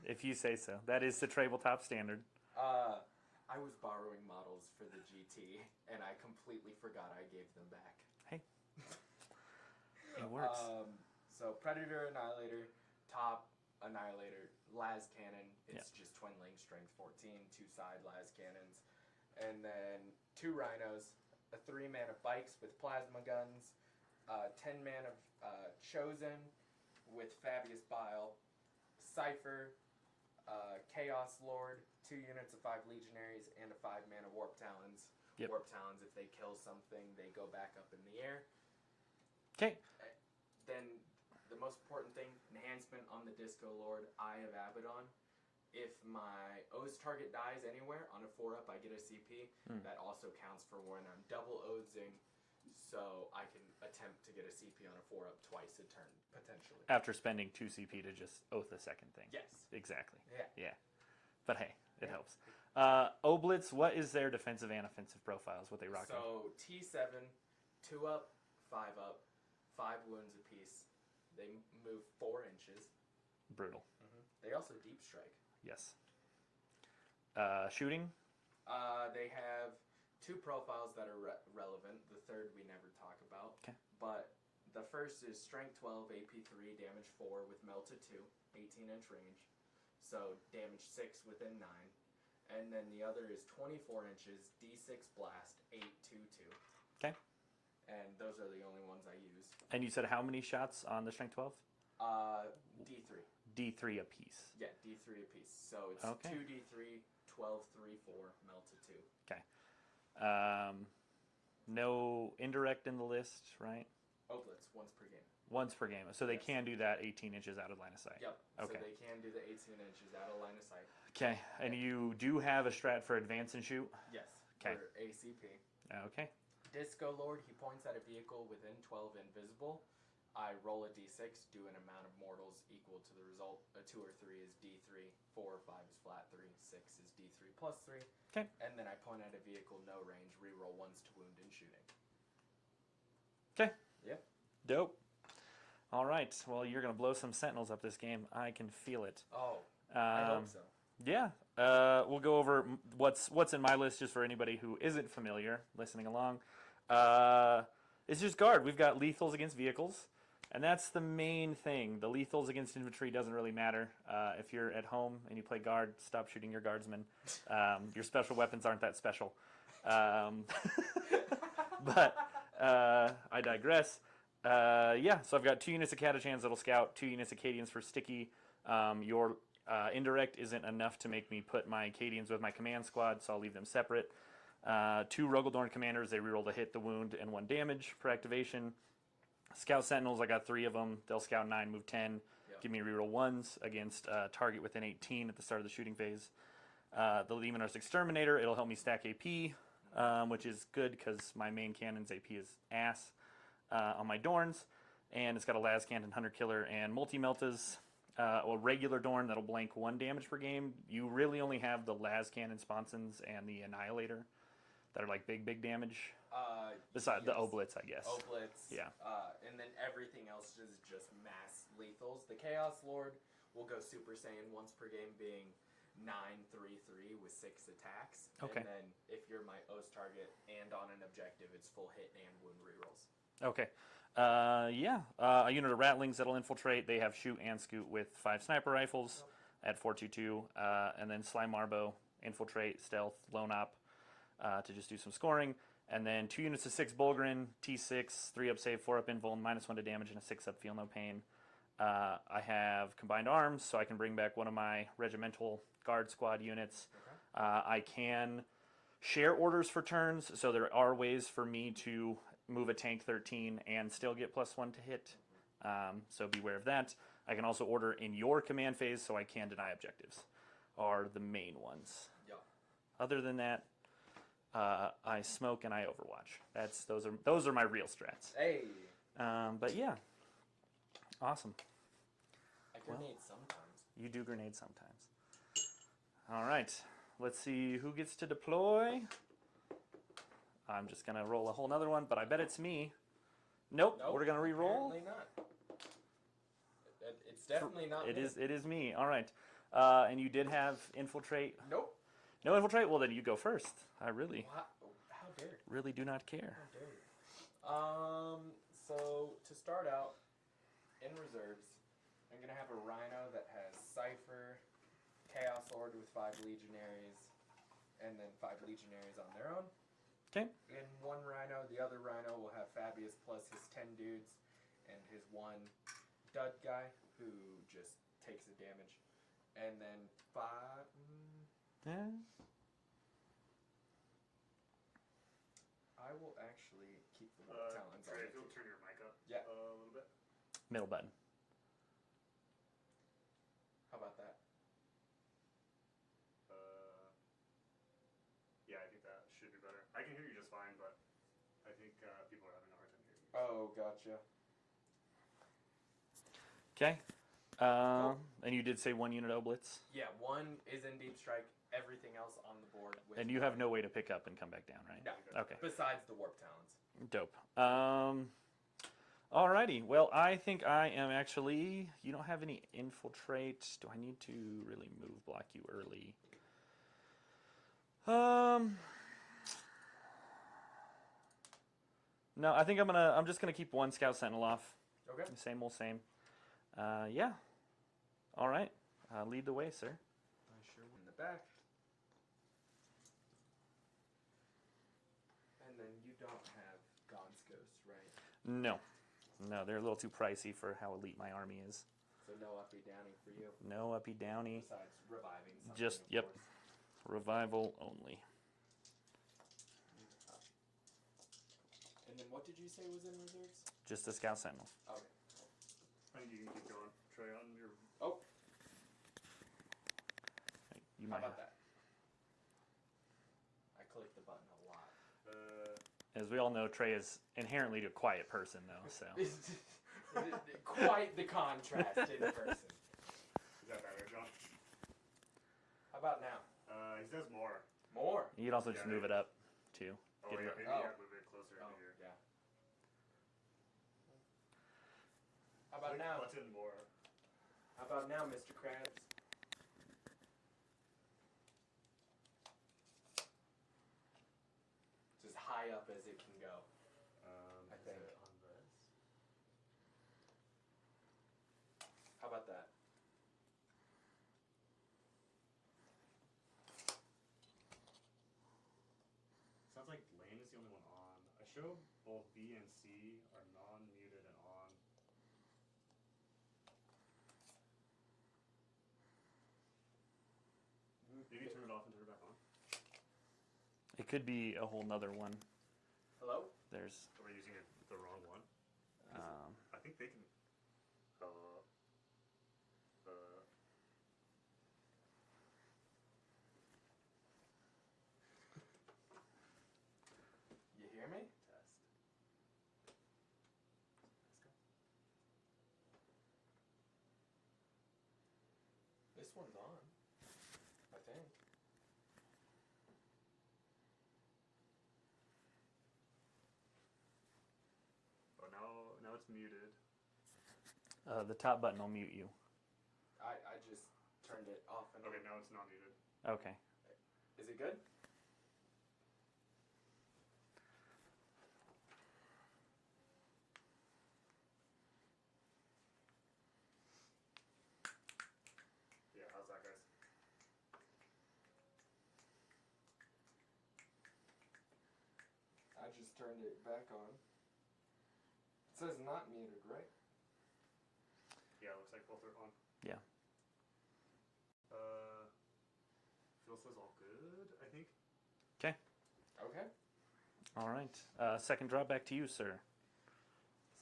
If you say so. That is the tabletop standard. I was borrowing models for the GT, and I completely forgot I gave them back. Hey. It works. So Predator Annihilator, top Annihilator, las cannon. It's just twin link, strength 14, 2 side las cannons, and then 2 rhinos, a 3-man of bikes with plasma guns, 10-man of chosen with Fabius Bile, Cypher, Chaos Lord, 2 units of 5 legionaries, and a 5-man of Warp Talons. Yep. Warp Talons, if they kill something, they go back up in the air. Okay. Then the most important thing, enhancement on the Disco Lord, Eye of Abaddon. If my O's target dies anywhere, on a 4-up I get a CP. That also counts for when I'm double O'sing, so I can attempt to get a CP on a 4-up twice a turn, potentially. After spending 2 CP to just oath the second thing. Yes. Exactly. Yeah. Yeah. But hey, it helps. Oblitz, what is their defensive and offensive profiles? What they rock? So T7, 2-up, 5-up, 5 wounds apiece. They move 4 inches. Brutal. They also deep strike. Yes. Shooting? They have 2 profiles that are relevant. The third we never talk about. Okay. But the first is Strength 12, AP 3, damage 4 with Melted 2, 18-inch range. So damage 6 within 9. And then the other is 24 inches, D6 blast, 822. Okay. And those are the only ones I use. And you said how many shots on the Strength 12? D3. D3 apiece. Yeah, D3 apiece. So it's Okay. 2D3, 12, 3, 4, Melted 2. Okay. No indirect in the list, right? Oblitz, once per game. Once per game. So they Yes. can do that 18 inches out of line of sight. Yep. Okay. So they can do the 18 inches out of line of sight. Okay. And you do have a strat for advance and shoot? Yes. 'Kay. For ACP. Okay. Disco Lord, he points at a vehicle within 12 invisible. I roll a d6, do an amount of mortals equal to the result. A 2 or 3 is d3, 4 or 5 is flat 3, 6 is d3 plus 3. Okay. And then I point at a vehicle, no range, reroll ones to wound and shooting. Okay. Yeah. Dope. All right. Well, you're gonna blow some sentinels up this game. I can feel it. Oh, I hope so. Yeah. We'll go over what's in my list just for anybody who isn't familiar listening along. It's just guard. We've got lethals against vehicles, and that's the main thing. The lethals against infantry doesn't really matter. If you're at home and you play guard, stop shooting your guardsmen. Your special weapons aren't that special. But I digress. Yeah, so I've got 2 units of Catachans that'll scout, 2 units of Cadians for sticky. Your indirect isn't enough to make me put my Cadians with my command squad, so I'll leave them separate. 2 Rogaldorn commanders, they reroll to hit, the wound, and 1 damage per activation. Scout Sentinels, I got 3 of them. They'll scout 9, move 10. Yep. Give me reroll 1s against target within 18 at the start of the shooting phase. The Lemanar's Exterminator, it'll help me stack AP, which is good because my main cannon's AP is ass on my Dorns. And it's got a Las Cannon, Hunter Killer, and multi-meltas. A regular Dorn that'll blank 1 damage per game. You really only have the Las Cannon Sponsons and the Annihilator that are like big damage. Besides the Oblitz, I guess. Oblitz. Yeah. And then everything else is just mass lethals. The Chaos Lord will go Super Saiyan once per game, being 9/3/3 with 6 attacks. Okay. And then if you're my OS target and on an objective, it's full hit and wound rerolls. Okay. Yeah. A unit of Ratlings that'll infiltrate. They have shoot and scoot with 5 sniper rifles at 422. And then Slime Marbo, infiltrate, stealth, lone op to just do some scoring. And then 2 units of 6 Bulgrin, T6, 3 up save, 4 up invuln, -1 to damage, and a 6 up feel no pain. I have combined arms, so I can bring back one of my regimental guard squad units. Okay. I can share orders for turns, so there are ways for me to move a tank 13 and still get +1 to hit. So beware of that. I can also order in your command phase, so I can deny objectives. Are the main ones. Yep. Other than that, I smoke and I Overwatch. Those are my real strats. Hey. But yeah, awesome. I grenade sometimes. You do grenade sometimes. All right, let's see who gets to deploy. I'm just gonna roll a whole nother one, but I bet it's me. Nope. We're gonna re-roll. Apparently not. It's definitely not. It me. is. It is me. All right. And you did have infiltrate. Nope. No infiltrate. Well, then you go first. I really, How dare you? really do not care. How dare you? So to start out, in reserves, I'm gonna have a Rhino that has Cypher, Chaos Lord with 5 Legionaries, and then 5 Legionaries on their own. Okay. In one Rhino, the other Rhino will have Fabius plus his 10 dudes, and his 1 dud guy who just takes the damage, and then 5. Yeah. I will actually keep the talons on. Trey, it if you'll too. turn your mic up Yeah. a little bit. Middle button. How about that? Yeah, I think that should be better. I can hear you just fine, but I think people are having a hard time hearing you. Oh, gotcha. Okay. And you did say 1 unit Oblitz. Yeah, 1 is in deep strike. Everything else on the board. With And you have no way to pick up and come back down, right? No. Okay. Besides the warp talons. Dope. Alrighty. Well, I think I am actually. You don't have any infiltrate. Do I need to really move block you early? No, I think I'm just gonna keep 1 scout sentinel off. Okay. Same old same. Yeah. All right. Lead the way, sir. I sure in the back. And then you don't have God's Ghost, right? No. No, they're a little too pricey for how elite my army is. So no uppy downy for you. No uppy downy. Besides reviving something. Just, of yep. course. Revival only. And then what did you say was in reserves? Just a scout sentinel. Okay. I think you can keep going. Trey, on your. Oh, You how might about have. that? I clicked the button a lot. As we all know, Trey is inherently a quiet person, though. So Quite the contrast in person. Is that better, John? How about now? He says more. More? You could also just Yeah. move it up, too. Oh, Get yeah, it- maybe Oh. move it closer Oh, into here. yeah. How about Click now? Button more. How about now, Mr. Krabs? It's as high up as it can go. I Is think. it on this? How about that? Sounds like Lane is the only one on. I show both B and C are non-muted and on. Maybe turn it off and turn it back on. It could be a whole nother one. Hello? There's, Are we using the wrong one? I think they can. You hear me? Test. This one's on. I think. Oh, now it's muted. the top button will mute you. I just turned it off and Okay, on. now it's not muted. Okay. Is it good? Yeah, how's that, guys? I just turned it back on. It says not muted, right? Yeah, looks like both are on. Yeah. Phil says all good, I think. Okay. Okay. All right. Second drop back to you, sir.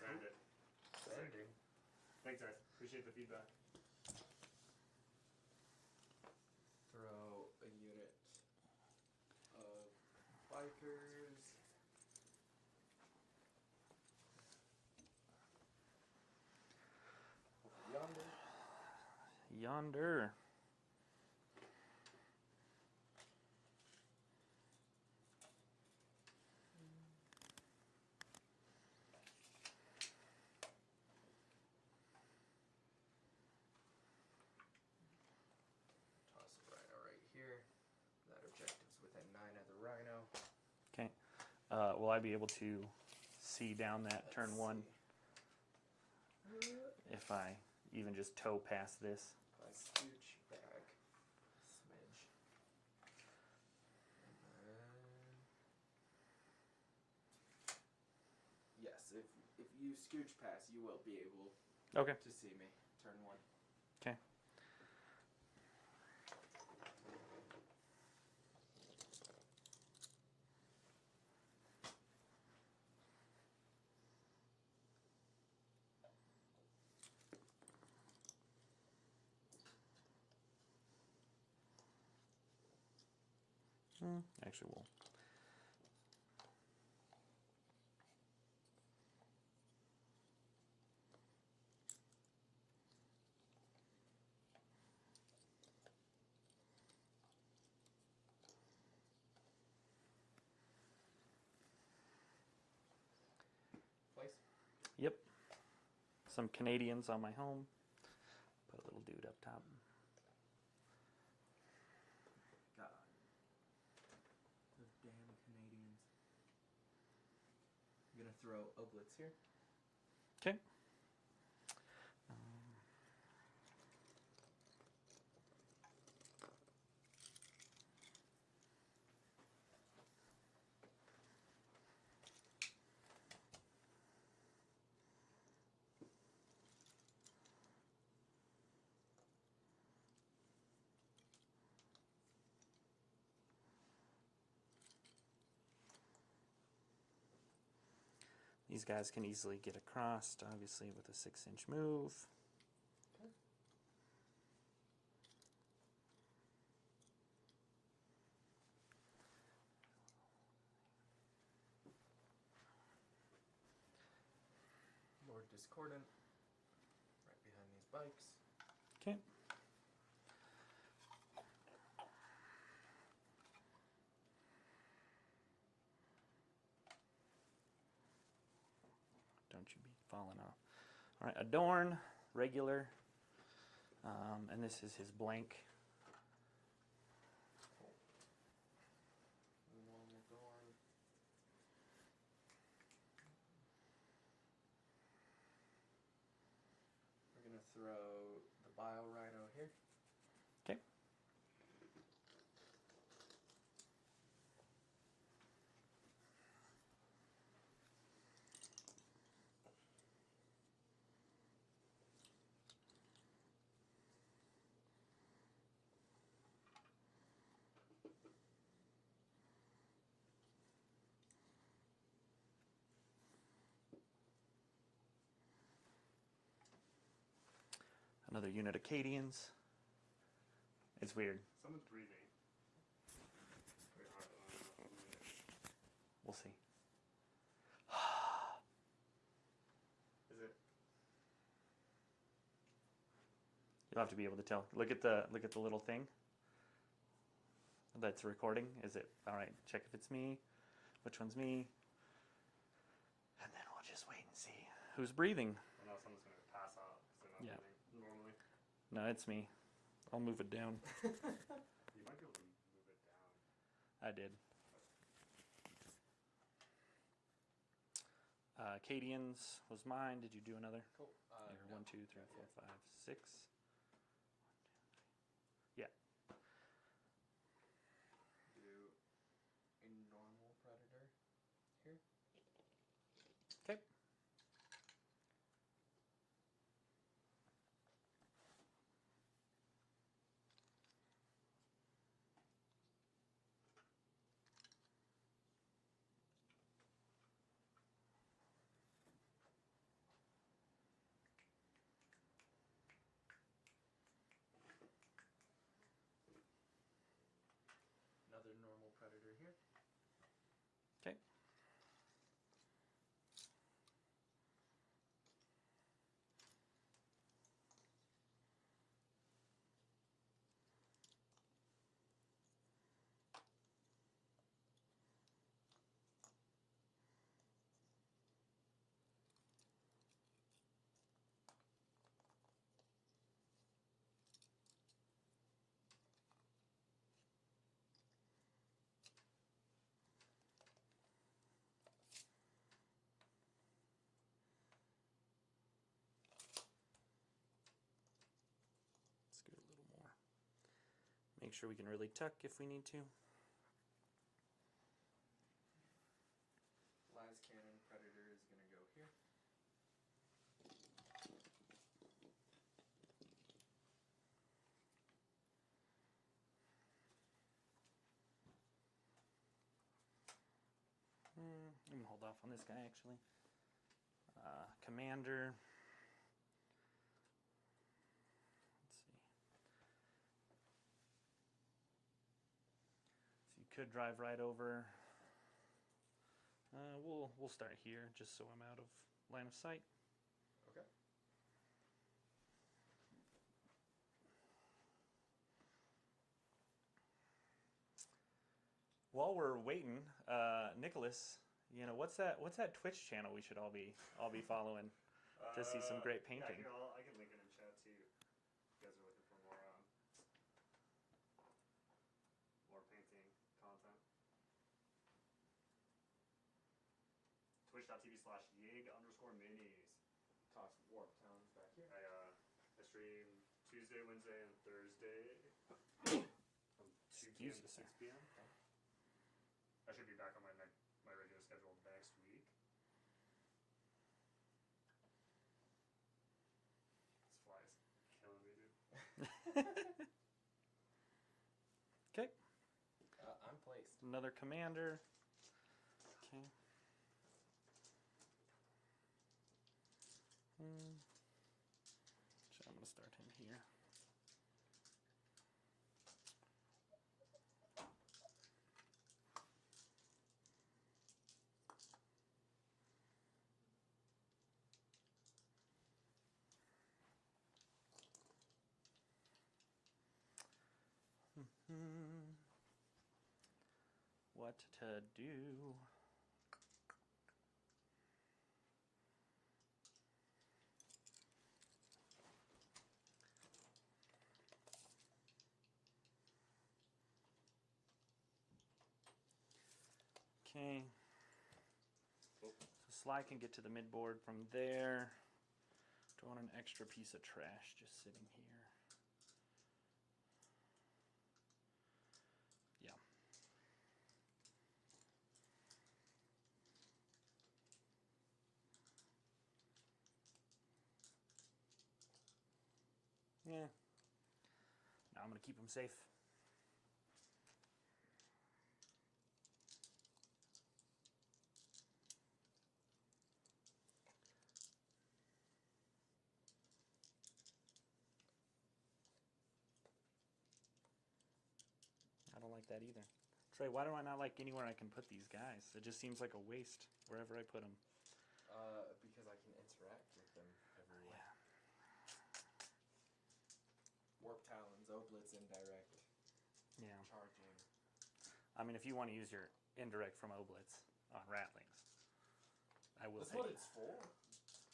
Send it. Sending. Thanks, guys. Appreciate the feedback. Throw a unit of bikers. Yonder. Yonder. Toss a rhino right here. That objective's within 9 of the rhino. Okay. Will I be able to see down that turn Let's one see. if I even just tow past this? If I scooch back a smidge. And then yes, if you scooch past, you will be able Okay. to see me. Turn 1. Okay. Actually, we'll. Place. Yep. Some Canadians on my home. Put a little dude up top. God. Those damn Canadians. I'm gonna throw a blitz here. Okay. These guys can easily get across, obviously, with a 6-inch move. Lord discordant right behind these bikes. Okay. Don't you be falling off. All right, Adorn, regular, and this is his blank. Normal Dorn. We're gonna throw the Bio Rhino here. Okay. Another unit of Acadians. It's weird. Someone's breathing. Very hard. We'll see. Is it? You'll have to be able to tell. Look at the little thing that's recording. Is it all right? Check if it's me. Which one's me? And then we'll just wait and see who's breathing. I know someone's gonna pass out because they're not breathing normally. No, it's me. I'll move it down. You might be able to move it down. I did. Acadians was mine. Did you do another? Cool. There, No. 1, 2, 3, 4, 5, 6. Yeah. Do a normal predator here. Okay. Another normal predator here. Okay. Let's go a little more. Make sure we can really tuck if we need to. Las Cannon predator is gonna go here. I'm gonna hold off on this guy actually. Commander. Let's see. So you could drive right over. We'll start here just so I'm out of line of sight. Okay. While we're waiting, Nicholas, you know what's that Twitch channel we should all be following to see some great painting? Yeah, I can link it in chat too. If you guys are looking for more painting content. Twitch.tv/yig_minis. Toss Warp Towns back here. I stream Tuesday, Wednesday, and Thursday from 2 p.m. Excuse to me, sir. 6 p.m. I should be back on my regular schedule next week. This fly's killing me, dude. Okay, I'm placed. another commander. Okay. So I'm gonna start him here. What to do? Okay. So Sly can get to the midboard from there. Don't want an extra piece of trash just sitting here. Yeah. Yeah. Now I'm going to keep him safe. I don't like that either. Trey, why do I not like anywhere I can put these guys? It just seems like a waste wherever I put them. Because I can interact with them everywhere. Yeah. Warp Talons, Oblitz, indirect, Yeah. charging. I mean, if you want to use your indirect from Oblitz on Ratlings, I will That's take what it. it's for.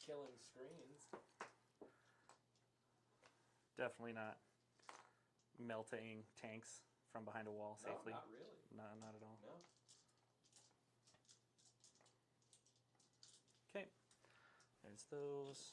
Killing screens. Definitely not melting tanks from behind a wall safely. No, not really. No, not at all. No. Okay. There's those.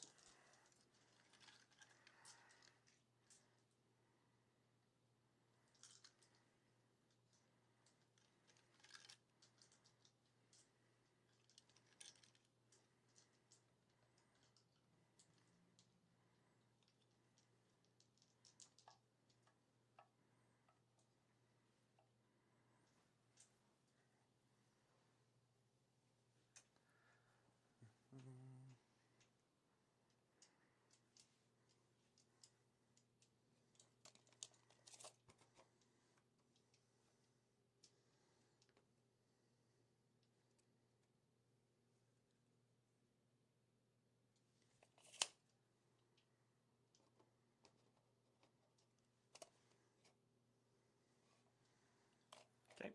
Okay.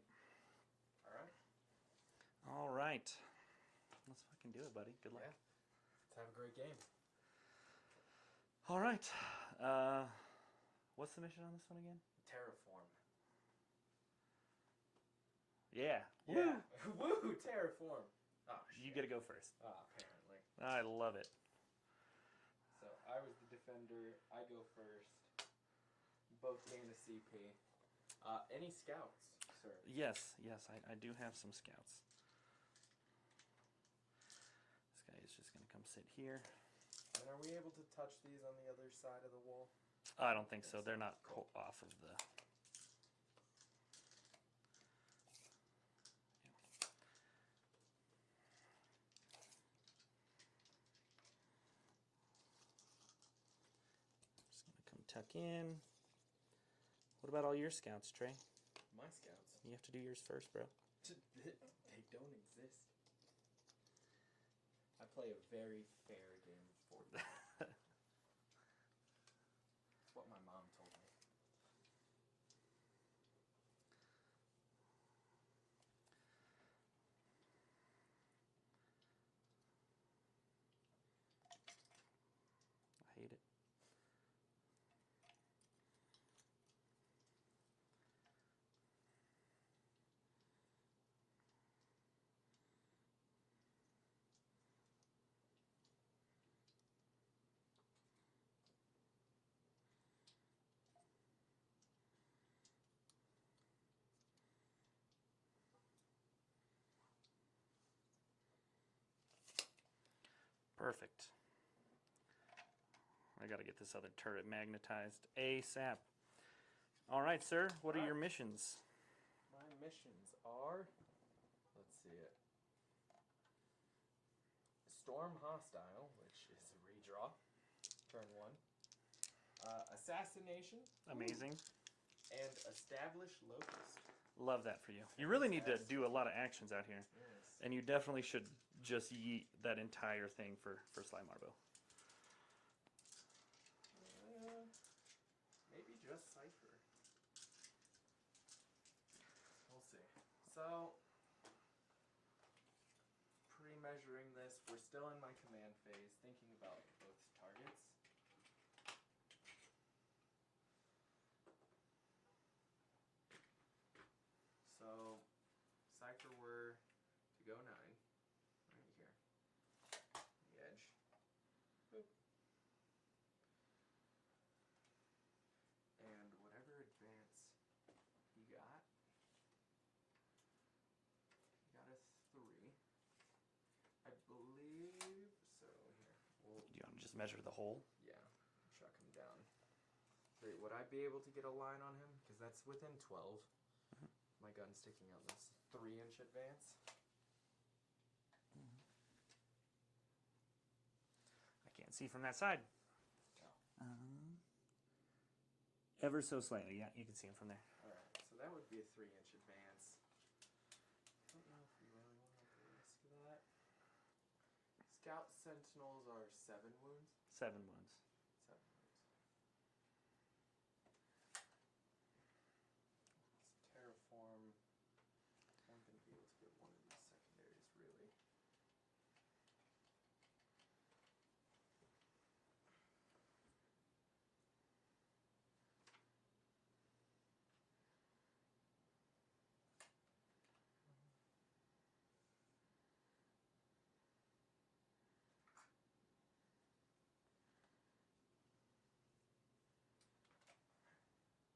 All right. Let's fucking do it, buddy. Good luck. Yeah. Let's have a great game. All right. What's the mission on this one again? Terraform. Yeah. Yeah. Woo! Terraform. Oh, shit. You get to go first. Apparently. I love it. So I was the defender. I go first. Both gain a CP. Any scouts, sir? Yes, I do have some scouts. This guy is just going to come sit here. And are we able to touch these on the other side of the wall? I don't think so. They're not off of the... Just going to come tuck in. What about all your scouts, Trey? My scouts. You have to do yours first, bro. They don't exist. I play a very fair game of Fortnite. That's what my mom told me. I hate it. Perfect. I gotta get this other turret magnetized ASAP. All right, sir. What are your missions? My missions are, let's see it. Storm Hostile, which is a redraw, turn 1. Assassination. Amazing. And Establish Locust. Love that for you. You really need to do a lot of actions out here. Yes. And you definitely should just yeet that entire thing for Sly Marbo. Maybe just Cypher. measuring this, we're still in my command phase, thinking about both targets. So, Cypher were to go 9, right here, the edge. Boop. And whatever advance he got a 3. I believe, so here, we'll, Do you want to just measure the hole? yeah, chuck him down. Wait, would I be able to get a line on him? Because that's within 12. My gun's sticking out this 3-inch advance. I can't see from that side. Ever so slightly, yeah, you can see him from there. Alright, so that would be a 3-inch advance. I don't know if we really want to risk that. Scout Sentinels are 7 wounds. 7 wounds. 7 wounds. Let's terraform. I'm going to be able to get one of these secondaries, really.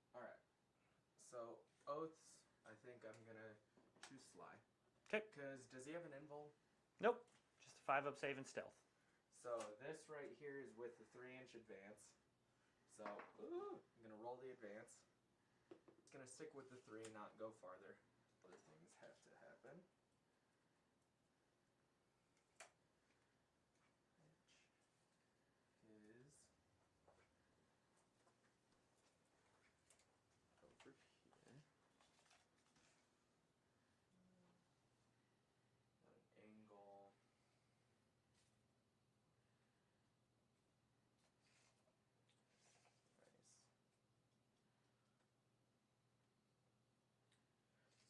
Alright. So, oaths, I think I'm gonna choose Sly. Okay. Because does he have an invul? Nope. Just a 5-up save and stealth. So, this right here is with the 3-inch advance. So, I'm gonna roll the advance. It's gonna stick with the 3 and not go farther. Other things have to happen. Which is over here. At an angle. Nice.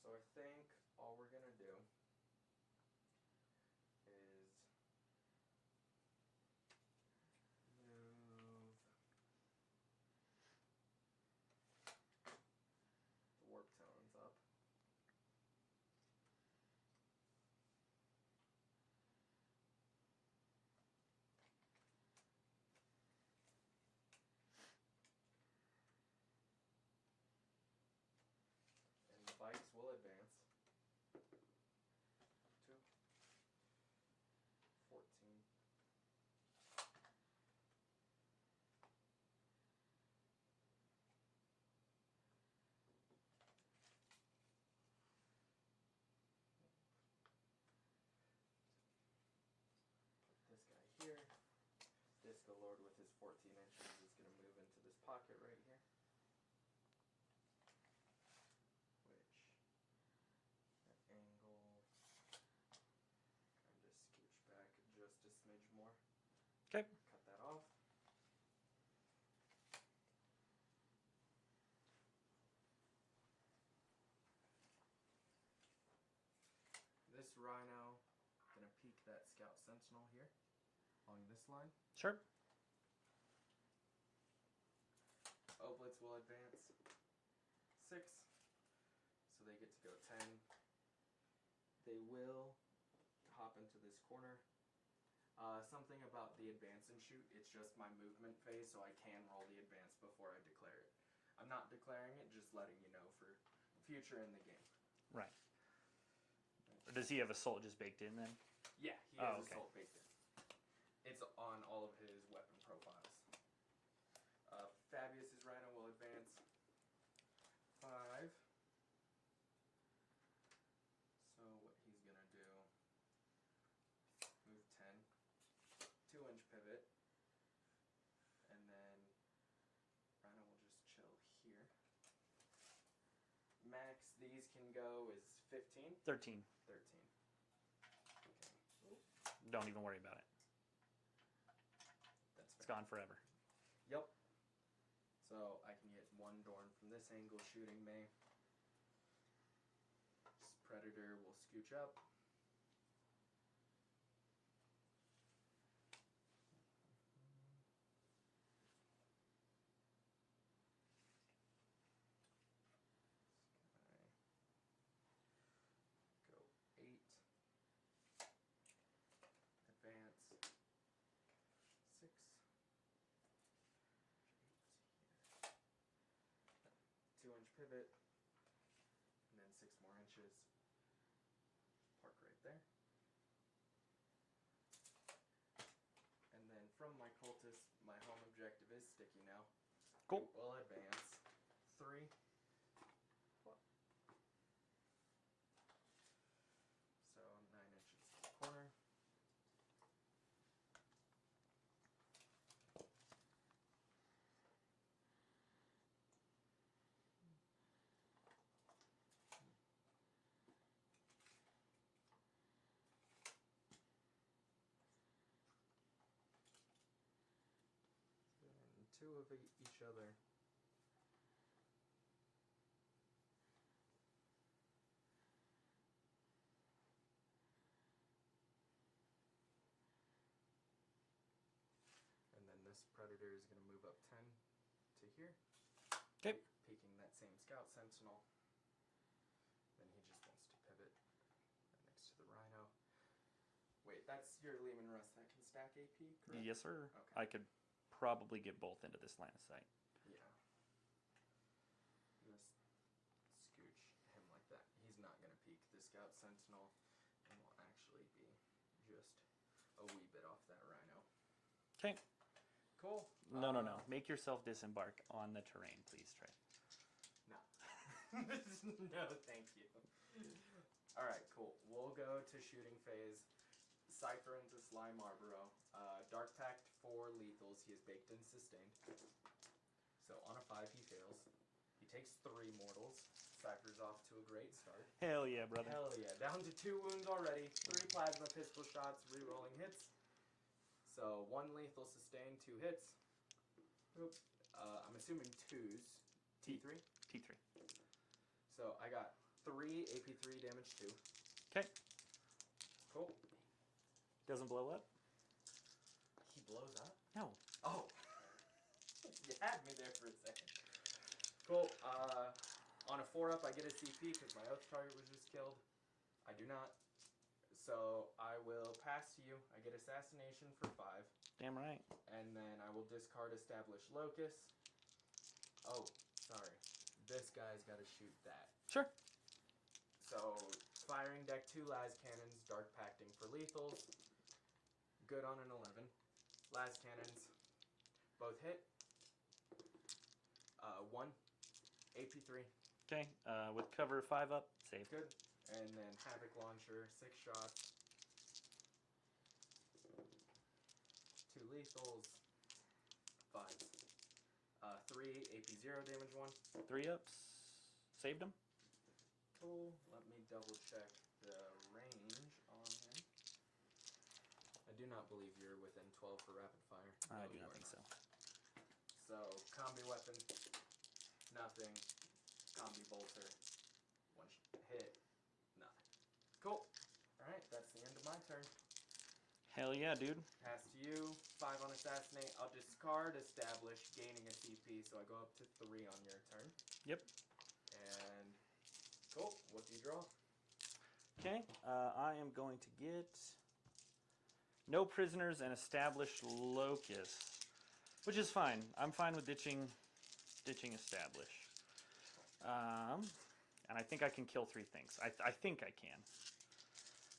So I think all we're gonna do is move the warp tones up. And the bikes will advance. 2, 14. Put this guy here. Disco Lord with his 14 inches is going to move into this pocket right here. Which, that angle, kind of scooch back just a smidge more. Okay. Cut that off. This Rhino, gonna peek that Scout Sentinel here, along this line. Sure. Oblitz will advance 6, so they get to go 10. They will hop into this corner. Something about the advance and shoot, it's just my movement phase, so I can roll the advance before I declare it. I'm not declaring it, just letting you know for future in the game. Right. Does he have Assault just baked in then? Yeah, he has okay. Assault baked in. It's on all of his weapon profiles. Fabius's Rhino will advance 5. So what he's gonna do, move 10, 2-inch pivot, and then Rhino will just chill here. Max these can go is 15? 13. 13. Okay. Don't even worry about it. That's It's fair. gone forever. Yep. So I can get 1 Dorn from this angle shooting me. This Predator will scooch up. pivot, and then 6 more inches. Park right there. And then from my cultist, my home objective is sticky now. Cool. We'll advance 3. So 9 inches to the corner. And 2 of each other. And then this predator is going to move up 10 to here. Okay. Peeking that same scout sentinel. Then he just wants to pivot right next to the rhino. Wait, that's your Lehman Russ that can stack AP, correct? Yes, sir. Okay. I could probably get both into this line of sight. Yeah. Just scooch him like that. He's not going to peek the scout sentinel and will actually be just a wee bit off that rhino. Okay. Cool. No, no, no. Make yourself disembark on the terrain, please, Trey. No. No, thank you. Alright, cool. We'll go to shooting phase. Cypher into Sly Marlboro. Dark Pact for lethals. He is baked and sustained. So on a 5 he fails. He takes 3 mortals. Cypher's off to a great start. Hell yeah, brother. Hell yeah. Down to 2 wounds already. 3 plasma pistol shots, re-rolling hits. So 1 lethal sustained, 2 hits. Oop. I'm assuming 2s. T3? T3. So I got 3 AP3 damage 2. Okay. Cool. Doesn't blow up? He blows up? No. Oh. You had me there for a second. Cool. On a 4-up, I get a CP because my oath target was just killed. I do not. So I will pass to you. I get assassination for 5. Damn right. And then I will discard establish locus. Oh, sorry. This guy's got to shoot that. Sure. So firing deck 2 las cannons, dark pacting for lethals. Good on an 11. Las cannons, both hit. 1, AP3. Okay. With cover 5 up, save. Good. And then Havoc Launcher, 6 shots. 2 lethals. 5s. 3 AP0 damage 1. 3 ups. Saved him. Cool. Let me double check the range on him. I do not believe you're within 12 for rapid fire. I No, do you not are think so. So, combi weapon, nothing. Combi bolter, 1 hit, nothing. Cool. Alright, that's the end of my turn. Hell yeah, dude. Pass to you. 5 on assassinate. I'll discard establish, gaining a CP, so I go up to 3 on your turn. Yep. And cool. What do you draw? Okay. I am going to get no prisoners and establish locus, which is fine. I'm fine with ditching establish. And I think I can kill 3 things. I think I can.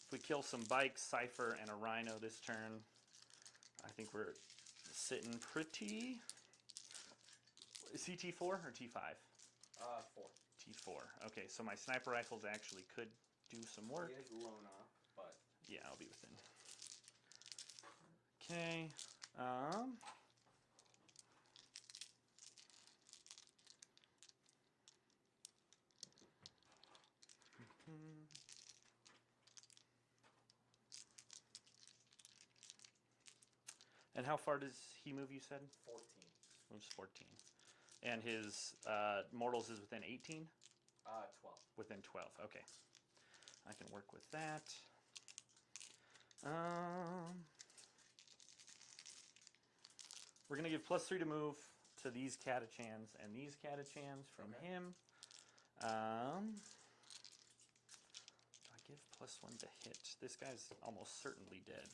If we kill some bikes, Cypher, and a rhino this turn, I think we're sitting pretty. CT4 or T5? 4. T4. Okay, so my sniper rifles actually could do some work. He is blown up, but Yeah, I'll be within. Okay. And how far does he move, you said? 14. Moves 14. And his mortals is within 18? 12. Within 12, okay. I can work with that. We're going to give +3 to move to these catachans and these catachans from Okay. him. Do I give +1 to hit? This guy's almost certainly dead.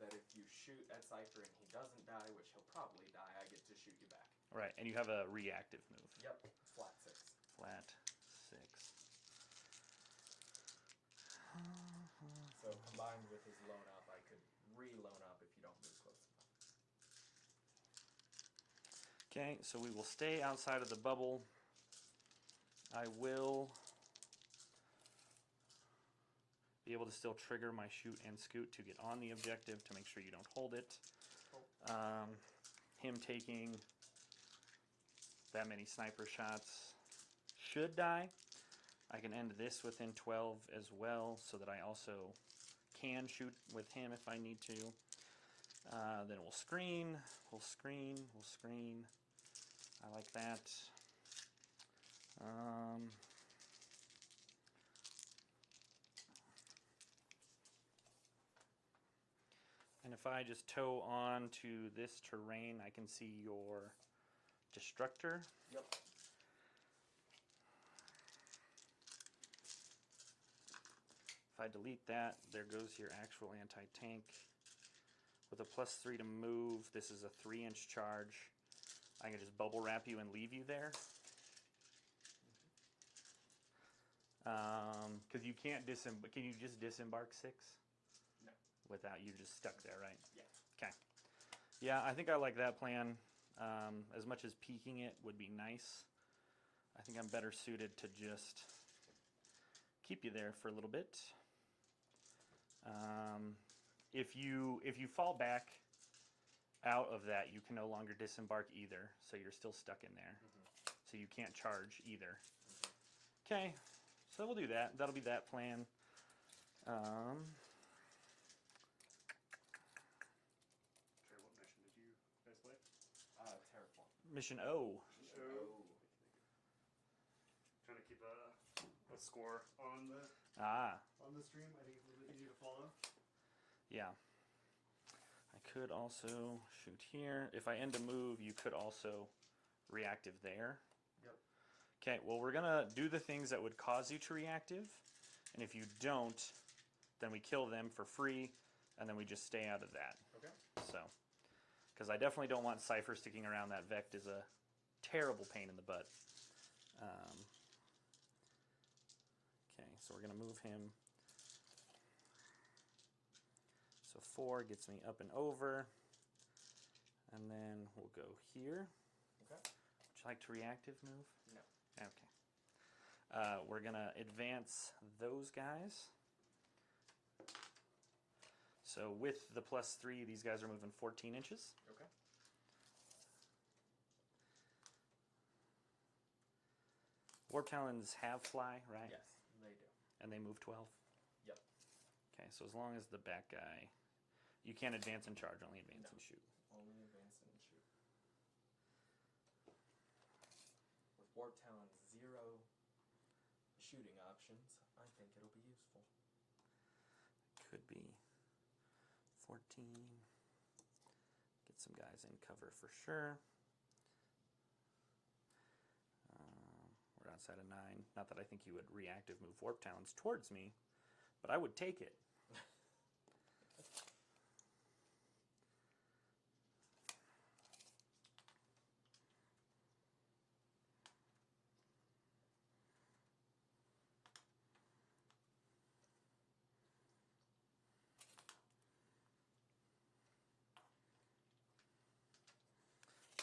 that if you shoot at Cypher and he doesn't die, which he'll probably die, I get to shoot you back. Right, and you have a reactive move. Yep, flat 6. Flat 6. So combined with his loan up, I could re-loan up if you don't move close enough. Okay, so we will stay outside of the bubble. I will be able to still trigger my shoot and scoot to get on the objective to make sure you don't hold it. Him taking that many sniper shots should die. I can end this within 12 as well, so that I also can shoot with him if I need to. Then we'll screen, we'll screen, we'll screen. I like that. And if I just tow on to this terrain, I can see your destructor. Yep. If I delete that, there goes your actual anti-tank. With a +3 to move, this is a 3-inch charge. I can just bubble wrap you and leave you there. Because you can't can you just disembark 6? No. Without you just stuck there, right? Yeah. Okay. Yeah, I think I like that plan. As much as peeking it would be nice, I think I'm better suited to just keep you there for a little bit. If you fall back out of that, you can no longer disembark either, so you're still stuck in there. So you can't charge either. Okay, so we'll do that. That'll be that plan. Trey, what mission did you guys play? Terraform. Mission O. Oh. Trying to keep a score on the stream. I think it's really easy to follow. Yeah. I could also shoot here. If I end a move, you could also reactive there. Yep. Okay, well, we're going to do the things that would cause you to reactive. And if you don't, then we kill them for free, and then we just stay out of that. Okay. So, because I definitely don't want Cypher sticking around. That Vect is a terrible pain in the butt. Okay, so we're going to move him. So 4 gets me up and over. And then we'll go here. Okay. Would you like to reactive move? No. Okay. We're going to advance those guys. So with the +3, these guys are moving 14 inches. Okay. Warp Talons have fly, right? Yes, they do. And they move 12? Yep. Okay, so as long as the back guy... You can't advance and charge, only advance and shoot. Only advance and shoot. With Warp Talon 0 shooting options, I think it'll be useful. Could be 14. Get some guys in cover for sure. We're outside of 9. Not that I think you would reactive move Warp Talons towards me, but I would take it.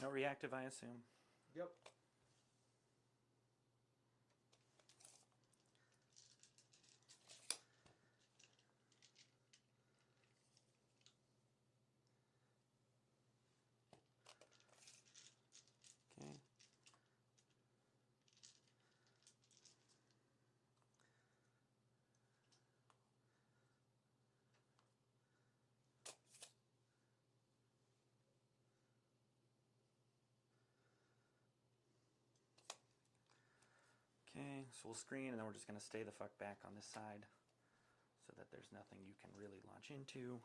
No reactive, I assume. Yep. Okay. Okay, so we'll screen, and then we're just going to stay the fuck back on this side so that there's nothing you can really launch into.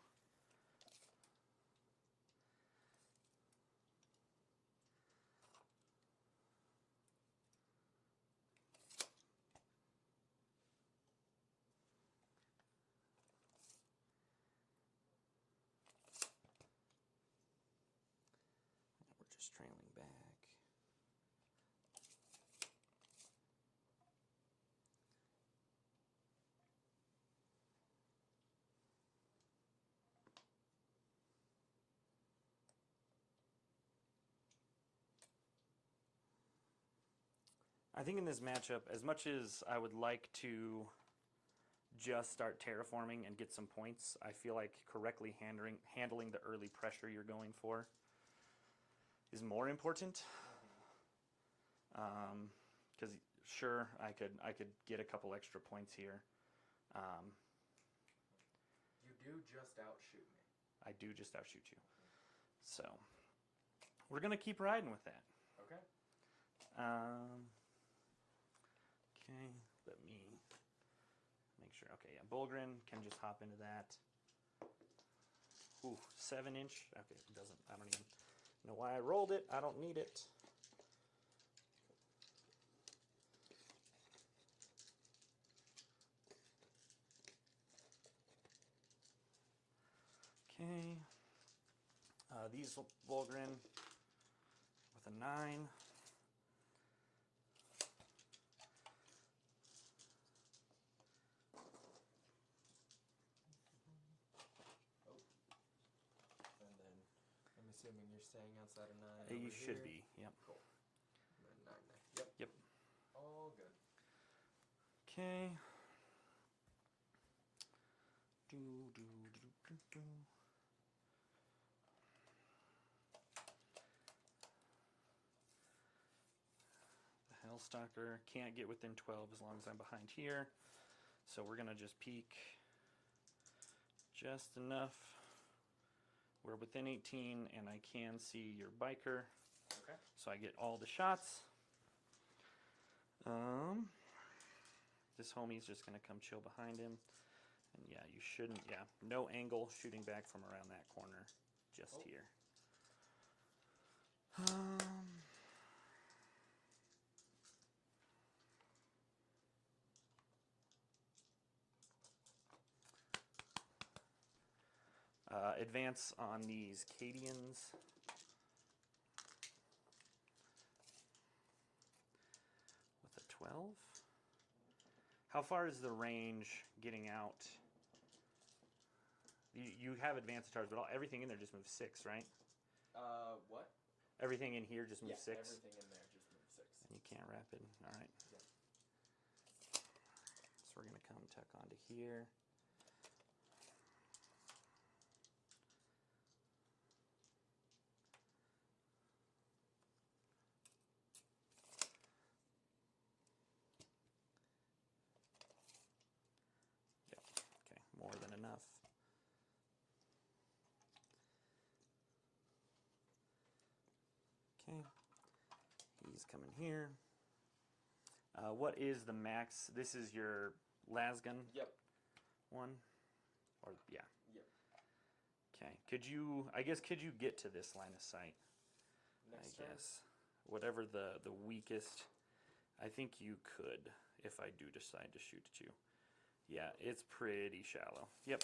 trailing back. I think in this matchup, as much as I would like to just start terraforming and get some points, I feel like correctly handling the early pressure you're going for is more important. Because sure, I could get a couple extra points here. You do just outshoot me. I do just outshoot you. So we're gonna keep riding with that. Okay. Okay, let me make sure. Okay, yeah, Bulgrin can just hop into that. Ooh, 7-inch. Okay, it doesn't. I don't even know why I rolled it. I don't need it. Okay. These Bulgrin with a 9. And then I'm assuming you're staying outside of 9. You over should here. be. Yep. Cool. And then 9 there. Yep. Yep. All good. Okay. Do, do, do, do, do. The Hellstalker can't get within 12 as long as I'm behind here. So we're going to just peek just enough. We're within 18 and I can see your biker. Okay. So I get all the shots. This homie's just going to come chill behind him. And yeah, you shouldn't, yeah, no angle shooting back from around that corner, just here. Advance on these Cadians. With a 12. How far is the range getting out? You have advanced charge, but everything in there just moves 6, right? What? Everything in here just moves 6? Everything in there just moves 6. And you can't rapid. All right. Yeah. So we're going to come tuck onto here. Yep. Okay. More than enough. Okay. He's coming here. What is the max? This is your lasgun? Yep. One? Or, yeah. Yep. Okay. Could you get to this line of sight? Next I turn? guess. Whatever the weakest. I think you could if I do decide to shoot at you. Yeah, it's pretty shallow. Yep.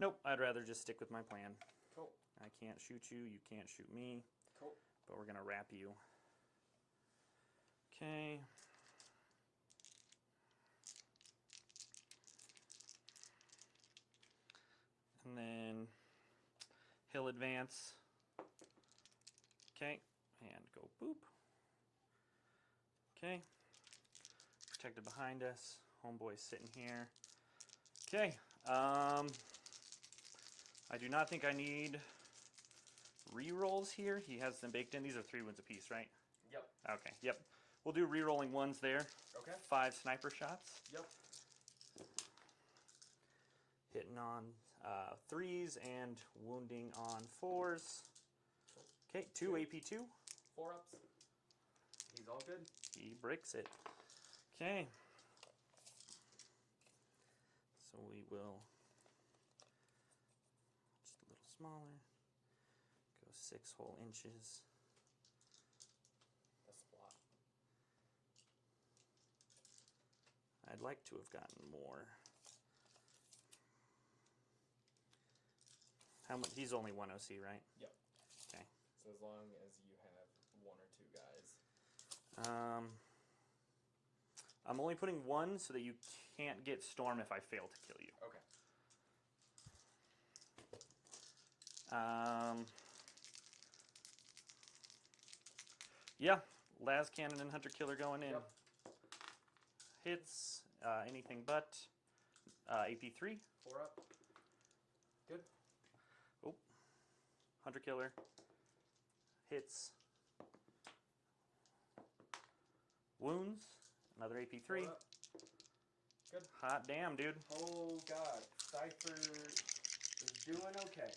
Nope, I'd rather just stick with my plan. Cool. I can't shoot you, you can't shoot me. Cool. But we're going to wrap you. Okay. And then he'll advance. Okay. And go boop. Okay. Protected behind us. Homeboy's sitting here. Okay. I do not think I need re-rolls here. He has them baked in. These are 3 wounds apiece, right? Yep. Okay, yep. We'll do re-rolling 1s there. Okay. 5 sniper shots. Yep. Hitting on 3s and wounding on 4s. Okay, 2 AP2. 4 ups. He's all good. He breaks it. Okay. So we will just a little smaller. Go 6 whole inches. A splot. I'd like to have gotten more. How much? He's only 1 OC, right? Yep. Okay. So as long as you have 1 or 2 guys. I'm only putting 1 so that you can't get Storm if I fail to kill you. Okay. Yeah, Las Cannon and Hunter Killer going in. Yep. Hits, anything but AP3. 4 up. Good. Oh, Hunter Killer. Hits. Wounds, another AP3. 4 up. Good. Hot damn, dude. Oh god, Cypher is doing okay.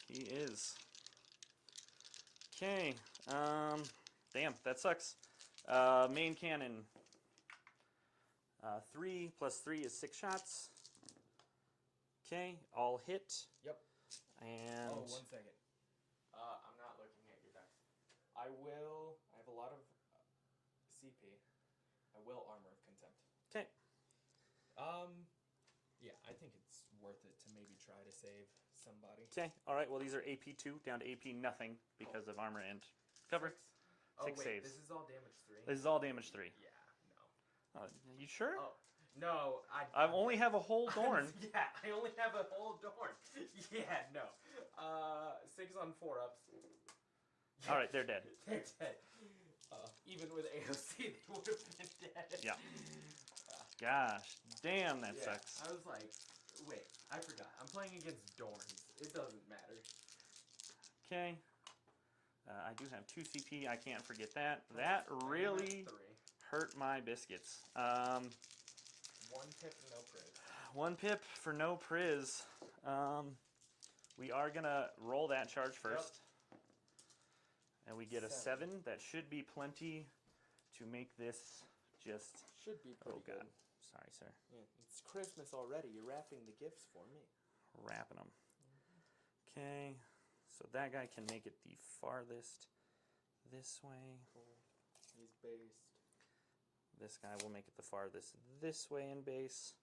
He is. Okay. Damn, that sucks. Main cannon. 3 plus 3 is 6 shots. Okay, all hit. Yep. And Oh, 1 second. I'm not looking at your dice. I have a lot of CP. I will Armor of Contempt. okay. Yeah, I think it's worth it to maybe try to save somebody. Okay. All right. Well, these are AP2 down to AP nothing because of armor and cover. 6. Oh, 6 wait, saves. this is all damage 3? This is all damage 3. Yeah, no. You sure? Oh, no, I only have a whole Dorn. Yeah, I only have a whole Dorn. Yeah, no. 6 on 4 ups. All right, they're dead. They're dead. Even with AOC, they would have been dead. Yeah. Gosh, damn, that Yeah, sucks. I was like, wait, I forgot. I'm playing against Dorns. It doesn't matter. Okay. I do have 2 CP. I can't forget that. That really 3. hurt my biscuits. 1 pip, no priz. 1 pip for no priz. We are gonna roll that charge first. And we get a 7. That should be plenty to make this just... Should be pretty God. good. Sorry, sir. Yeah, it's Christmas already. You're wrapping the gifts for me. Wrapping them. Okay. So that guy can make it the farthest this way. Cool. He's based. This guy will make it the farthest this way in base.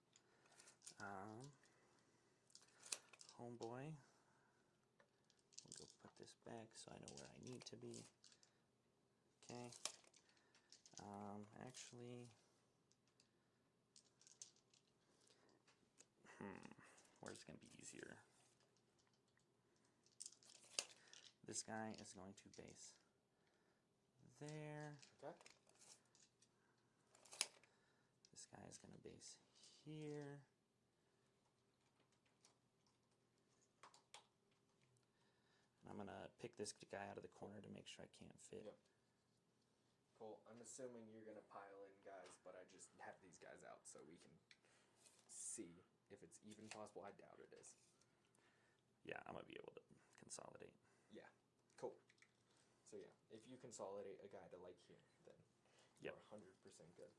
Homeboy. We'll go put this back so I know where I need to be. Okay. Actually, where's it going to be easier? This guy is going to base there. Okay. This guy is going to base here. And I'm going to pick this guy out of the corner to make sure I can't fit. Yep. Cool. I'm assuming you're going to pile in guys, but I just have these guys out so we can see if it's even possible. I doubt it is. Yeah, I'm going to be able to consolidate. Yeah. Cool. So yeah, if you consolidate a guy to like here, then Yep. you're 100% good.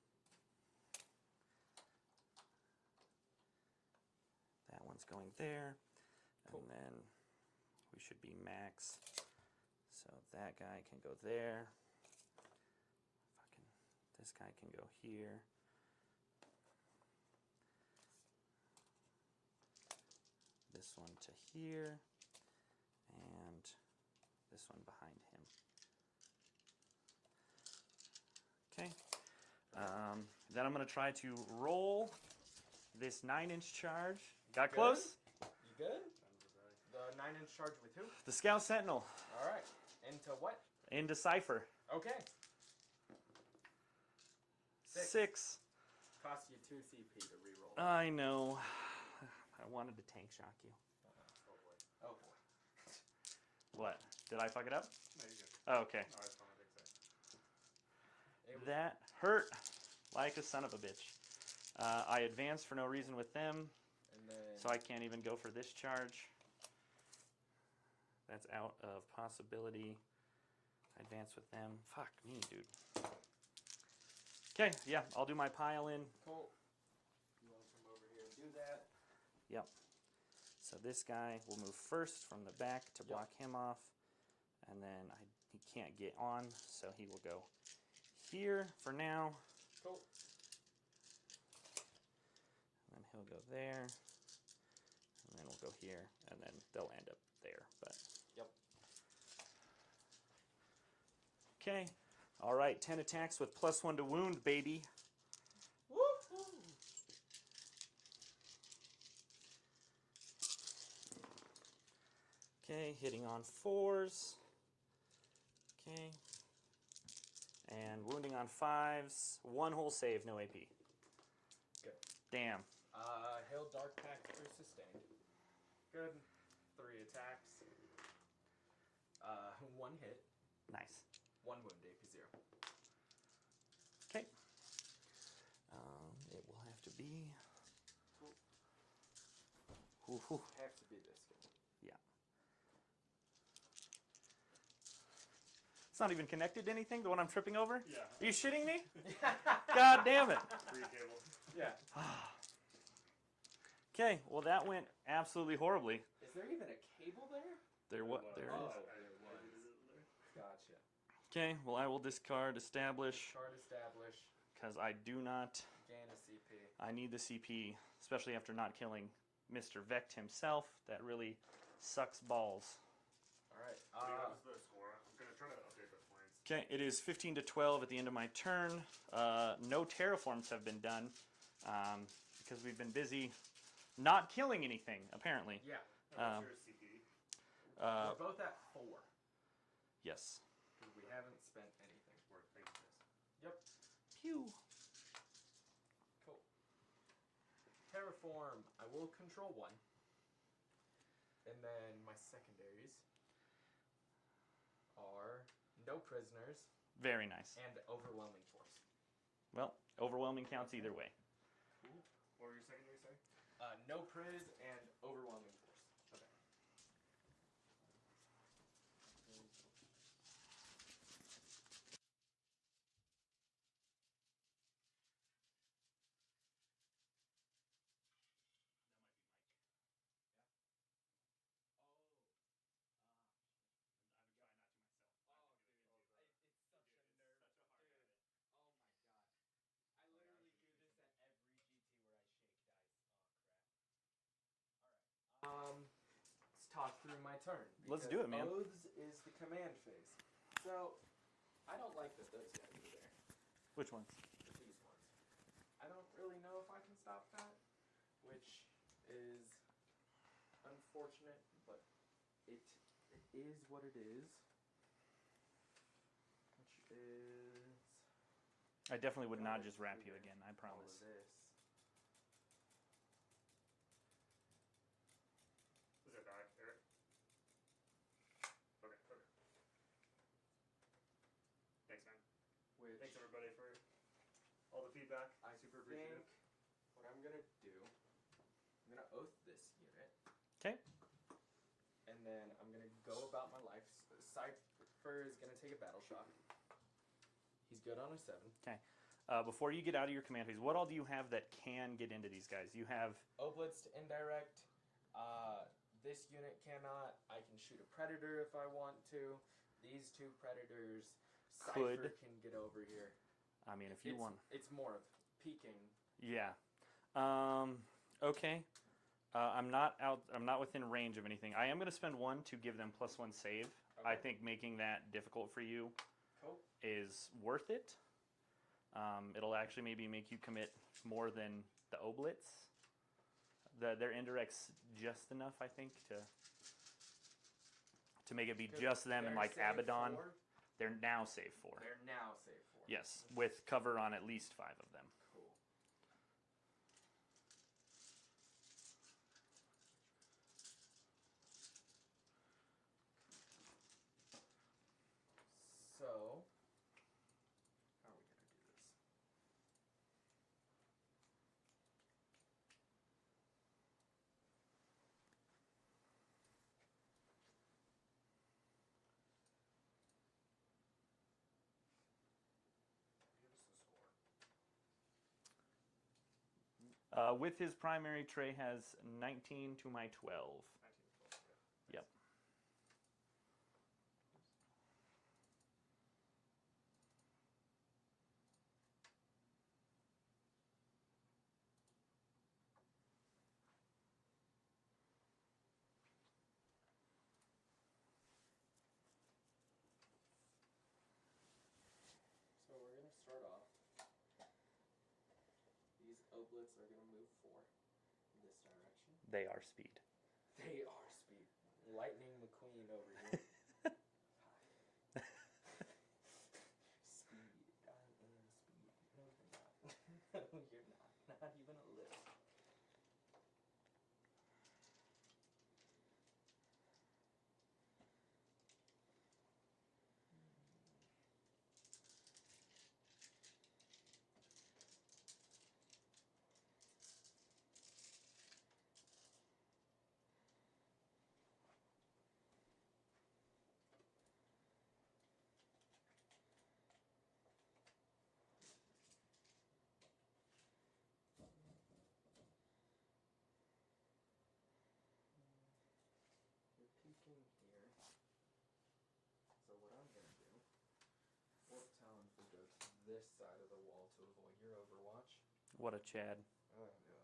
That one's going there. Cool. And then we should be max. So that guy can go there. This guy can go here. This one to here. And this one behind him. Okay. Then I'm going to try to roll this 9-inch charge. Got close? You good? The 9-inch charge with who? The Scout Sentinel. All right. Into what? Into Cypher. Okay. 6. Cost you 2 CP to reroll. I know. I wanted to tank shock you. Oh boy. What? Did I fuck it up? No, you're good. Oh, okay. No, it's fine. I think so. That hurt like a son of a bitch. I advanced for no reason with them, And then so I can't even go for this charge. That's out of possibility. I advance with them. Fuck me, dude. Okay, yeah, I'll do my pile in. cool. You want to come over here and do that? Yep. So this guy will move first from the back to block him off. And then he can't get on, so he will go here for now. Cool. And then he'll go there. And then we'll go here. And then they'll end up there. But Yep. Okay. All right. 10 attacks with +1 to wound, baby. Okay, hitting on 4s. Okay. And wounding on 5s. 1 whole save, no AP. Good. Damn. Hail Dark Pact for sustained. Good. 3 attacks. 1 hit. Nice. 1 wound, AP 0. Okay. It will have to be. Ooh. Have to be this good. Yeah. It's not even connected to anything, the one I'm tripping over? Yeah. Are you shitting me? God damn it. Free cable. Yeah. Okay, well that went absolutely horribly. Is there even a cable there? There Oh, is. there was. Gotcha. Okay, well I will discard establish Card establish. because I do not. Gain a CP. I need the CP, especially after not killing Mr. Vecht himself. That really sucks balls. Alright. What was the score? I'm going to try to update the points. Okay, it is 15 to 12 at the end of my turn. No terraforms have been done because we've been busy not killing anything, apparently. Yeah. What's your CP? We're both at 4. Yes. Because we haven't spent anything. Thanks, guys. Yep. Pew. Cool. Terraform. I will control 1. And then my secondaries are no prisoners Very nice. and overwhelming force. Well, overwhelming counts either way. What were your secondary say? No priz and overwhelming force. Okay. It's such a nerve, dude. Oh my god. I literally do this at every GT where I shake dice. Oh crap. Alright. Let's talk through my turn. Let's do it, man. Oaths is the command phase. So, I don't like that those guys are there. Which ones? These ones. I don't really know if I can stop that, which is unfortunate, but it is what it is. Which is I definitely would not just wrap you again, I all promise. of this. Is it back, Eric? Okay. Thanks, man. Which Thanks, everybody, for all the feedback. I Super think appreciative. what I'm gonna do, I'm gonna oath this unit. Okay. And then I'm gonna go about my life. Cypher is gonna take a battle shock. He's good on a 7. Okay. Before you get out of your command phase, what all do you have that can get into these guys? You have Oblitzed indirect. This unit cannot. I can shoot a predator if I want to. These 2 predators. Cypher Could. can get over here. I mean, if you It's- want. It's more of peeking. Yeah. Okay. I'm not within range of anything. I am going to spend 1 to give them +1 save. I Okay. think making that difficult for you Cool. is worth it. It'll actually maybe make you commit more than the Oblitz. Their indirects just enough, I think, to make it be just them and They're like save Abaddon. 4. They're now save 4. They're now save 4. Yes, with cover on at least 5 of them. Cool. So, how are we gonna do this? Give us the score. With his primary, Trey has 19 to my 12. 19 to 12. Yep. Oblits are gonna move 4 in this direction. They are speed. They are speed. Lightning McQueen over here. Speed. I am speed. No, you're not. No, you're not. Not even a little. You're peeking here. So what I'm gonna do, Warp Talons will go to this side of the wall to avoid your Overwatch. What a Chad. Oh no.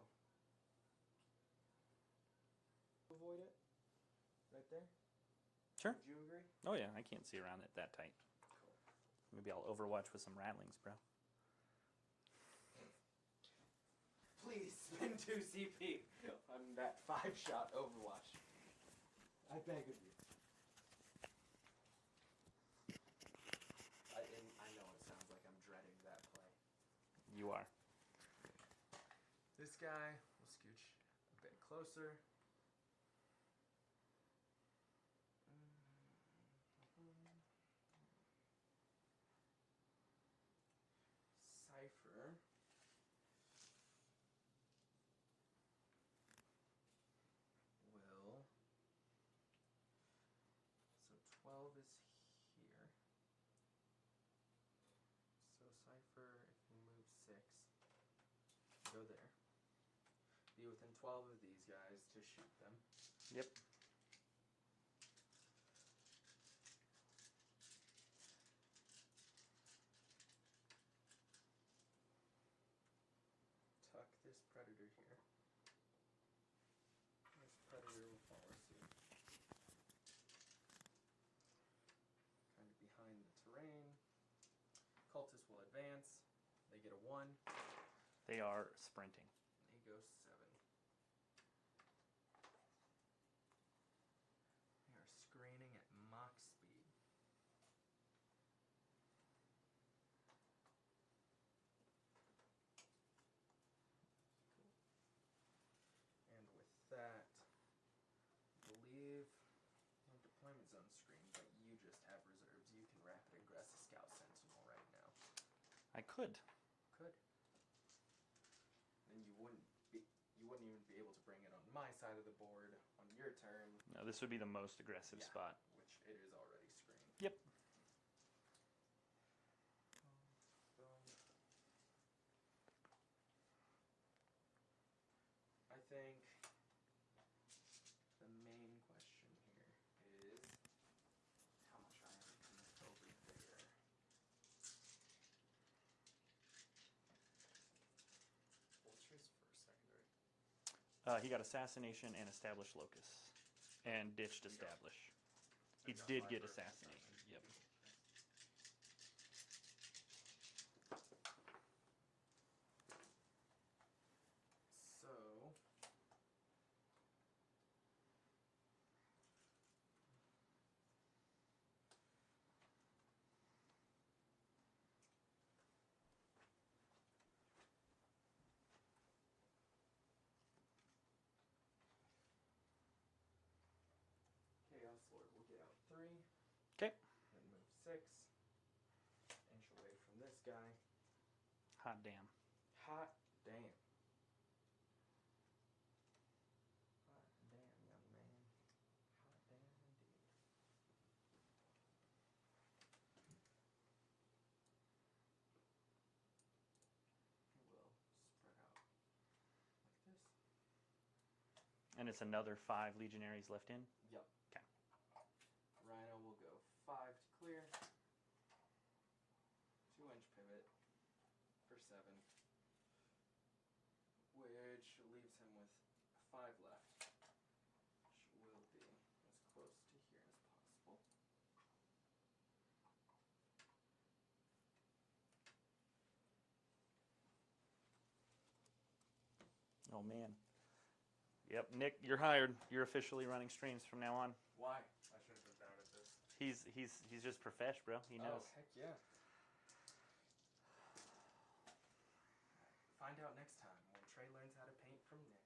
Avoid it? Right there? Sure. Would you agree? Oh yeah, I can't see around it that tight. Cool. Maybe I'll Overwatch with some rattlings, bro. Please spend 2 CP on that 5-shot Overwatch. I beg of you. I know it sounds like I'm dreading that play. You are. This guy will scooch a bit closer. Cypher. Will. So 12 is here. So Cypher, if you move 6, go there. Be within 12 of these guys to shoot them. Yep. Tuck this predator here. This predator will follow suit. Kind of behind the terrain. Cultists will advance. They get a 1. They are sprinting. They go 7. They are screening at Mach speed. And with that, I believe no deployment zone screen, but you just have reserves. You can rapid ingress a scout sentinel right now. I could. Could. And you wouldn't even be able to bring it on my side of the board on your turn. No, this would be the most aggressive Yeah, spot. which it is already screened. Yep. I think the main question here is how much I am over there. What's his first secondary? He got assassination and established locus, and ditched establish. He got did 5 get first. assassination. Yep. So Chaos Lord will get out 3. Okay. Then move 6. Inch away from this guy. Hot damn. Hot damn. Hot damn, young man. Hot damn indeed. We'll spread out like this. And it's another 5 legionaries left in. Yep. Okay. Rhino will go 5 to clear. 2-inch pivot for 7. Which leaves him with 5 left. Which will be as close to here as possible. Oh man. Yep, Nick, you're hired. You're officially running streams from now on. Why? I should have been down at this. He's just profesh, bro. He knows. Oh, heck yeah. Find out next time when Trey learns how to paint from Nick.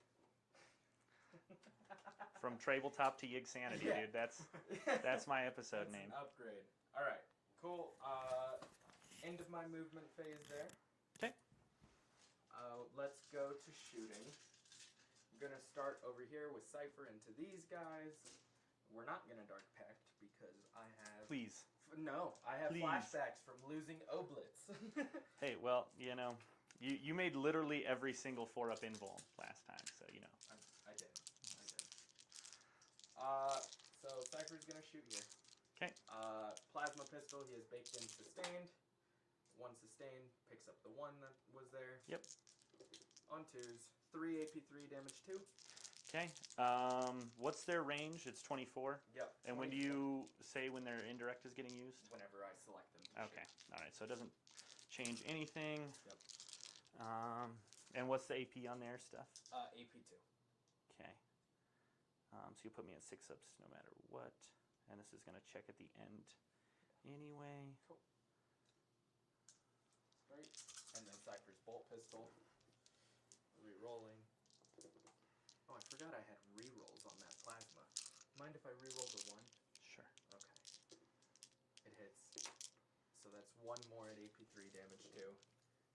From Tabletop to Yig Sanity, Yeah. dude. That's my episode That's name. an upgrade. All right, cool. End of my movement phase there. Okay. Let's go to shooting. I'm gonna start over here with Cypher into these guys. We're not gonna Dark Pact because I have. Please. No, I have Please. flashbacks from losing Oblitz. Hey, well, you made literally every single 4-up invuln last time, so you know. I did. So Cypher's gonna shoot here. Okay. Plasma pistol. He has baked in sustained. 1 sustained. Picks up the 1 that was there. Yep. On 2s. 3 AP3 damage 2. Okay. What's their range? It's 24. Yep. And when do 24. you say when their indirect is getting used? Whenever I select them. to Okay. shoot. All right. So it doesn't change anything. Yep. And what's the AP on their stuff? AP2. Okay. So you put me at 6-ups no matter what, and this is going to check at the end anyway. Cool. Right. And then Cypher's bolt pistol. Re-rolling. Oh, I forgot I had re-rolls on that plasma. Mind if I re-roll the 1? Sure. Okay. It hits. So that's 1 more at AP3 damage 2.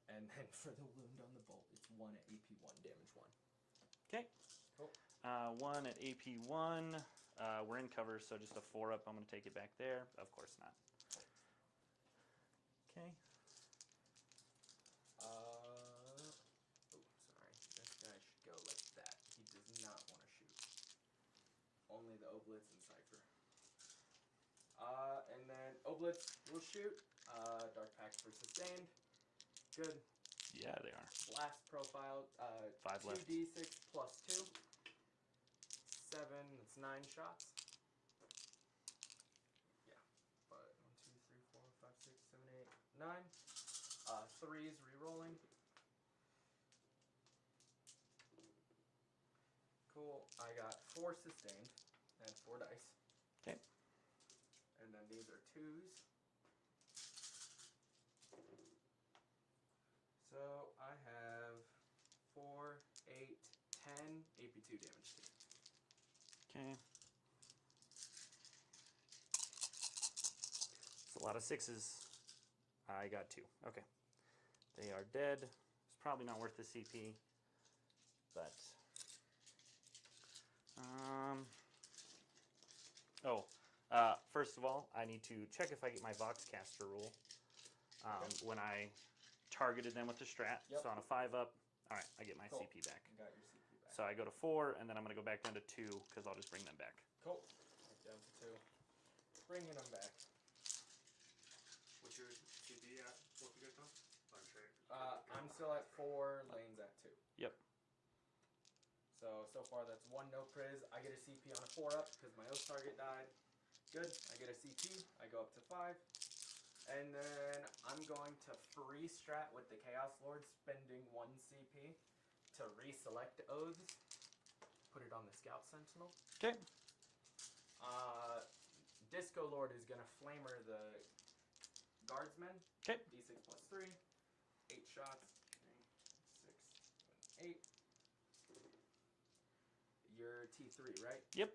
And then for the wound on the bolt, it's 1 at AP1 damage 1. Okay. Cool. 1 at AP1. We're in cover, so just a 4-up. I'm going to take it back there. Of course not. Okay. Sorry. This guy should go like that. He does not want to shoot. Only the Oblitz and Cypher. And then Oblitz will shoot. Dark Pact for sustained. Good. Yeah, they are. Blast profile. 5 left. 2d6 plus 2. 7. That's 9 shots. Yeah. But 1, 2, 3, 4, 5, 6, 7, 8, 9. 3s re-rolling. Cool. I got 4 sustained. And 4 dice. Okay. And then these are 2s. So I have 4, 8, 10 AP2 damage. Okay. It's a lot of 6s. I got 2. Okay. They are dead. It's probably not worth the CP, but first of all, I need to check if I get my Voxcaster rule when I targeted them with the strat. Yep. So on a 5-up, all right, I get my Cool. CP back. You got your CP back. So I go to 4, and then I'm going to go back down to 2 because I'll just bring them back. Cool. Down to 2. Bringing them back. What's your CD at both you guys now? I'm sure. I'm still at 4, lanes at 2. Yep. So far that's 1 no priz. I get a CP on a 4-up because my Oath target died. Good. I get a CP. I go up to 5. And then I'm going to free strat with the Chaos Lord, spending 1 CP to reselect Oaths. Put it on the Scout Sentinel. Okay. Disco Lord is going to flamer the Guardsmen. Okay. D6 plus 3. 8 shots. 3, 6, 7, 8. You're T3, right? Yep.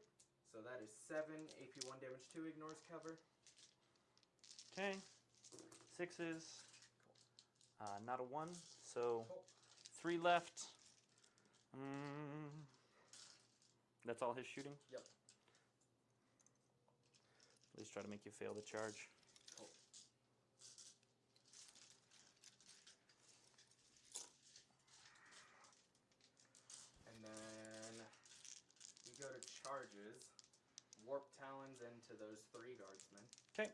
So that is 7 AP1 damage 2, ignores cover. Okay. 6s. Not a 1, so Cool. 3 left. That's all his shooting? Yep. At least try to make you fail the charge. Cool. And then we go to charges. Warp Talons into those 3 Guardsmen. Okay.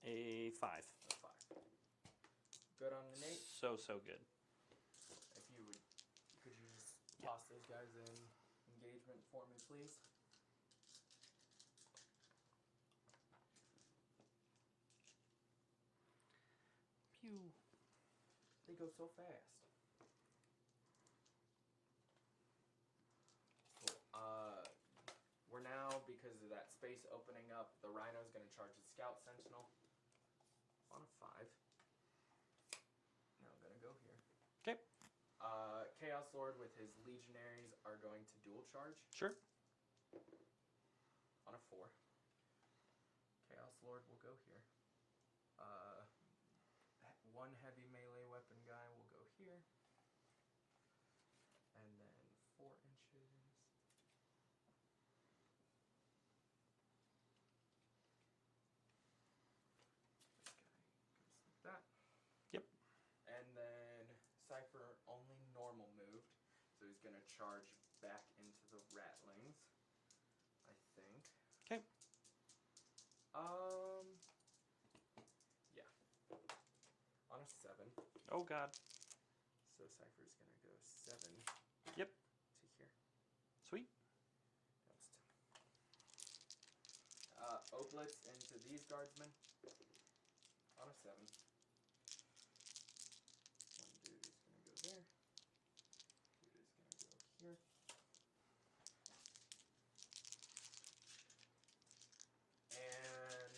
A 5. A 5. Good on the Nate. So good. If you would, could you just toss those guys in engagement for me, please? Pew. They go so fast? Cool. We're now, because of that space opening up, the Rhino's going to charge his Scout Sentinel on a 5. Now I'm going to go here. Okay. Chaos Lord with his Legionaries are going to dual charge Sure. on a 4. Chaos Lord will go here. One heavy melee weapon guy will go here. And then 4 inches. This guy goes like that. Yep. And then Cypher only normal moved, so he's gonna charge back into the Ratlings, I think. Okay. Yeah. On a 7. Oh God. So Cypher's gonna go 7. Yep. To here. Sweet. That's 10. Oblitz into these guardsmen. On a 7. One dude is gonna go there. Dude is gonna go here. And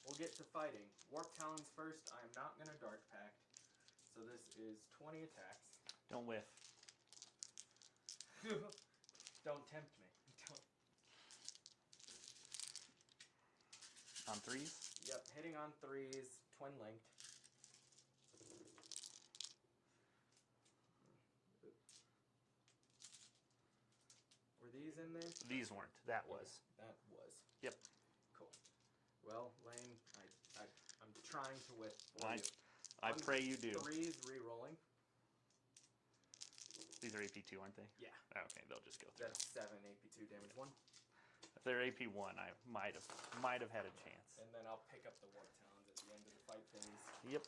we'll get to fighting. Warp Talons first. I am not gonna Dark Pact. So this is 20 attacks. Don't whiff. Don't tempt me. Don't. On 3s? Yep, hitting on 3s, twin linked. Were these in there? These weren't. That was. That was. Yep. Cool. Well, Lane, I'm trying to whiff for I you. I On pray you do. 3s re-rolling. These are AP2, aren't they? Yeah. Okay, they'll just go through. That's 7 AP2 damage 1. If they're AP1, I might have had a chance. And then I'll pick up the Warp Talons at the end of the fight phase. Yep.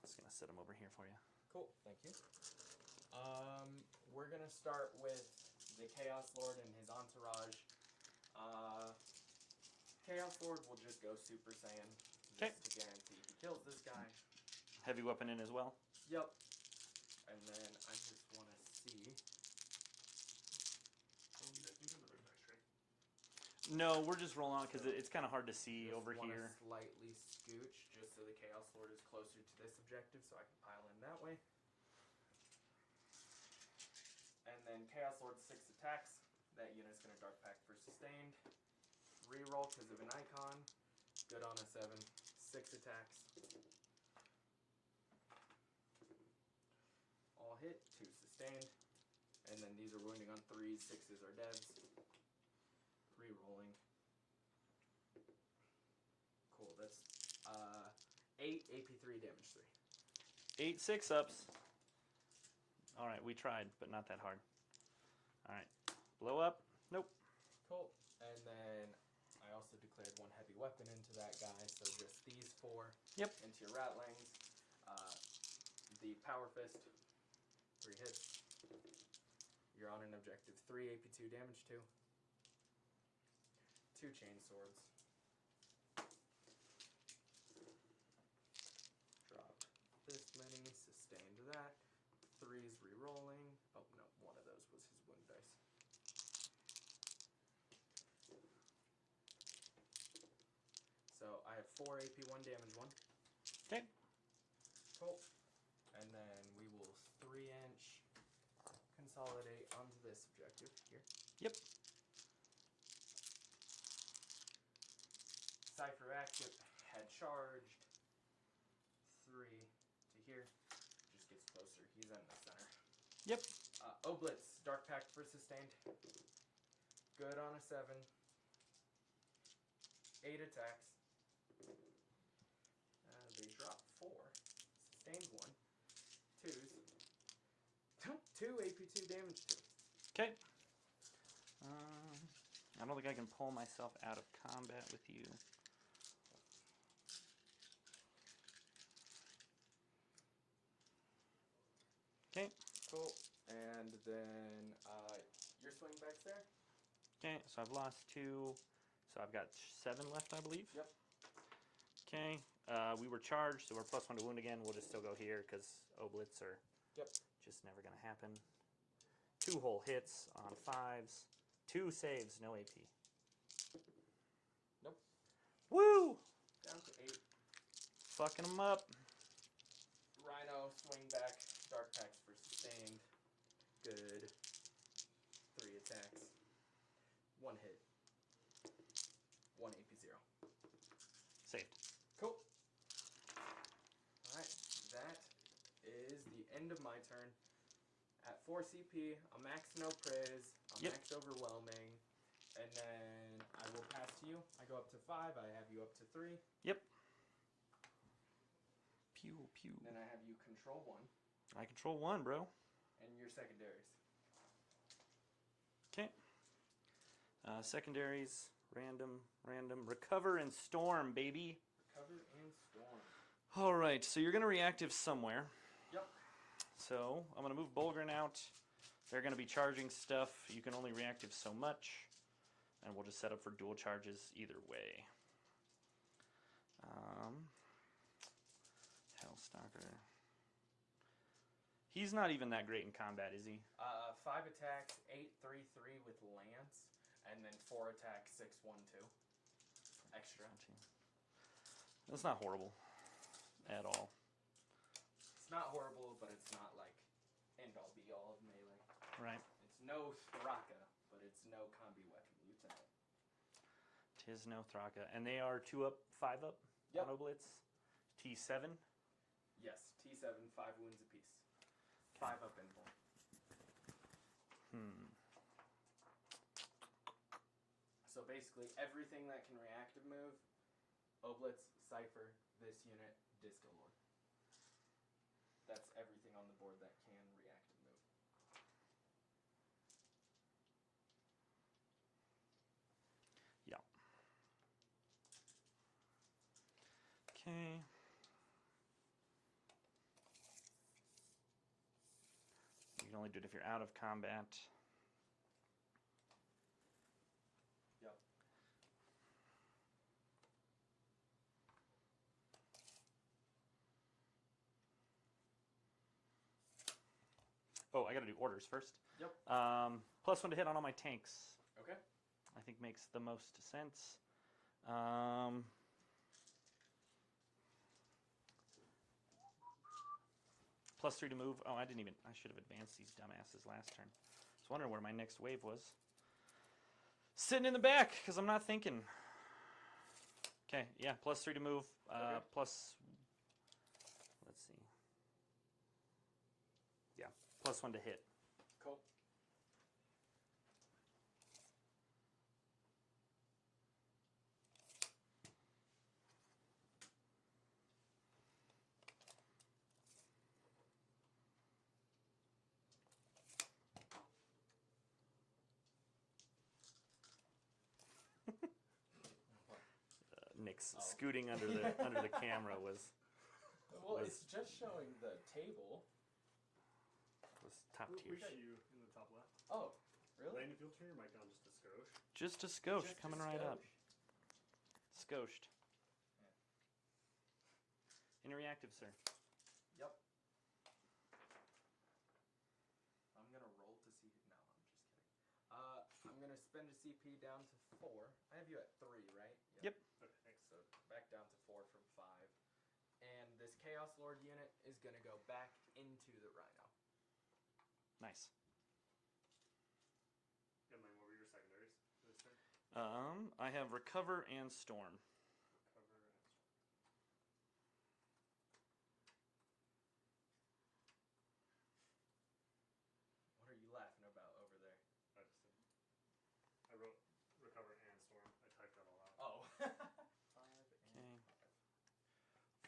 Just gonna set them over here for you. Cool, thank you. We're gonna start with the Chaos Lord and his entourage. Chaos Lord will just go Super Saiyan just to guarantee he kills this guy. Heavy weapon in as well. Yep. And then I just want to see. No, we're just rolling on because it's kind of hard to see Just over wanna here. Slightly scooch just so the Chaos Lord is closer to this objective, so I can pile in that way. And then Chaos Lord 6 attacks. That unit's gonna Dark Pact for sustained. Reroll because of an icon. Good on a 7. 6 attacks. All hit. 2 sustained. And then these are wounding on 3s. 6s are devs. Re-rolling. Cool, that's 8 AP3 damage 3. 8 6-ups. All right, we tried, but not that hard. All right, blow up. Nope. Cool. And then I also declared 1 heavy weapon into that guy, so just these 4 Yep. into your Ratlings. The Power Fist, 3 hits. You're on an objective 3 AP2 damage 2. 2 chain swords. Drop this many, sustain to that. 3's re-rolling. Oh no, one of those was his wound dice. So I have 4 AP1 damage 1. Okay. Cool. And then we will 3-inch consolidate onto this objective here. Yep. Cypher active, head charged. 3 to here. Just gets closer. He's in the center. Yep. Oblitz, Dark Pact for sustained. Good on a 7. 8 attacks. They drop 4. Sustained 1. 2s. 2 AP2 damage 2. Okay. I don't think I can pull myself out of combat with you. Okay. Cool. And then your swing back's there? Okay, so I've lost 2. So I've got 7 left, I believe. Yep. Okay. We were charged, so we're +1 to wound again. We'll just still go here because oblits are Yep. just never going to happen. 2 whole hits on 5s. 2 saves, no AP. Nope. Woo! Down to 8. Fucking them up. Rhino, swing back. Dark Packs for sustained. Good. 3 attacks. 1 hit. 1 AP 0. Saved. Cool. Alright, that is the end of my turn. At 4 CP, a max no praise, a Yep. max overwhelming, and then I will pass to you. I go up to 5, I have you up to 3. Yep. Pew, pew. Then I have you control 1, I control 1, bro. and your secondaries. Okay. Secondaries, random. Recover and storm, baby. Recover and storm. All right, so you're going to reactive somewhere. Yep. So I'm going to move Bolgren out. They're going to be charging stuff. You can only reactive so much. And we'll just set up for dual charges either way. Hellstalker. He's not even that great in combat, is he? 5 attacks, 8, 3, 3 with Lance, and then 4 attacks, 6, 1, 2. Extra. That's not horrible at all. It's not horrible, but it's not like end-all be-all of melee. Right. It's no Thraka, but it's no combi weapon lieutenant. Tis no Thraka. And they are 2 up, 5 up? Yep. Auto Blitz. T7. Yes, T7, 5 wounds apiece. 5 up invul. So basically, everything that can reactive move, Oblitz, Cypher, this unit, Disco Lord. That's everything on the board that can reactive move. Yeah. Okay. You can only do it if you're out of combat. Yep. Oh, I gotta do orders first. Yep. +1 to hit on all my tanks. Okay. I think makes the most sense. +3 to move. Oh, I should have advanced these dumbasses last turn. I was wondering where my next wave was. Sitting in the back, because I'm not thinking. Okay, yeah, +3 to move. Okay. Plus, let's see. Yeah, +1 to hit. Cool. Nick's scooting under the camera was Well, it's just showing the table. top We tier. got you in the top left. Oh, really? Lane, if you'll turn your mic down just a skosh. Just a skosh, Just a coming right up. skosh. Skoshed. Interactive, sir. Yep. I'm gonna roll to see. No, I'm just kidding. I'm gonna spend a CP down to 4. I have you at 3, right? Yep. Okay, thanks. So back down to 4 from 5. And this Chaos Lord unit is gonna go back into the Rhino. Nice. And then what were your secondaries for this turn? I have recover and storm. Cover and What are you laughing about over there? I wrote recover and storm. I typed that all out. Oh. 5 and Okay.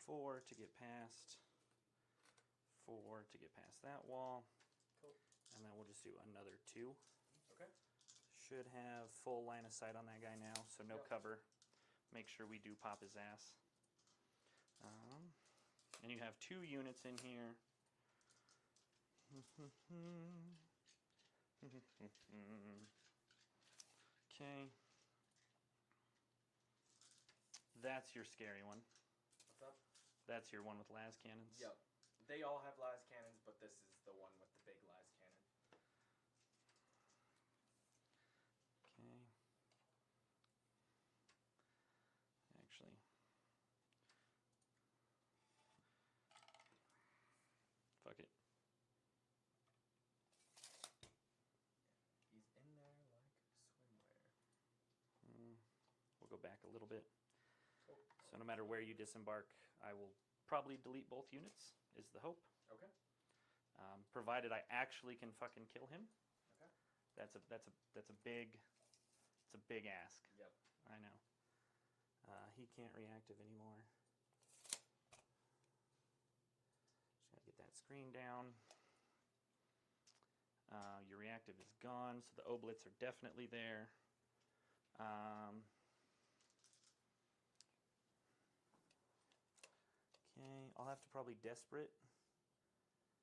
4 to get past. 4 to get past that wall. Cool. And then we'll just do another 2. Okay. Should have full line of sight on that guy now, so no Yep. cover. Make sure we do pop his ass. And you have 2 units in here. Okay. That's your scary one. What's up? That's your one with las cannons. Yep. They all have las cannons, but this is the one with the big las cannon. Okay. Actually, fuck it. He's in there like swimwear. We'll go back a little bit. Oh. So no matter where you disembark, I will probably delete both units, is the hope. Okay. Provided I actually can fucking kill him. Okay. That's a big ask. Yep. I know. He can't reactive anymore. Just gotta get that screen down. Your reactive is gone, so the oblits are definitely there. Okay, I'll have to probably desperate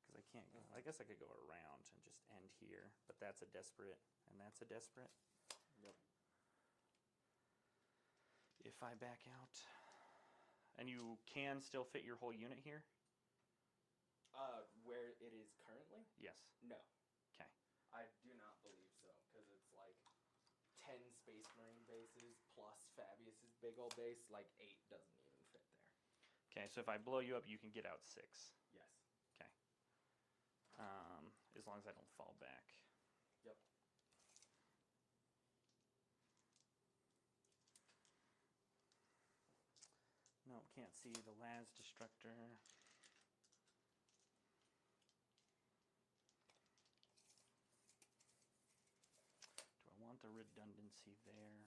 because I can't go. I guess I could go around and just end here, but that's a desperate, and that's a desperate. Yep. If I back out, and you can still fit your whole unit here? Where it is currently? Yes. No. Okay. I do not believe so, because it's like 10 Space Marine bases plus Fabius's big old base, like 8 doesn't even fit there. Okay, so if I blow you up, you can get out 6. Yes. Okay. As long as I don't fall back. Yep. No, can't see the las destructor. Do I want the redundancy there?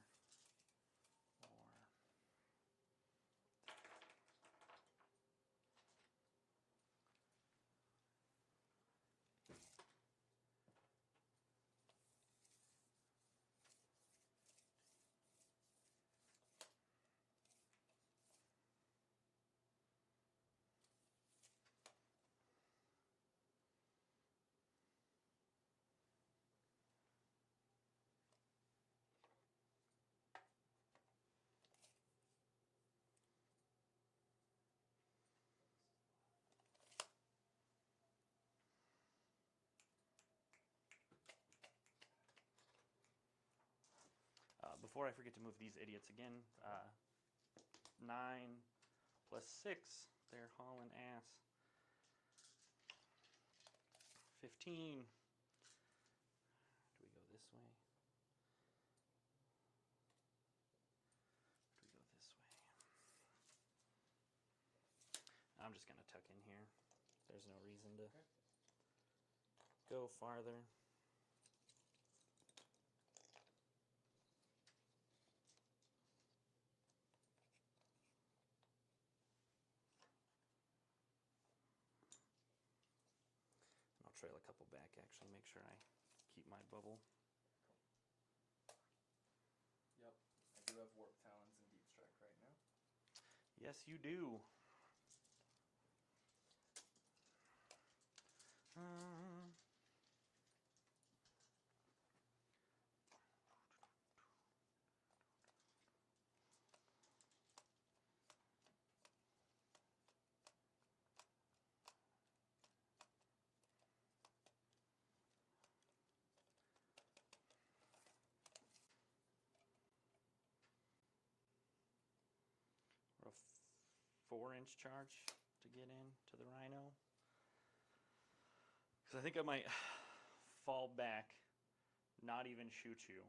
Or before I forget to move these idiots again, 9 plus 6, they're hauling ass. 15. Do we go this way? Do we go this way? I'm just going to tuck in here. There's no reason to go farther. I'll trail a couple back, actually, make sure I keep my bubble. Yep. I do have Warp Talons and Deep Strike right now. Yes, you do. We're a 4-inch charge to get in to the Rhino. Because I think I might fall back, not even shoot you,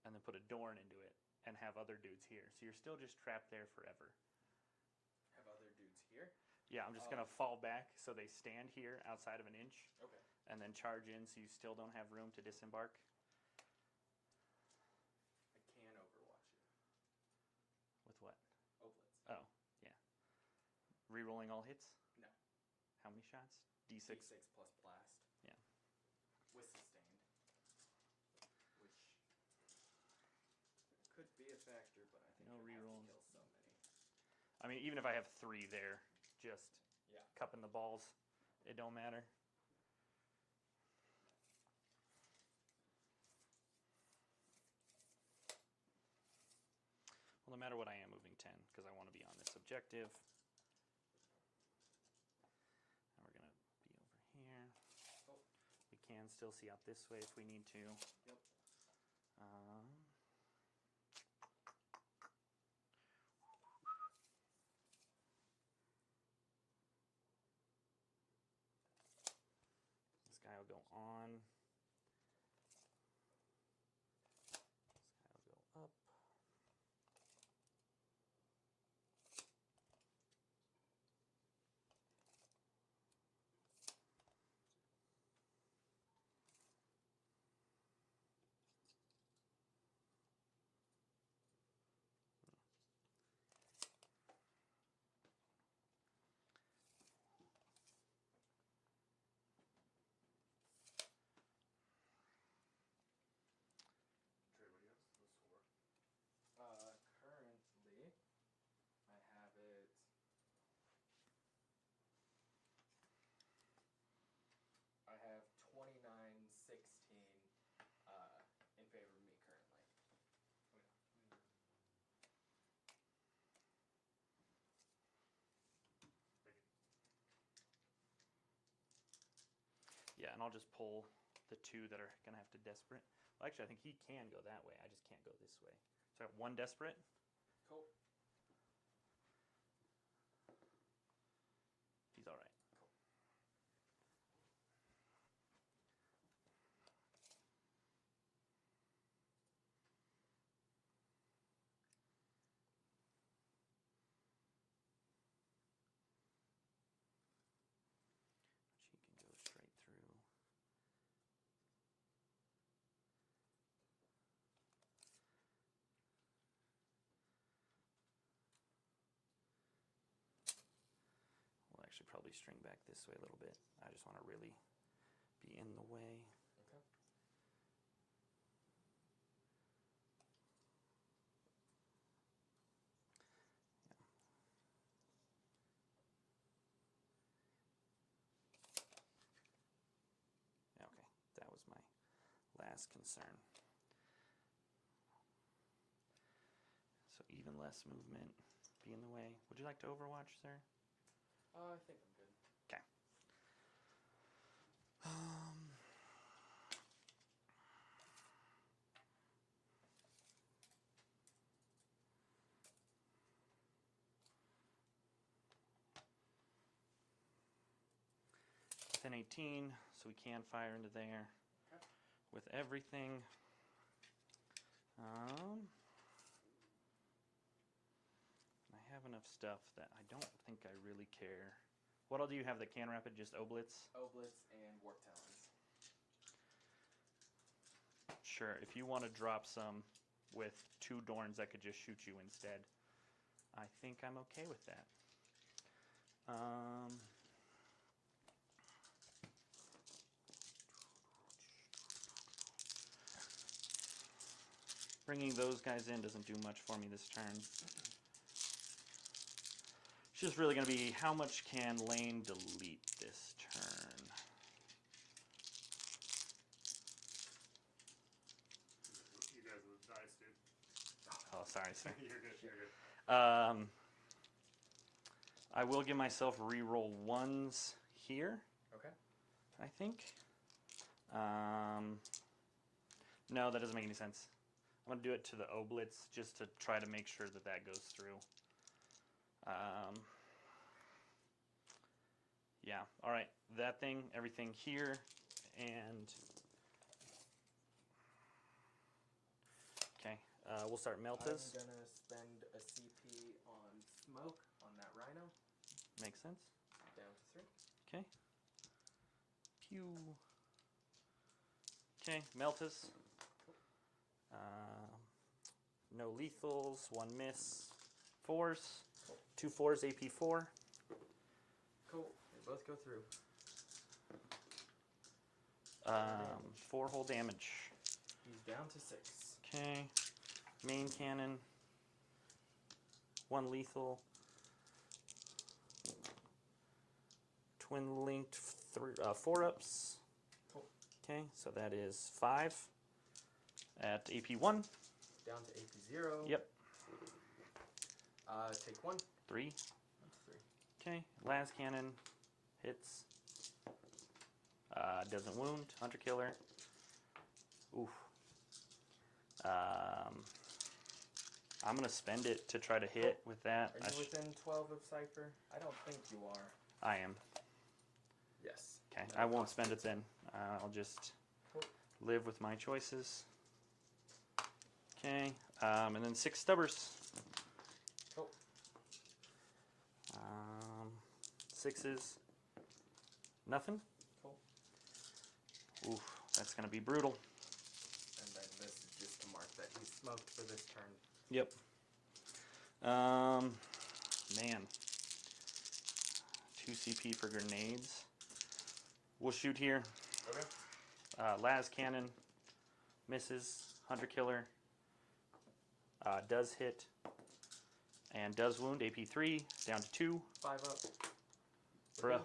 and then put a Dorn into it and have other dudes here. So you're still just trapped there forever. Have other dudes here? Yeah, I'm just going to fall back so they stand here outside of an inch. Okay. And then charge in so you still don't have room to disembark. I can overwatch you. With what? Oblets. Oh, yeah. Rerolling all hits? No. How many shots? D6. D6 plus blast. Yeah. With sustained. Which could be a factor, but I think No you have rerolls. to kill so many. I mean, even if I have 3 there, just Yeah. cupping the balls, it don't matter. Well, no matter what, I am moving 10 because I want to be on this objective. still see out this way if we need to. Yep. This guy will go on. This guy will go up. Trey, what do you have? The score? Currently, I have it. I have 29-16 in favor of me currently. Yeah, and I'll just pull the two that are going to have to desperate. Well, actually, I think he can go that way. I just can't go this way. So I got one desperate. Cool. He's all right. She can go straight through. We'll actually probably string back this way a little bit. I just want to really be in the way. Okay. Yeah, okay, that was my last concern. So even less movement, be in the way. Would you like to overwatch, sir? I think I'm good. Okay. 10-18, so we can fire into there Okay. with everything. I have enough stuff that I don't think I really care. What all do you have that can rapid? Just Oblitz? Oblitz and Warp Talons. Sure, if you want to drop some with 2 Dorns that could just shoot you instead, I think I'm okay with that. Bringing those guys in doesn't do much for me this turn. It's just really going to be how much can Lane delete this turn. You guys with the dice, dude. Oh, sorry, sir. You're good. You're good. I will give myself reroll 1s here, Okay. I think. No, that doesn't make any sense. I'm going to do it to the Oblitz just to try to make sure that that goes through. Yeah, all right. That thing, everything here, and... Okay, we'll start Meltas. I'm gonna spend a CP on smoke on that Rhino. Makes sense. Down to 3. Okay. Pew. Okay, Meltas. No lethals, 1 miss. 4s. 2 4s, AP 4. Cool. They both go through. 4 whole damage. He's down to 6. Okay. Main cannon. 1 lethal. Twin linked 4 ups. Cool. Okay, so that is 5 at AP 1. Down to AP 0. Yep. Take 1. 3. Down to 3. Okay, las cannon hits. Doesn't wound. Hunter killer. Oof. I'm gonna spend it to try to hit with that. Are you within 12 of Cypher? I don't think you are. I am. Yes. Okay, I won't spend it then. I'll just live with my choices. Okay, and then 6 stubbers. Cool. 6s. Nothing? Cool. Oof, that's gonna be brutal. And then this is just a mark that he smoked for this turn. Yep. Man. 2 CP for grenades. We'll shoot here. Okay. Las cannon. Misses. Hunter killer. Does hit. And does wound. AP 3. Down to 2. 5 up. Bro.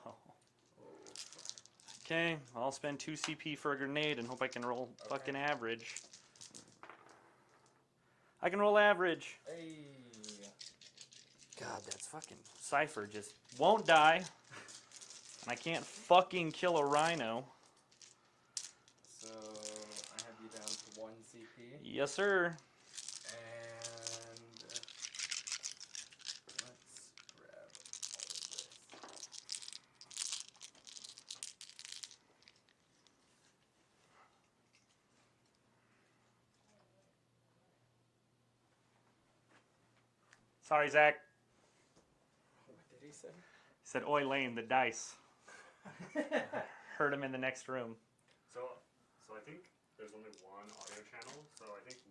Okay, I'll spend 2 CP for a grenade and hope I can roll fucking average. I can roll average. Hey. God, that's fucking Cypher just won't die. And I can't fucking kill a rhino. So I have you down to 1 CP. Yes, sir. And let's grab all of this. Sorry, Zach. What did he say? He said, "Oi, Lane, the dice." Heard him in the next room. So I think there's only one audio channel. So I think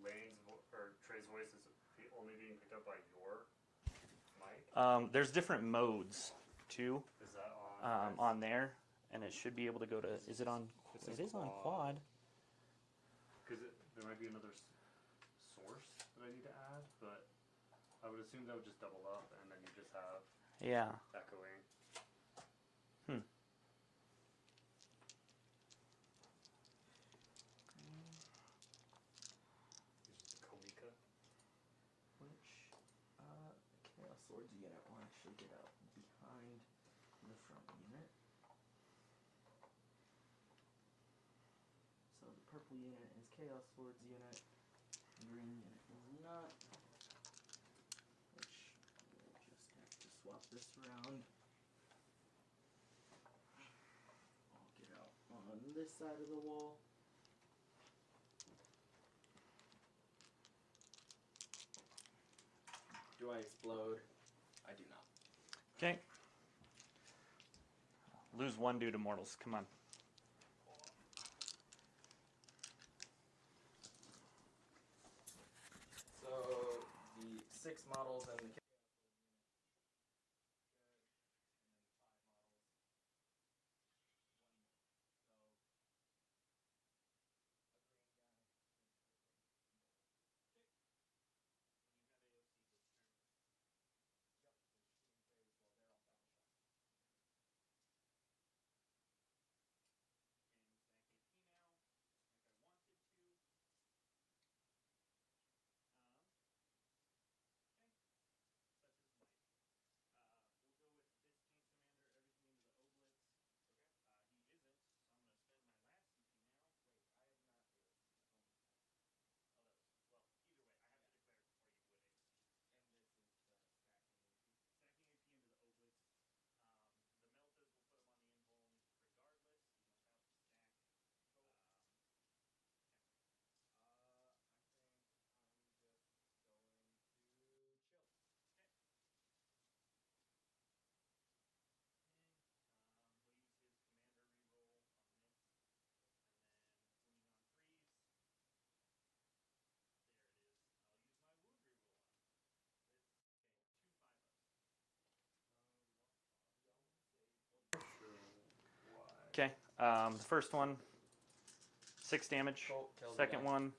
Trey's voice is only being picked up by your mic. There's different modes too Is that on there, and it should be able to go to. Is it on? It is on quad. Because there might be another source that I need to add, but I would assume that would just double up, and then you just have echoing. Komika. Which Chaos Swords unit will actually get out behind the front unit. So the purple unit is Chaos Swords unit, green unit is not. Which we'll just have to swap this around. I'll get out on this side of the wall. Do I explode? I do not. Okay. Lose 1 due to mortals. Come on. So the 6 models and the Okay. The first one, 6 damage. Cool, kills Second the guy. one,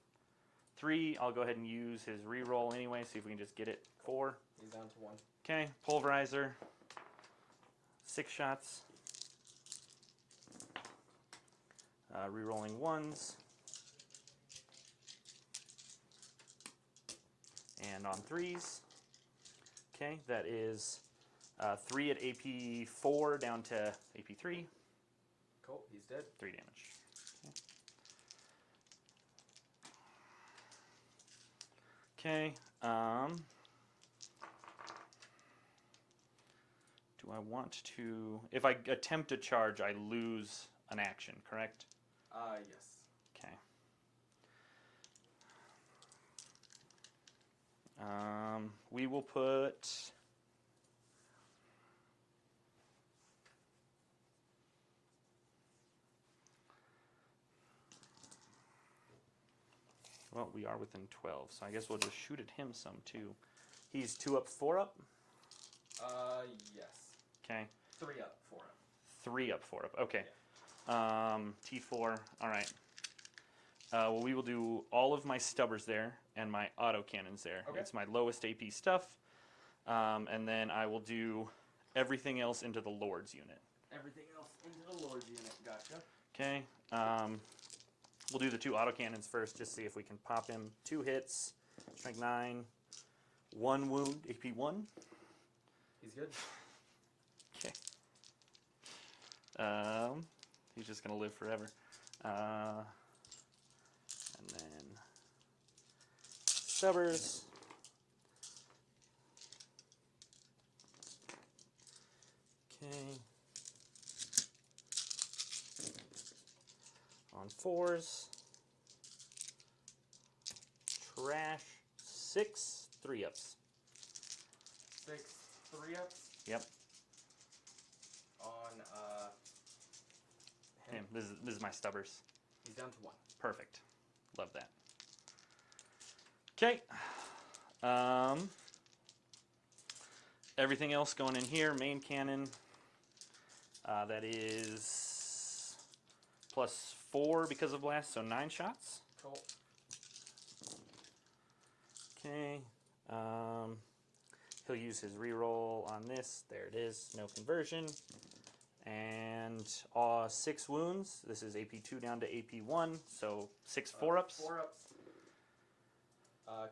3. I'll go ahead and use his reroll anyway. See if we can just get it. 4. He's down to 1. Okay. Pulverizer. 6 shots. Rerolling 1s. And on 3s. Okay, that is 3 at AP 4 down to AP 3. Cool. He's dead. 3 damage. Okay. Do I want to... If I attempt to charge, I lose an action, correct? Yes. Okay. We will put... Well, we are within 12, so I guess we'll just shoot at him some, too. He's 2 up, 4 up? Yes. Okay. 3 up, 4 up. 3 up, 4 up. Okay. Yeah. T4. All right. Well, we will do all of my stubbers there and my autocannons there. Okay. It's my lowest AP stuff. And then I will do everything else into the Lord's unit. Everything else into the Lord's unit. Gotcha. Okay. We'll do the 2 autocannons first, just see if we can pop him. 2 hits, strength 9, 1 wound, AP 1. He's good. Okay. He's just gonna live forever. And then stubbers. Okay. On 4s. Trash. 6 3-ups. 6 3-ups. Yep. On Him. This is my stubbers. He's down to 1. Perfect. Love that. Okay. Everything else going in here. Main cannon. That is +4 because of blast, so 9 shots. Cool. Okay. He'll use his reroll on this. There it is. No conversion. And 6 wounds. This is AP2 down to AP1, so 6 4-ups. 4-ups.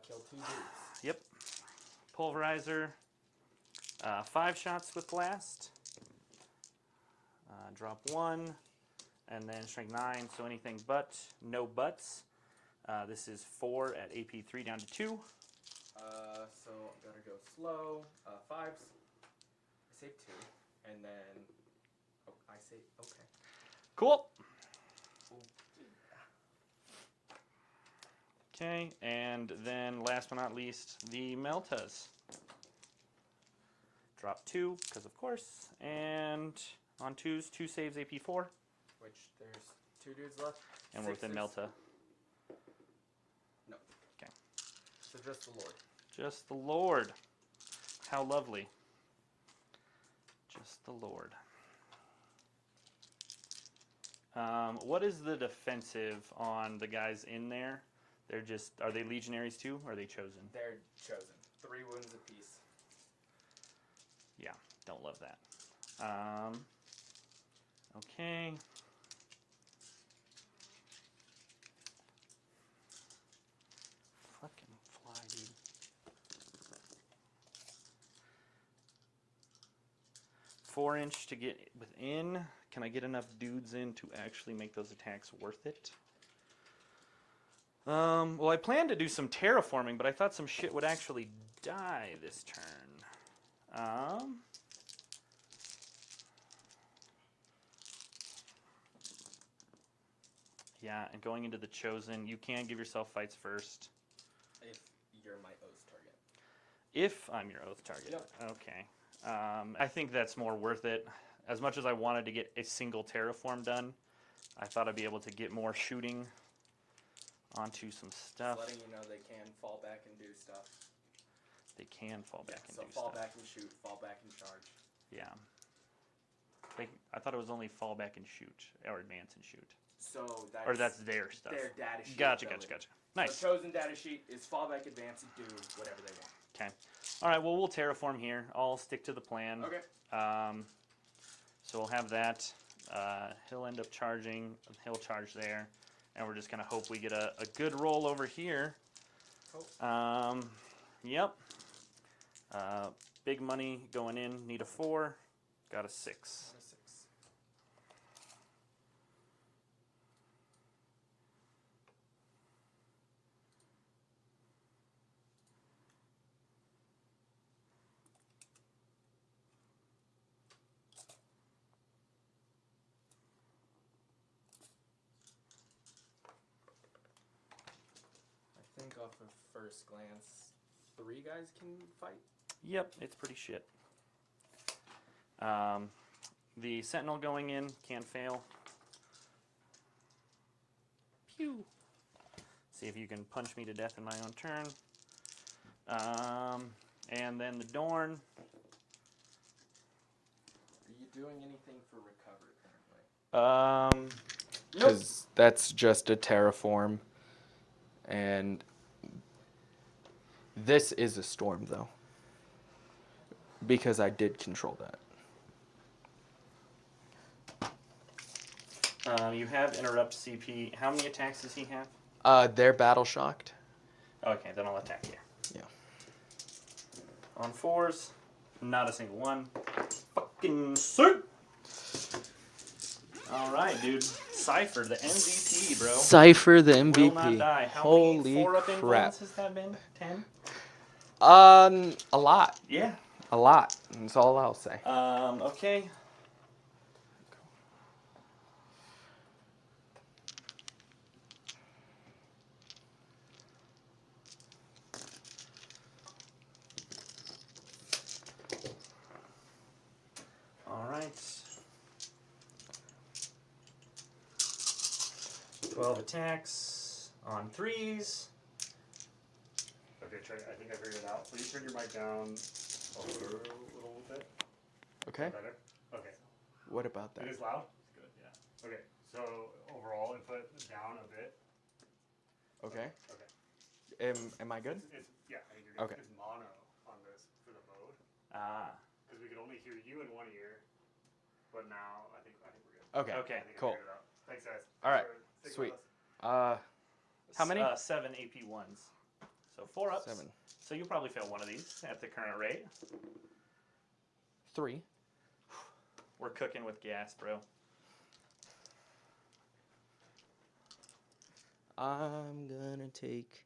Kill 2 dudes. Yep. Pulverizer. 5 shots with blast. Drop 1. And then strength 9, so anything but. No buts. This is 4 at AP3 down to 2. So I'm gonna go slow. 5s. I saved 2. And then... Oh, I saved... Okay. Cool. Okay, and then last but not least, the Meltas. Drop 2, because of course. And on 2s, 2 saves AP4. Which there's 2 dudes left. And we're within 6s. Melta. No. Okay. So just the Lord. Just the Lord. How lovely. Just the Lord. What is the defensive on the guys in there? They're just, are they legionaries too, or are they chosen? They're chosen. 3 wounds apiece. Yeah, don't love that. Okay. Fucking fly, dude. Four-inch to get within. Can I get enough dudes in to actually make those attacks worth it? Well, I planned to do some terraforming, but I thought some shit would actually die this turn. Yeah, and going into the Chosen, you can give yourself fights first. If you're my oath target. If I'm your oath target. Yep. Okay. I think that's more worth it. As much as I wanted to get a single terraform done, I thought I'd be able to get more shooting onto some stuff. Just letting you know they can fall back and do stuff. They can fall back and so do fall stuff. back and shoot, fall back and charge. Yeah. I thought it was only fall back and shoot, or advance and shoot. So that's, Or that's their stuff. their data sheet. Gotcha, ability. gotcha. Nice. So chosen data sheet is fall back, advance, and do whatever they want. Okay. All right, well, we'll terraform here. I'll stick to the plan. Okay. So we'll have that. He'll end up charging. He'll charge there. And we're just going to hope we get a good roll over here. Cool. Yep. Big money going in. Need a 4. Got a 6. Got a 6. think off of first glance, 3 guys can fight. Yep, it's pretty shit. The Sentinel going in can fail. Pew. See if you can punch me to death in my own turn. And then the Dorn. Are you doing anything for recovery currently? Because that's just a terraform. And this is a storm, though. Because I did control that. You have interrupt CP. How many attacks does he have? They're battle shocked. Okay, then I'll attack you. Yeah. On 4s, not a single one. Fucking sick! Alright, dude. Cypher, the MVP, bro. Cypher, the MVP. Will not die. How Holy many 4-up crap. influence has that been? 10? A lot. Yeah. A lot. That's all I'll say. Okay. Alright. 12 attacks on 3s. Okay, I think I figured it out. Please turn your mic down a little bit. Okay. Better? Okay. What about that? It is loud? Good, yeah. Okay, so overall input down a bit. Okay. Okay. Am I good? Yeah, I think you're good. Okay. It's mono on this for the mode. Because we could only hear you in one ear, but now I think we're good. Okay. Okay, I think I cool. figured it out. Thanks, guys. All right, Thanks for sticking sweet. with us. How many? 7 AP1s. So 4 ups. 7. So you'll probably fail one of these at the current rate. 3. We're cooking with gas, bro. I'm gonna take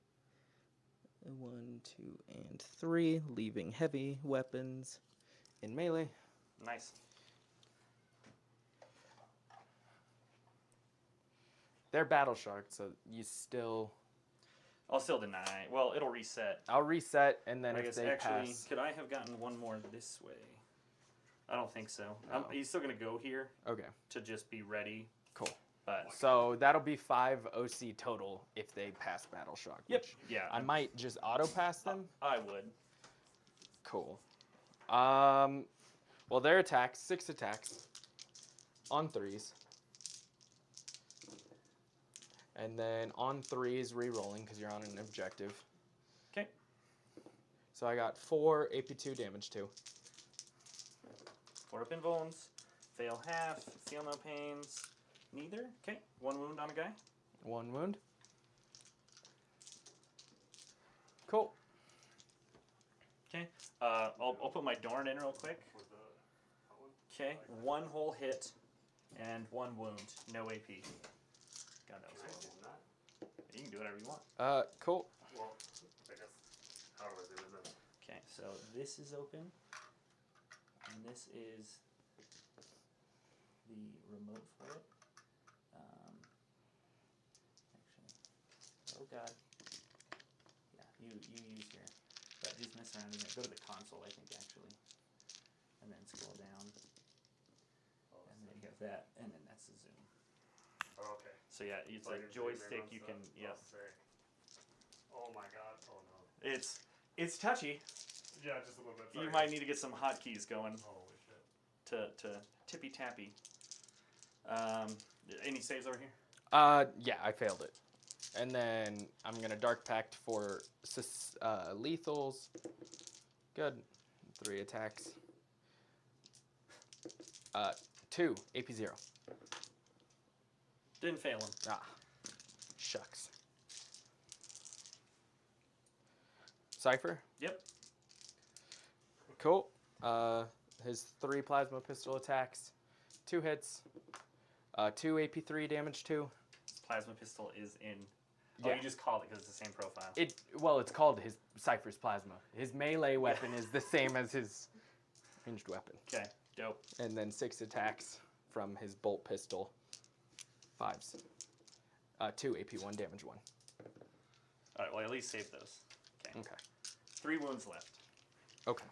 1, 2, and 3, leaving heavy weapons in melee. Nice. They're battle shocked, so you still. I'll still deny. Well, it'll reset. I'll reset, and then I if guess they actually, pass. could I have gotten one more this way? I don't think so. No. He's still gonna go here Okay, to just be ready. cool. But So that'll be 5 OC total if they pass battle shock. yep, which yeah, I might just auto pass them. I would. Cool. Well, their attacks, 6 attacks on 3s. And then on 3s, re-rolling because you're on an objective. Okay. So I got 4 AP2 damage too. 4 up in bones. Fail half. Feel no pains. Neither. Okay. 1 wound on a guy. 1 wound. Cool. Okay. I'll put my Dorn in real quick. Okay. 1 whole hit and 1 wound. No AP. God, that was horrible. You can do whatever you want. Cool. Well, I guess, how do I do this? Okay, so this is open, and this is the remote for it. Actually, oh god, yeah, you use your, but just mess around in there. Go to the console, I think actually, and then scroll down, and then you have that, and then that's the zoom. Oh, okay. So yeah, it's So I like can zoom in joystick. on You stuff. can, yep. Oh, sick. Oh my god. Oh no. It's touchy. Yeah, just a little bit. Sorry. You might need to get some hotkeys going. Holy shit. To tippy tappy. Any saves over here? Yeah, I failed it. And then I'm gonna Dark Pact for lethals. Good. 3 attacks. 2 AP0. Didn't fail him. Ah, shucks. Cypher. Yep. Cool. His 3 plasma pistol attacks, 2 hits, 2 AP3 damage too. Plasma pistol is in. Oh, Yeah. you just called it because it's the same profile. Well, it's called his Cypher's plasma. His melee weapon is the same as his ranged weapon. Okay, dope. And then 6 attacks from his bolt pistol. 5s. 2 AP1 damage 1. All right, well, at least save those. Okay. Okay. 3 wounds left. Okay.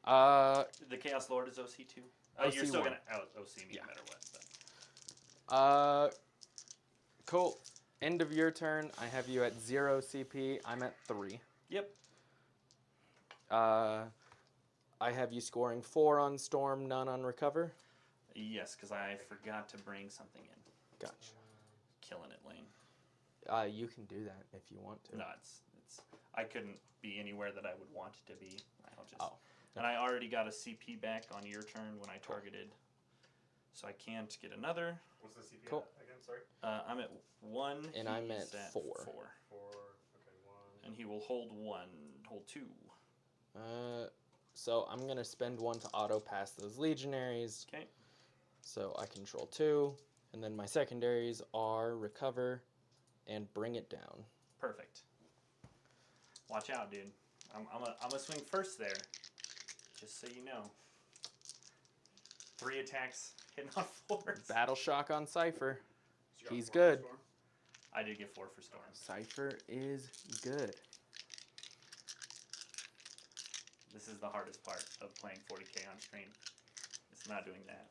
The Chaos Lord is OC too. OC You're still 1. gonna out OC me Yeah. no matter what. But. Cool. End of your turn. I have you at 0 CP. I'm at 3. Yep. I have you scoring 4 on Storm, none on Recover. Yes, because I forgot to bring something in. Gotcha. Killing it, Lane. You can do that if you want to. No, it's. I couldn't be anywhere that I would want to be. I'll just. Oh. And I already got a CP back on your turn when I targeted, so I can't get another. What's the CP Cool. again? Sorry. I'm at 1. And I'm he's at 4. 4. Okay, 1. And he will hold 1, hold 2. So I'm gonna spend 1 to auto pass those legionaries. Okay. So I control 2, and then my secondaries are Recover and Bring It Down. Perfect. Watch out, dude. I'm gonna swing first there, just so you know. 3 attacks hitting on 4s. Battle Shock on Cypher. So you got He's 4 good. for Storm? I did get 4 for Storm. Cypher is good. This is the hardest part of playing 40k on stream. It's not doing that.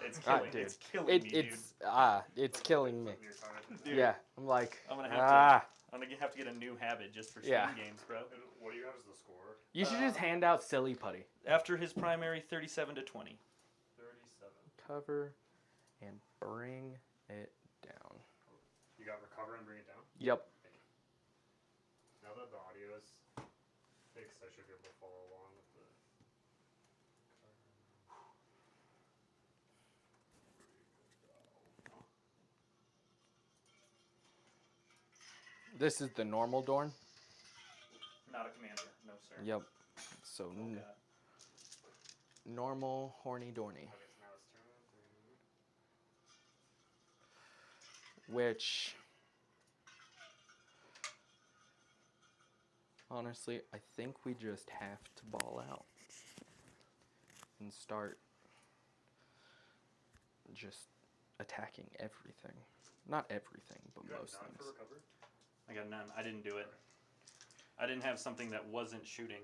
It's Ah, killing. dude. It's killing me, dude. It's killing me. Dude, Yeah, I'm like, I'm gonna have I'm gonna have to get a new habit just for stream Yeah. games, bro. And what do you have as the score? You should just hand out Silly Putty. After his primary, 37 to 20. 37. Cover and Bring It Down. You got Recover and Bring It Down? Yep. Now that the audio is fixed, I should be able to follow along with the... This is the normal Dorn. Not a commander, no sir. Yep. So Oh, God. normal Horny Dorny. Okay, so now it's turn. Which honestly, I think we just have to ball out and start just attacking everything. Not everything, but You got most none things. for Recover? I got none. I didn't do it. I didn't have something that wasn't shooting.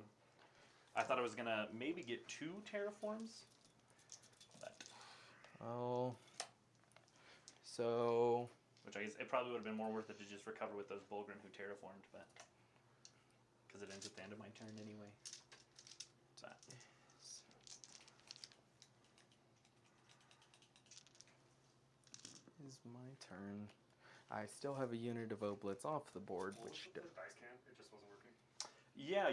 I thought I was gonna maybe get 2 terraforms. But Oh. So which I guess it probably would have been more worth it to just recover with those Bulgrin who terraformed, but because it ends at the end of my turn anyway. So is my turn. I still have a unit of Oblitz off the board, What was which with the dice can? It just wasn't working? yeah,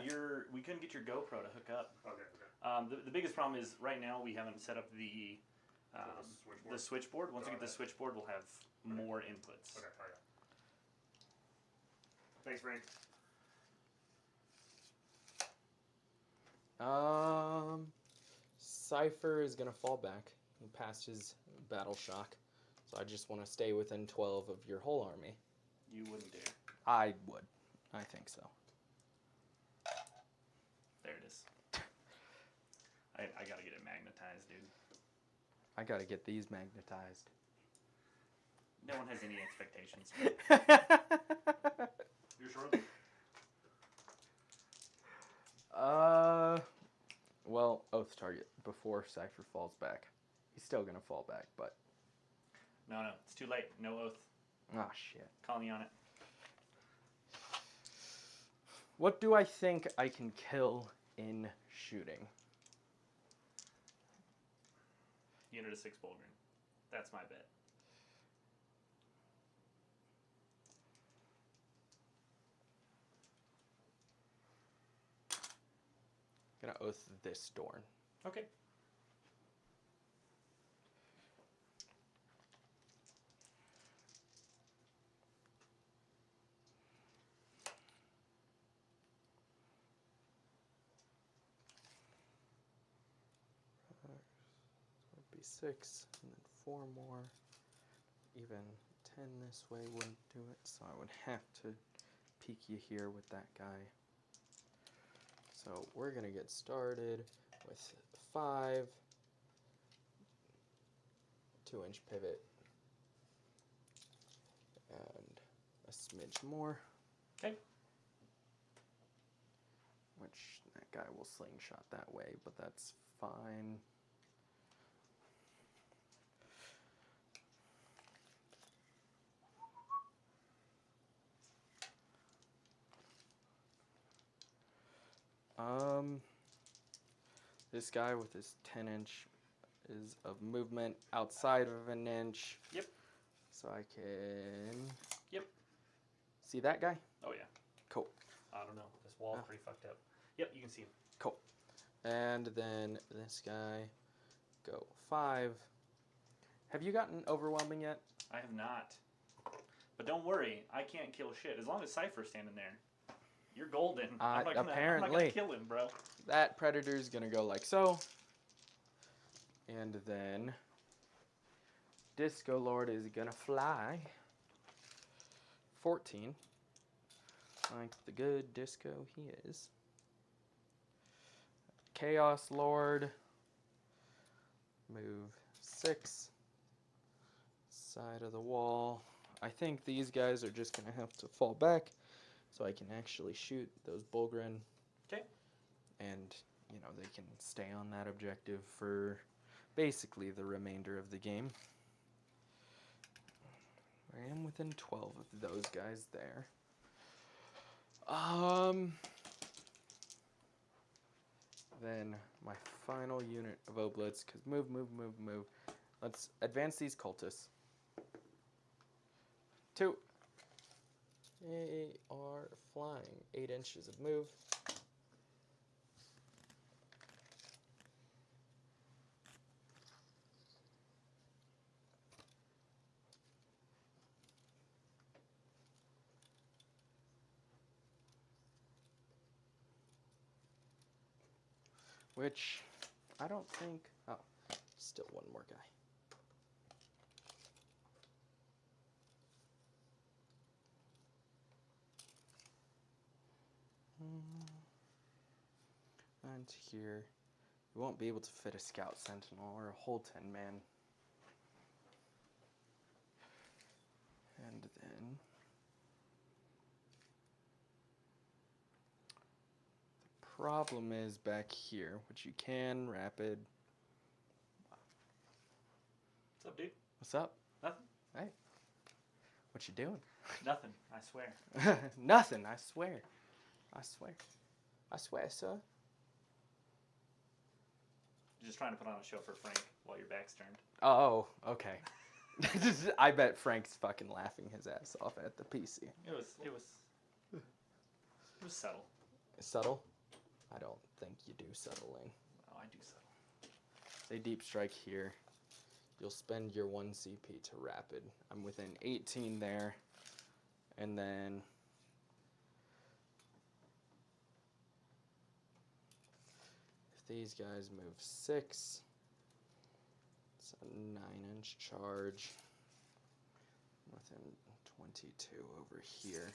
we couldn't get your GoPro to hook up. Okay, okay. The biggest problem is right now we haven't set up the switchboard? the switchboard. Once we Got get the it. switchboard, we'll have more inputs. Okay, alright. Thanks, Frank. Cypher is gonna fall back. He passed his battle shock, so I just want to stay within 12 of your whole army. You wouldn't dare. I would. I think so. There it is. I gotta get it magnetized, dude. I gotta get these magnetized. No one has any expectations. You're sure? Well, Oath target before Cypher falls back. He's still gonna fall back, but No, it's too late. No oath. ah, shit. Call me on it. What do I think I can kill in shooting? Unit of 6 Bulgrin. That's my bet. Gonna Oath this Dorn. Okay. Would be 6, and then 4 more. Even 10 this way wouldn't do it, so I would have to peek you here with that guy. So we're gonna get started with 5, 2-inch pivot, And a smidge more. Okay. Which that guy will slingshot that way, but that's fine. This guy with his 10-inch is of movement outside of an inch. Yep. So I can... Yep. See that guy? Oh, yeah. Cool. I don't know. This wall's pretty fucked up. Yep, you can see him. Cool. And then this guy, go 5. Have you gotten overwhelming yet? I have not. But don't worry, I can't kill shit. As long as Cypher's standing there, you're golden. I'm not gonna kill him, bro. That predator's gonna go like so. And then Disco Lord is gonna fly 14. Like the good disco he is. Chaos Lord, move 6. Side of the wall. I think these guys are just gonna have to fall back so I can actually shoot those Bullgren. Okay. And, you know, they can stay on that objective for basically the remainder of the game. I am within 12 of those guys there. Then my final unit of Oblitz, because move. Let's advance these cultists. 2. They are flying 8 inches of move. Which I don't think. Oh, still one more guy. And here, you won't be able to fit a scout sentinel or a whole 10-man. And then the problem is back here, which you can rapid. What's up, dude? What's up? Nothing. Hey. What you doing? Nothing, I swear. Nothing, I swear. I swear. I swear, sir. Just trying to put on a show for Frank while your back's turned. Oh, okay. I bet Frank's fucking laughing his ass off at the PC. It was subtle. Subtle? I don't think you do settling. Oh, I do subtle. Say deep strike here. You'll spend your 1 CP to rapid. I'm within 18 there. And then if these guys move 6, it's a 9-inch charge. Within 22 over here.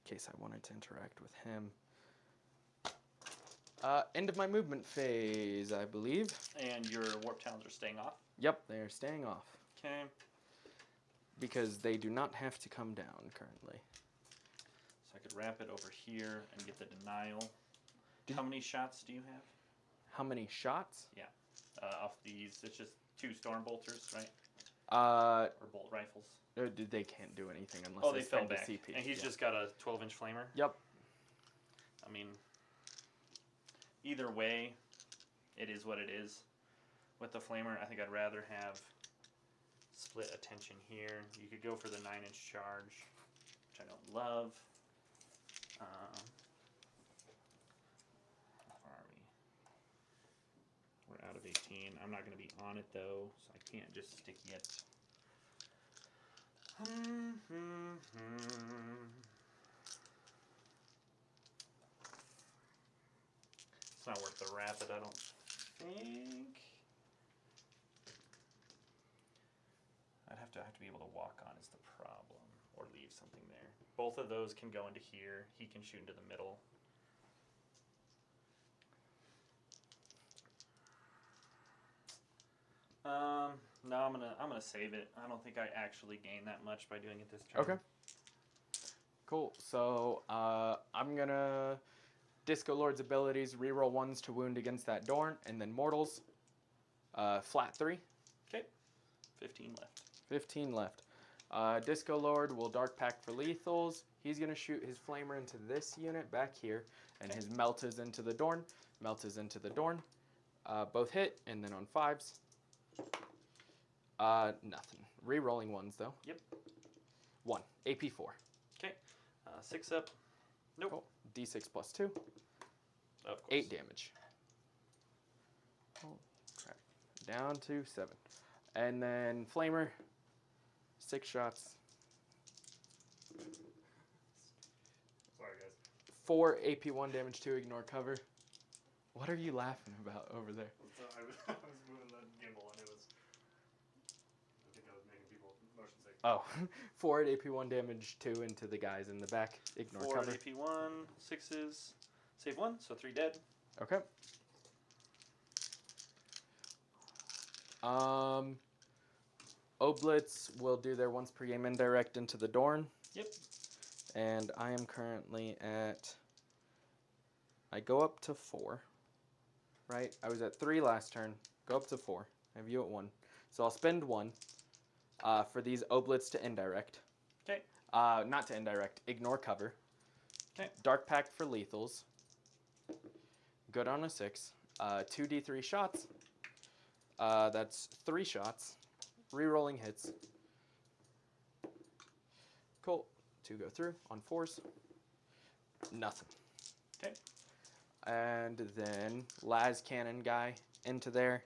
In case I wanted to interact with him. End of my movement phase, I believe. And your warp talons are staying off? Yep, they are staying off. Okay. Because they do not have to come down currently. So I could wrap it over here and get the denial. How many shots do you have? How many shots? Yeah. Off these, it's just 2 storm bolters, right? Or bolt rifles. They can't do anything unless they they fell spend a back. CP. And he's just got a 12-inch flamer? Yep. I mean, either way, it is what it is. With the flamer, I think I'd rather have split attention here. You could go for the 9-inch charge, which I don't love. How far are we? We're out of 18. I'm not going to be on it, though, so I can't just stick it. It's not worth the rapid, I don't think. I'd have to be able to walk on is the problem, or leave something there. Both of those can go into here. He can shoot into the middle. No, I'm gonna save it. I don't think I actually gain that much by doing it this turn. Okay. Cool. So I'm gonna Disco Lord's abilities, reroll 1s to wound against that Dorn, and then Mortals. Flat 3. Okay. 15 left. 15 left. Disco Lord will Dark Pact for lethals. He's gonna shoot his Flamer into this unit back here, and his Melt is into the Dorn. Melt is into the Dorn. Both hit, and then on 5s. Nothing. Rerolling 1s though. Yep. 1. AP 4. Okay. 6 up. Nope. Cool. D6 plus 2. Of course. 8 damage. Oh, crap. Down to 7. And then Flamer. 6 shots. Sorry, guys. 4 AP1 damage to ignore cover. What are you laughing about over there? So I was moving the gimbal and it was. I think I was making people motion sick. Oh, 4 AP1 damage 2 into the guys in the back. Ignore 4 cover. AP1, 6s. Save 1, so 3 dead. Okay. Oblitz will do their once per game indirect into the Dorn. Yep. And I am currently at. I go up to 4. Right? I was at 3 last turn. Go up to 4. I have you at 1. So I'll spend 1 for these Oblitz to indirect. Okay. Not to indirect. Ignore cover. Okay. Dark Pact for lethals. Good on a 6. 2d3 shots. That's 3 shots. Rerolling hits. Cool. 2 go through on 4s. Nothing. Okay. And then Las Cannon guy into there.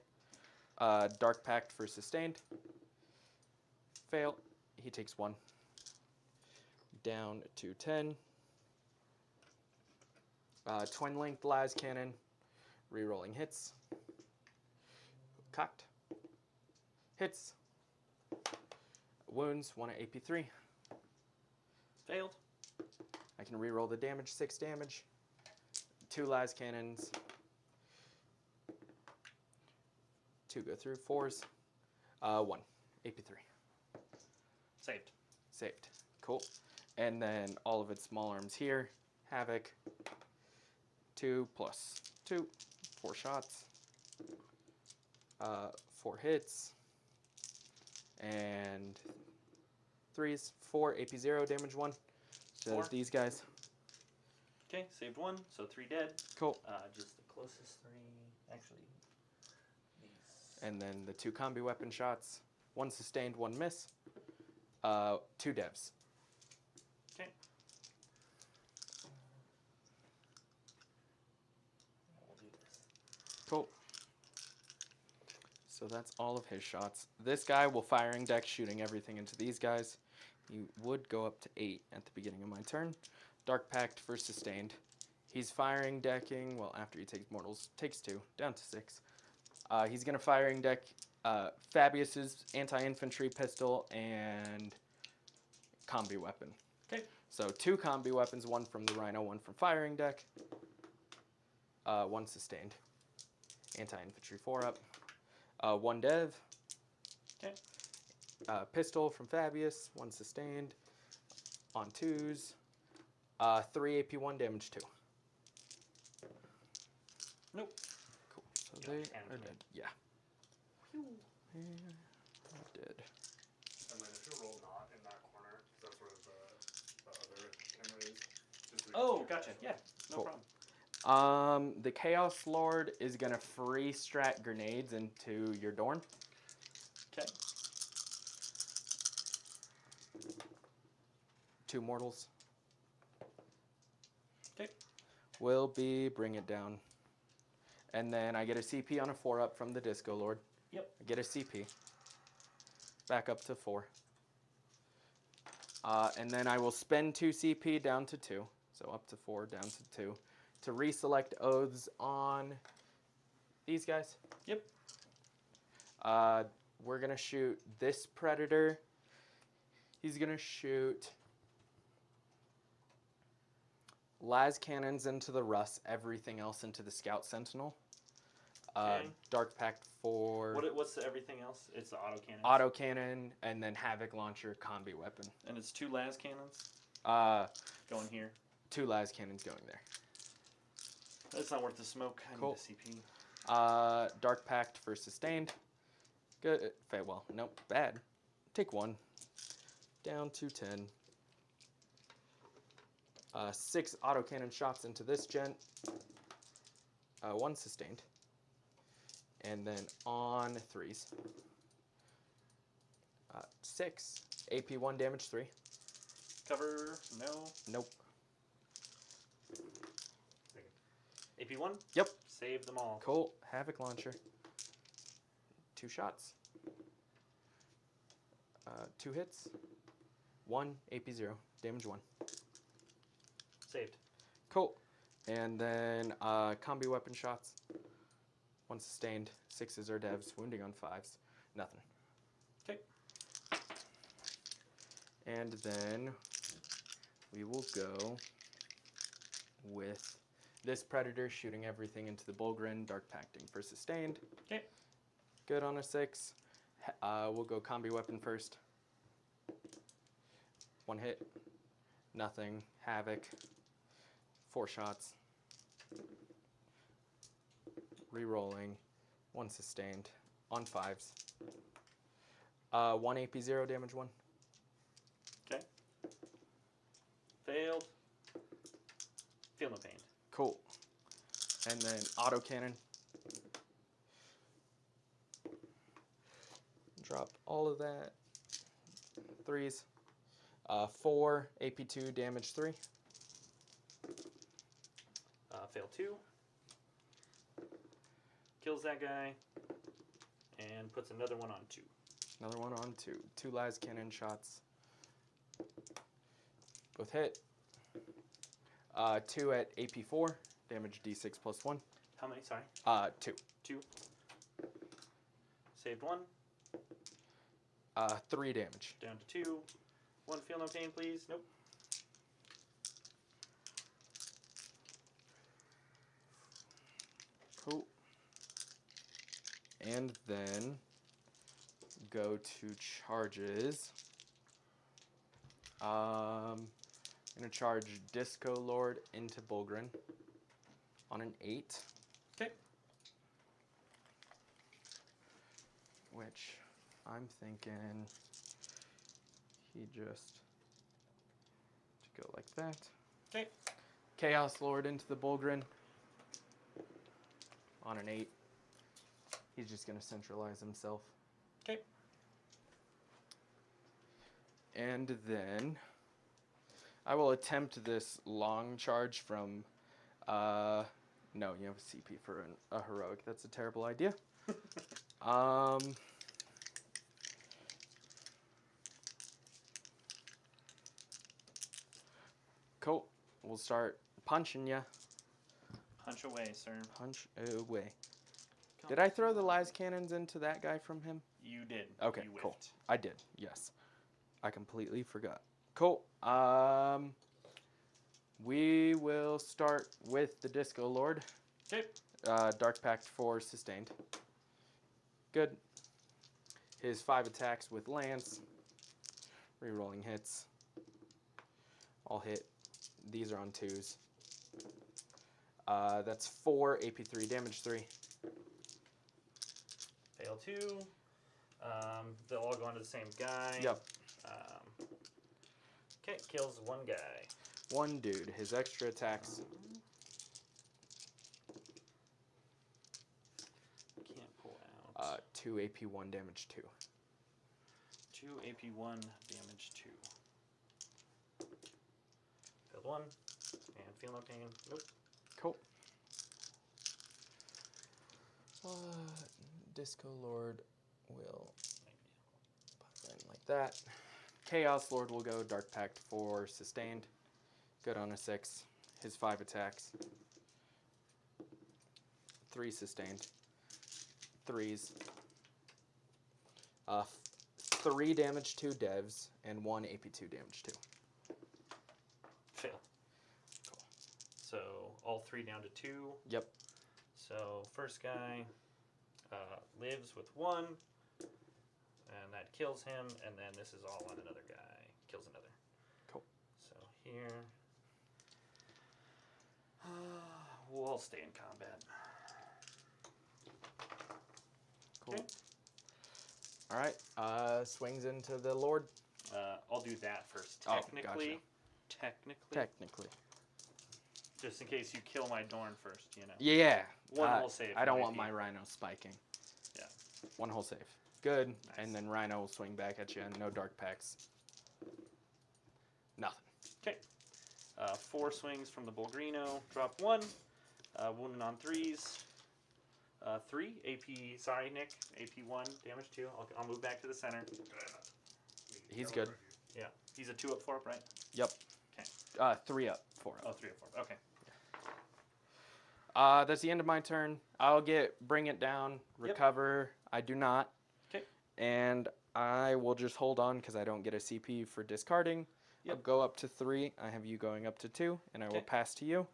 Dark Pact for sustained. Fail. He takes 1. Down to 10. Twin linked Las Cannon. Rerolling hits. Cocked. Hits. Wounds. 1 at AP3. Failed. I can reroll the damage. 6 damage. 2 Las Cannons. 2 go through. 4s. 1. AP3. Saved. Saved. Cool. And then all of its small arms here. Havoc. 2 plus 2. 4 shots. 4 hits. And 3s. 4 AP0 damage 1. So 4. these guys. Okay, saved 1, so 3 dead. Cool. Just the closest 3, actually. These. And then the 2 combi weapon shots. 1 sustained, 1 miss. 2 devs. Okay. We'll do this. Cool. So that's all of his shots. This guy will firing deck, shooting everything into these guys. He would go up to 8 at the beginning of my turn. Dark Pact for sustained. He's firing decking, well, after he takes mortals, takes 2, down to 6. He's going to firing deck Fabius's anti-infantry pistol and combi weapon. Okay. So 2 combi weapons, 1 from the Rhino, 1 from firing deck. 1 sustained. Anti-infantry 4 up. 1 dev. Okay. Pistol from Fabius, 1 sustained. On 2s. 3 AP1 damage 2. Nope. Cool. So they are dead. Yeah. Dead. And then if you roll not in that corner, that's where the other camera is. Just so you Oh, can see gotcha. it. Yeah, no Cool. problem. The Chaos Lord is gonna free strat grenades into your Dorn. Okay. 2 mortals. Okay. Will be bring it down. And then I get a CP on a 4 up from the Disco Lord. Yep. I get a CP. Back up to 4. And then I will spend 2 CP down to 2. So up to 4, down to 2. To reselect oaths on these guys. Yep. We're going to shoot this Predator. He's going to shoot Las Cannons into the Russ, everything else into the Scout Sentinel. Okay. Dark Pact for What's everything else? It's the autocannon. autocannon, and then Havoc Launcher, combi weapon. And it's 2 las cannons going here. 2 las cannons going there. That's not worth the smoke. I Cool. need a CP. Dark Pact for sustained. Good. Well, nope. Bad. Take 1. Down to 10. 6 autocannon shots into this gent. 1 sustained. And then on 3s. 6. AP 1 damage 3. Cover? No. Nope. AP 1? Yep. Save them all. Cool. Havoc Launcher. 2 shots. 2 hits. 1 AP 0. Damage 1. Saved. Cool. And then combi weapon shots. 1 sustained. 6s are devs. Wounding on 5s. Nothing. Okay. And then we will go with this Predator shooting everything into the Bullgrin, Dark Pacting for sustained. Okay. Good on a 6. We'll go combi weapon first. 1 hit. Nothing. Havoc. 4 shots. Rerolling. 1 sustained. On 5s. 1 AP 0, damage 1. Okay. Failed. Feel no pain. Cool. And then autocannon. Drop all of that. 3s. 4 AP 2, damage 3. Fail 2. Kills that guy. And puts another one on 2. Another one on 2. 2 las cannon shots. Both hit. 2 at AP 4. Damage D6 plus 1. How many? Sorry. 2. 2. Saved 1. 3 damage. Down to 2. 1 feel no pain, please. Nope. Cool. And then go to charges. I'm going to charge Disco Lord into Bullgrin on an 8. Okay. Which I'm thinking he just to go like that. Okay. Chaos Lord into the Bullgrin on an 8. He's just going to centralize himself. Okay. And then I will attempt this long charge from, no, you have a CP for a heroic. That's a terrible idea. Cool. We'll start punching ya. Punch away, sir. Punch away. Did I throw the las cannons into that guy from him? You did. Okay, You cool. whiffed. I did, yes. I completely forgot. Cool. We will start with the Disco Lord. Okay. Dark Pact 4 sustained. Good. His 5 attacks with Lance. Rerolling hits. All hit. These are on 2s. That's 4 AP 3, damage 3. Fail 2. They'll all go onto the same guy. Yep. Okay, kills 1 guy. 1 dude. His extra attacks. Can't pull out. 2 AP 1, damage 2. 2 AP 1, damage 2. Failed 1. And feel no pain. Nope. Cool. Disco Lord will put in like that. Chaos Lord will go Dark Pact 4 sustained. Good on a 6. His 5 attacks. 3 sustained. 3s. 3 damage 2 devs and 1 AP 2 damage 2. Fail. Cool. So all 3 down to 2. Yep. So first guy, lives with 1, and that kills him, and then this is all on another guy. Kills another. Cool. So here, we'll stay in combat. Cool. Okay. All right. Swings into the Lord. I'll do that first. Oh, Technically, Technically. just in case you kill my Dorn first, you know. Yeah. One whole save. I don't no want AP. my Rhino spiking. Yeah. 1 whole save. Good. Nice. And then Rhino will swing back at you. No dark packs. Nothing. Okay. 4 swings from the Bulgrino. Drop 1. Wounded on 3s. 3 AP. Sorry, Nick. AP 1. Damage 2. I'll move back to the center. He's good. Yeah. He's a 2 up, 4 up, right? Yep. Okay. 3 up, 4 up. Oh, 3 up, 4 up. Okay. That's the end of my turn. I'll bring it down, recover. I do not. Okay. And I will just hold on because I don't get a CP for discarding. Yep. I'll go up to 3. I have you going up to 2, and I will pass to you.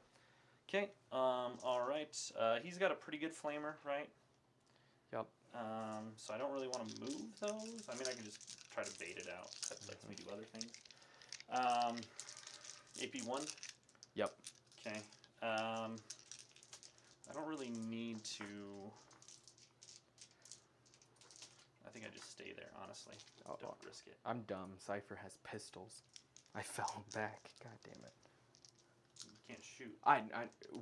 Okay. All right. He's got a pretty good flamer, right? Yep. So I don't really want to move those. I mean, I can just try to bait it out. That lets me do other things. AP 1. Yep. Okay. I don't really need to. I think I just stay there, honestly. Don't risk it. I'm dumb. Cypher has pistols. I fell back. God damn it. You can't shoot.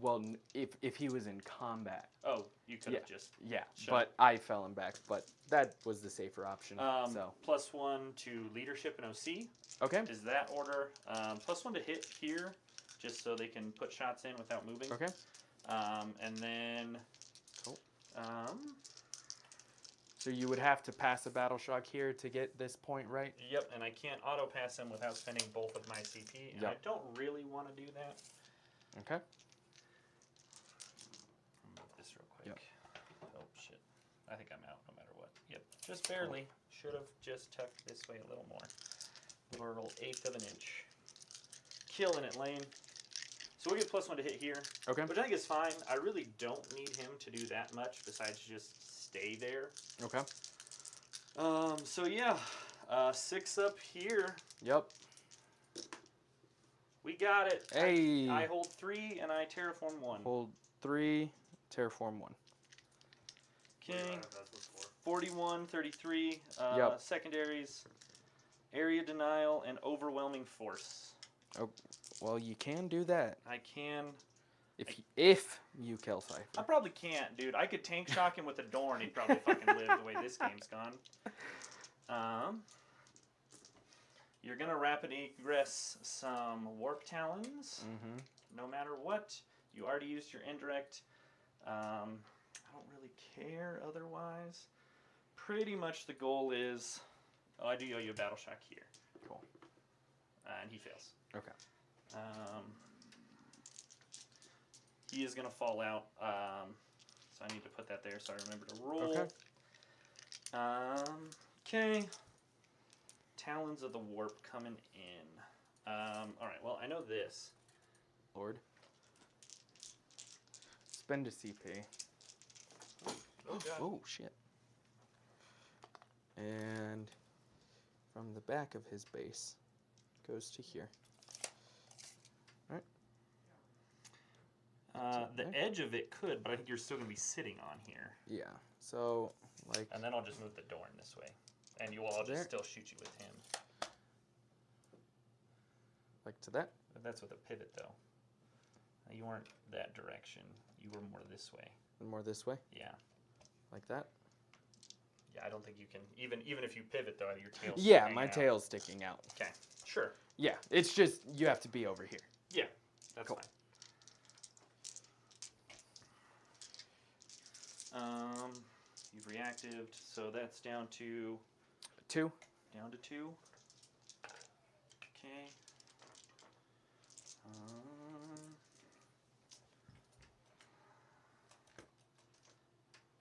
Well, if he was in combat. Oh, you could have just. Yeah, shut but I fell him back. But that was the safer option. So +1 to leadership and OC. Okay. Is that order? +1 to hit here, just so they can put shots in without moving. Okay. And then. Cool. So you would have to pass a battle shock here to get this point right? Yep, and I can't auto pass him without spending both of my CP, and I don't really want to do that. Okay. Move this real quick. Yep. Oh shit! I think I'm out no matter what. Yep, just barely. Should have just tucked this way a little more. Little 1/8 of an inch. Killing it, Lane. So we get +1 to hit here. Okay. Which I think is fine. I really don't need him to do that much besides just stay there. Okay. So yeah, 6 up here. Yep. We got it. Hey. I hold 3 and I terraform 1. Hold 3, terraform 1. Okay. 41, 33. Yep. Secondaries, area denial, and overwhelming force. Oh, well, you can do that. I can. If you kill Cypher. I probably can't, dude. I could tank shock him with a Dorn. He'd probably fucking live the way this game's gone. You're going to rapid egress some Warp Talons. Mm-hmm. No matter what. You already used your indirect. I don't really care otherwise. Pretty much the goal is... Oh, I do owe you a battle shock here. Cool. And he fails. Okay. He is going to fall out. So I need to put that there so I remember to roll. Okay. Okay. Talons of the Warp coming in. Alright, well, I know this. Lord. Spend a CP. Oh, shit. And from the back of his base goes to here. The edge of it could, but I think you're still going to be sitting on here. Yeah, so, like... And then I'll just move the Dorn this way. And you will all just still shoot you with him. Like to that? But that's with a pivot, though. You weren't that direction. You were more this way. More this way? Yeah. Like that? Yeah, I don't think you can... Even if you pivot, though, your tail's Yeah, my tail's sticking out. Okay, sure. Yeah, it's just you have to be over here. Yeah, that's fine. You've reactived, so that's down to 2. Down to 2. Okay.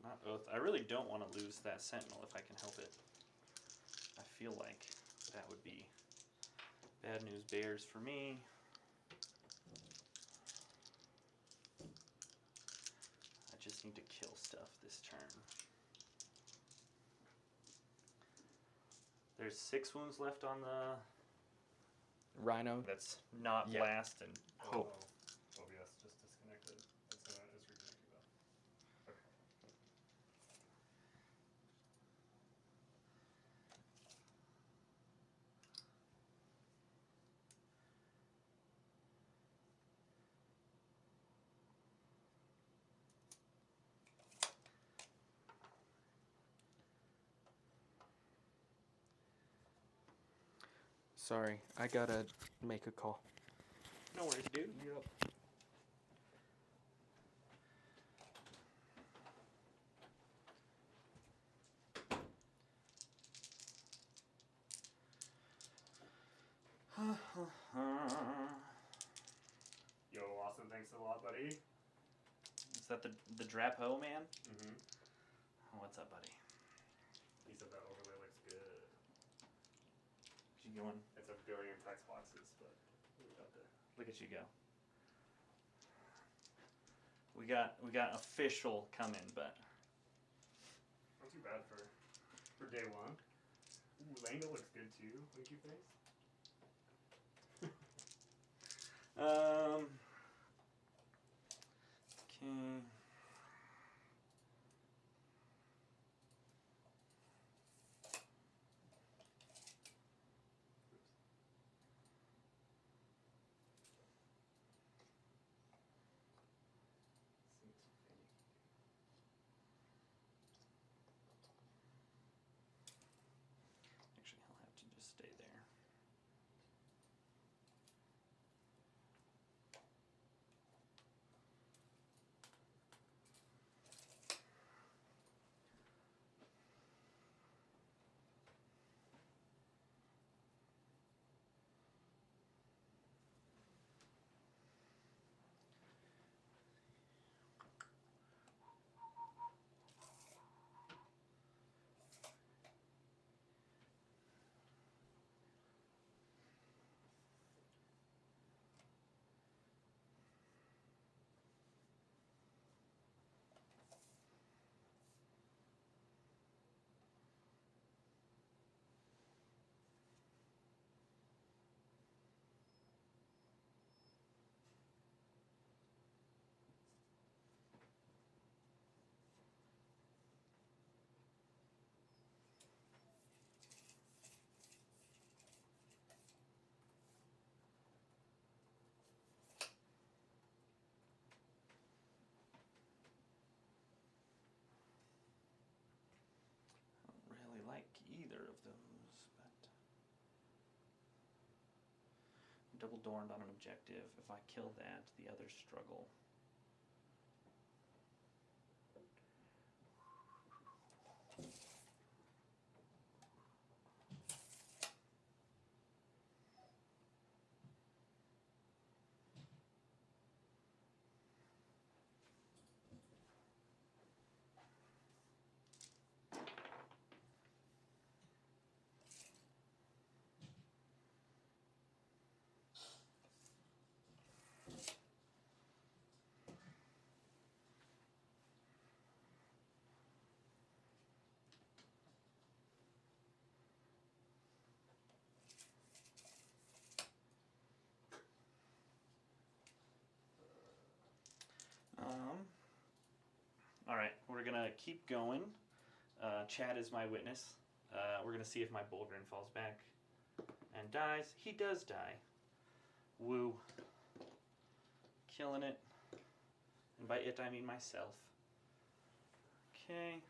Not Oath. I really don't want to lose that Sentinel if I can help it. I feel like that would be bad news bears for me. I just need to kill stuff this turn. There's 6 wounds left on the Rhino. that's not Yeah. blast and hope. OBS just disconnected. It's reconnecting though. Okay. Sorry, I gotta make a call. No worries, dude. Yo, Austin, thanks a lot, buddy. Is that the Drapo man? Mm-hmm. Oh, what's up, buddy? He said that overlay looks good. You going? It's a billion text boxes, but we got there. Look at you go. We got official coming, but Not too bad for day one. Ooh, Langa looks good too. Winky face. okay. Actually, he'll have to just stay there. Really like either of those, but double dorned on an objective. If I kill that, the others struggle. All right, we're gonna keep going. Chad is my witness. We're gonna see if my Bullgrin falls back and dies. He does die. Woo. Killing it. And by it, I mean myself. Okay.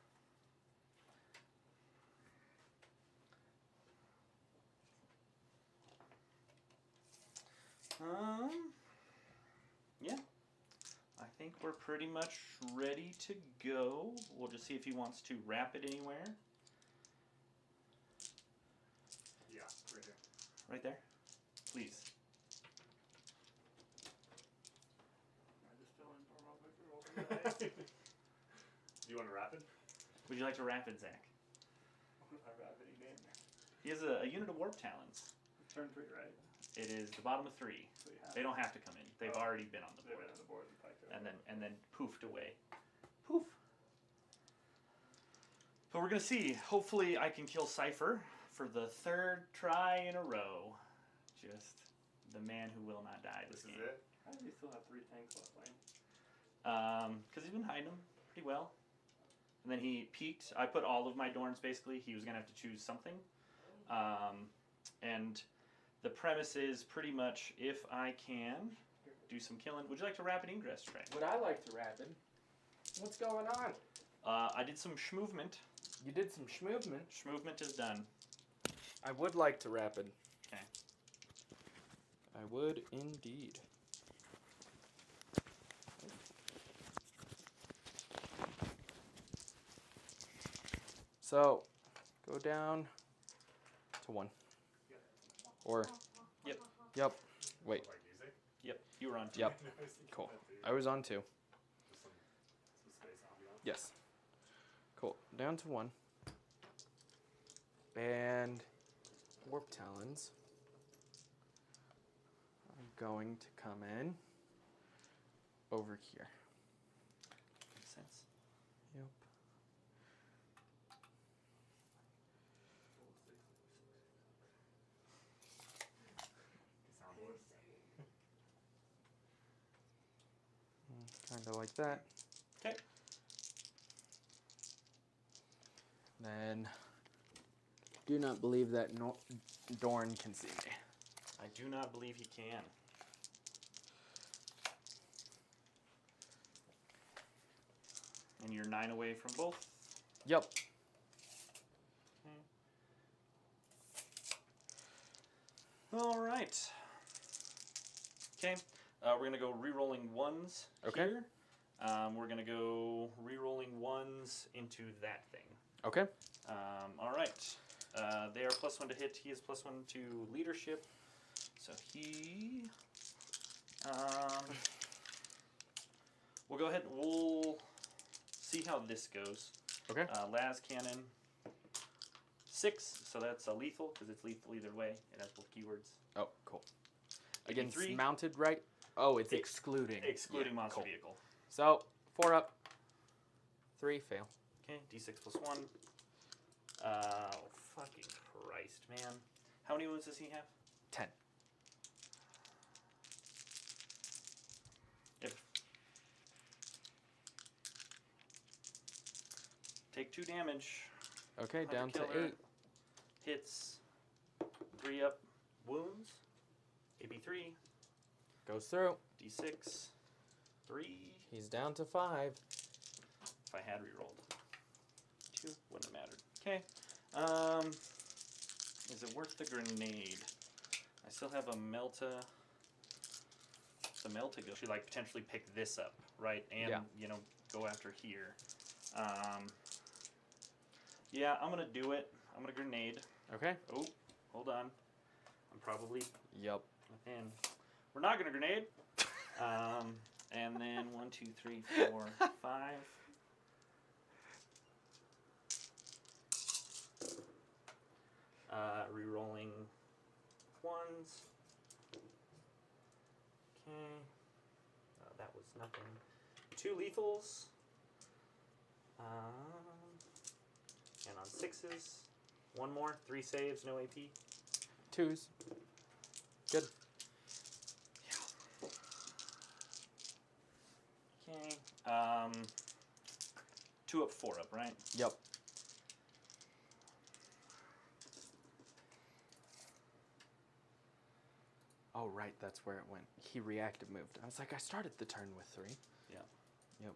Yeah. I think we're pretty much ready to go. We'll just see if he wants to wrap it anywhere. Yeah, right there. Right there? Please. I just fell in for a Do you want a rapid? Would you like to rapid, Zach? A rapid name. He has a unit of warp talons. Turn 3, right? It is the bottom of 3. So you have They don't have to come in. They've already been on the They've board. been on the board. And then poofed away. Poof. But we're gonna see. Hopefully I can kill Cypher for the third try in a row. Just the man who will not die this game. Is it? How do you still have 3 tanks left, Lane? Because he's been hiding them pretty well. And then he peeked. I put all of my Dorns, basically. He was going to have to choose something. And the premise is pretty much, if I can do some killing. Would you like to rapid ingress, Trey? Would I like to rapid? What's going on? I did some schmovement. You did some schmovement. Schmovement is done. I would like to rapid. Okay. I would indeed. So, go down to 1. Or, Yep. Yep. Wait. Like music? Yep. You were on 2. Yep. Cool. I was on 2. Just some space ambiance. Yes. Cool. Down to 1. And Warp Talons are going to come in over here. Makes sense. Yep. Kind of like that. Okay. Then, do not believe that Dorn can see me. I do not believe he can. And you're 9 away from both. Yep. All right. Okay. We're going to go re-rolling 1s Okay. here. We're going to go re-rolling 1s into that thing. Okay. All right. They are +1 to hit. He is +1 to leadership. So he... we'll go ahead and we'll see how this goes. Okay. Las Cannon. 6, so that's a lethal, because it's lethal either way. It has both keywords. Oh, cool. AP3. Against mounted, right? Oh, it's excluding. Excluding Yeah, monster cool. vehicle. So, 4 up. 3 fail. Okay, D6 +1. Oh, fucking Christ, man. How many wounds does he have? 10. If take 2 damage. Okay, Hunter down to killer. 8. Hits. 3 up. Wounds. AP3. Goes through. D6. 3. He's down to 5. If I had rerolled. 2. Wouldn't have mattered. Okay. Is it worth the grenade? I still have a Melta. The Melta go. Should like potentially pick this up, right? And Yeah. you know, go after here. Yeah, I'm gonna do it. I'm gonna grenade. Okay. Oh, hold on. I'm probably Yep. within. We're not gonna grenade. And then 1, 2, 3, 4, 5. Rerolling 1s. Okay. That was nothing. 2 lethals. And on 6s. 1 more. 3 saves, no AP. 2s. Good. Okay. 2 up, 4 up, right? Yep. Oh, right, that's where it went. He reactive moved. I was like, I started the turn with 3. Yeah. Yep.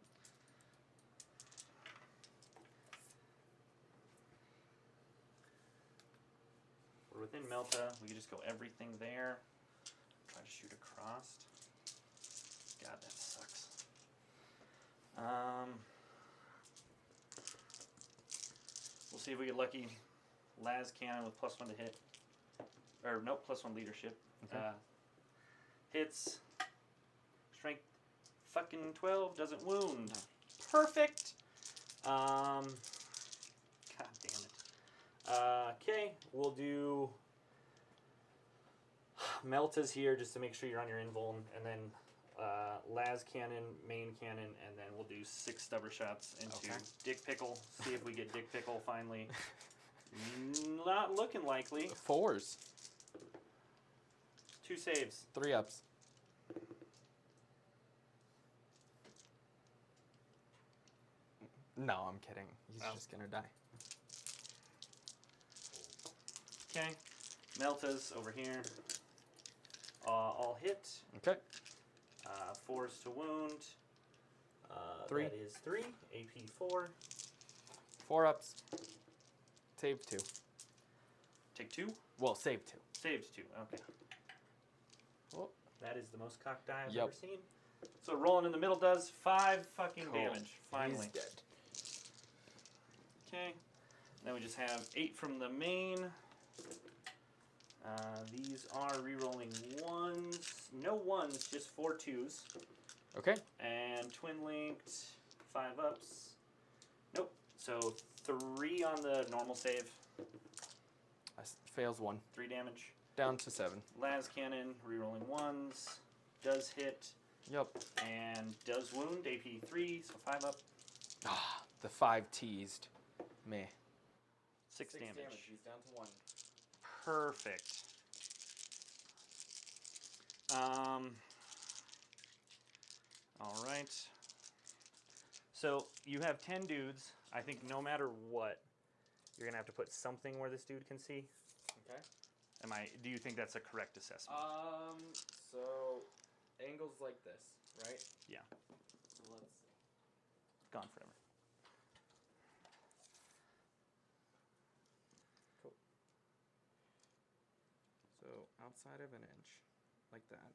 We're within Melta. We can just go everything there. Try to shoot across. God, that sucks. We'll see if we get lucky. Las Cannon with +1 to hit. Or, nope, +1 leadership. Okay. Hits. Strength fucking 12. Doesn't wound. Perfect! God damn it. Okay, we'll do Melta's here just to make sure you're on your invuln, and then Las Cannon, main cannon, and then we'll do 6 stubber shots into Okay. Dick Pickle. See if we get Dick Pickle finally. Not looking likely. 4s. 2 saves. 3 ups. No, I'm kidding. He's just gonna die. Okay. Melta's over here. All hit. Okay. 4s to wound. 3. That is 3. AP 4. 4 ups. Save 2. Take 2. Well, save 2. Saves 2. Okay. Oh. That is the most cocked die I've Yep. ever seen. So rolling in the middle does 5 fucking Cool. damage. Finally. He's dead. Okay. Then we just have 8 from the main. These are rerolling 1s. No 1s, just 4 2s. Okay. And twin linked, 5 ups. Nope. So 3 on the normal save. Fails 1. 3 damage. Down to 7. Las cannon, rerolling 1s. Does hit. Yep. And does wound, AP 3, so 5 up. Ah, the 5 teased. Meh. 6 damage. He's down to 1. Perfect. All right. So you have 10 dudes. I think no matter what, you're gonna have to put something where this dude can see. Okay. Do you think that's a correct assessment? So angles like this, right? Yeah. So let's see. Gone forever. Cool. So outside of an inch, like that.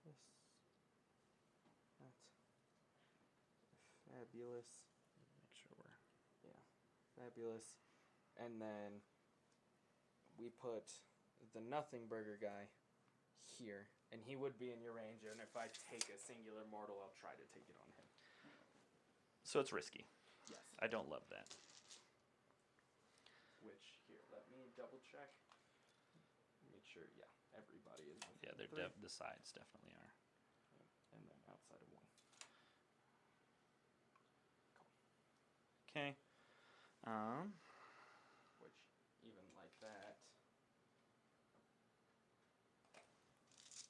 This. That's fabulous. Make sure we're. Yeah, fabulous. And then we put the nothing burger guy here, and he would be in your range. And if I take a singular mortal, I'll try to take it on him. So it's risky. Yes. I don't love that. Which here, let me double check. Make sure, yeah, everybody is. Yeah, within they're 3. the sides definitely are. And then outside of 1. Okay. Which, even like that,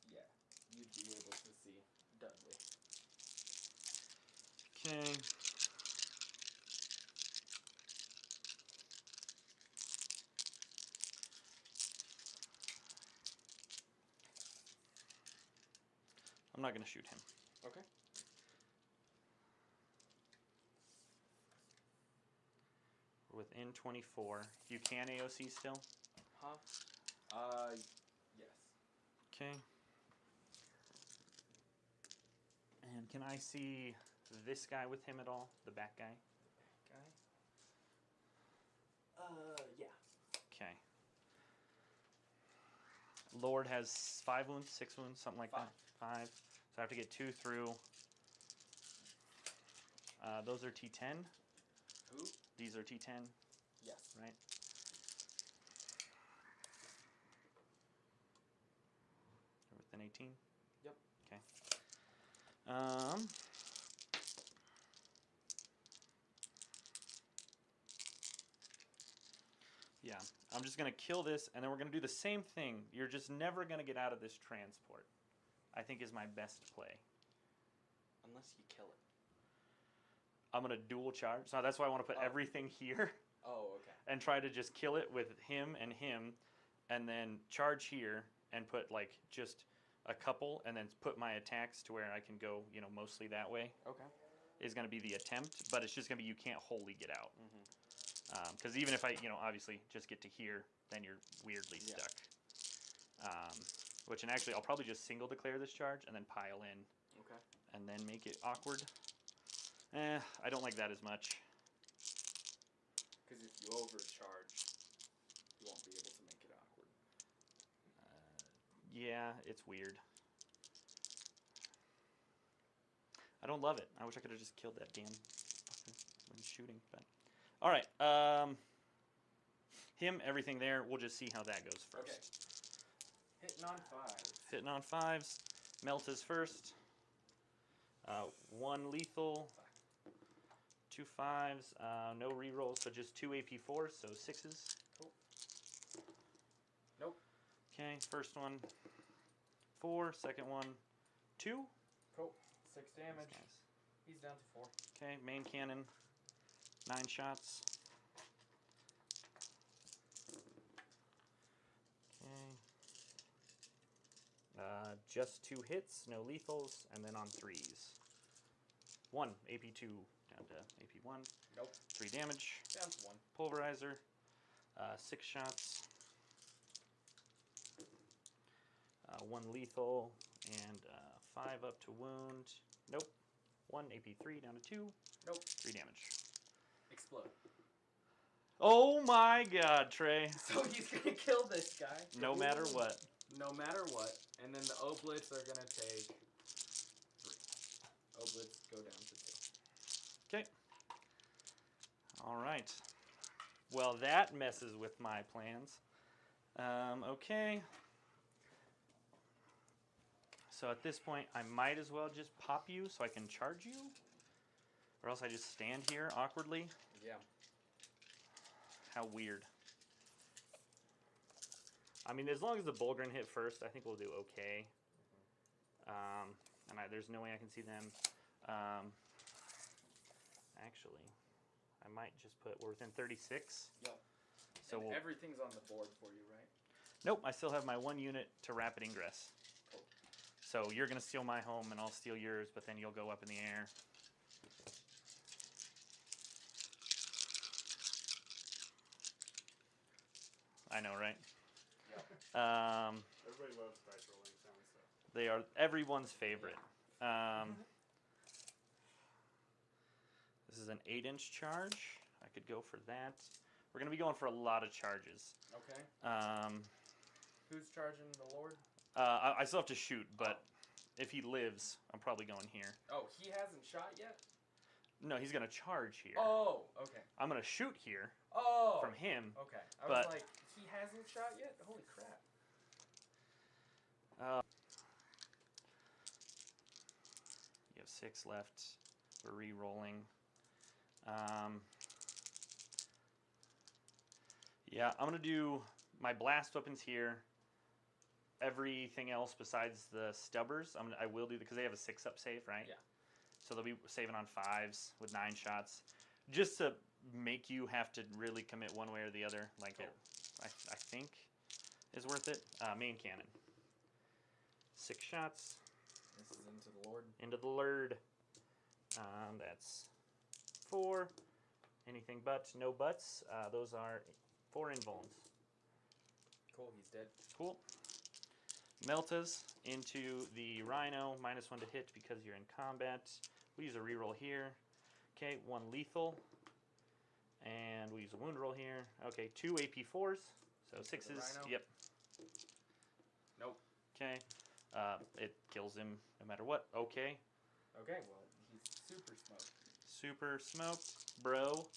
yeah, you'd be able to see Dudley. Okay. I'm not going to shoot him. Okay. We're within 24. You can AOC still? Huh? Yes. Okay. And can I see this guy with him at all? The back guy? Guy? Yeah. Okay. Lord has 5 wounds, 6 wounds, something like 5. that. 5. So I have to get 2 through. Those are T10. Who? These are T10, Yes. right? You're within 18? Yep. Okay. Yeah, I'm just going to kill this, and then we're going to do the same thing. You're just never going to get out of this transport, I think is my best play. Unless you kill it. I'm going to dual charge. So that's why I want to put everything here Oh, okay. and try to just kill it with him, and then charge here and put like just a couple, and then put my attacks to where I can go, mostly that way. Okay. Is going to be the attempt, but it's just going to be you can't wholly get out. Mm-hmm. Because even if I, obviously just get to here, then you're weirdly Yeah. stuck. And actually, I'll probably just single declare this charge and then pile in. Okay. And then make it awkward. I don't like that as much. Because if you overcharge, you won't be able to make it awkward. Yeah, it's weird. I don't love it. I wish I could have just killed that damn fucker when he's shooting. But all right, him, everything there. We'll just see how that goes first. Okay. Hitting on 5s. Hitting on 5s. Melt is first. 1 lethal. 2 5s. No rerolls, so just 2 AP4s, so 6s. Cool. Nope. Okay, first one 4, second one 2. Cool. 6 damage. Nice. He's down to 4. Okay, main cannon, 9 shots. Okay. Just 2 hits, no lethals, and then on 3s. 1 AP2 down to AP1. Nope. 3 damage. Down to 1. Pulverizer. 6 shots. 1 lethal and 5 up to wound. Nope. 1 AP3 down to 2. Nope. 3 damage. Explode. Oh my god, Trey. So he's gonna kill this guy. No matter what. No matter what. And then the oblets are gonna take 3. Oblets go down to 2. Okay. Alright. Well, that messes with my plans. Okay. So at this point, I might as well just pop you so I can charge you. Or else I just stand here awkwardly. Yeah. How weird. I mean, as long as the Bulgrin hit first, I think we'll do okay. And there's no way I can see them. Actually, I might just put, we're within 36. Yep. So and everything's on the board for you, right? Nope, I still have my 1 unit to rapid ingress. Cool. So you're going to steal my home and I'll steal yours, but then you'll go up in the air. I know, right? Yeah. Everybody loves dice rolling sound stuff. They are everyone's favorite. This is an 8-inch charge. I could go for that. We're going to be going for a lot of charges. Okay. Who's charging the Lord? I still have to shoot, but if he lives, I'm probably going here. Oh, he hasn't shot yet? No, he's going to charge here. Oh, okay. I'm going to shoot here from him. Okay. I was like, he hasn't shot yet? Holy crap. You have 6 left. We're re-rolling. Yeah, I'm going to do my blast weapons here. Everything else besides the stubbers, I will do, because they have a 6-up save, right? Yeah. So they'll be saving on 5s with 9 shots. Just to make you have to really commit one way or the other. Like cool. I think is worth it. Main cannon. 6 shots. This is into the Lord. Into the Lord. That's 4. Anything but, no buts. Those are 4 invulns. Cool, he's dead. Cool. Meltas into the Rhino. -1 to hit because you're in combat. We use a reroll here. Okay, 1 lethal. And we use a wound roll here. Okay, 2 AP4s. So 6s. Yep. Nope. Okay. It kills him no matter what. Okay. Okay, well, he's super smoked. Super smoked, bro.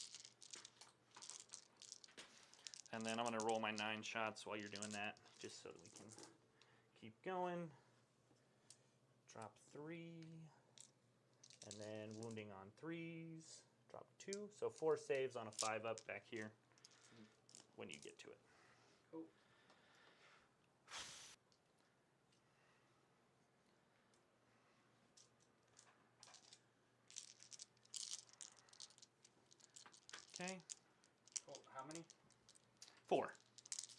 And then I'm going to roll my 9 shots while you're doing that, just so that we can keep going. Drop 3. And then wounding on 3s. Drop 2. So 4 saves on a 5-up back here when you get to it. Cool. Okay. Cool. How many? 4.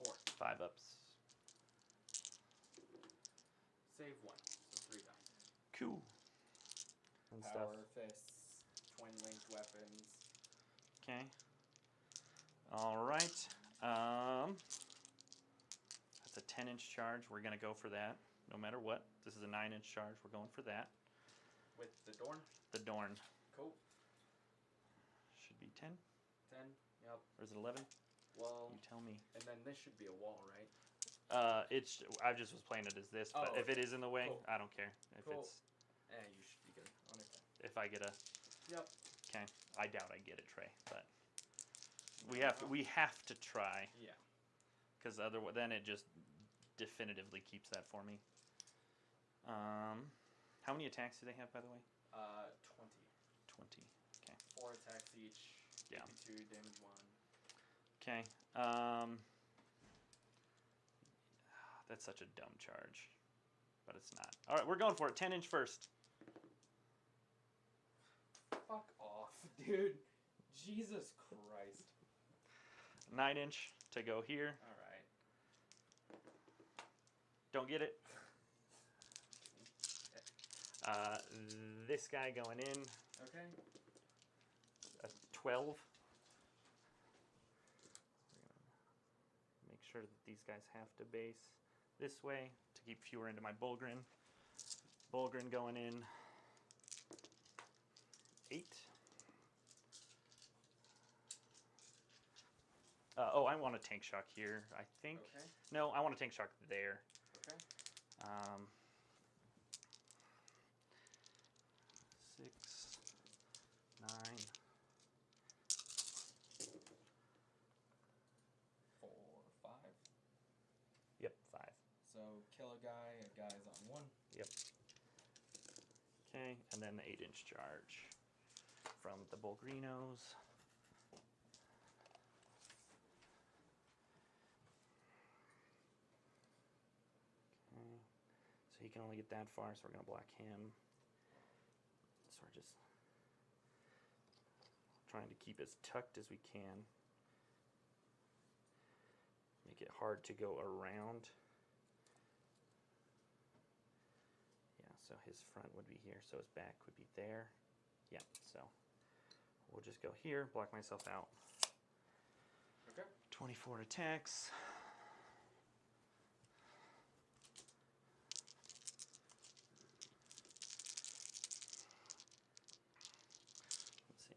4. 5-ups. Save 1. So 3 die. Cool. And Power stuff. fists, twin linked weapons. Okay. All right. That's a 10-inch charge. We're going to go for that no matter what. This is a 9-inch charge. We're going for that. With the Dorn? The Dorn. Cool. Should be 10. 10, yep. Or is it 11? Well, you tell me. And then this should be a wall, right? I just was playing it as this, but if it is in the way, cool. I don't care. If cool. it's you should be good on it. If I get a Yep. Okay. I doubt I get it, Trey, but we have to try. Yeah. Because otherwise, then it just definitively keeps that for me. How many attacks do they have, by the way? 20. 20. Okay. 4 attacks each. Yeah. 2 damage 1. Okay. That's such a dumb charge, but it's not. All right, we're going for it. 10-inch first. Fuck off, dude. Jesus Christ. 9-inch to go here. All right. Don't get it. This guy going in. Okay. A 12. Make sure that these guys have to base this way to keep fewer into my Bulgrin. Bulgrin going in. 8. Oh, I want a tank shock here, I think. Okay. No, I want a tank shock there. Okay. 6, 9. 4, 5. Yep, 5. So kill a guy's on 1. Yep. Okay, and then the 8-inch charge from the Bulgrinos. Okay, so he can only get that far, so we're gonna block him. So we're just trying to keep as tucked as we can. Make it hard to go around. Yeah, so his front would be here, so his back would be there. Yeah, so we'll just go here, block myself out. Okay. 24 attacks. Let's see.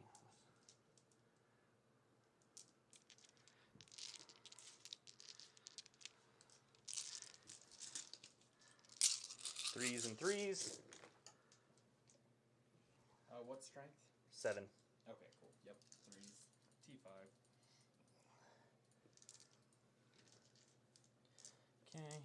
Threes and threes. What strength? 7. Okay, cool. Yep. 3s. T5. Okay.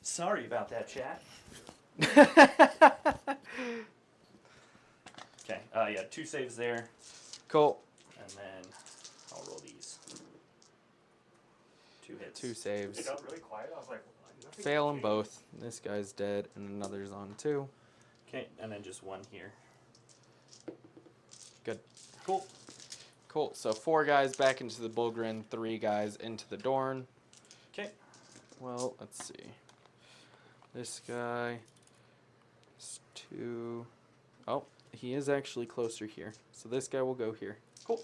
Sorry about that, chat. Okay, yeah, 2 saves there. Cool. And then I'll roll these. 2 hits. 2 saves. It got really quiet. I was like, nothing Fail them changed. both. This guy's dead, and another's on 2. Okay, and then just 1 here. Good. Cool. Cool. So 4 guys back into the Bulgrin, 3 guys into the Dorn. Okay. Well, let's see. This guy is 2. Oh, he is actually closer here. So this guy will go here. Cool.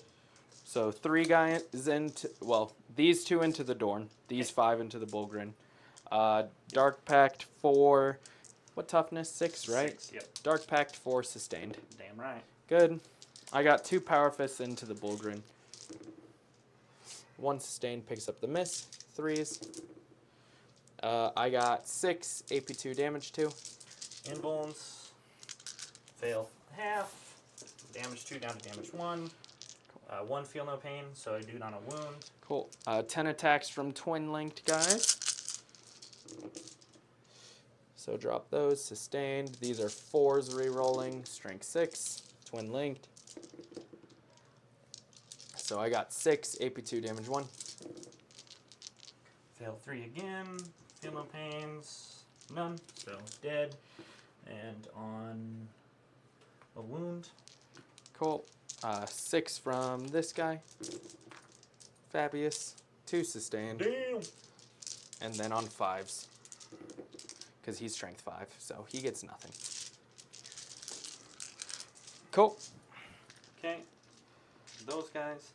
So 3 guys into, well, these 2 into the Dorn. These 5 into the Bulgrin. Dark Pact 4. What toughness? 6, right? 6, yep. Dark Pact 4 sustained. Damn right. Good. I got 2 Power Fists into the Bulgrin. 1 sustained picks up the miss. 3s. I got 6 AP2 damage too. Invulns. Fail half. Damage 2 down to damage 1. 1 feel no pain, so I do it on a wound. Cool. 10 attacks from twin linked guys. So drop those. Sustained. These are 4s re-rolling. Strength 6. Twin linked. So I got 6. AP2 damage 1. Fail 3 again. Feel no pains. None. So dead. And on a wound. Cool. 6 from this guy. Fabius. 2 sustained. Damn. And then on 5s. Because he's strength 5, so he gets nothing. Cool. Okay. Those guys.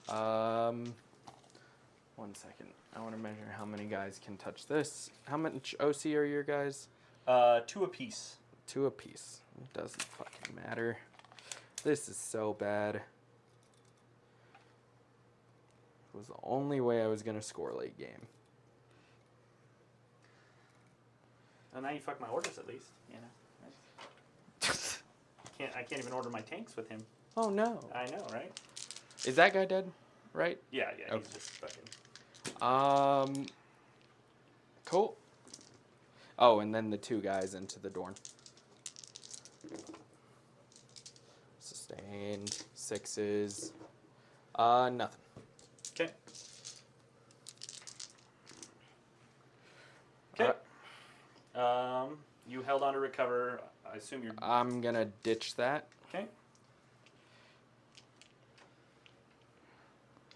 1 second. I want to measure how many guys can touch this. How much OC are your guys? 2 apiece. 2 apiece. It doesn't fucking matter. This is so bad. It was the only way I was going to score late game. Well, now you fuck my orders at least. You know. I can't even order my tanks with him. Oh no. I know, right? Is that guy dead? Right? Yeah, Okay. he's just fucking. Cool. Oh, and then the 2 guys into the Dorn. Sustained. 6s. Nothing. Okay. Okay. You held on to recover. I assume you're. I'm gonna ditch that. Okay.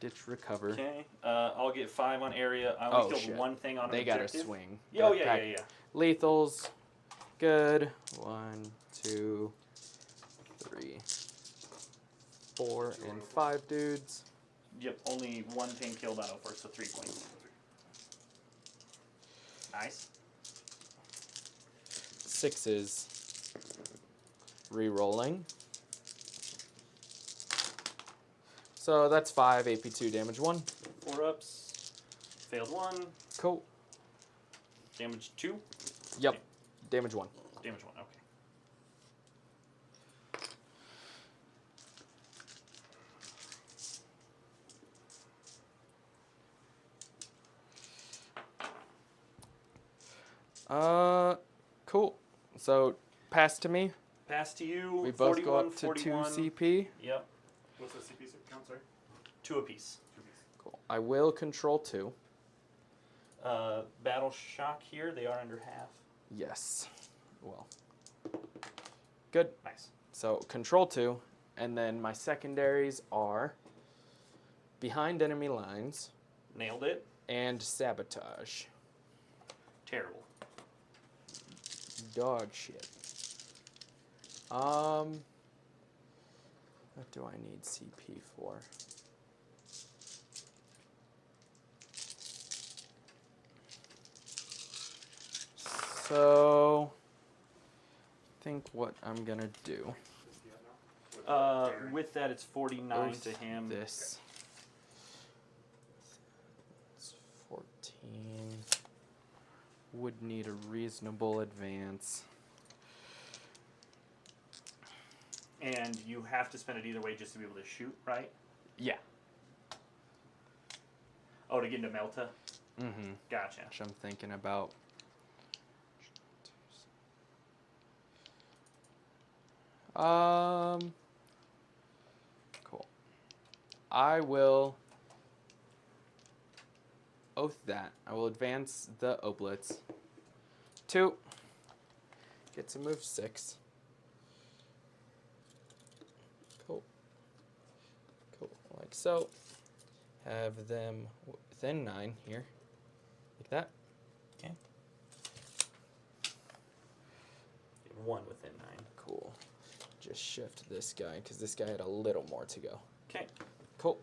Ditch recover. Okay. I'll get 5 on area. I only killed shit. 1 thing on an They objective. gotta swing. Yeah, oh, yeah. Lethals. Good. 1, 2, 3, 4, and 5 dudes. Yep, only 1 thing killed on 04, so 3 points. Nice. 6s. Re-rolling. So that's 5 AP2 damage 1. 4 ups. Failed 1. Cool. Damage 2. Yep. Damage 1. Damage 1, okay. Cool. So pass to me. Pass to you. We both 41, go up to 41. 2 CP. Yep. What's the CP count, sorry? 2 apiece. Cool. I will control 2. Battle shock here. They are under half. Yes. Well. Good. Nice. So control 2, and then my secondaries are behind enemy lines Nailed it. and sabotage. Terrible. Dog shit. What do I need CP for? So, I think what I'm gonna do. With that, it's 49 to him. This. It's 14. Would need a reasonable advance. And you have to spend it either way just to be able to shoot, right? Yeah. Oh, to get into Melta? Mm-hmm. Gotcha. Which I'm thinking about. Cool. I will oath that. I will advance the oblets. 2. Get to move 6. Cool. Cool. Like so. Have them within 9 here. Like that. Okay. 1 within 9. Cool. Just shift this guy, because this guy had a little more to go. Okay. Cool.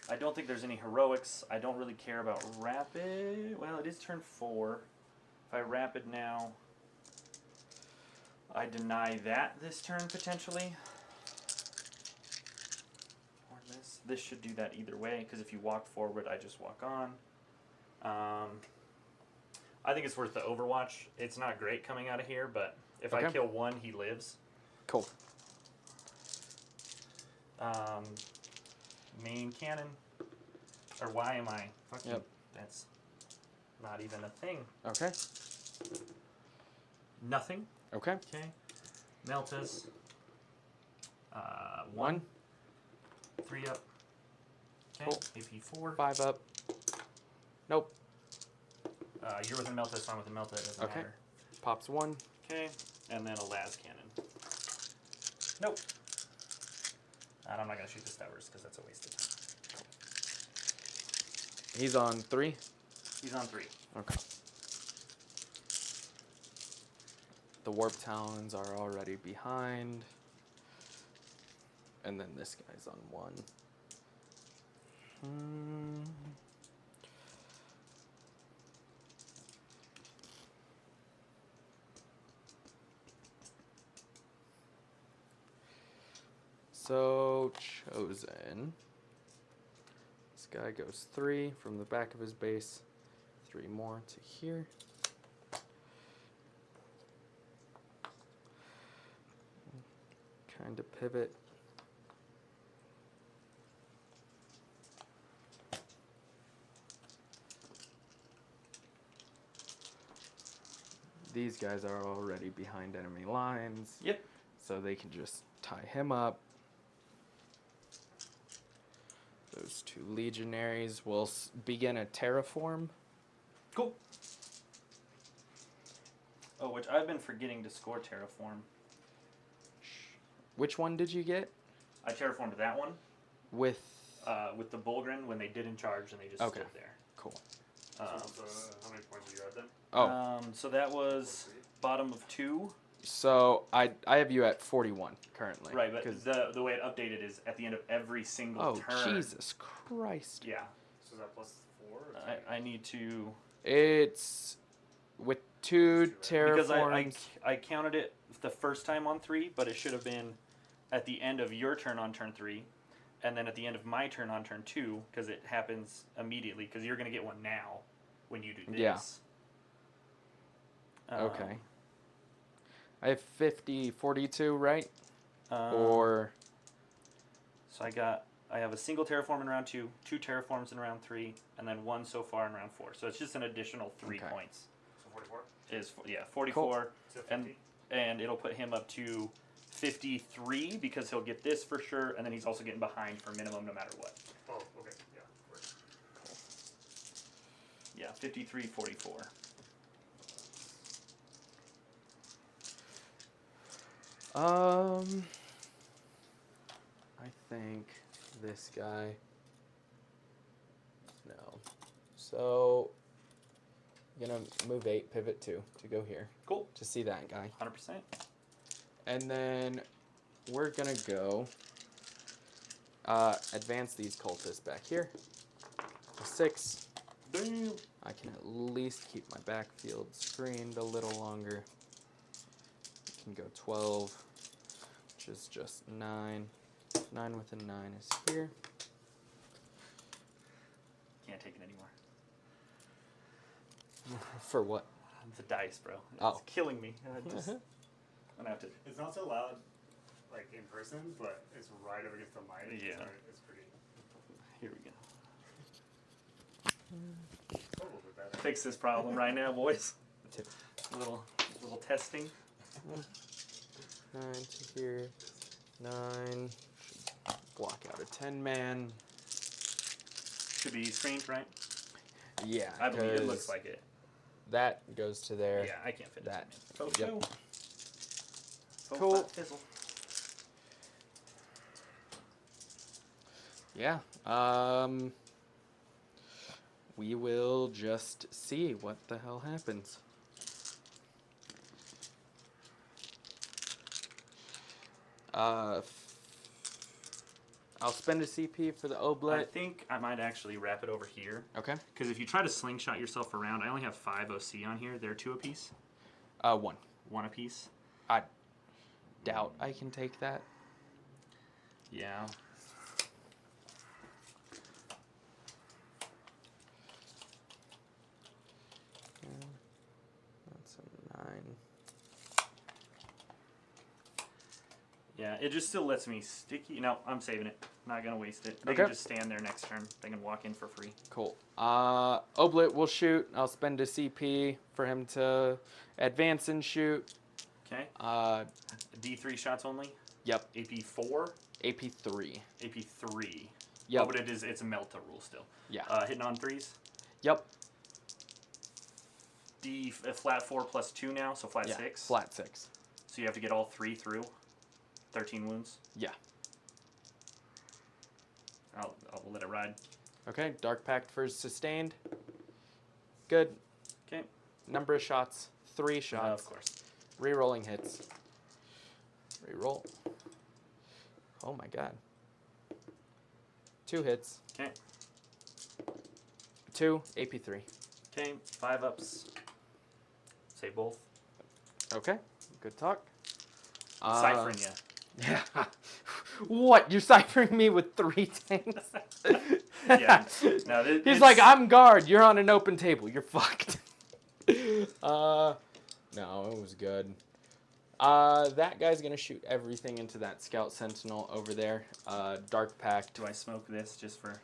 I don't think there's any heroics. I don't really care about rapid. Well, it is turn 4. If I rapid now, I deny that this turn potentially. Or this. This should do that either way, because if you walk forward, I just walk on. I think it's worth the Overwatch. It's not great coming out of here, but if I Okay. kill 1, he lives. Cool. Main cannon. Or why am I? Fucking, Yep. That's not even a thing. Okay. Nothing. Okay. Okay. Meltas. 1. One. 3 up. Okay. Cool. AP 4. 5 up. Nope. You're with a Melta, so I'm with a Melta. It doesn't Okay. matter. Pops 1. Okay. And then a las cannon. Nope. And I'm not going to shoot the Stowers because that's a waste of time. He's on 3. He's on 3. Okay. The Warp Talons are already behind. And then this guy's on 1. So, chosen. This guy goes 3 from the back of his base. 3 more to here. Kind of pivot. These guys are already behind enemy lines. Yep. So they can just tie him up. Those 2 legionaries will begin a terraform. Cool. Oh, which I've been forgetting to score terraform. Which one did you get? I terraformed that one With with the Bulgrin when they didn't charge and they just Okay. stood there. Cool. How many points do you have then? Oh, So that was bottom of 2. so I have you at 41 currently. Right, but 'cause- the way it updated is at the end of every single oh, turn. Jesus Christ. Yeah. So is that plus 4? Or I need to It's with 2 because terraforms. I counted it the first time on 3, but it should have been at the end of your turn on turn 3, and then at the end of my turn on turn 2, because it happens immediately. Because you're gonna get one now when you do this. Yeah. Okay. I have 42, right? Or so I have a single terraform in round 2, 2 terraforms in round 3, and then 1 so far in round 4. So it's just an additional 3 Okay. points. So 44? Is 44, So and 50? and it'll put him up to 53 because he'll get this for sure, and then he's also getting behind for minimum no matter what. Oh, okay. Yeah. Right. Yeah, 53, 44. I think this guy. No. So I'm gonna move 8, pivot 2 to go here. Cool. To see that guy. 100%. And then we're gonna go advance these cultists back here. 6. Damn. I can at least keep my backfield screened a little longer. Can go 12, which is just 9. 9 with a 9 is here. Can't take it anymore. For what? The dice, bro. It's Oh. killing me. I'm gonna have to. It's not so loud, like in person, but it's right up against the mic. Yeah. So it's pretty. Here we go. Probably better. Fix this problem right now, boys. Tip. Little testing. 9 to here. 9. Should block out a 10-man. Should be screened, right? Yeah, I believe it 'cause looks like it. that goes to there. Yeah, I can't fit that. it. Oh, Yep. no. Oh, Cool. Fizzle. Yeah. We will just see what the hell happens. I'll spend a CP for the I oblet. think I might actually wrap it over here. Okay. Because if you try to slingshot yourself around, I only have 5 OC on here. They're 2 apiece. 1. 1 apiece. I doubt I can take that. Yeah. That's a 9. Yeah, it just still lets me sticky. No, I'm saving it. Not gonna waste it. They Okay. can just stand there next turn. They can walk in for free. Cool. Oblit will shoot. I'll spend a CP for him to advance and shoot. Okay. D3 shots only. Yep. AP4. AP3. AP3. Yep. Oh, but it's a Melta rule still. Yeah. Hitting on 3s. Yep. Flat 4 plus 2 now, so flat 6. Flat 6. So you have to get all 3 through. 13 wounds. Yeah. I'll let it ride. Okay. Dark Pact for sustained. Good. Okay. Number of shots. 3 shots. Of course. Rerolling hits. Reroll. Oh my god. 2 hits. Okay. 2 AP3. Okay. 5 ups. Save both. Okay. Good talk. Ciphering you. Yeah. What? You're ciphering me with 3 tanks? Yeah. No, He's like, I'm guard. You're on an open table. You're fucked. No, it was good. That guy's gonna shoot everything into that scout sentinel over there. Dark Pact. Do I smoke this just for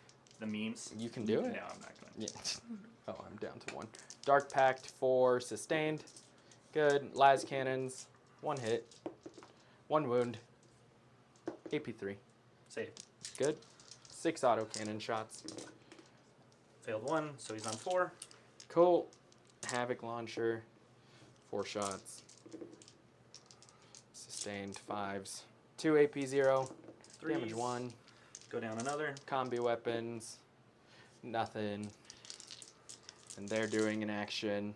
the memes? You can do it. No, I'm not gonna. Yeah. Oh, I'm down to 1. Dark Pact for sustained. Good. Las cannons. 1 hit. 1 wound. AP3. Save. Good. 6 auto cannon shots. Failed 1, so he's on 4. Cool. Havoc launcher. 4 shots. Sustained 5s. 2 AP0. Damage Threes. 1. Go down another. Combi weapons. Nothing. And they're doing an action.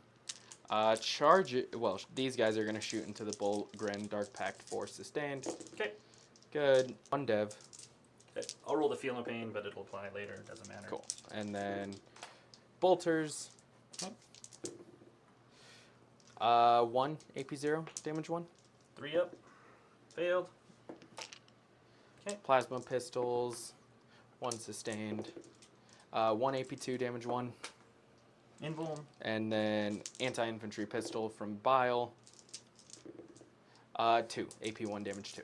Charge it. Well, these guys are going to shoot into the Bullgren Dark Pact for sustained. Okay. Good. 1 dev. Okay. I'll roll the Feel No Pain, but it'll apply later. It doesn't matter. Cool. And then bolters. 1 AP0. Damage 1. 3 up. Failed. Okay. Plasma pistols. 1 sustained. 1 AP2. Damage 1. Invuln. And then anti-infantry pistol from Bile. 2. AP1 damage 2.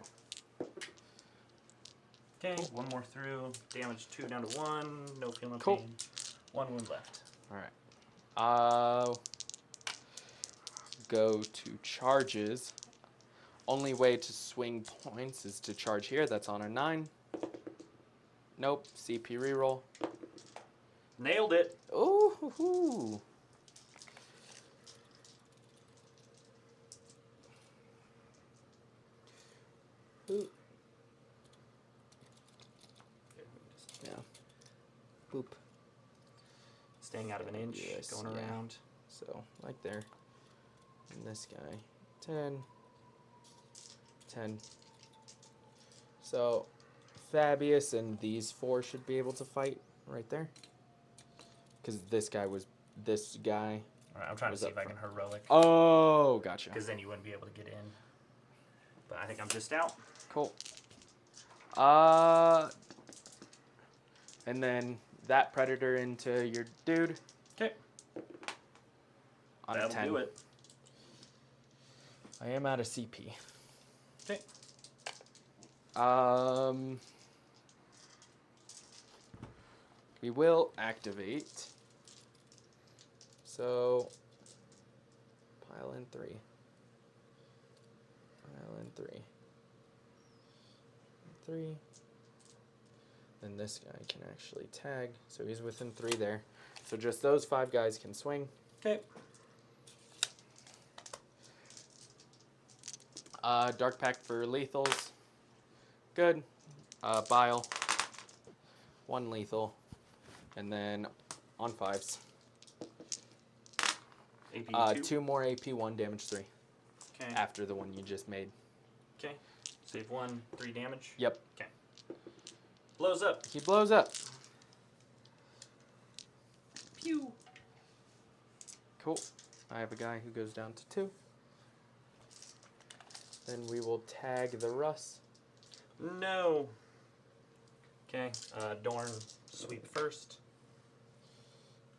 Okay, 1 more through. Damage 2 down to 1. No Feel No Cool. Pain. 1 wound left. Alright. Go to charges. Only way to swing points is to charge here. That's on a 9. Nope. CP reroll. Nailed it. Ooh. Hoo, hoo. Ooh. Yeah. Boop. Staying out of an inch. Yes, Going yeah. around. So, like there. And this guy. 10. 10. So, Fabius and these 4 should be able to fight right there. Because this guy was... This guy... Alright, I'm trying to was see up if I can front. heroic. Oh, gotcha. Because then you wouldn't be able to get in. But I think I'm just out. Cool. And then that predator into your dude. Okay. On a That'll 10. do it. I am out of CP. Okay. We will activate. So, pile in 3. Pile in 3. 3. Then this guy can actually tag, so he's within 3 there. So just those 5 guys can swing. Okay. Dark Pact for lethals. Good. Bile. 1 lethal. And then on 5s. AP 2 more AP1 damage 3. Okay. After the one you just made. Okay. Save 1, 3 damage. Yep. Okay. Blows up. He blows up. Pew. Cool. I have a guy who goes down to 2. Then we will tag the Russ. No. Okay. Dorn, sweep first.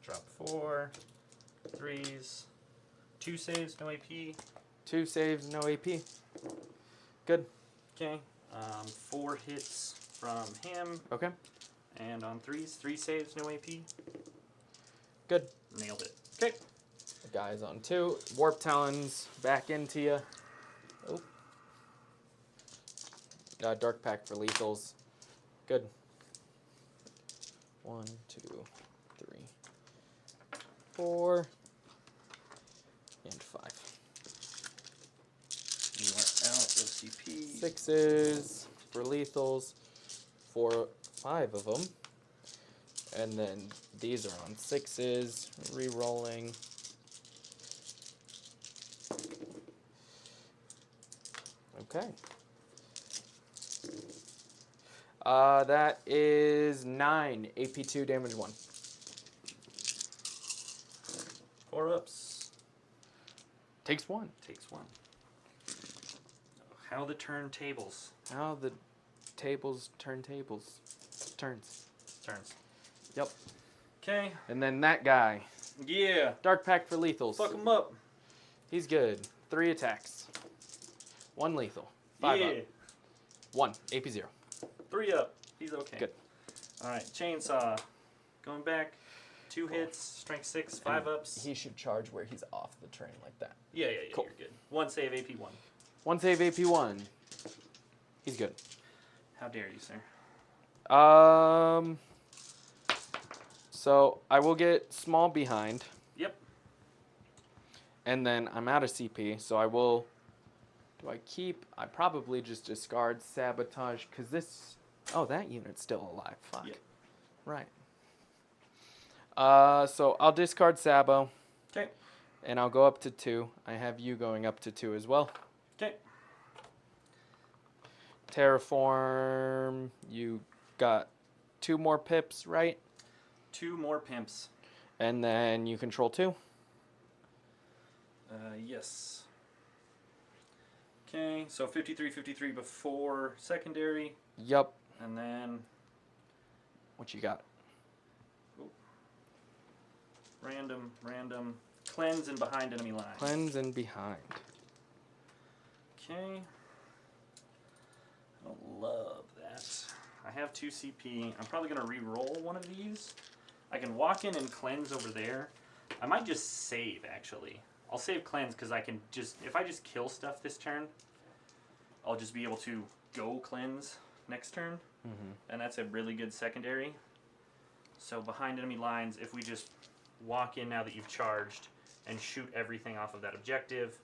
Drop 4. 3s. 2 saves, no AP. 2 saves, no AP. Good. Okay. 4 hits from him. Okay. And on 3s, 3 saves, no AP. Good. Nailed it. Okay. The guy's on 2. Warp Talons back into you. Oh. Dark Pact for lethals. Good. 1, 2, 3, 4, and 5. You are out of CP. 6s for lethals. 5 of them. And then these are on 6s. Re-rolling. Okay. That is 9. AP2 damage 1. 4 ups. Takes 1. Takes 1. How the turntables. How the tables turn tables. Turns. Turns. Yep. Okay. And then that guy. Yeah. Dark Pact for lethals. Fuck him up. He's good. 3 attacks. 1 lethal. 5 up. 1. AP 0. 3 up. He's okay. Good. Alright, chainsaw. Going back. 2 hits, strength 6, 5 ups. He should charge where he's off the train like that. Yeah, Cool. you're good. 1 save, AP 1. 1 save, AP 1. He's good. How dare you, sir? So I will get small behind. Yep. And then I'm out of CP, so I will... Do I keep... I probably just discard Sabotage, because this... Oh, that unit's still alive. Fuck. Yep. Right. So I'll discard Sabo. Okay. And I'll go up to 2. I have you going up to 2 as well. Okay. Terraform, you got 2 more pips, right? 2 more pimps. And then you control 2. Yes. Okay, so 53 before secondary. Yup. And then... What you got? Random. Cleanse and behind enemy line. Cleanse and behind. Okay. I don't love that. I have 2 CP. I'm probably going to re-roll one of these. I can walk in and cleanse over there. I might just save, actually. I'll save cleanse because I can just... If I just kill stuff this turn, I'll just be able to go cleanse next turn. Mm-hmm. And that's a really good secondary. So behind enemy lines, if we just walk in now that you've charged and shoot everything off of that objective,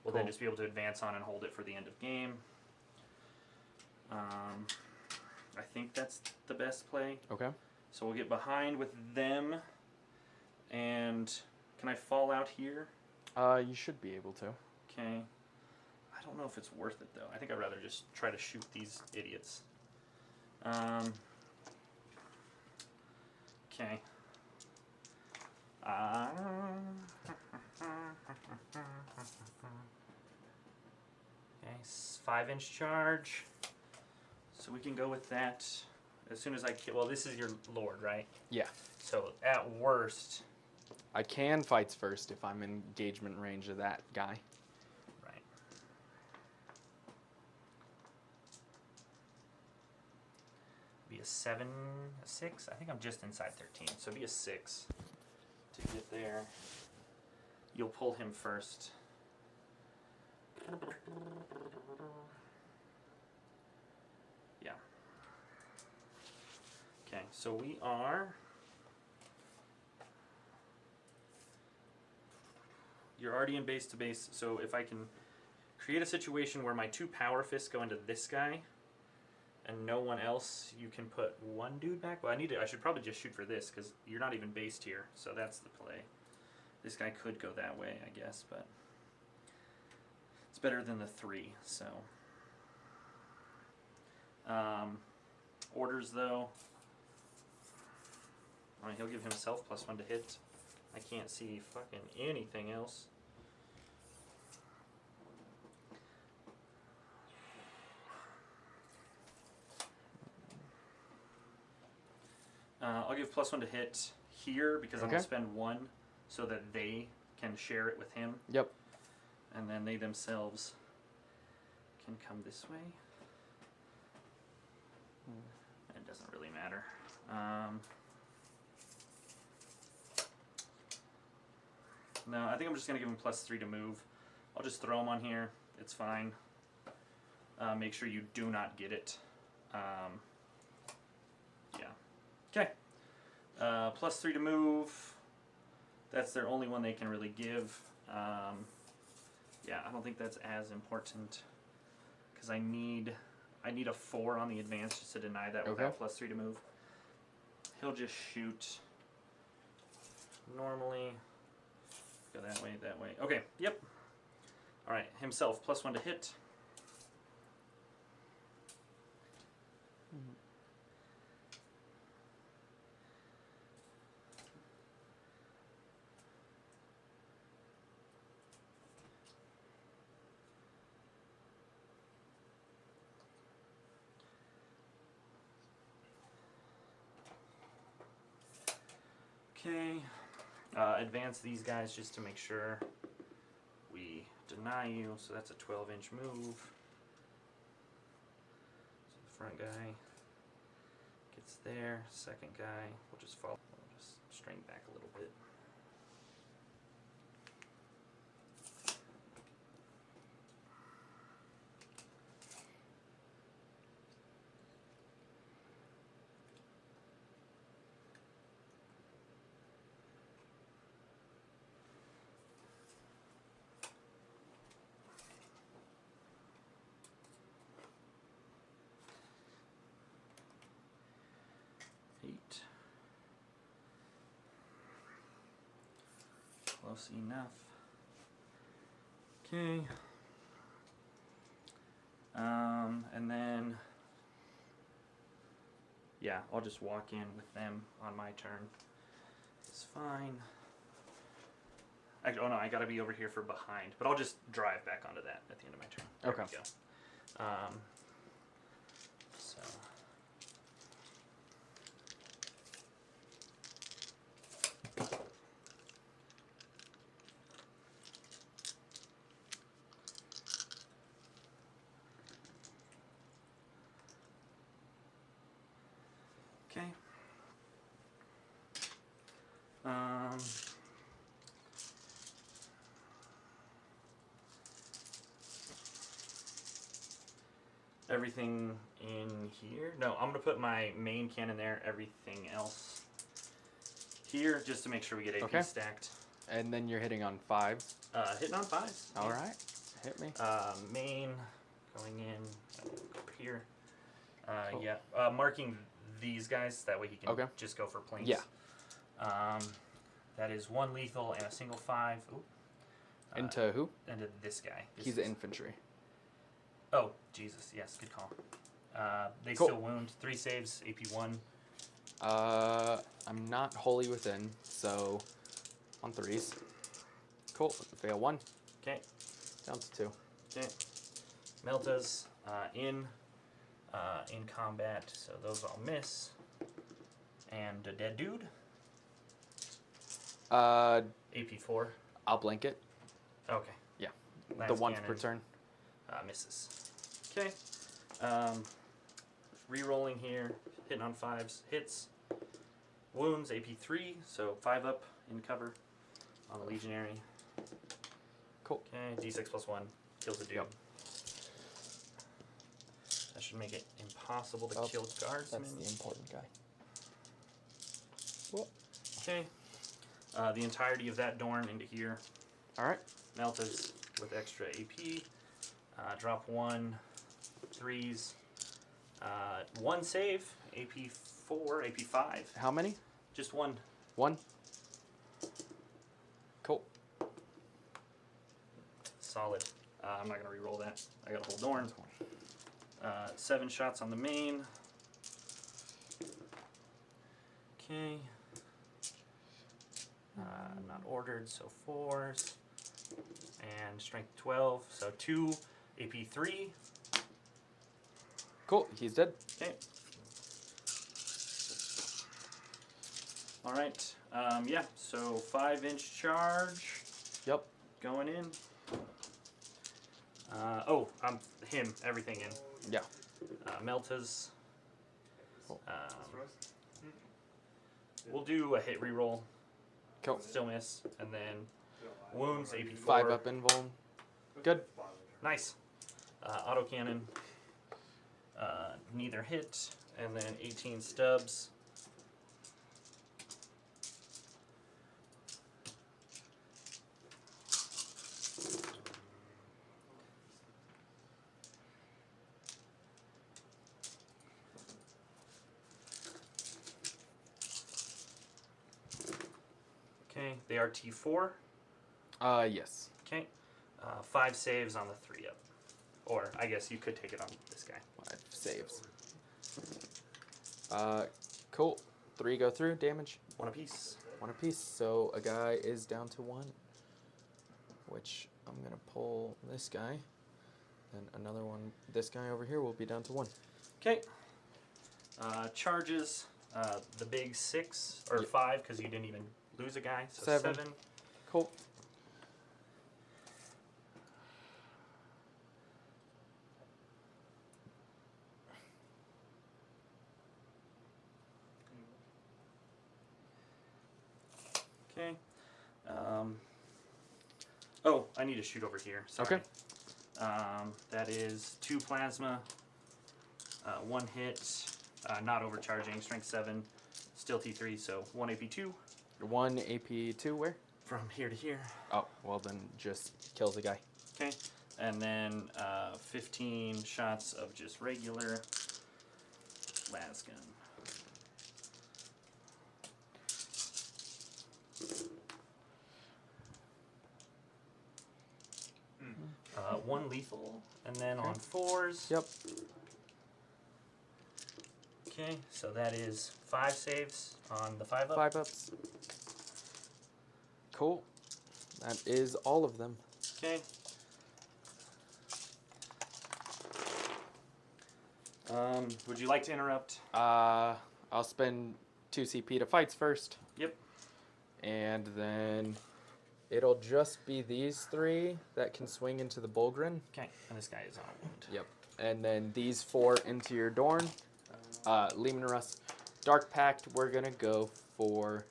we'll then just be able to advance on and hold it for the end of game. I think that's the best play. Okay. So we'll get behind with them. And can I fall out here? You should be able to. Okay. I don't know if it's worth it, though. I think I'd rather just try to shoot these idiots. Okay. Okay, 5-inch charge. So we can go with that as soon as I kill. Well, this is your lord, right? Yeah. So at worst, I can fights first if I'm in engagement range of that guy. right. Be a 7, a 6. I think I'm just inside 13, so be a 6 to get there. You'll pull him first. Yeah. Okay, so we are... You're already in base to base, so if I can create a situation where my 2 power fists go into this guy and no one else, you can put 1 dude back. Well, I should probably just shoot for this because you're not even based here, so that's the play. This guy could go that way, I guess, but it's better than the 3, so. Orders, though. I mean, he'll give himself +1 to hit. I can't see fucking anything else. I'll give +1 to hit here because I'm going to spend 1 so that they can share it with him. Yep. And then they themselves can come this way. It doesn't really matter. No, I think I'm just going to give him +3 to move. I'll just throw him on here. It's fine. Make sure you do not get it. Yeah. Okay. +3 to move. That's their only one they can really give. Yeah, I don't think that's as important because I need a 4 on the advance just to deny that without +3 to move. He'll just shoot normally. Go that way, that way. Okay, yep. All right, himself +1 to hit. Okay, advance these guys just to make sure we deny you. So that's a 12-inch move. So the front guy gets there. Second guy will just follow. We'll just strain back a little bit. Close enough. Okay. And then, yeah, I'll just walk in with them on my turn. It's fine. Actually, oh no, I gotta be over here for behind, but I'll just drive back onto that at the end of my turn. There we go. So. Okay. Everything in here? No, I'm gonna put my main cannon there. Everything else here, just to make sure we get AP stacked. And then you're hitting on 5s. Hitting on 5s. All right, hit me. Main going in over here. Cool. Yeah, marking these guys that way he can just go for planes. Yeah. That is 1 lethal and a single 5. Ooh. Into who? Into this guy. He's infantry. Oh, Jesus. Yes, good call. They still wound. 3 saves, AP 1. I'm not wholly within, so on 3s. Cool. Fail 1. Okay. Down to 2. Okay. Meltas in combat, so those all miss. And a dead dude. AP 4. I'll blink it. Okay. Yeah. Last the 1 cannon, per turn. Misses. Okay. Re-rolling here. Hitting on 5s. Hits. Wounds, AP 3, so 5 up in cover on the Legionary. Cool. Okay, D6 +1. Kills the dude. Yep. That should make it impossible to kill guardsmen. That's the important guy. Okay. The entirety of that Dorn into here. Alright. Meltas with extra AP. Drop 1. 3s. 1 save. AP 4. AP 5. How many? Just 1. 1. Cool. Solid. I'm not going to re-roll that. I got a whole Dorn. 7 shots on the main. Okay. Not ordered, so 4s. And strength 12, so 2. AP 3. Cool, he's dead. Okay. Alright. Yeah, so 5-inch charge. Yep. Going in. Everything in. Yeah. Meltas. We'll do a hit reroll. Cool. Still miss, and then wounds AP4. 5 up invuln. Good. Nice. Autocannon. Neither hit, and then 18 stubs. Okay, they are T4. Yes. Okay. 5 saves on the 3 up. Or, I guess you could take it on this guy. 5 saves. Cool. 3 go through. Damage. 1 apiece. 1 apiece. So a guy is down to 1. Which I'm going to pull this guy. And another one. This guy over here will be down to 1. Okay. Charges. The big 6 or 5 because you didn't even lose a guy. So 7. Cool. Okay. Oh, I need to shoot over here. Sorry. Okay. That is 2 plasma, 1 hit, not overcharging, strength 7, still T3, so 1 AP2. 1 AP2 where? From here to here. Oh, well then just kills the guy. Okay. And then 15 shots of just regular las gun. One lethal, and then on 4s. Yep. Okay, so that is 5 saves on the 5 up. 5 ups. Cool. That is all of them. Okay. Would you like to interrupt? I'll spend 2 CP to fights first. Yep. And then it'll just be these 3 that can swing into the Bulgrin. Okay, and this guy is on a wound. Yep. And then these 4 into your Dorn. Lehman Russ. Dark Pact, we're going to go for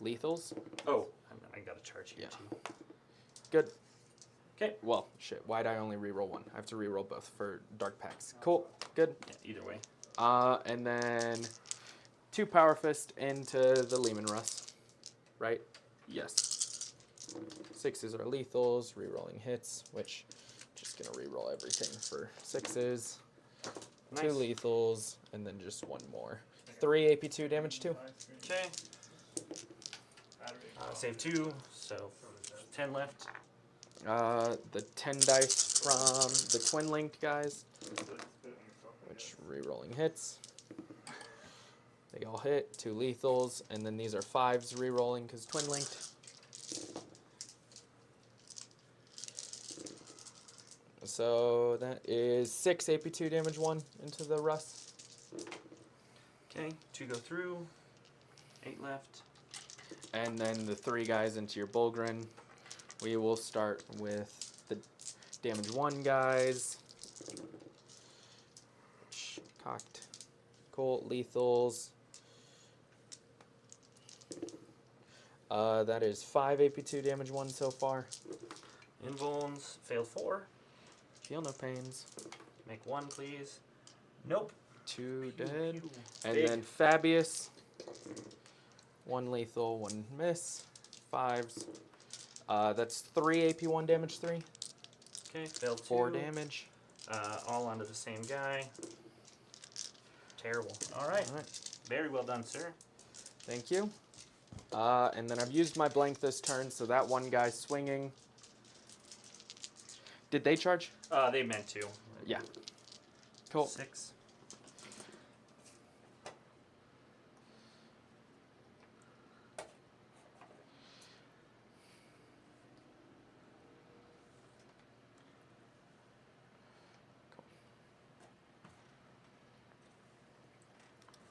lethals. Oh, I got to charge here too. Good. Okay. Well, shit. Why'd I only reroll 1? I have to reroll both for Dark Pacts. Cool. Good. Yeah, either way. And then 2 Power Fist into the Lehman Russ. Right? Yes. 6s are lethals, rerolling hits, which just gonna reroll everything for 6s. Nice. 2 lethals, and then just 1 more. 3 AP2 damage too. Okay. Save 2, so 10 left. The 10 dice from the twin linked guys, which rerolling hits. They all hit. 2 lethals, and then these are 5s rerolling because twin linked. So that is 6 AP2 damage 1 into the Russ. Okay, 2 go through. 8 left. And then the 3 guys into your Bulgrin. We will start with the damage 1 guys. Cocked. Cool. Lethals. That is 5 AP2 damage 1 so far. Invulns, failed 4. Feel no pains. Make 1, please. Nope. 2 dead. And Big. then Fabius. 1 lethal, 1 miss. 5s. That's 3 AP1 damage 3. Okay, failed 2. 4 damage. All onto the same guy. Terrible. All right. Very well done, sir. Thank you. And then I've used my blank this turn, so that one guy swinging. Did they charge? They meant to. Yeah. Cool. 6.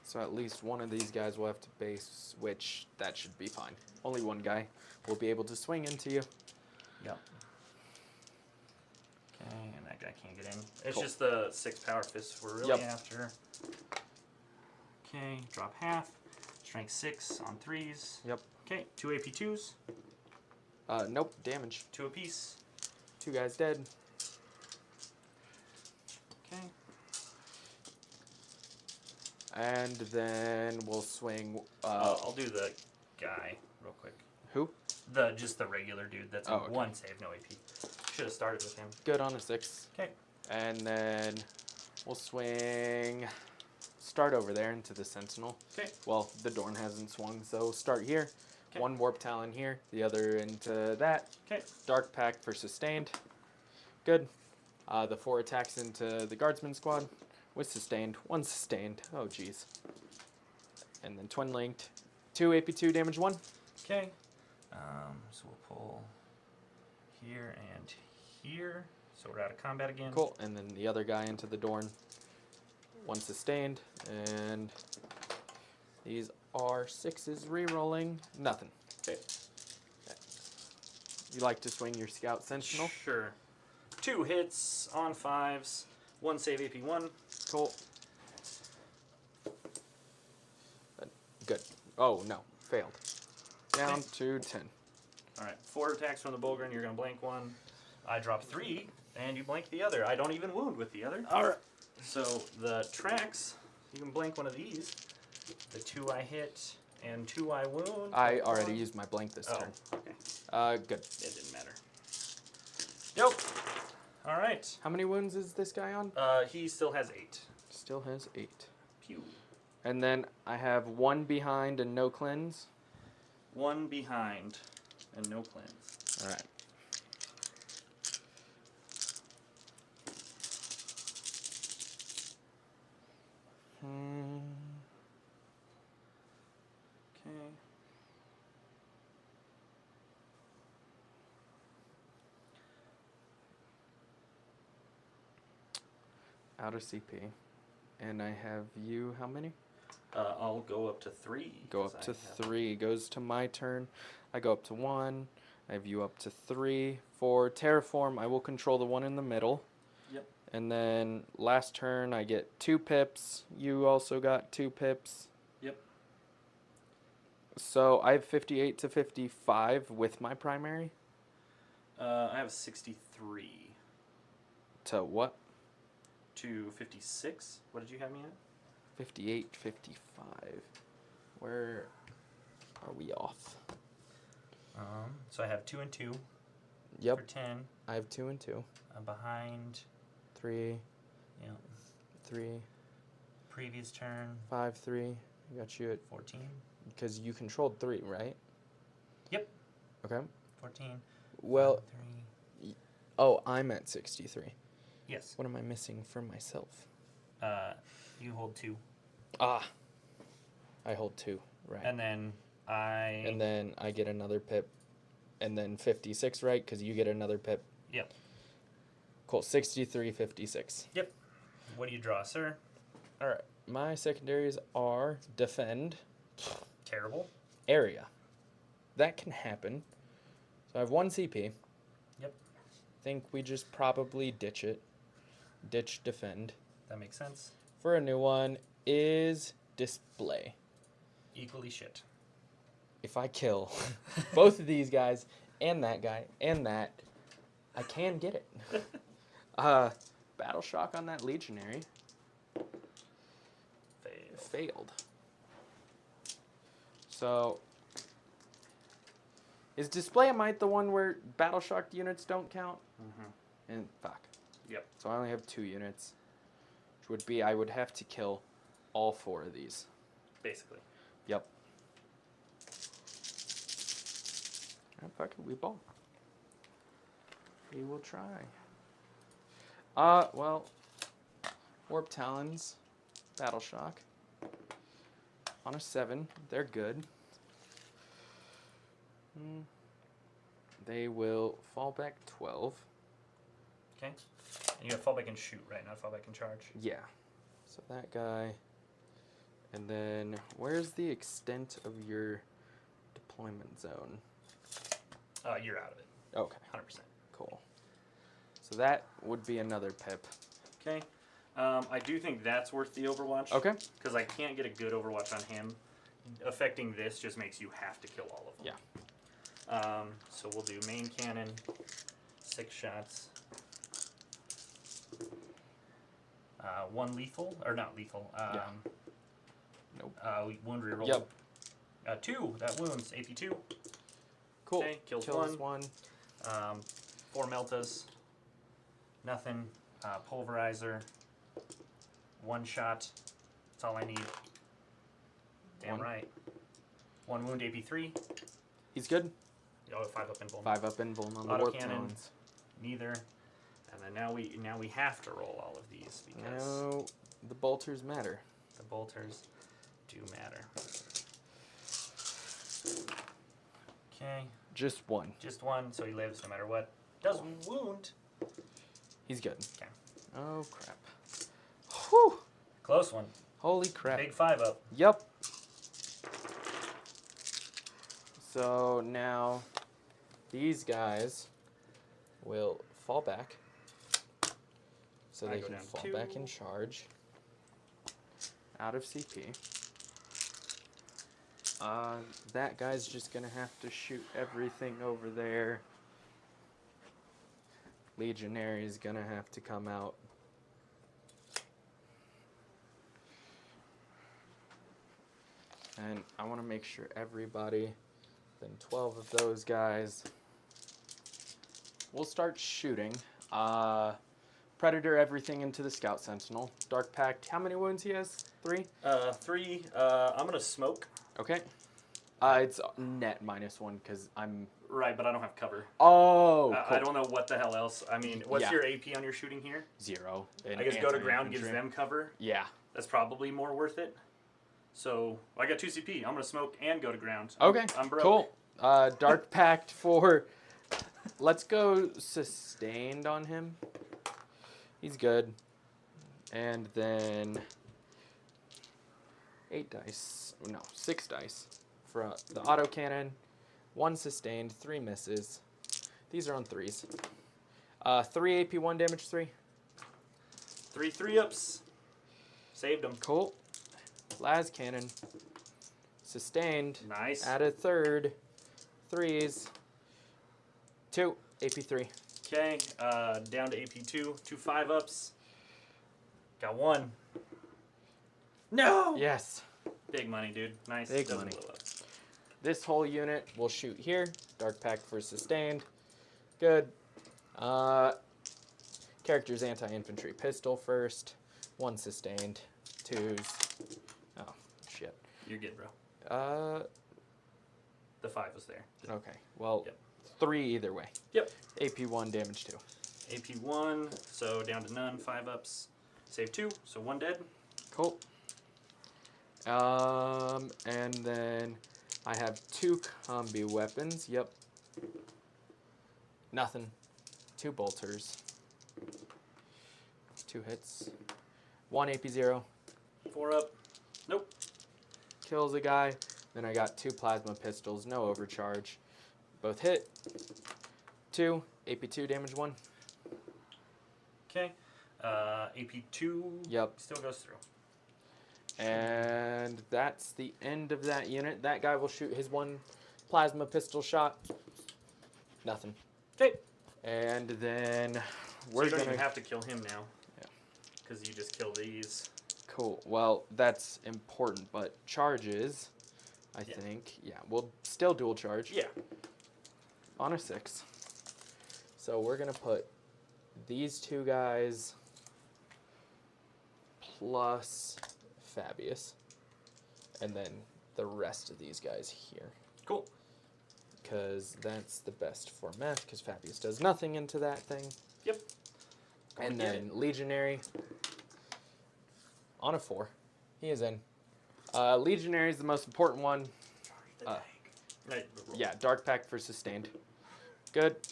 So at least one of these guys will have to base, which that should be fine. Only one guy will be able to swing into you. Yep. Okay, and that guy can't get in. It's Cool. just the 6 power fists we're really Yep. after. Okay, drop half. Strength 6 on 3s. Yep. Okay, 2 AP2s. Nope, damage. 2 apiece. 2 guys dead. Okay. And then we'll swing. I'll do the guy real quick. Who? Just the regular dude that's Oh, on okay. 1 save, no AP. Should have started with him. Good on a 6. Okay. And then we'll swing. Start over there into the Sentinel. Okay. Well, the Dorn hasn't swung, so start here. Okay. 1 Warp Talon here, the other into that. Okay. Dark Pact for sustained. Good. The 4 attacks into the Guardsman squad with sustained. 1 sustained. Oh, jeez. And then twin linked. 2 AP2 damage 1. Okay. So we'll pull here and here. So we're out of combat again. Cool. And then the other guy into the Dorn. 1 sustained. And these are 6s re-rolling. Nothing. Okay. You like to swing your Scout Sentinel? Sure. 2 hits on 5s. 1 save AP1. Cool. Good. Oh, no. Failed. Down to 10. Alright, 4 attacks from the Bulgrin. You're going to blank 1. I drop 3, and you blank the other. I don't even wound with the other. Alright. So the tracks, you can blank one of these. The 2 I hit and 2 I wound. I already used my blank this turn. Okay. Good. It didn't matter. Yep. Alright. How many wounds is this guy on? He still has 8. Still has 8. Pew. And then I have 1 behind and no cleanse. 1 behind and no cleanse. Alright. Okay. Out of CP. And I have you, how many? I'll go up to 3. Go up to 3. Goes to my turn. I go up to 1. I have you up to 3. For Terraform, I will control the one in the middle. Yep. And then last turn, I get 2 pips. You also got 2 pips. Yep. So I have 58 to 55 with my primary. I have 63 To what? to 56. What did you have me at? 58, 55. Where are we off? So I have 2 and 2 Yep. for 10. I have 2 and 2. I'm behind. 3, Yeah. 3, Previous turn 5, 3. I got you at 14. because you controlled 3, right? Yep. Okay. 14. Well, 3. oh, I'm at 63. Yes. What am I missing from myself? You hold 2, Ah, I hold 2, right? and then And then I get another pip, and then 56, right? Because you get another pip. Yep. Cool. 63, 56. Yep. What do you draw, sir? All right. My secondaries are defend, Terrible. area. That can happen. So I have 1 CP. Yep. Think we just probably ditch it. Ditch defend. That makes sense. For a new one is display. Equally shit. If I kill both of these guys and that guy and that, I can get it. Battle shock on that legionary. Failed. So is display of might the one where battle shocked units don't count? Mm-hmm. And fuck. Yep. So I only have 2 units, which would be I would have to kill all 4 of these. Basically. Yep. Fuck it, we ball. We will try. Well, Warp Talons, Battle Shock. On a 7, they're good. They will fall back 12. Okay. And you got fallback and shoot, right? Not fallback and charge. Yeah. So that guy. And then, where's the extent of your deployment zone? You're out of it. Okay. 100%. Cool. So that would be another pip. Okay. I do think that's worth the Overwatch. Okay. Because I can't get a good Overwatch on him. Affecting this just makes you have to kill all of them. Yeah. So we'll do main cannon, 6 shots. 1 lethal, or not lethal. Nope. Wound reroll. Yep. 2, that wounds. AP 2. Cool. Okay, kills 1. 4 meltas. Nothing. Pulverizer. 1 shot. That's all I need. Damn 1. right. 1 wound, AP 3. He's good. Oh, 5 up invuln. 5 up invuln on the Auto warp cannon. zones. Neither. And then now we have to roll all of these because No, the bolters matter. the bolters do matter. Okay. Just 1. Just 1, so he lives no matter what. Does wound. He's good. Okay. Oh crap. Whew. Close one. Holy crap. Big 5 up. Yep. So now these guys will fall back. So I they go can down fall 2. back in charge. Out of CP. That guy's just gonna have to shoot everything over there. Legionary's gonna have to come out. And I want to make sure everybody, then 12 of those guys, will start shooting. Predator everything into the Scout Sentinel. Dark Pact, how many wounds he has? 3? 3. I'm gonna smoke. Okay. It's net -1 because I'm... Right, but I don't have cover. Oh, I don't know what the hell else. I mean, what's Yeah. your AP on your shooting here? 0. I guess go to ground gives them cover. Yeah. That's probably more worth it. So I got 2 CP. I'm gonna smoke and go to ground. Okay, I'm broke. cool. Dark Pact for... Let's go sustained on him. He's good. And then 8 dice. No, 6 dice for the autocannon. 1 sustained, 3 misses. These are on 3s. 3 AP, 1 damage, 3. 3 3-ups. Saved them. Cool. Las cannon. Sustained. Nice. Add a 3rd. 3s. 2 AP 3. Okay, down to AP 2. 2 5-ups. Got 1. No! Yes. Big money, dude. Nice. Big Doesn't money. blow up. This whole unit will shoot here. Dark Pact for sustained. Good. Character's anti-infantry pistol first. 1 sustained. 2s. Oh, shit. You're good, bro. The 5 was there. Okay. Well, Yep. 3 either way. Yep. AP 1, damage 2. AP 1, so down to none. 5-ups. Save 2, so 1 dead. Cool. And then I have 2 combi weapons. Yep. Nothing. 2 bolters. 2 hits. 1 AP 0. 4 up. Nope. Kills a guy. Then I got 2 plasma pistols. No overcharge. Both hit. 2. AP 2 damage 1. Okay. AP 2 Yep. still goes through. And that's the end of that unit. That guy will shoot his 1 plasma pistol shot. Nothing. Okay. And then So we're you don't gonna even have to kill him now. Yeah. Because you just kill these. Cool. Well, that's important, but charges, I Yeah. think, yeah, we'll still dual charge. Yeah. On a 6. So we're gonna put these 2 guys plus Fabius, and then the rest of these guys here. Cool. Because that's the best for math, because Fabius does nothing into that thing. Yep. And then Legionary on a 4. He is in. Legionary is the most important one. Right. Yeah, Dark Pact for sustained. Good.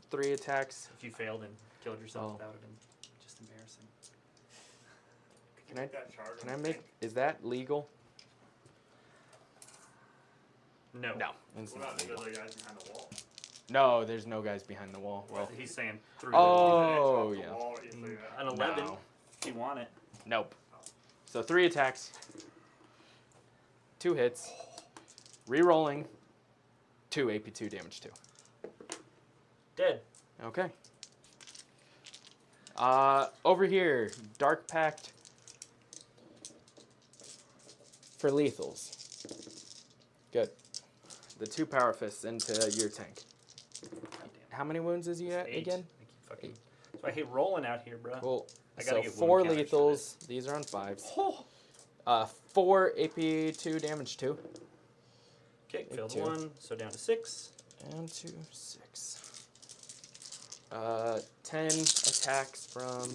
3 attacks. If you failed and killed yourself, Oh. that would have been just embarrassing. Can I make... Is that legal? No. No. It's What not about the legal. other guys behind the wall? No, there's no guys behind the wall. Well, he's saying through Oh, The yeah. wall, if they- an 11. No. if you want it. Nope. So 3 attacks, 2 hits, re-rolling, 2 AP2 damage 2. Dead. Okay. Over here, Dark Pact for lethals. Good. The 2 power fists into your tank. How many wounds is he at 8. again? Fucking, so I hate rolling out here, bro. Cool. I gotta So get 4 wound counters for lethals. These are on 5s. 4 AP2 damage 2. Okay, failed 2. 1, so down to 6. Down to 6. 10 attacks from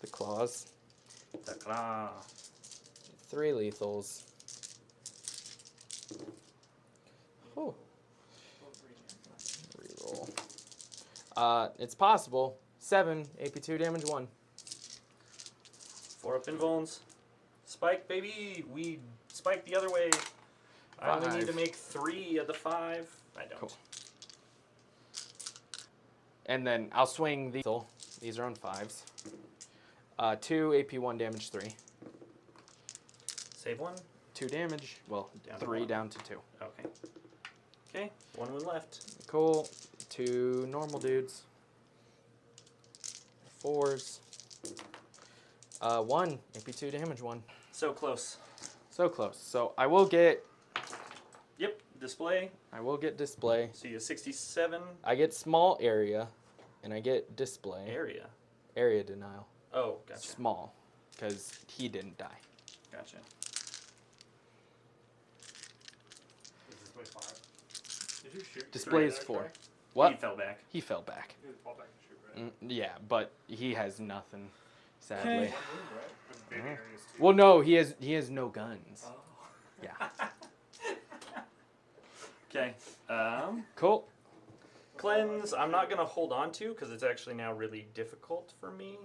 the claws. Ta-da. 3 lethals. Oh. Reroll. It's possible. 7 AP2 damage 1. 4 up in bones. Spike, baby. We spike the other way. I only need to make 3 of the 5. I don't. Cool. And then I'll swing the lethal. These are on 5s. 2 AP1 damage 3. Save 1. 2 damage. Well, Down to 3 1. down to 2. Okay. Okay, 1 wound left. Cool. 2 normal dudes. 4s. 1 AP2 damage 1. So close. So close. So I will get. Yep, display. I will get display. So you have 67. I get small area, and I get display. Area. Area denial. Oh, gotcha. Small, because he didn't die. Gotcha. Is display 5? Did you shoot? Display is 4. What? He fell back. He fell back. He fall back and shoot, right? Yeah, but he has nothing, sadly. Okay. One wound, right? And big areas too. Well, no, he has no guns. Oh. Yeah. Okay. Cool. Cleanse, I'm not going to hold on to because it's actually now really difficult for me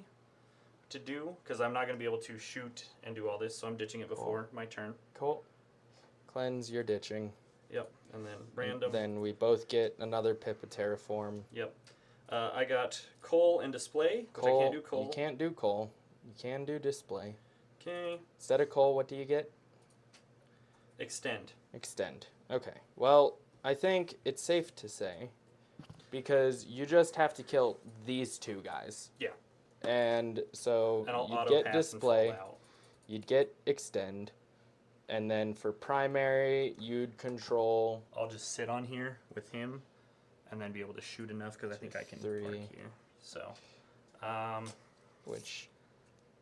to do because I'm not going to be able to shoot and do all this, so I'm ditching it before my turn. Cool. Cleanse, you're ditching. Yep, and then random. Then we both get another pip of terraform. Yep. I got coal and display because I can't do coal. You can't do coal. You can do display. Okay. Instead of coal, what do you get? Extend. Extend. Okay. Well, I think it's safe to say because you just have to kill these 2 guys. Yeah. And so And I'll you'd auto get pass display, and fall out. you'd get extend, and then for primary, you'd control I'll just sit on here with him and then be able to shoot enough because I think I can 3. park here. So, which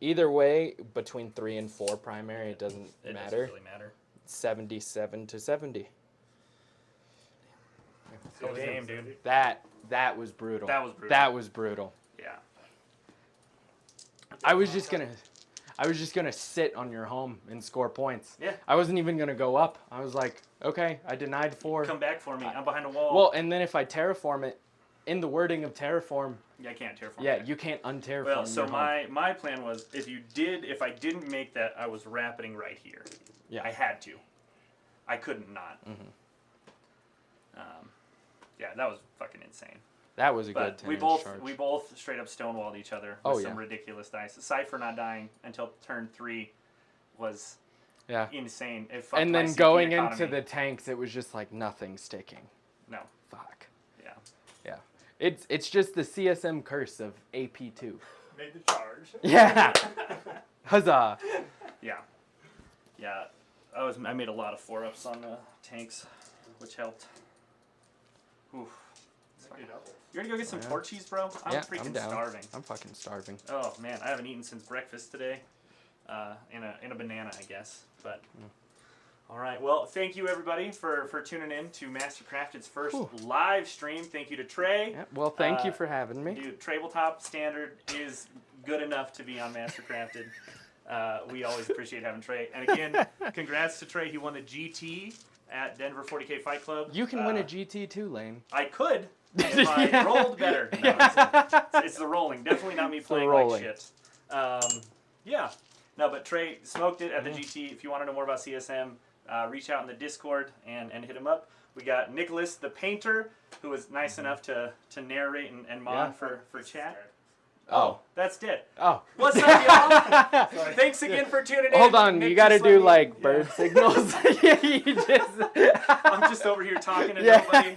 either way, between 3 and 4 primary, it doesn't it matter. doesn't really matter. 77 to 70. Good game, dude. That was brutal. That was brutal. That was brutal. Yeah. I was just gonna sit on your home and score points. Yeah. I wasn't even gonna go up. I was like, okay, I denied 4. Come back for me. I'm behind a wall. Well, and then if I terraform it, in the wording of terraform, yeah, I can't terraform. yeah, back. you can't unterraform. Well, so your home. my plan was if I didn't make that, I was rapiding right here. Yeah. I had to. I couldn't not. Mhm. Yeah, that was fucking insane. That was a But good 10 we both straight up stonewalled each other with some ridiculous dice. Cypher not dying until turn 3 was insane. It fucked and my then CP going economy. into the tanks, it was just like nothing sticking. No. Fuck. Yeah. Yeah. It's just the CSM curse of AP2. Made the charge. Yeah. Huzzah. Yeah. Yeah. I made a lot of 4-ups on tanks, which helped. Oof. You ready to go get some torchies, bro? I'm freaking down. starving. I'm fucking starving. Oh man, I haven't eaten since breakfast today. In a banana, I guess. But all right. Well, thank you everybody for tuning in to Mastercrafted's first live stream. Thank you to Trey. Yeah, well, thank you for having me. Dude, Tabletop Standard is good enough to be on Mastercrafted. We always appreciate having Trey. And again, congrats to Trey. He won the GT at Denver 40K Fight Club. You can win a GT too, Lane. I could if I rolled better. No, it's the rolling. Definitely not me playing like shit. Yeah. No, but Trey smoked it at the GT. If you want to know more about CSM, reach out in the Discord and hit him up. We got Nicholas the Painter, who was nice enough to narrate and mod for chat. Oh, that's dead. Oh. What's up, y'all? Thanks again for tuning in. Hold on, Nick you gotta just let do me- like bird signals. You just. I'm just over here talking to nobody,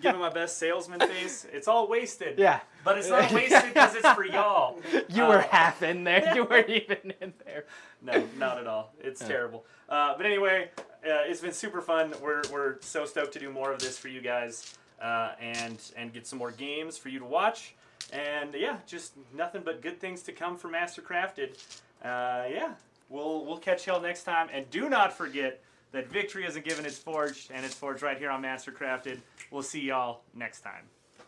giving my best salesman face. It's all wasted. Yeah. But it's not wasted because it's for y'all. You were half in there. You weren't even in there. No, not at all. It's terrible. But anyway, it's been super fun. We're so stoked to do more of this for you guys, and get some more games for you to watch. And yeah, just nothing but good things to come for Mastercrafted. Yeah, we'll catch y'all next time. And do not forget that victory isn't given, it's forged, and it's forged right here on Mastercrafted. We'll see y'all next time.